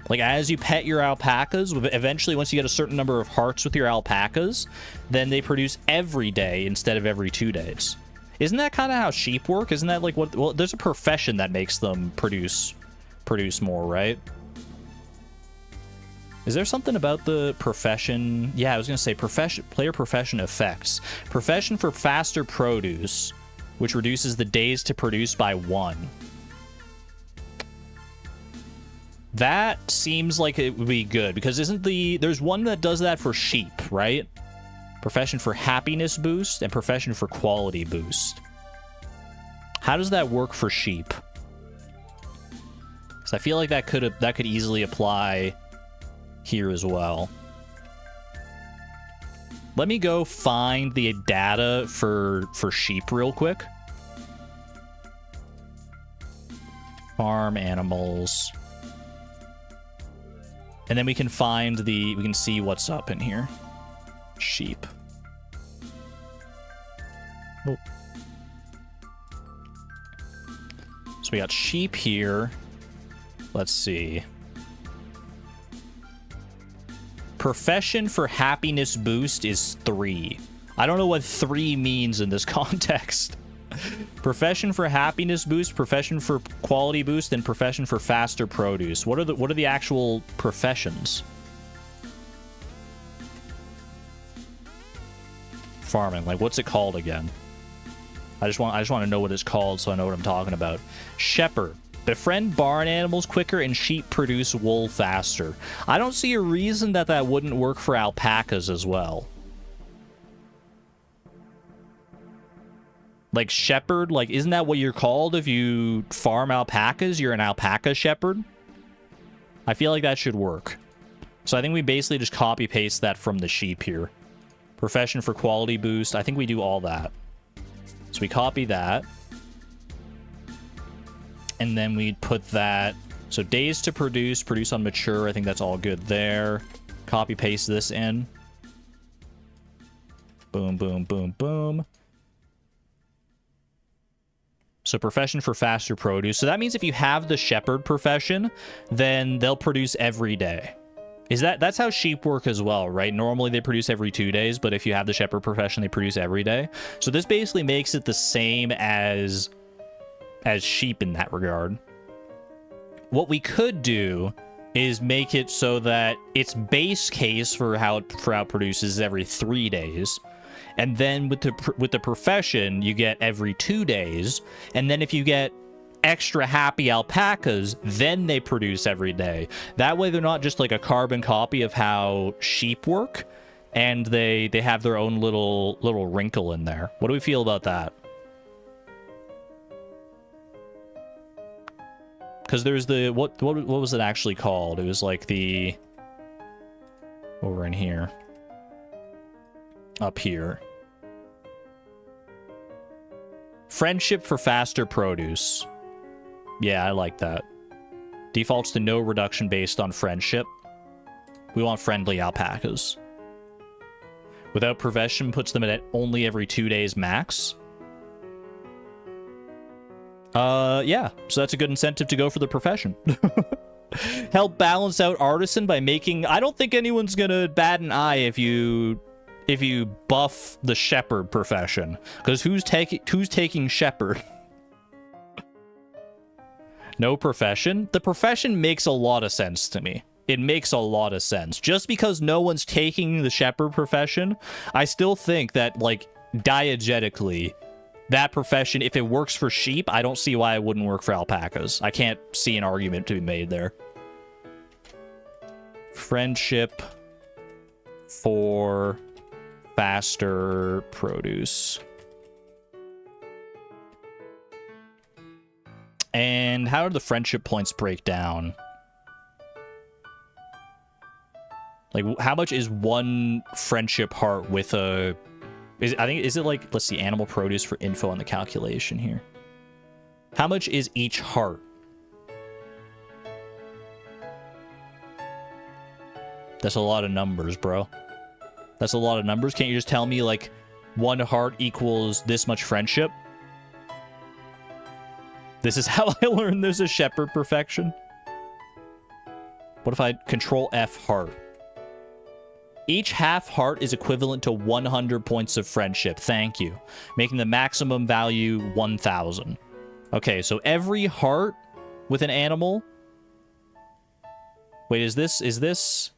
Like, as you pet your alpacas, eventually once you get a certain number of hearts with your alpacas, then they produce every day instead of every 2 days. Isn't that kind of how sheep work? Isn't that like what... Well, there's a profession that makes them produce more, right? Is there something about the profession? Yeah, I was going to say player profession effects. Profession for faster produce, which reduces the days to produce by 1. That seems like it would be good, because there's one that does that for sheep, right? Profession for happiness boost and profession for quality boost. How does that work for sheep? Because I feel like that could easily apply here as well. Let me go find the data for sheep real quick. Farm animals. And then we can we can see what's up in here. Sheep. Oh. So we got sheep here. Let's see. Profession for happiness boost is 3. I don't know what 3 means in this context. Profession for happiness boost, profession for quality boost, and profession for faster produce. What are the actual professions? Farming, like what's it called again? I just want to know what it's called so I know what I'm talking about. Shepherd. Befriend barn animals quicker and sheep produce wool faster. I don't see a reason that wouldn't work for alpacas as well. Like shepherd, like isn't that what you're called if you farm alpacas? You're an alpaca shepherd? I feel like that should work. So I think we basically just copy paste that from the sheep here. Profession for quality boost. I think we do all that. So we copy that. And then we put that. So days to produce on mature. I think that's all good there. Copy paste this in. Boom, boom, boom, boom. So profession for faster produce. So that means if you have the shepherd profession, then they'll produce every day. That's how sheep work as well, right? Normally they produce every 2 days, but if you have the shepherd profession, they produce every day. So this basically makes it the same as sheep in that regard. What we could do is make it so that its base case for how it produces every 3 days. And then with the profession, you get every 2 days. And then if you get extra happy alpacas, then they produce every day. That way they're not just like a carbon copy of how sheep work. and they have their own little wrinkle in there. What do we feel about that? Because there's the what was it actually called? It was like the over in here, up here. Friendship for faster produce. Yeah, I like that. Defaults to no reduction based on friendship. We want friendly alpacas. Without profession puts them at only every 2 days max. Yeah, so that's a good incentive to go for the profession. Help balance out artisan by making... I don't think anyone's gonna bat an eye if you buff the shepherd profession, because who's taking shepherd? No profession? The profession makes a lot of sense to me. It makes a lot of sense. Just because no one's taking the shepherd profession, I still think that, like, diegetically, that profession, if it works for sheep, I don't see why it wouldn't work for alpacas. I can't see an argument to be made there. Friendship for faster produce. And how do the friendship points break down? Like, how much is one friendship heart with a... Is it like... Let's see, animal produce for info on the calculation here. How much is each heart? That's a lot of numbers, bro. That's a lot of numbers. Can't you just tell me, like, one heart equals this much friendship? This is how I learned there's a shepherd perfection. What if I control F heart? Each half heart is equivalent to 100 points of friendship. Thank you. Making the maximum value 1,000. Okay, so every heart with an animal... Wait, is this...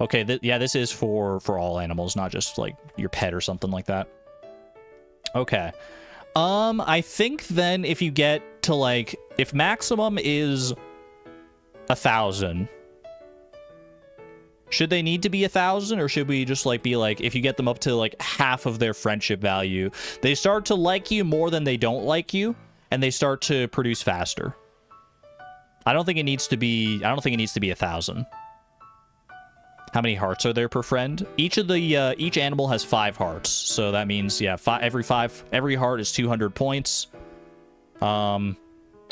Okay, yeah, this is for all animals, not just, like, your pet or something like that. Okay. I think then if you get to, like... If maximum is 1,000... Should they need to be 1,000, or should we just, like, be like, if you get them up to, like, half of their friendship value, they start to like you more than they don't like you, and they start to produce faster? I don't think it needs to be 1,000. How many hearts are there per friend? Each animal has 5 hearts, so that means, yeah, every heart is 200 points. So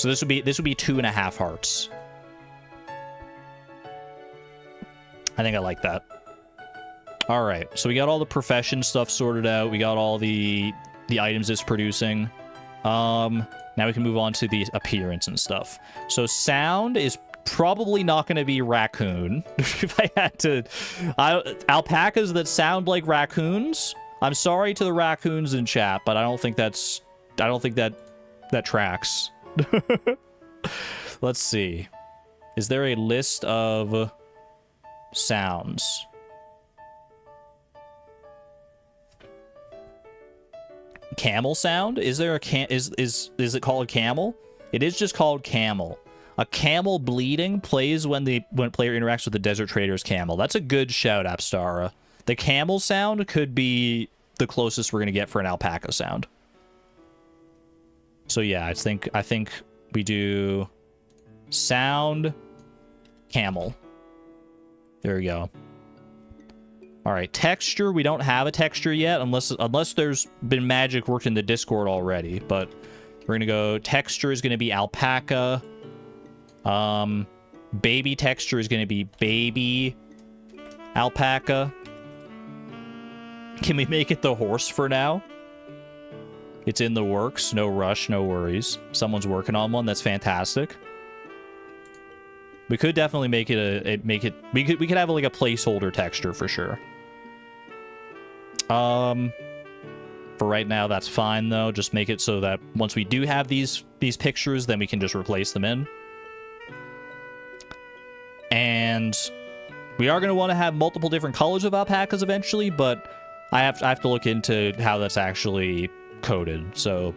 this would be 2.5 hearts. I think I like that. All right, so we got all the profession stuff sorted out. We got all the items it's producing. Now we can move on to the appearance and stuff. So sound is probably not going to be raccoon. If I had to... alpacas that sound like raccoons? I'm sorry to the raccoons in chat, but I don't think that tracks. Let's see. Is there a list of sounds? Camel sound? Is there a is it called camel? It is just called camel. A camel bleeding plays when player interacts with the desert trader's camel. That's a good shout, Apstara. The camel sound could be the closest we're gonna get for an alpaca sound. So yeah, I think we do sound camel. There we go. All right, texture. We don't have a texture yet, unless there's been magic worked in the Discord already. But we're gonna go. Texture is gonna be alpaca. Baby texture is gonna be baby alpaca. Can we make it the horse for now? It's in the works. No rush, no worries. Someone's working on one. That's fantastic. We could definitely make it we could have like a placeholder texture for sure. For right now, that's fine though. Just make it so that once we do have these pictures, then we can just replace them in. And we are going to want to have multiple different colors of alpacas eventually, but I have to look into how that's actually coded. So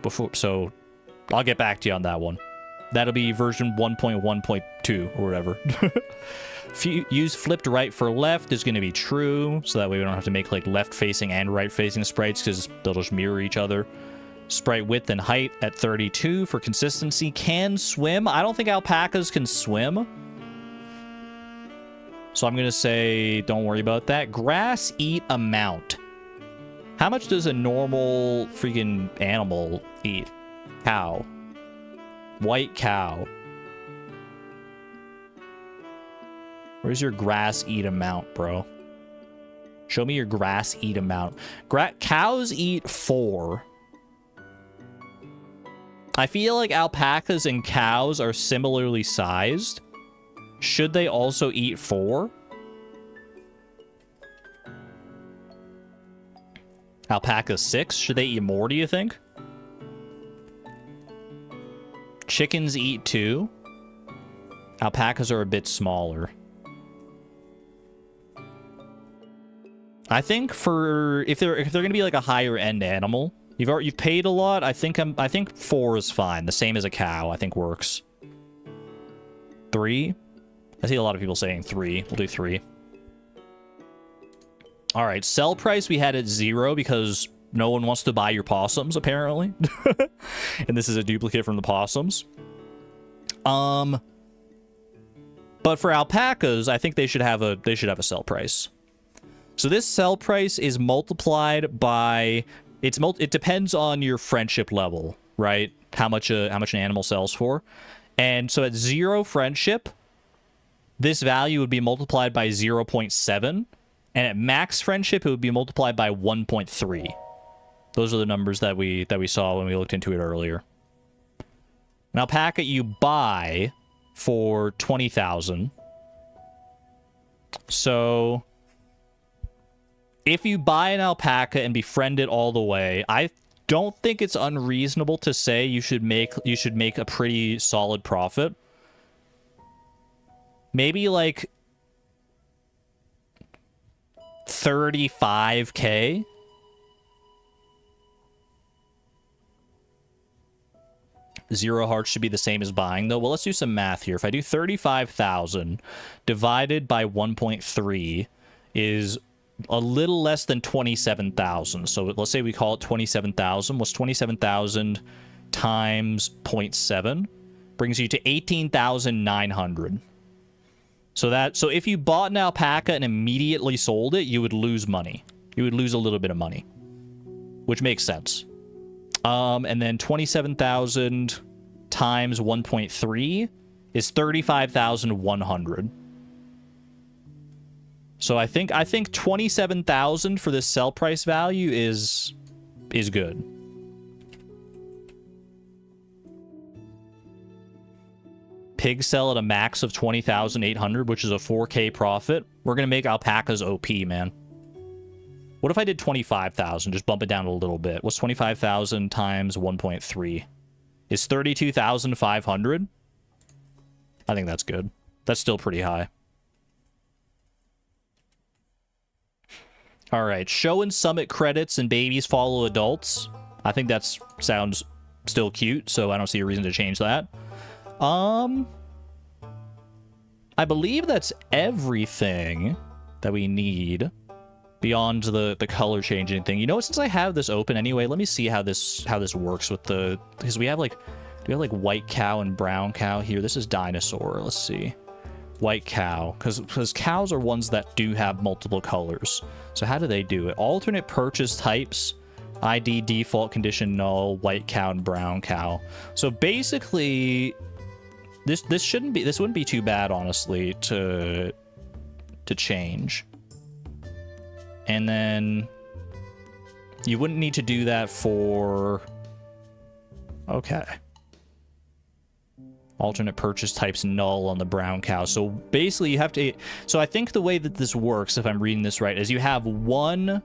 I'll get back to you on that one. That'll be version 1.1.2 or whatever. If you use flipped right for left is going to be true, so that way we don't have to make like left-facing and right-facing sprites because they'll just mirror each other. Sprite width and height at 32 for consistency. Can swim. I don't think alpacas can swim. So I'm going to say don't worry about that. Grass eat amount. How much does a normal freaking animal eat? Cow. White cow. Where's your grass eat amount, bro? Show me your grass eat amount. Cows eat 4. I feel like alpacas and cows are similarly sized. Should they also eat 4? Alpaca 6? Should they eat more, do you think? Chickens eat 2. Alpacas are a bit smaller. I think for if they're gonna be like a higher end animal, you've paid a lot. I think 4 is fine. The same as a cow, I think works. 3. I see a lot of people saying 3. We'll do 3. All right, sell price we had at 0 because no one wants to buy your possums apparently, and this is a duplicate from the possums. But for alpacas, I think they should have a sell price. So this sell price is multiplied by it depends on your friendship level, right? How much an animal sells for. And so at 0 friendship, this value would be multiplied by 0.7, and at max friendship it would be multiplied by 1.3. Those are the numbers that we saw when we looked into it earlier. An alpaca you buy for 20,000. So if you buy an alpaca and befriend it all the way, I don't think it's unreasonable to say you should make a pretty solid profit. Maybe like 35K. Zero hearts should be the same as buying, though. Well, let's do some math here. If I do 35,000 divided by 1.3 is a little less than 27,000. So let's say we call it 27,000. What's 27,000 times 0.7? Brings you to 18,900. So if you bought an alpaca and immediately sold it, you would lose money. You would lose a little bit of money, which makes sense. And then 27,000 times 1.3 is 35,100. So I think 27,000 for this sell price value is good. Pig sell at a max of 20,800, which is a 4K profit. We're gonna make alpacas OP, man. What if I did 25,000? Just bump it down a little bit. What's 25,000 times 1.3? Is 32,500? I think that's good. That's still pretty high. All right, show and summit credits and babies follow adults. I think that sounds still cute, so I don't see a reason to change that. I believe that's everything that we need beyond the color changing thing. You know what, since I have this open anyway, let me see how this works with the, because we have like, do we have like white cow and brown cow here? This is dinosaur. Let's see. White cow, because cows are ones that do have multiple colors. So how do they do it? Alternate purchase types, ID default condition null, white cow and brown cow. So basically this wouldn't be too bad, honestly, to change. And then you wouldn't need to do that for, okay. Alternate purchase types null on the brown cow. So basically you have to, so I think the way that this works, if I'm reading this right, is you have one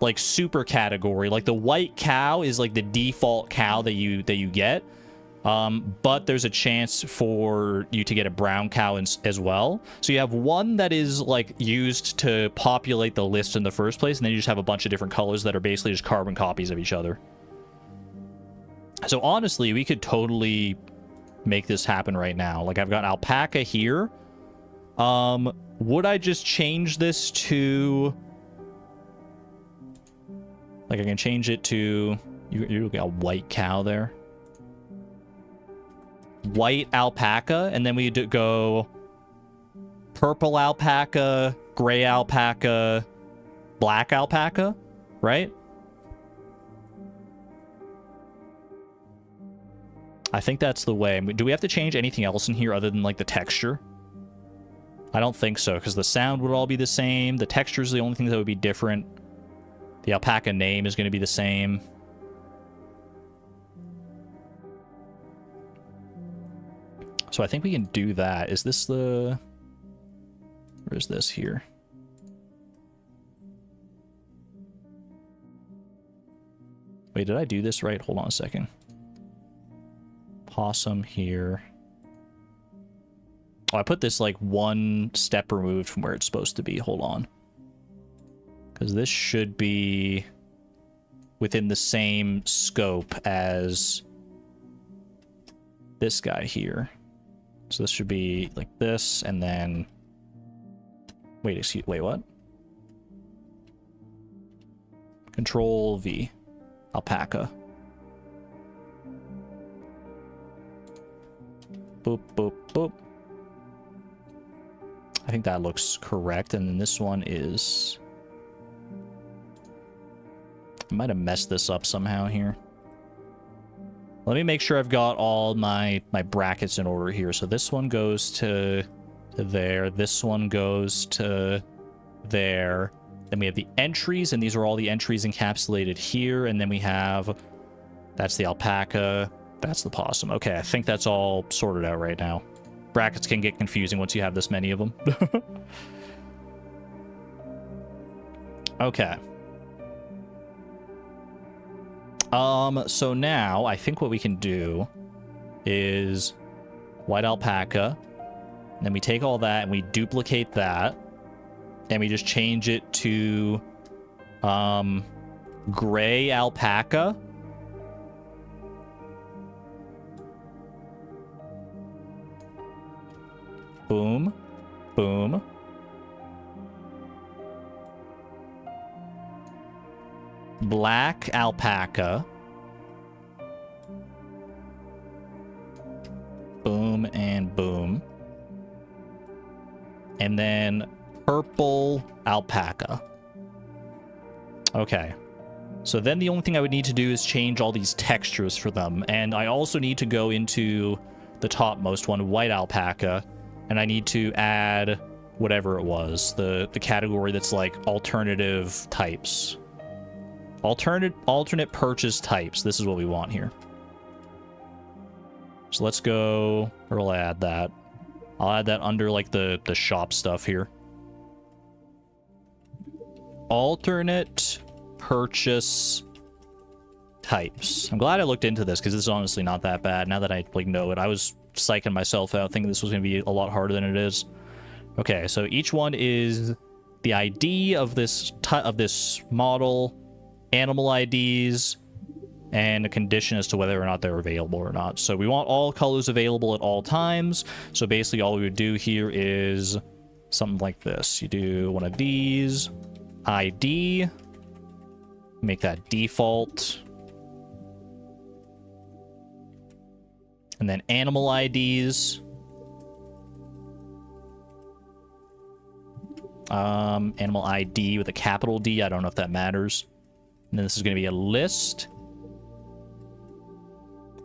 like super category, like the white cow is like the default cow that you get, but there's a chance for you to get a brown cow as well. So you have one that is like used to populate the list in the first place, and then you just have a bunch of different colors that are basically just carbon copies of each other. So honestly, we could totally make this happen right now. Like, I've got alpaca here. Would I just change this to... Like, I can change it to... You got a white cow there. White alpaca, and then we go... Purple alpaca, gray alpaca, black alpaca, right? I think that's the way. Do we have to change anything else in here other than, like, the texture? I don't think so, because the sound would all be the same. The texture is the only thing that would be different. The alpaca name is going to be the same. So I think we can do that. Is this the... Where is this here? Wait, did I do this right? Hold on a second. Possum here. Oh, I put this like one step removed from where it's supposed to be. Hold on. Because this should be within the same scope as this guy here. So this should be like this, and then... Wait, what? Control V. Alpaca. Boop, boop, boop. I think that looks correct, and then this one is... I might have messed this up somehow here. Let me make sure I've got all my brackets in order here. So this one goes to there. This one goes to there. Then we have the entries, and these are all the entries encapsulated here. And then we have... That's the alpaca. That's the possum. Okay, I think that's all sorted out right now. Brackets can get confusing once you have this many of them. Okay. So now I think what we can do is white alpaca, and then we take all that and we duplicate that, and we just change it to gray alpaca. Boom, boom. Black alpaca. Boom and boom. And then purple alpaca. Okay. So then the only thing I would need to do is change all these textures for them. And I also need to go into the topmost one, white alpaca, and I need to add whatever it was, the category that's like alternative types. Alternate purchase types. This is what we want here. So let's go, where will I add that? I'll add that under like the shop stuff here. Alternate purchase types. I'm glad I looked into this because this is honestly not that bad now that I like know it. I was psyching myself out thinking this was going to be a lot harder than it is. Okay, so each one is the ID of this model, animal IDs, and a condition as to whether or not they're available or not. So we want all colors available at all times. So basically all we would do here is something like this. You do one of these, ID, make that default, and then animal IDs. Animal ID with a capital D. I don't know if that matters. And then this is going to be a list.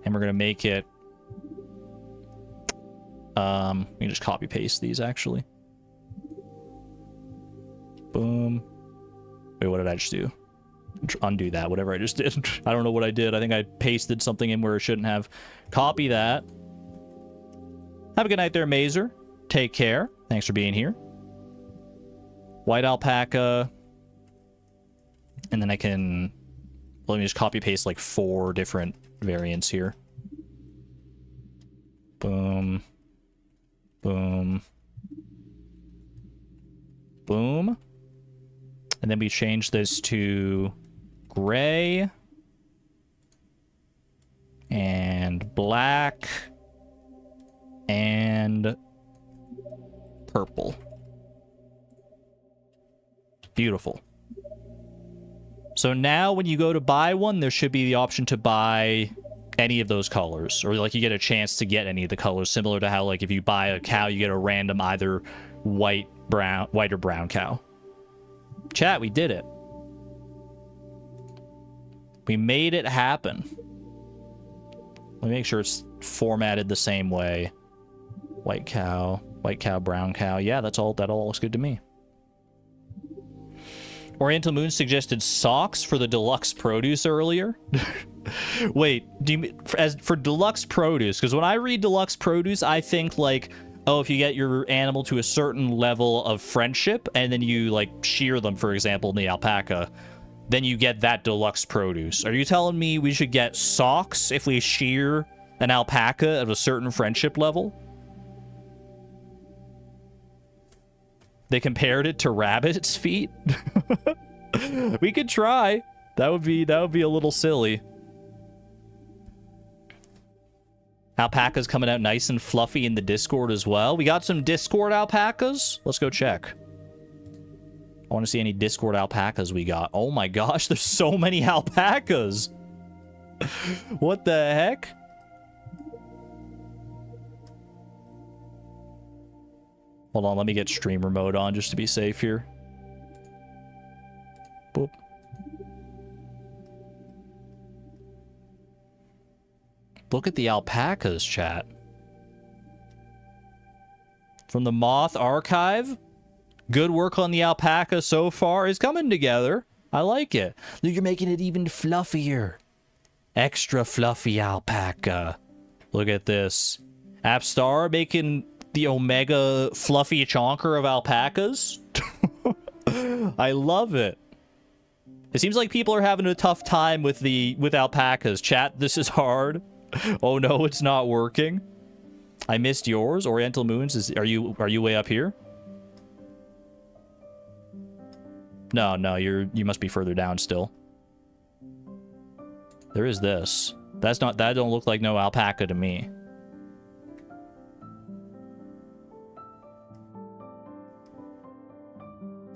And we're going to make it... we can just copy paste these, actually. Boom. Wait, what did I just do? Undo that, whatever I just did. I don't know what I did. I think I pasted something in where it shouldn't have. Copy that. Have a good night there, Mazer. Take care. Thanks for being here. White alpaca. And then I can... Let me just copy paste like 4 different variants here. Boom. Boom. Boom. And then we change this to gray and black and purple. Beautiful. So now when you go to buy one, there should be the option to buy any of those colors, or like you get a chance to get any of the colors, similar to how like if you buy a cow, you get a random either white or brown cow. Chat, we did it. We made it happen. Let me make sure it's formatted the same way. White cow, brown cow. Yeah, that all looks good to me. Oriental Moon suggested socks for the deluxe produce earlier. Wait, do you for deluxe produce? Because when I read deluxe produce, I think like, oh, if you get your animal to a certain level of friendship and then you like shear them, for example, in the alpaca, then you get that deluxe produce. Are you telling me we should get socks if we shear an alpaca at a certain friendship level? They compared it to rabbit's feet. We could try. That would be a little silly. Alpacas coming out nice and fluffy in the Discord as well. We got some Discord alpacas. Let's go check. I want to see any Discord alpacas we got. Oh my gosh, there's so many alpacas. What the heck? Hold on, let me get streamer mode on just to be safe here. Boop. Look at the alpacas, chat. From the Moth Archive. Good work on the alpaca so far. It's coming together. I like it. Look, you're making it even fluffier. Extra fluffy alpaca. Look at this. Appstar making the Omega fluffy chonker of alpacas. I love it. It seems like people are having a tough time with alpacas. Chat, this is hard. Oh no, it's not working. I missed yours. Oriental Moons, are you way up here? No, you must be further down still. There is this. That don't look like no alpaca to me.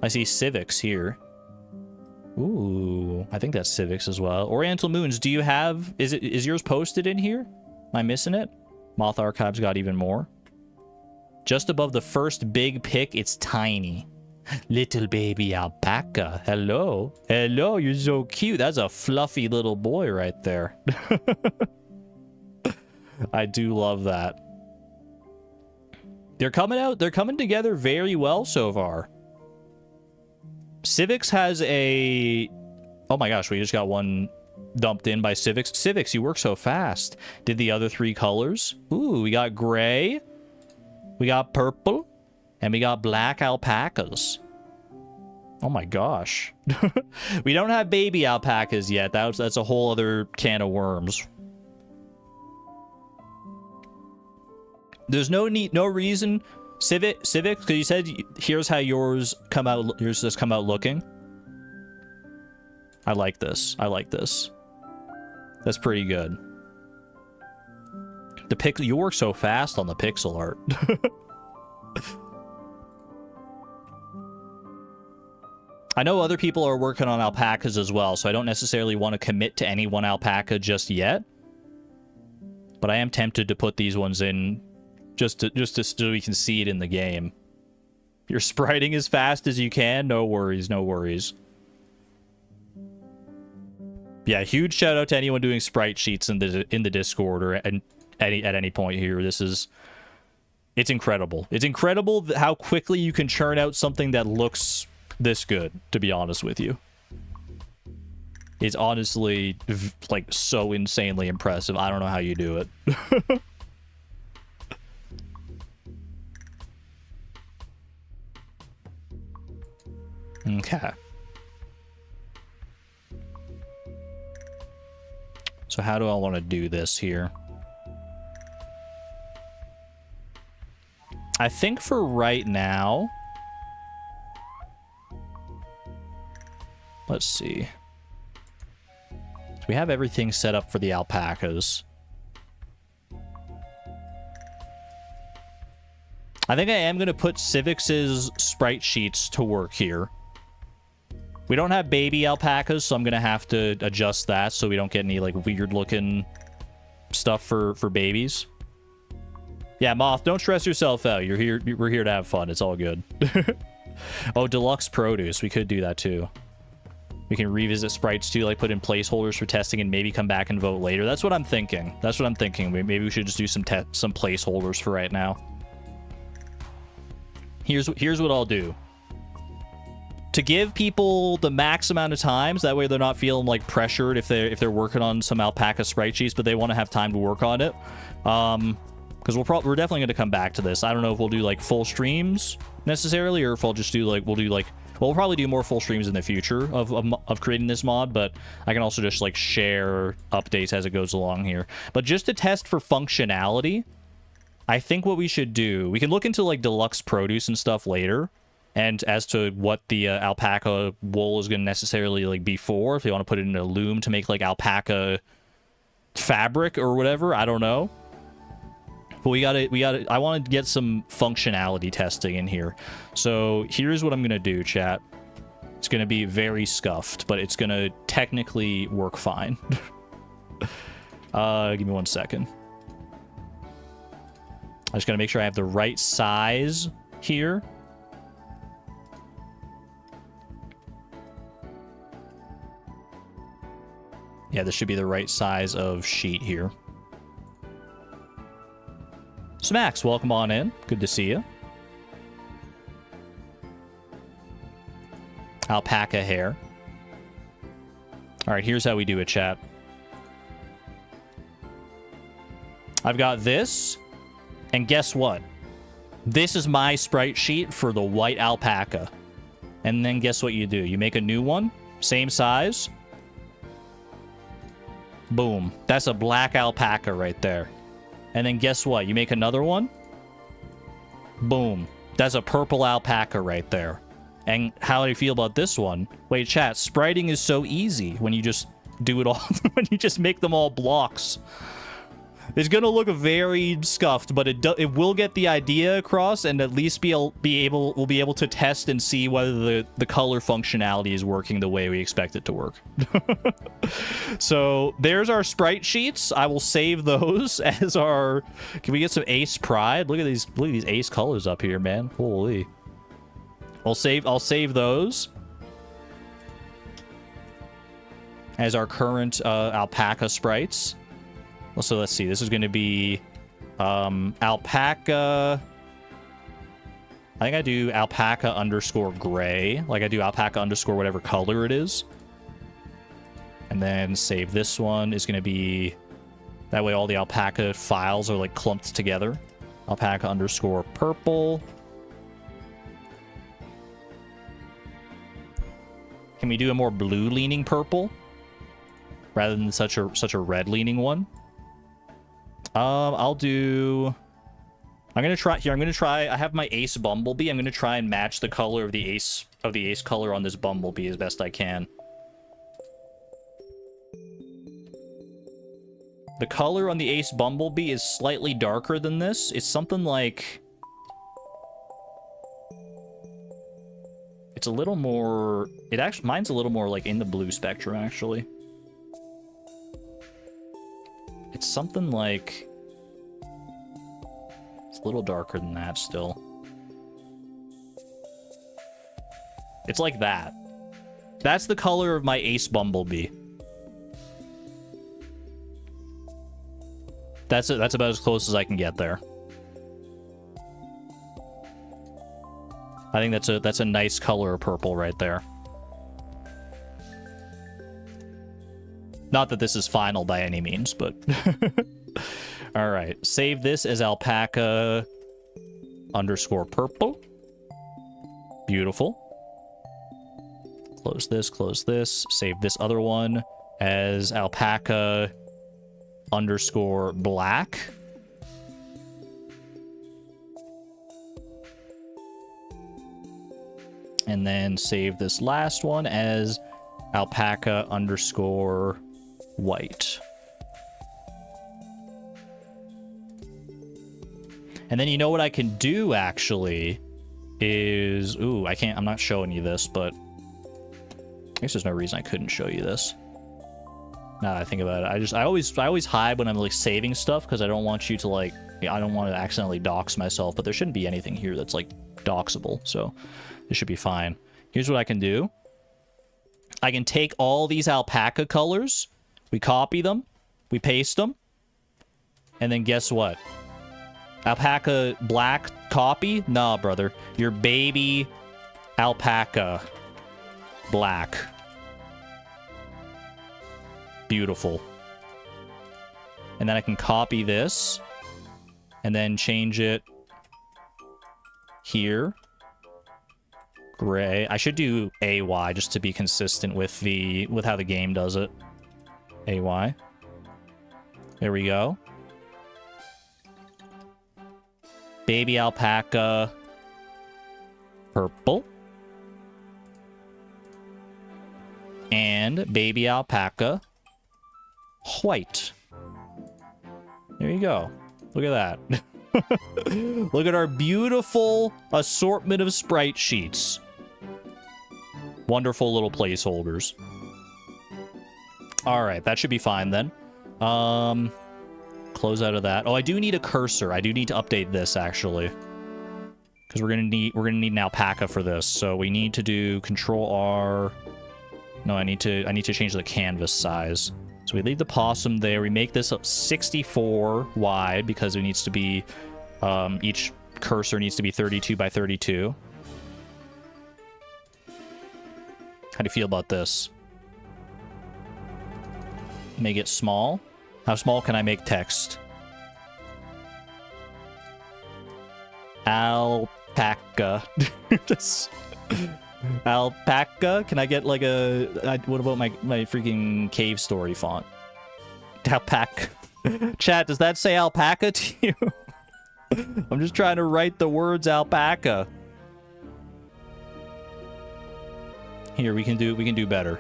I see Civics here. Ooh, I think that's Civics as well. Oriental Moons, do you have... Is yours posted in here? Am I missing it? Moth Archives got even more. Just above the first big pick, it's tiny. Little baby alpaca. Hello. Hello, you're so cute. That's a fluffy little boy right there. I do love that. They're coming together very well so far. Civics has a... Oh my gosh, we just got one dumped in by Civics. Civics, you work so fast. Did the other three colors? Ooh, we got gray. We got purple. And we got black alpacas. Oh my gosh. We don't have baby alpacas yet. That's a whole other can of worms. There's no reason... Civic, because you said here's how yours just come out looking. I like this. That's pretty good. You work so fast on the pixel art. I know other people are working on alpacas as well, so I don't necessarily want to commit to any one alpaca just yet. But I am tempted to put these ones in just so we can see it in the game. You're spriting as fast as you can. No worries, no worries. Yeah, huge shout out to anyone doing sprite sheets in the Discord or at any point here. It's incredible. It's incredible how quickly you can churn out something that looks this good, to be honest with you. It's honestly like so insanely impressive. I don't know how you do it. Okay. So how do I want to do this here? I think for right now... Let's see. We have everything set up for the alpacas. I think I am going to put Civix's sprite sheets to work here. We don't have baby alpacas, so I'm going to have to adjust that so we don't get any, like, weird-looking stuff for babies. Yeah, Moth, don't stress yourself out. We're here to have fun. It's all good. Oh, deluxe produce. We could do that, too. We can revisit sprites, too, like, put in placeholders for testing and maybe come back and vote later. That's what I'm thinking. That's what I'm thinking. Maybe we should just do some placeholders for right now. Here's what I'll do. To give people the max amount of times, that way they're not feeling like pressured if they're working on some alpaca sprite sheets, but they want to have time to work on it. Because we're definitely going to come back to this. I don't know if we'll do like full streams necessarily, or if I'll just do like we'll probably do more full streams in the future of creating this mod, but I can also just like share updates as it goes along here. But just to test for functionality, I think what we should do, we can look into like deluxe produce and stuff later. And as to what the alpaca wool is going to necessarily like be for, if they want to put it in a loom to make like alpaca fabric or whatever, I don't know. But I want to get some functionality testing in here. So here's what I'm going to do, chat. It's going to be very scuffed, but it's going to technically work fine. Give me 1 second. I just got to make sure I have the right size here. Yeah, this should be the right size of sheet here. Smacks, welcome on in. Good to see you. Alpaca hair. All right, here's how we do it, chat. I've got this, and guess what? This is my sprite sheet for the white alpaca. And then guess what you do? You make a new one, same size. Boom. That's a black alpaca right there. And then guess what? You make another one. Boom. That's a purple alpaca right there. And how do you feel about this one? Wait, chat. Spriting is so easy when you just do it all. When you just make them all blocks. It's gonna look very scuffed, but it will get the idea across, and at least we'll be able to test and see whether the color functionality is working the way we expect it to work. So there's our sprite sheets. I will save those as our. Can we get some Ace Pride? Look at these Ace colors up here, man. Holy. I'll save those as our current alpaca sprites. So let's see. This is going to be alpaca. I think I do alpaca underscore gray. Like I do alpaca underscore whatever color it is. And then save this one is going to be... That way all the alpaca files are like clumped together. Alpaca underscore purple. Can we do a more blue leaning purple? Rather than such a red leaning one? I'll do... I'm gonna try... I have my Ace Bumblebee. I'm gonna try and match the color of the Ace color on this Bumblebee as best I can. The color on the Ace Bumblebee is slightly darker than this. It's something like... It's a little more... Mine's a little more like in the blue spectrum, actually. It's something like... It's a little darker than that still. It's like that. That's the color of my Ace Bumblebee. That's about as close as I can get there. I think that's a nice color of purple right there. Not that this is final by any means, but... Alright, save this as alpaca underscore purple. Beautiful. Close this. Save this other one as alpaca underscore black. And then save this last one as alpaca underscore white. And then you know what I can do, actually, is... Ooh, I'm not showing you this, but... I guess there's no reason I couldn't show you this. Now that I think about it, I always hide when I'm, like, saving stuff, because I don't want you to, like... I don't want to accidentally dox myself, but there shouldn't be anything here that's, like, doxable, so it should be fine. Here's what I can do. I can take all these alpaca colors, we copy them, we paste them, and then guess what? Alpaca black copy? Nah, brother. Your baby alpaca black. Beautiful. And then I can copy this and then change it here. Gray. I should do AY just to be consistent with how the game does it. AY. There we go. Baby alpaca purple. And baby alpaca white. There you go. Look at that. Look at our beautiful assortment of sprite sheets. Wonderful little placeholders. All right, that should be fine then. Close out of that. Oh, I do need a cursor. I do need to update this actually, because we're gonna need an alpaca for this. So we need to do Control R. No, I need to change the canvas size. So we leave the possum there. We make this 64 wide because it needs to be each cursor needs to be 32 by 32. How do you feel about this? Make it small. How small can I make text? Alpaca. Just alpaca? Can I get like what about my freaking cave story font? Alpaca. Chat, does that say alpaca to you? I'm just trying to write the words alpaca. Here, we can do better.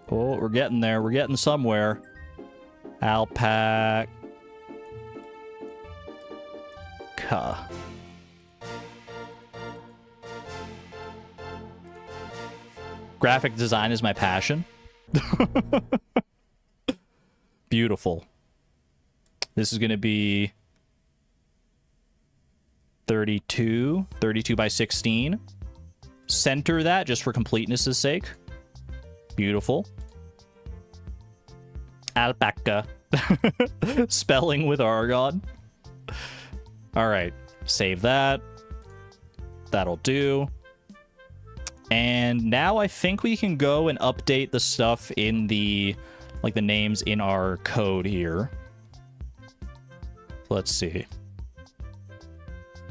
Oh, we're getting there. We're getting somewhere. Alpaca. Graphic design is my passion. Beautiful. This is going to be 32 by 16. Center that just for completeness' sake. Beautiful. Alpaca. Spelling with Argon. All right. Save that. That'll do. And now I think we can go and update the stuff in the, like the names in our code here. Let's see.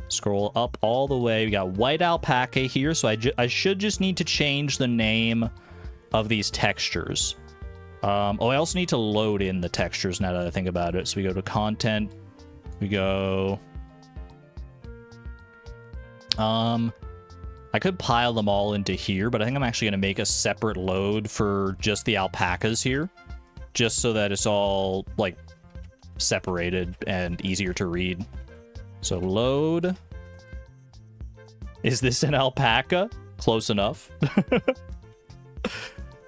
Scroll up all the way. We got white alpaca here, so I should just need to change the name of these textures. Oh, I also need to load in the textures now that I think about it. So we go to content. We go... I could pile them all into here, but I think I'm actually going to make a separate load for just the alpacas here. Just so that it's all, like, separated and easier to read. So load. Is this an alpaca? Close enough.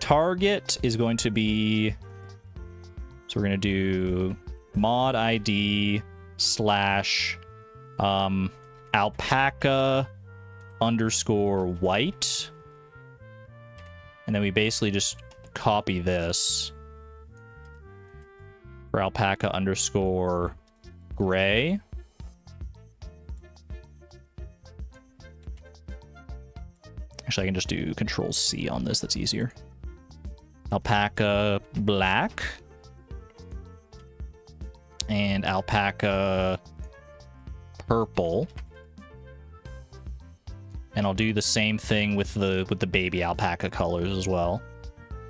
Target is going to be... So we're going to do mod ID / alpaca underscore white. And then we basically just copy this for alpaca underscore gray. Actually, I can just do Control C on this. That's easier. Alpaca black. And alpaca purple. And I'll do the same thing with the baby alpaca colors as well.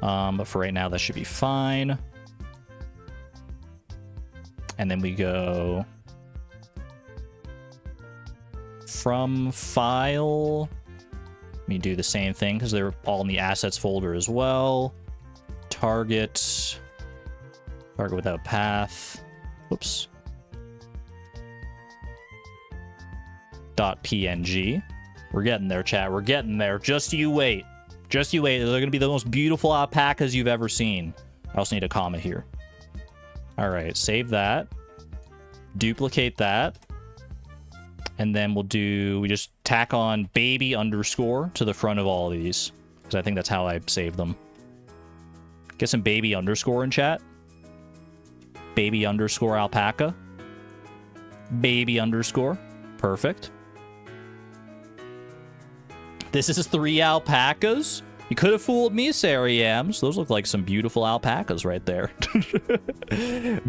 But for right now, that should be fine. And then we go from file. Let me do the same thing because they're all in the assets folder as well. Target without path. Whoops. .png. We're getting there, chat. We're getting there. Just you wait. Just you wait. They're going to be the most beautiful alpacas you've ever seen. I also need a comma here. All right, save that. Duplicate that. And then we just tack on baby underscore to the front of all of these. Because I think that's how I save them. Get some baby underscore in chat. Baby underscore alpaca. Baby underscore. Perfect. This is 3 alpacas. You could have fooled me, Sariams. Those look like some beautiful alpacas right there.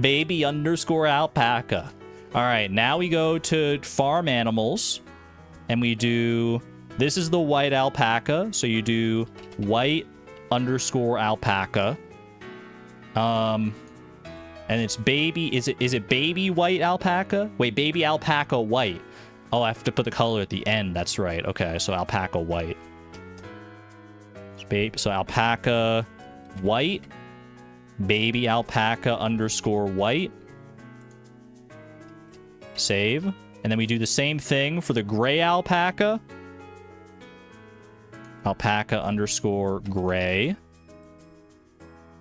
Baby underscore alpaca. All right, now we go to farm animals. And we do... This is the white alpaca. So you do white underscore alpaca. And it's baby... Is it baby white alpaca? Wait, baby alpaca white. Oh, I have to put the color at the end. That's right. Okay, so alpaca white. So alpaca white. Baby alpaca underscore white. Save. And then we do the same thing for the gray alpaca. Alpaca underscore gray.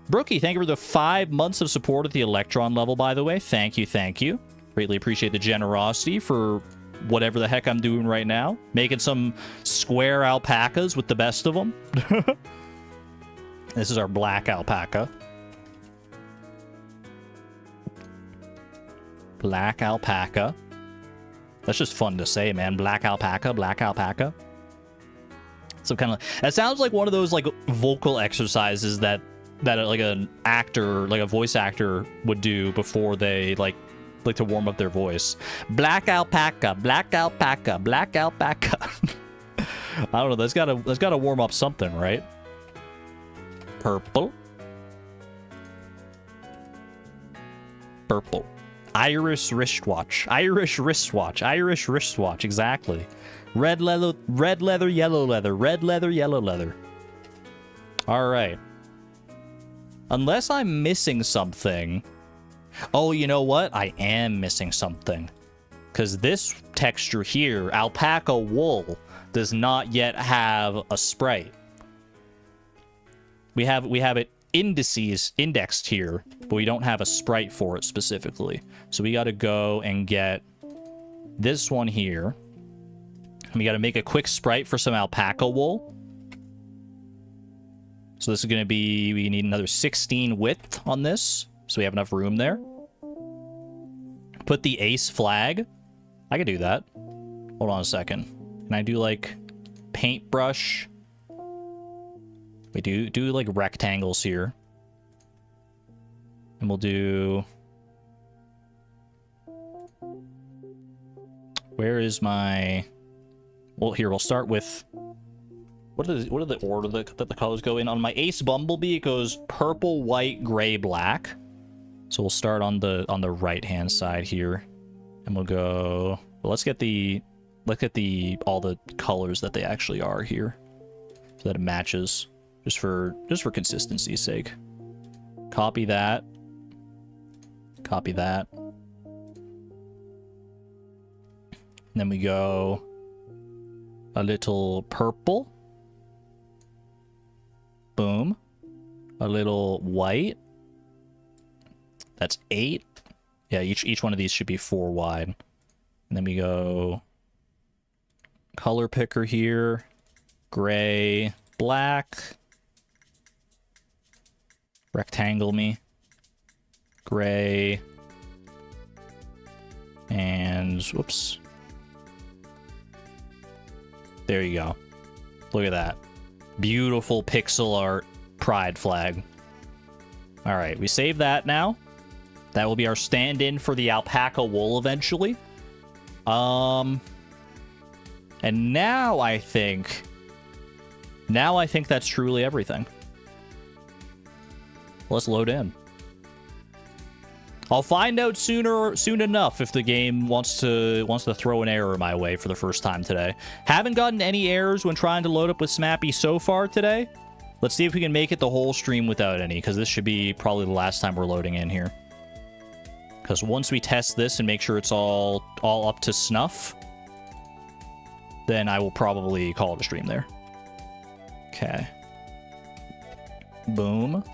Brookie, thank you for the 5 months of support at the Electron level, by the way. Thank you, thank you. Greatly appreciate the generosity for whatever the heck I'm doing right now. Making some square alpacas with the best of them. This is our black alpaca. Black alpaca. That's just fun to say, man. Black alpaca, black alpaca. So kind of... That sounds like one of those, like, vocal exercises that like an actor, like a voice actor would do before they, like to warm up their voice. Black alpaca, black alpaca, black alpaca. I don't know. That's gotta warm up something, right? Purple. Purple. Irish wristwatch. Irish wristwatch. Irish wristwatch. Exactly. Red leather, yellow leather. Red leather, yellow leather. All right. Unless I'm missing something. Oh, you know what? I am missing something. Because this texture here, alpaca wool, does not yet have a sprite. We have it indexed here, but we don't have a sprite for it specifically. So we got to go and get this one here. And we got to make a quick sprite for some alpaca wool. So this is going to be, we need another 16 width on this. So we have enough room there. Put the ace flag. I could do that. Hold on a second. Can I do like paintbrush? We do like rectangles here. And we'll do... Where is my... Well, here, we'll start with... What are the order that the colors go in? On my Ace Bumblebee, it goes purple, white, gray, black. So we'll start on the right-hand side here. And we'll go... Well, let's get all the colors that they actually are here. So that it matches. Just for consistency's sake. Copy that. Copy that. And then we go a little purple. Boom. A little white. That's 8. Yeah, each one of these should be 4 wide. And then we go color picker here. Gray, black. Rectangle me. Gray. And whoops. There you go. Look at that. Beautiful pixel art pride flag. All right, we save that now. That will be our stand-in for the alpaca wool eventually. And now I think that's truly everything. Let's load in. I'll find out soon enough if the game wants to throw an error my way for the first time today. Haven't gotten any errors when trying to load up with Smappy so far today. Let's see if we can make it the whole stream without any, because this should be probably the last time we're loading in here. Because once we test this and make sure it's all up to snuff, then I will probably call it a stream there. Okay. Boom.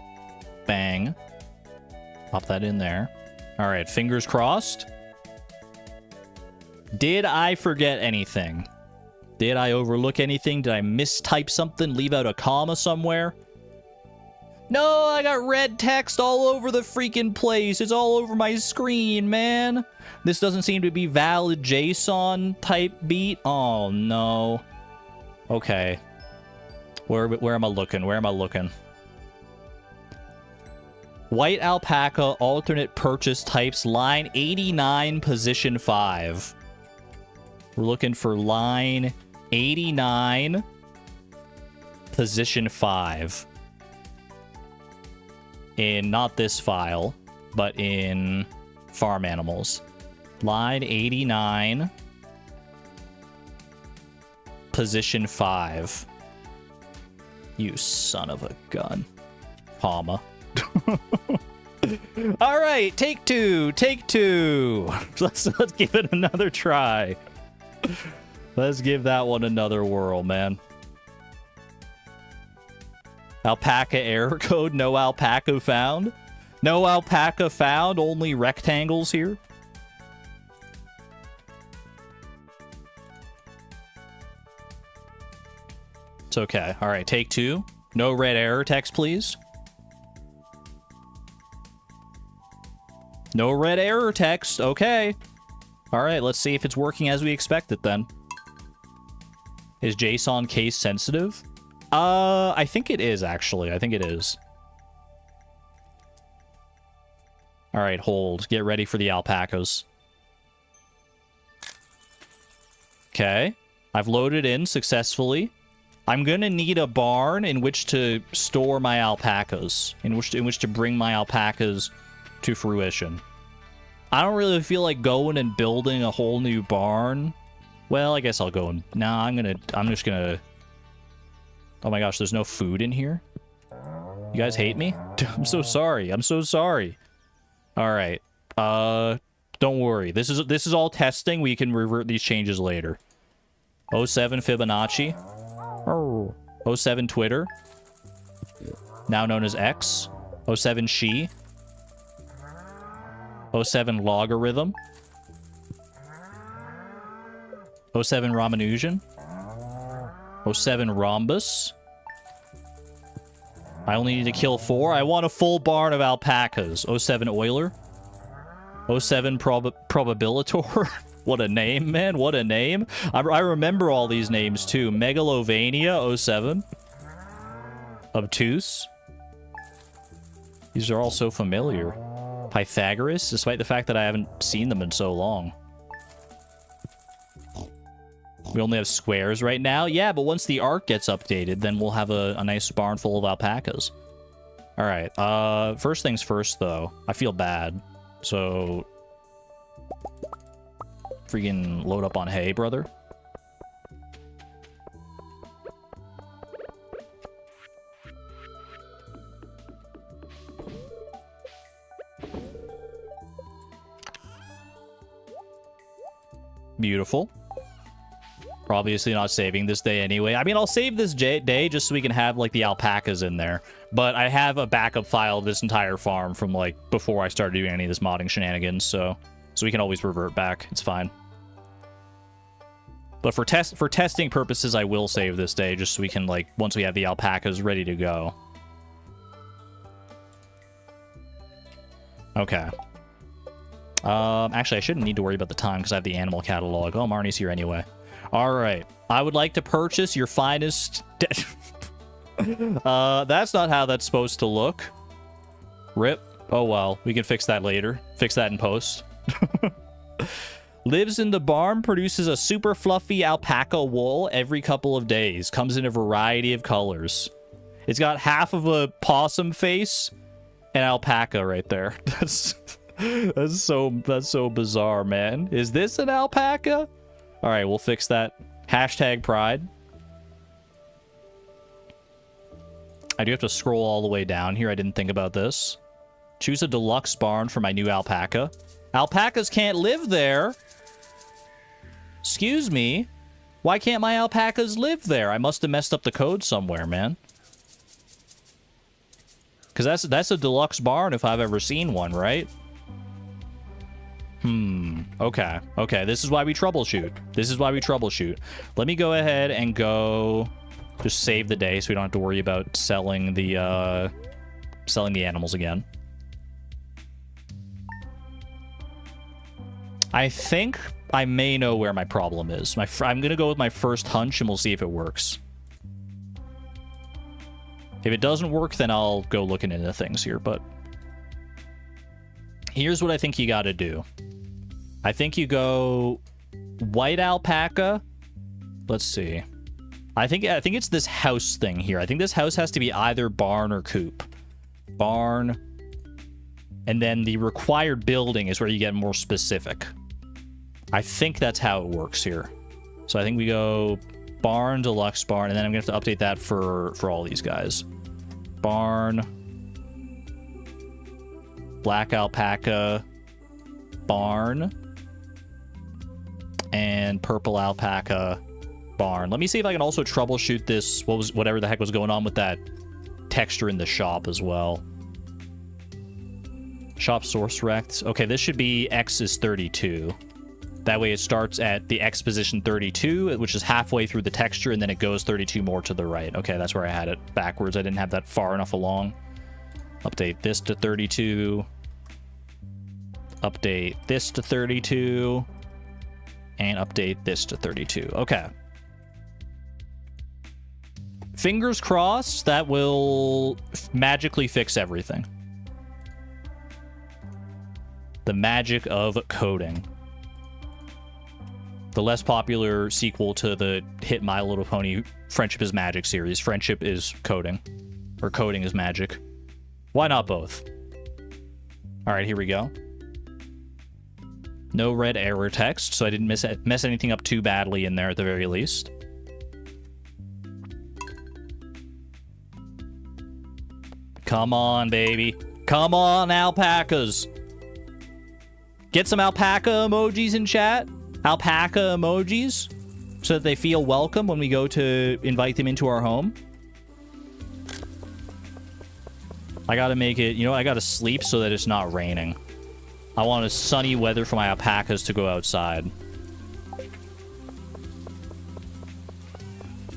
Bang. Pop that in there. All right, fingers crossed. Did I forget anything? Did I overlook anything? Did I mistype something? Leave out a comma somewhere? No, I got red text all over the freaking place. It's all over my screen, man. This doesn't seem to be valid JSON type beat. Oh, no. Okay. Where am I looking? Where am I looking? White alpaca, alternate purchase types, line 89, position 5. We're looking for line 89, position 5. In not this file, but in farm animals. Line 89, position 5. You son of a gun. Comma. All right, take two. Let's give it another try. Let's give that one another whirl, man. Alpaca error code, no alpaca found. No alpaca found, only rectangles here. It's okay. All right, take two. No red error text, please. No red error text. Okay. All right, let's see if it's working as we expected then. Is JSON case sensitive? I think it is, actually. I think it is. All right, hold. Get ready for the alpacas. Okay. I've loaded in successfully. I'm going to need a barn in which to store my alpacas, in which to bring my alpacas to fruition. I don't really feel like going and building a whole new barn. Well, I guess I'll go and... Nah, I'm just gonna... Oh my gosh, there's no food in here? You guys hate me? I'm so sorry. I'm so sorry. Alright. Don't worry. This is all testing. We can revert these changes later. 07 Fibonacci. 07 Twitter. Now known as X. 07 She. 07 Logarithm. 07 Ramanujan. 07 Rhombus. I only need to kill 4. I want a full barn of alpacas. 07 Euler. 07 Probabilitor. What a name, man. What a name. I remember all these names, too. Megalovania, 07. Obtuse. These are all so familiar. Pythagoras, despite the fact that I haven't seen them in so long. We only have squares right now. Yeah, but once the arc gets updated, then we'll have a nice barn full of alpacas. All right. First things first, though. I feel bad. So... freaking load up on hay, brother. Beautiful. We're obviously not saving this day anyway. I mean, I'll save this day just so we can have, like, the alpacas in there. But I have a backup file of this entire farm from, like, before I started doing any of this modding shenanigans, so we can always revert back. It's fine. But for testing purposes, I will save this day just so we can, like, once we have the alpacas ready to go. Okay. Actually, I shouldn't need to worry about the time because I have the animal catalog. Oh, Marnie's here anyway. All right. I would like to purchase your finest... that's not how that's supposed to look. Rip. Oh, well. We can fix that later. Fix that in post. Lives in the barn, produces a super fluffy alpaca wool every couple of days. Comes in a variety of colors. It's got half of a possum face and alpaca right there. That's so bizarre, man. Is this an alpaca? All right, we'll fix that. Hashtag pride. I do have to scroll all the way down here. I didn't think about this. Choose a deluxe barn for my new alpaca. Alpacas can't live there. Excuse me. Why can't my alpacas live there? I must have messed up the code somewhere, man. Because that's a deluxe barn if I've ever seen one, right? Okay. Okay, this is why we troubleshoot. This is why we troubleshoot. Let me go ahead and go... Just save the day so we don't have to worry about selling the animals again. I think I may know where my problem is. I'm going to go with my first hunch and we'll see if it works. If it doesn't work, then I'll go looking into things here, but... Here's what I think you gotta do. I think you go... White alpaca. Let's see. I think it's this house thing here. I think this house has to be either barn or coop. Barn. And then the required building is where you get more specific. I think that's how it works here. So I think we go barn, deluxe barn, and then I'm going to have to update that for all these guys. Barn. Black alpaca. Barn. And purple alpaca. Barn. Let me see if I can also troubleshoot this, whatever the heck was going on with that texture in the shop as well. Shop source rect. Okay, this should be X is 32. That way it starts at the X position 32, which is halfway through the texture, and then it goes 32 more to the right. Okay, that's where I had it backwards. I didn't have that far enough along. Update this to 32. Update this to 32. And update this to 32. Okay. Fingers crossed that will magically fix everything. The magic of coding. The less popular sequel to the hit My Little Pony Friendship is Magic series. Friendship is coding. Or coding is magic. Why not both? Alright, here we go. No red error text, so I didn't mess anything up too badly in there at the very least. Come on, baby. Come on, alpacas. Get some alpaca emojis in chat. Alpaca emojis. So that they feel welcome when we go to invite them into our home. I gotta make it... You know, I gotta sleep so that it's not raining. I want a sunny weather for my alpacas to go outside.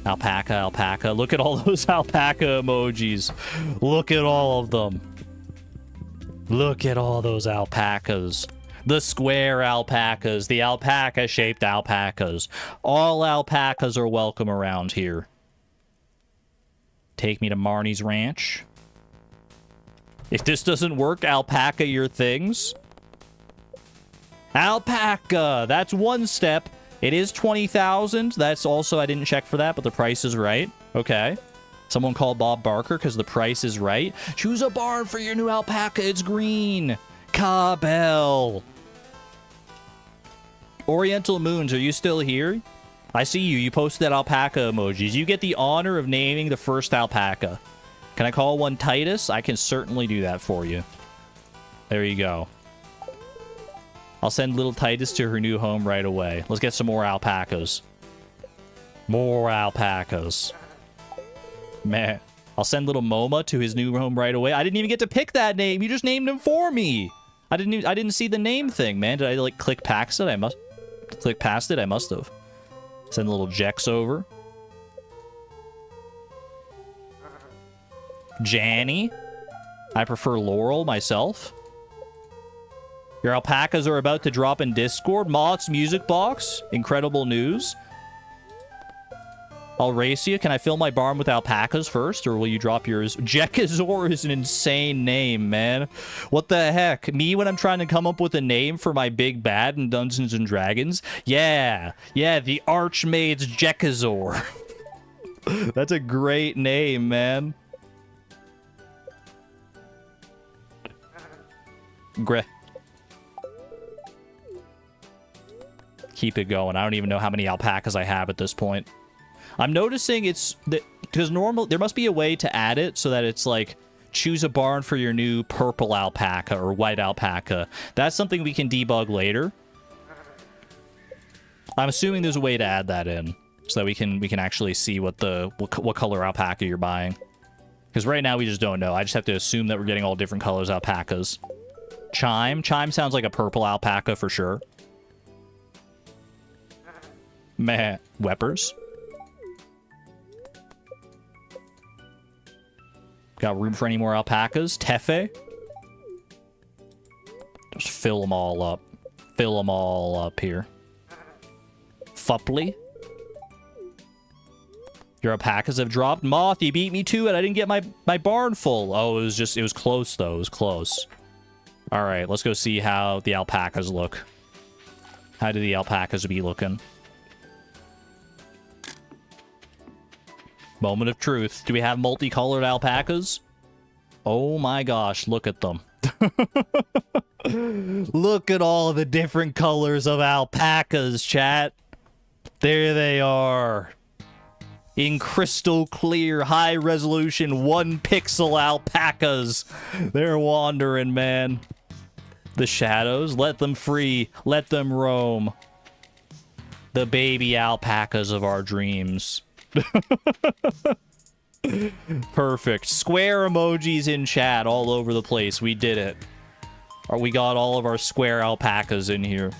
Alpaca, alpaca. Look at all those alpaca emojis. Look at all of them. Look at all those alpacas. The square alpacas. The alpaca-shaped alpacas. All alpacas are welcome around here. Take me to Marnie's ranch. If this doesn't work, alpaca your things. Alpaca! That's one step. It is 20,000. That's also, I didn't check for that, but the price is right. Okay. Someone called Bob Barker because the price is right. Choose a barn for your new alpaca. It's green. Cabell. Oriental Moons, are you still here? I see you. You posted that alpaca emojis. You get the honor of naming the first alpaca. Can I call one Titus? I can certainly do that for you. There you go. I'll send little Titus to her new home right away. Let's get some more alpacas. More alpacas. Man. I'll send little Moma to his new home right away. I didn't even get to pick that name. You just named him for me. I didn't see the name thing, man. Did I like click past it? I must click past it. I must have. Send little Jex over. Janny. I prefer Laurel myself. Your alpacas are about to drop in Discord. Mott's Music Box. Incredible news. I'll race you. Can I fill my barn with alpacas first, or will you drop yours? Jekazor is an insane name, man. What the heck? Me when I'm trying to come up with a name for my big bad in Dungeons and Dragons? Yeah. Yeah, the Archmage's Jekazor. That's a great name, man. Keep it going. I don't even know how many alpacas I have at this point. I'm noticing it's that because there must be a way to add it so that it's like choose a barn for your new purple alpaca or white alpaca. That's something we can debug later. I'm assuming there's a way to add that in so that we can actually see what color alpaca you're buying. Because right now we just don't know. I just have to assume that we're getting all different colors alpacas. Chime sounds like a purple alpaca for sure. Meh. Weppers. Got room for any more alpacas? Tefe? Just fill them all up. Fill them all up here. Fuply. Your alpacas have dropped. Moth, you beat me to it. I didn't get my barn full. Oh, it was close, though. It was close. All right, let's go see how the alpacas look. How do the alpacas be looking? Moment of truth. Do we have multicolored alpacas? Oh my gosh, look at them. Look at all the different colors of alpacas, chat. There they are. In crystal clear, high resolution, 1 pixel alpacas. They're wandering, man. The shadows, let them free. Let them roam. The baby alpacas of our dreams. Perfect. Square emojis in chat all over the place. We did it. We got all of our square alpacas in here.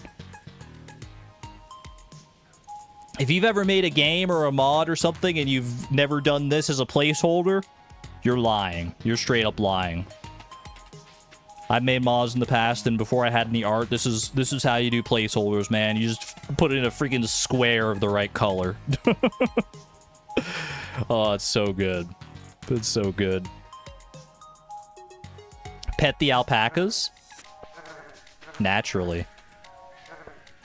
If you've ever made a game or a mod or something and you've never done this as a placeholder, you're lying. You're straight up lying. I've made mods in the past, and before I had any art, this is how you do placeholders, man. You just put it in a freaking square of the right color. Oh, it's so good. It's so good. Pet the alpacas. Naturally.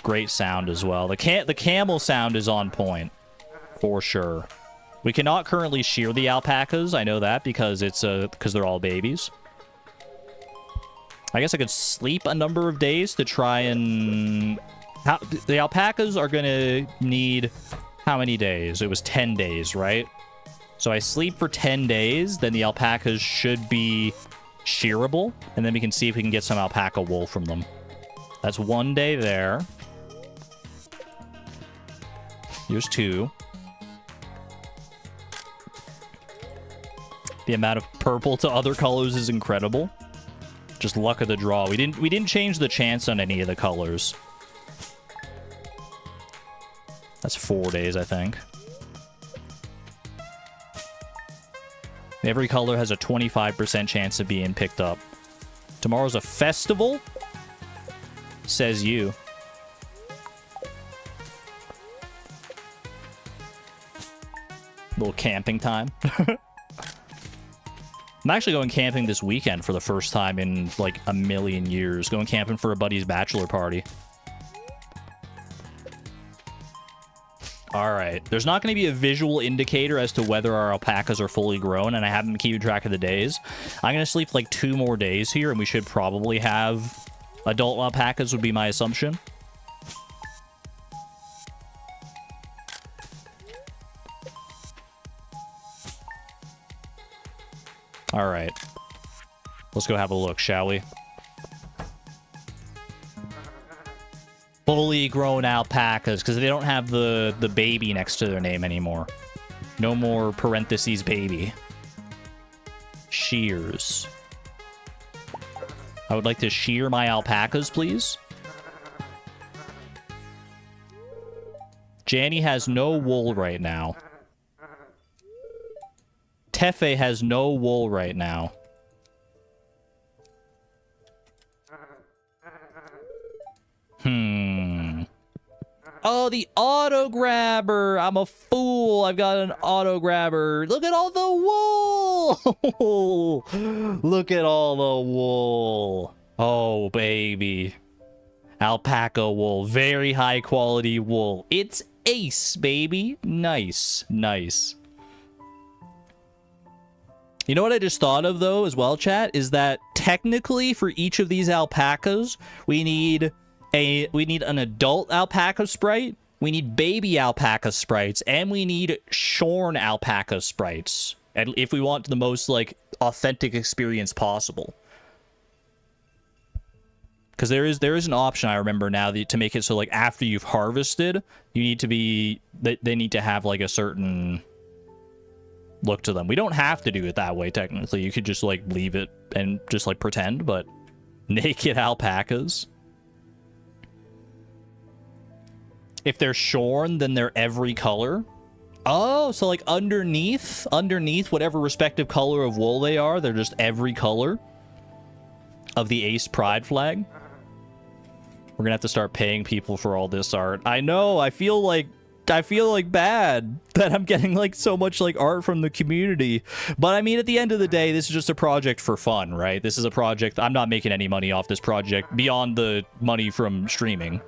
Great sound as well. The camel sound is on point. For sure. We cannot currently shear the alpacas. I know that because they're all babies. I guess I could sleep a number of days to try and... the alpacas are going to need... How many days? It was 10 days, right? So I sleep for 10 days, then the alpacas should be shearable, and then we can see if we can get some alpaca wool from them. That's 1 day there. Here's 2. The amount of purple to other colors is incredible. Just luck of the draw. We didn't change the chance on any of the colors. That's 4 days, I think. Every color has a 25% chance of being picked up. Tomorrow's a festival? Says you. Little camping time. I'm actually going camping this weekend for the first time in, like, a million years. Going camping for a buddy's bachelor party. Alright, there's not going to be a visual indicator as to whether our alpacas are fully grown, and I haven't been keeping track of the days. I'm going to sleep like 2 more days here, and we should probably have adult alpacas would be my assumption. Alright. Let's go have a look, shall we? Fully grown alpacas, because they don't have the baby next to their name anymore. No more parentheses baby. Shears. I would like to shear my alpacas, please. Janny has no wool right now. Tefe has no wool right now. Oh, the auto grabber. I'm a fool. I've got an auto grabber. Look at all the wool. Look at all the wool. Oh, baby. Alpaca wool. Very high quality wool. It's ace, baby. Nice. Nice. You know what I just thought of, though, as well, chat? Is that technically for each of these alpacas, we need we need an adult alpaca sprite, we need baby alpaca sprites, and we need shorn alpaca sprites. And if we want the most like authentic experience possible. Because there is an option, I remember now, to make it so like after you've harvested, you need to be they need to have like a certain look to them. We don't have to do it that way technically. You could just like leave it and just like pretend, but naked alpacas. If they're shorn, then they're every color. Oh, so like underneath whatever respective color of wool they are, they're just every color of the Ace Pride flag. We're gonna have to start paying people for all this art. I know, I feel like bad that I'm getting like so much like art from the community. But I mean, at the end of the day, this is just a project for fun, right? This is a project. I'm not making any money off this project beyond the money from streaming.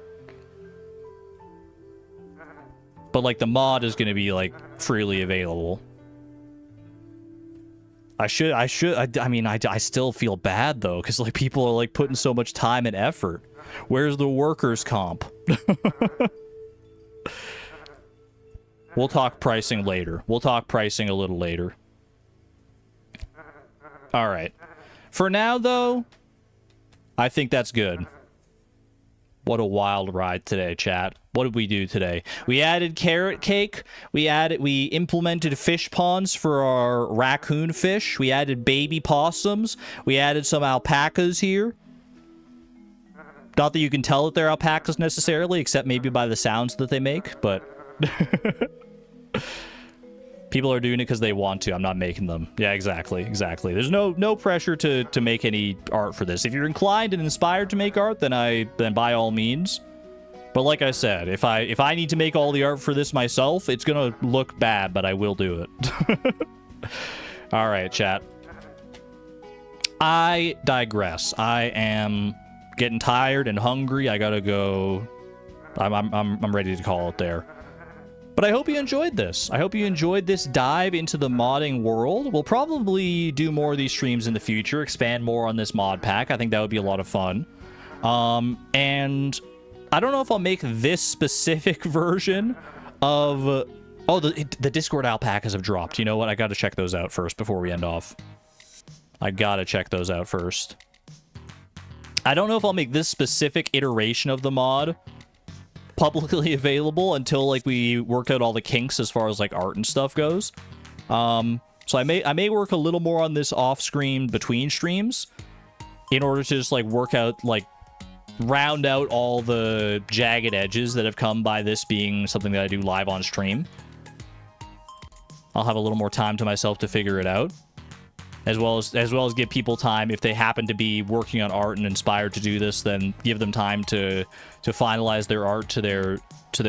But like the mod is going to be like freely available. I mean, I still feel bad though, because like people are like putting so much time and effort. Where's the workers' comp? We'll talk pricing later. We'll talk pricing a little later. All right. For now though, I think that's good. What a wild ride today, chat. What did we do today? We added carrot cake. We implemented fish ponds for our raccoon fish. We added baby possums. We added some alpacas here. Not that you can tell that they're alpacas necessarily, except maybe by the sounds that they make, but people are doing it because they want to. I'm not making them. Yeah, exactly. There's no pressure to make any art for this. If you're inclined and inspired to make art, then by all means. But like I said, if I need to make all the art for this myself, it's gonna look bad, but I will do it. All right, chat. I digress. I am getting tired and hungry. I gotta go. I'm ready to call it there. But I hope you enjoyed this. I hope you enjoyed this dive into the modding world. We'll probably do more of these streams in the future, expand more on this mod pack. I think that would be a lot of fun. And I don't know if I'll make this specific version of... Oh, the Discord alpacas have dropped. You know what? I gotta check those out first before we end off. I gotta check those out first. I don't know if I'll make this specific iteration of the mod publicly available until like we work out all the kinks as far as like art and stuff goes. So I may work a little more on this off screen between streams in order to just like work out, like round out all the jagged edges that have come by this being something that I do live on stream. I'll have a little more time to myself to figure it out, as well as give people time, if they happen to be working on art and inspired to do this, then give them time to finalize their art to their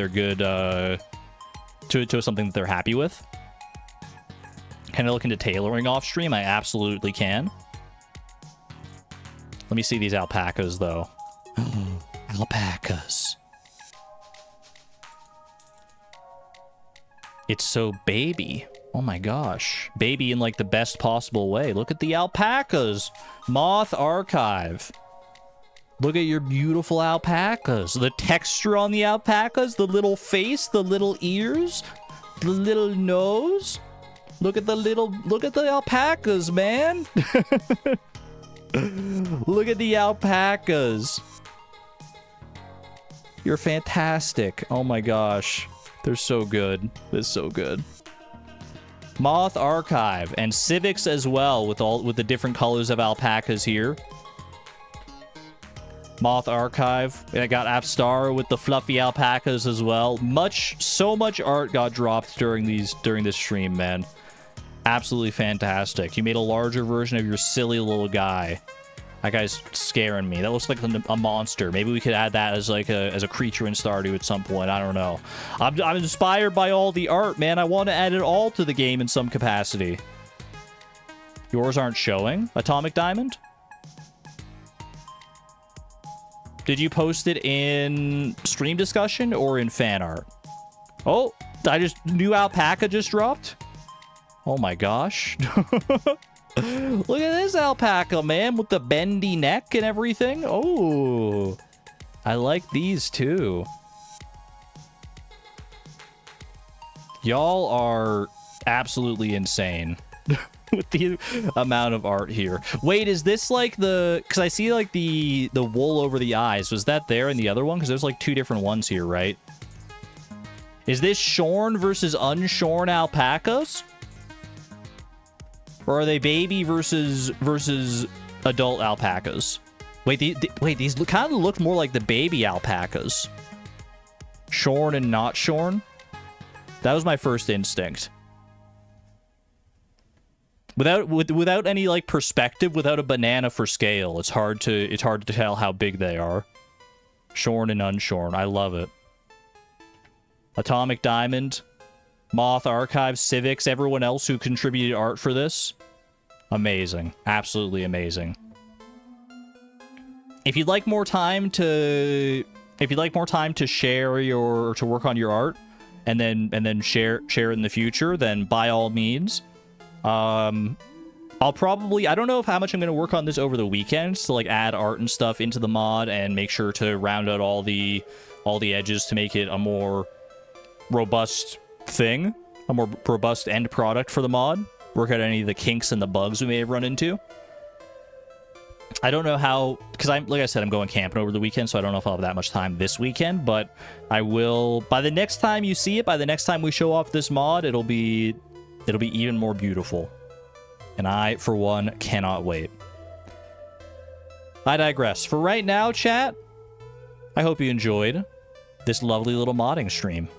good to something that they're happy with. Can I look into tailoring off stream? I absolutely can. Let me see these alpacas though. Alpacas. It's so baby. Oh my gosh. Baby in like the best possible way. Look at the alpacas. Moth Archive. Look at your beautiful alpacas. The texture on the alpacas, the little face, the little ears, the little nose. Look at the alpacas, man. Look at the alpacas. You're fantastic. Oh my gosh. They're so good. They're so good. Moth Archive and Civics as well, with the different colors of alpacas here. Moth Archive. And I got Appstar with the fluffy alpacas as well. So much art got dropped during this stream, man. Absolutely fantastic. You made a larger version of your silly little guy. That guy's scaring me. That looks like a monster. Maybe we could add that as like as a creature in Stardew at some point. I don't know. I'm inspired by all the art, man. I want to add it all to the game in some capacity. Yours aren't showing, Atomic Diamond? Did you post it in stream discussion or in fan art? Oh, new alpaca just dropped? Oh my gosh. Look at this alpaca, man, with the bendy neck and everything. Oh, I like these too. Y'all are absolutely insane with the amount of art here. Wait, is this like the... Because I see like the wool over the eyes. Was that there in the other one? Because there's like 2 different ones here, right? Is this shorn versus unshorn alpacas? Or are they baby versus adult alpacas? Wait, these kind of look more like the baby alpacas. Shorn and not shorn? That was my first instinct. Without any like perspective, without a banana for scale, it's hard to tell how big they are. Shorn and unshorn. I love it. Atomic Diamond, Moth Archive, Civics, everyone else who contributed art for this. Amazing. Absolutely amazing. If you'd like more time to share your to work on your art and then share it in the future, then by all means. I'll probably, I don't know how much I'm going to work on this over the weekends to like add art and stuff into the mod and make sure to round out all the edges to make it a more robust thing, a more robust end product for the mod. Work out any of the kinks and the bugs we may have run into. I don't know how, because like I said, I'm going camping over the weekend, so I don't know if I'll have that much time this weekend, but I will, by the next time you see it, by the next time we show off this mod, it'll be even more beautiful. And I, for one, cannot wait. I digress. For right now, chat, I hope you enjoyed this lovely little modding stream.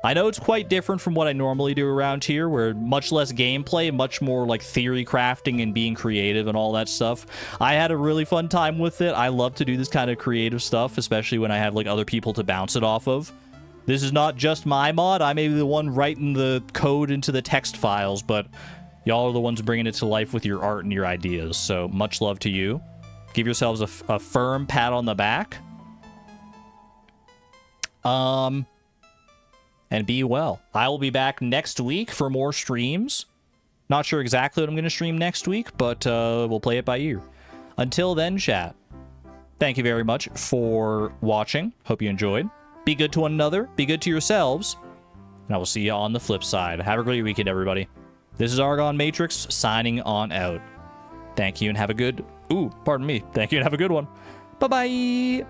I know it's quite different from what I normally do around here, where much less gameplay, much more like theory crafting and being creative and all that stuff. I had a really fun time with it. I love to do this kind of creative stuff, especially when I have like other people to bounce it off of. This is not just my mod. I may be the one writing the code into the text files, but y'all are the ones bringing it to life with your art and your ideas. So much love to you. Give yourselves a firm pat on the back. And be well. I will be back next week for more streams. Not sure exactly what I'm going to stream next week, but we'll play it by ear. Until then, chat, thank you very much for watching. Hope you enjoyed. Be good to one another. Be good to yourselves. And I will see you on the flip side. Have a great weekend, everybody. This is Argon Matrix signing on out. Thank you and have a good... Ooh, pardon me. Thank you and have a good one. Bye-bye.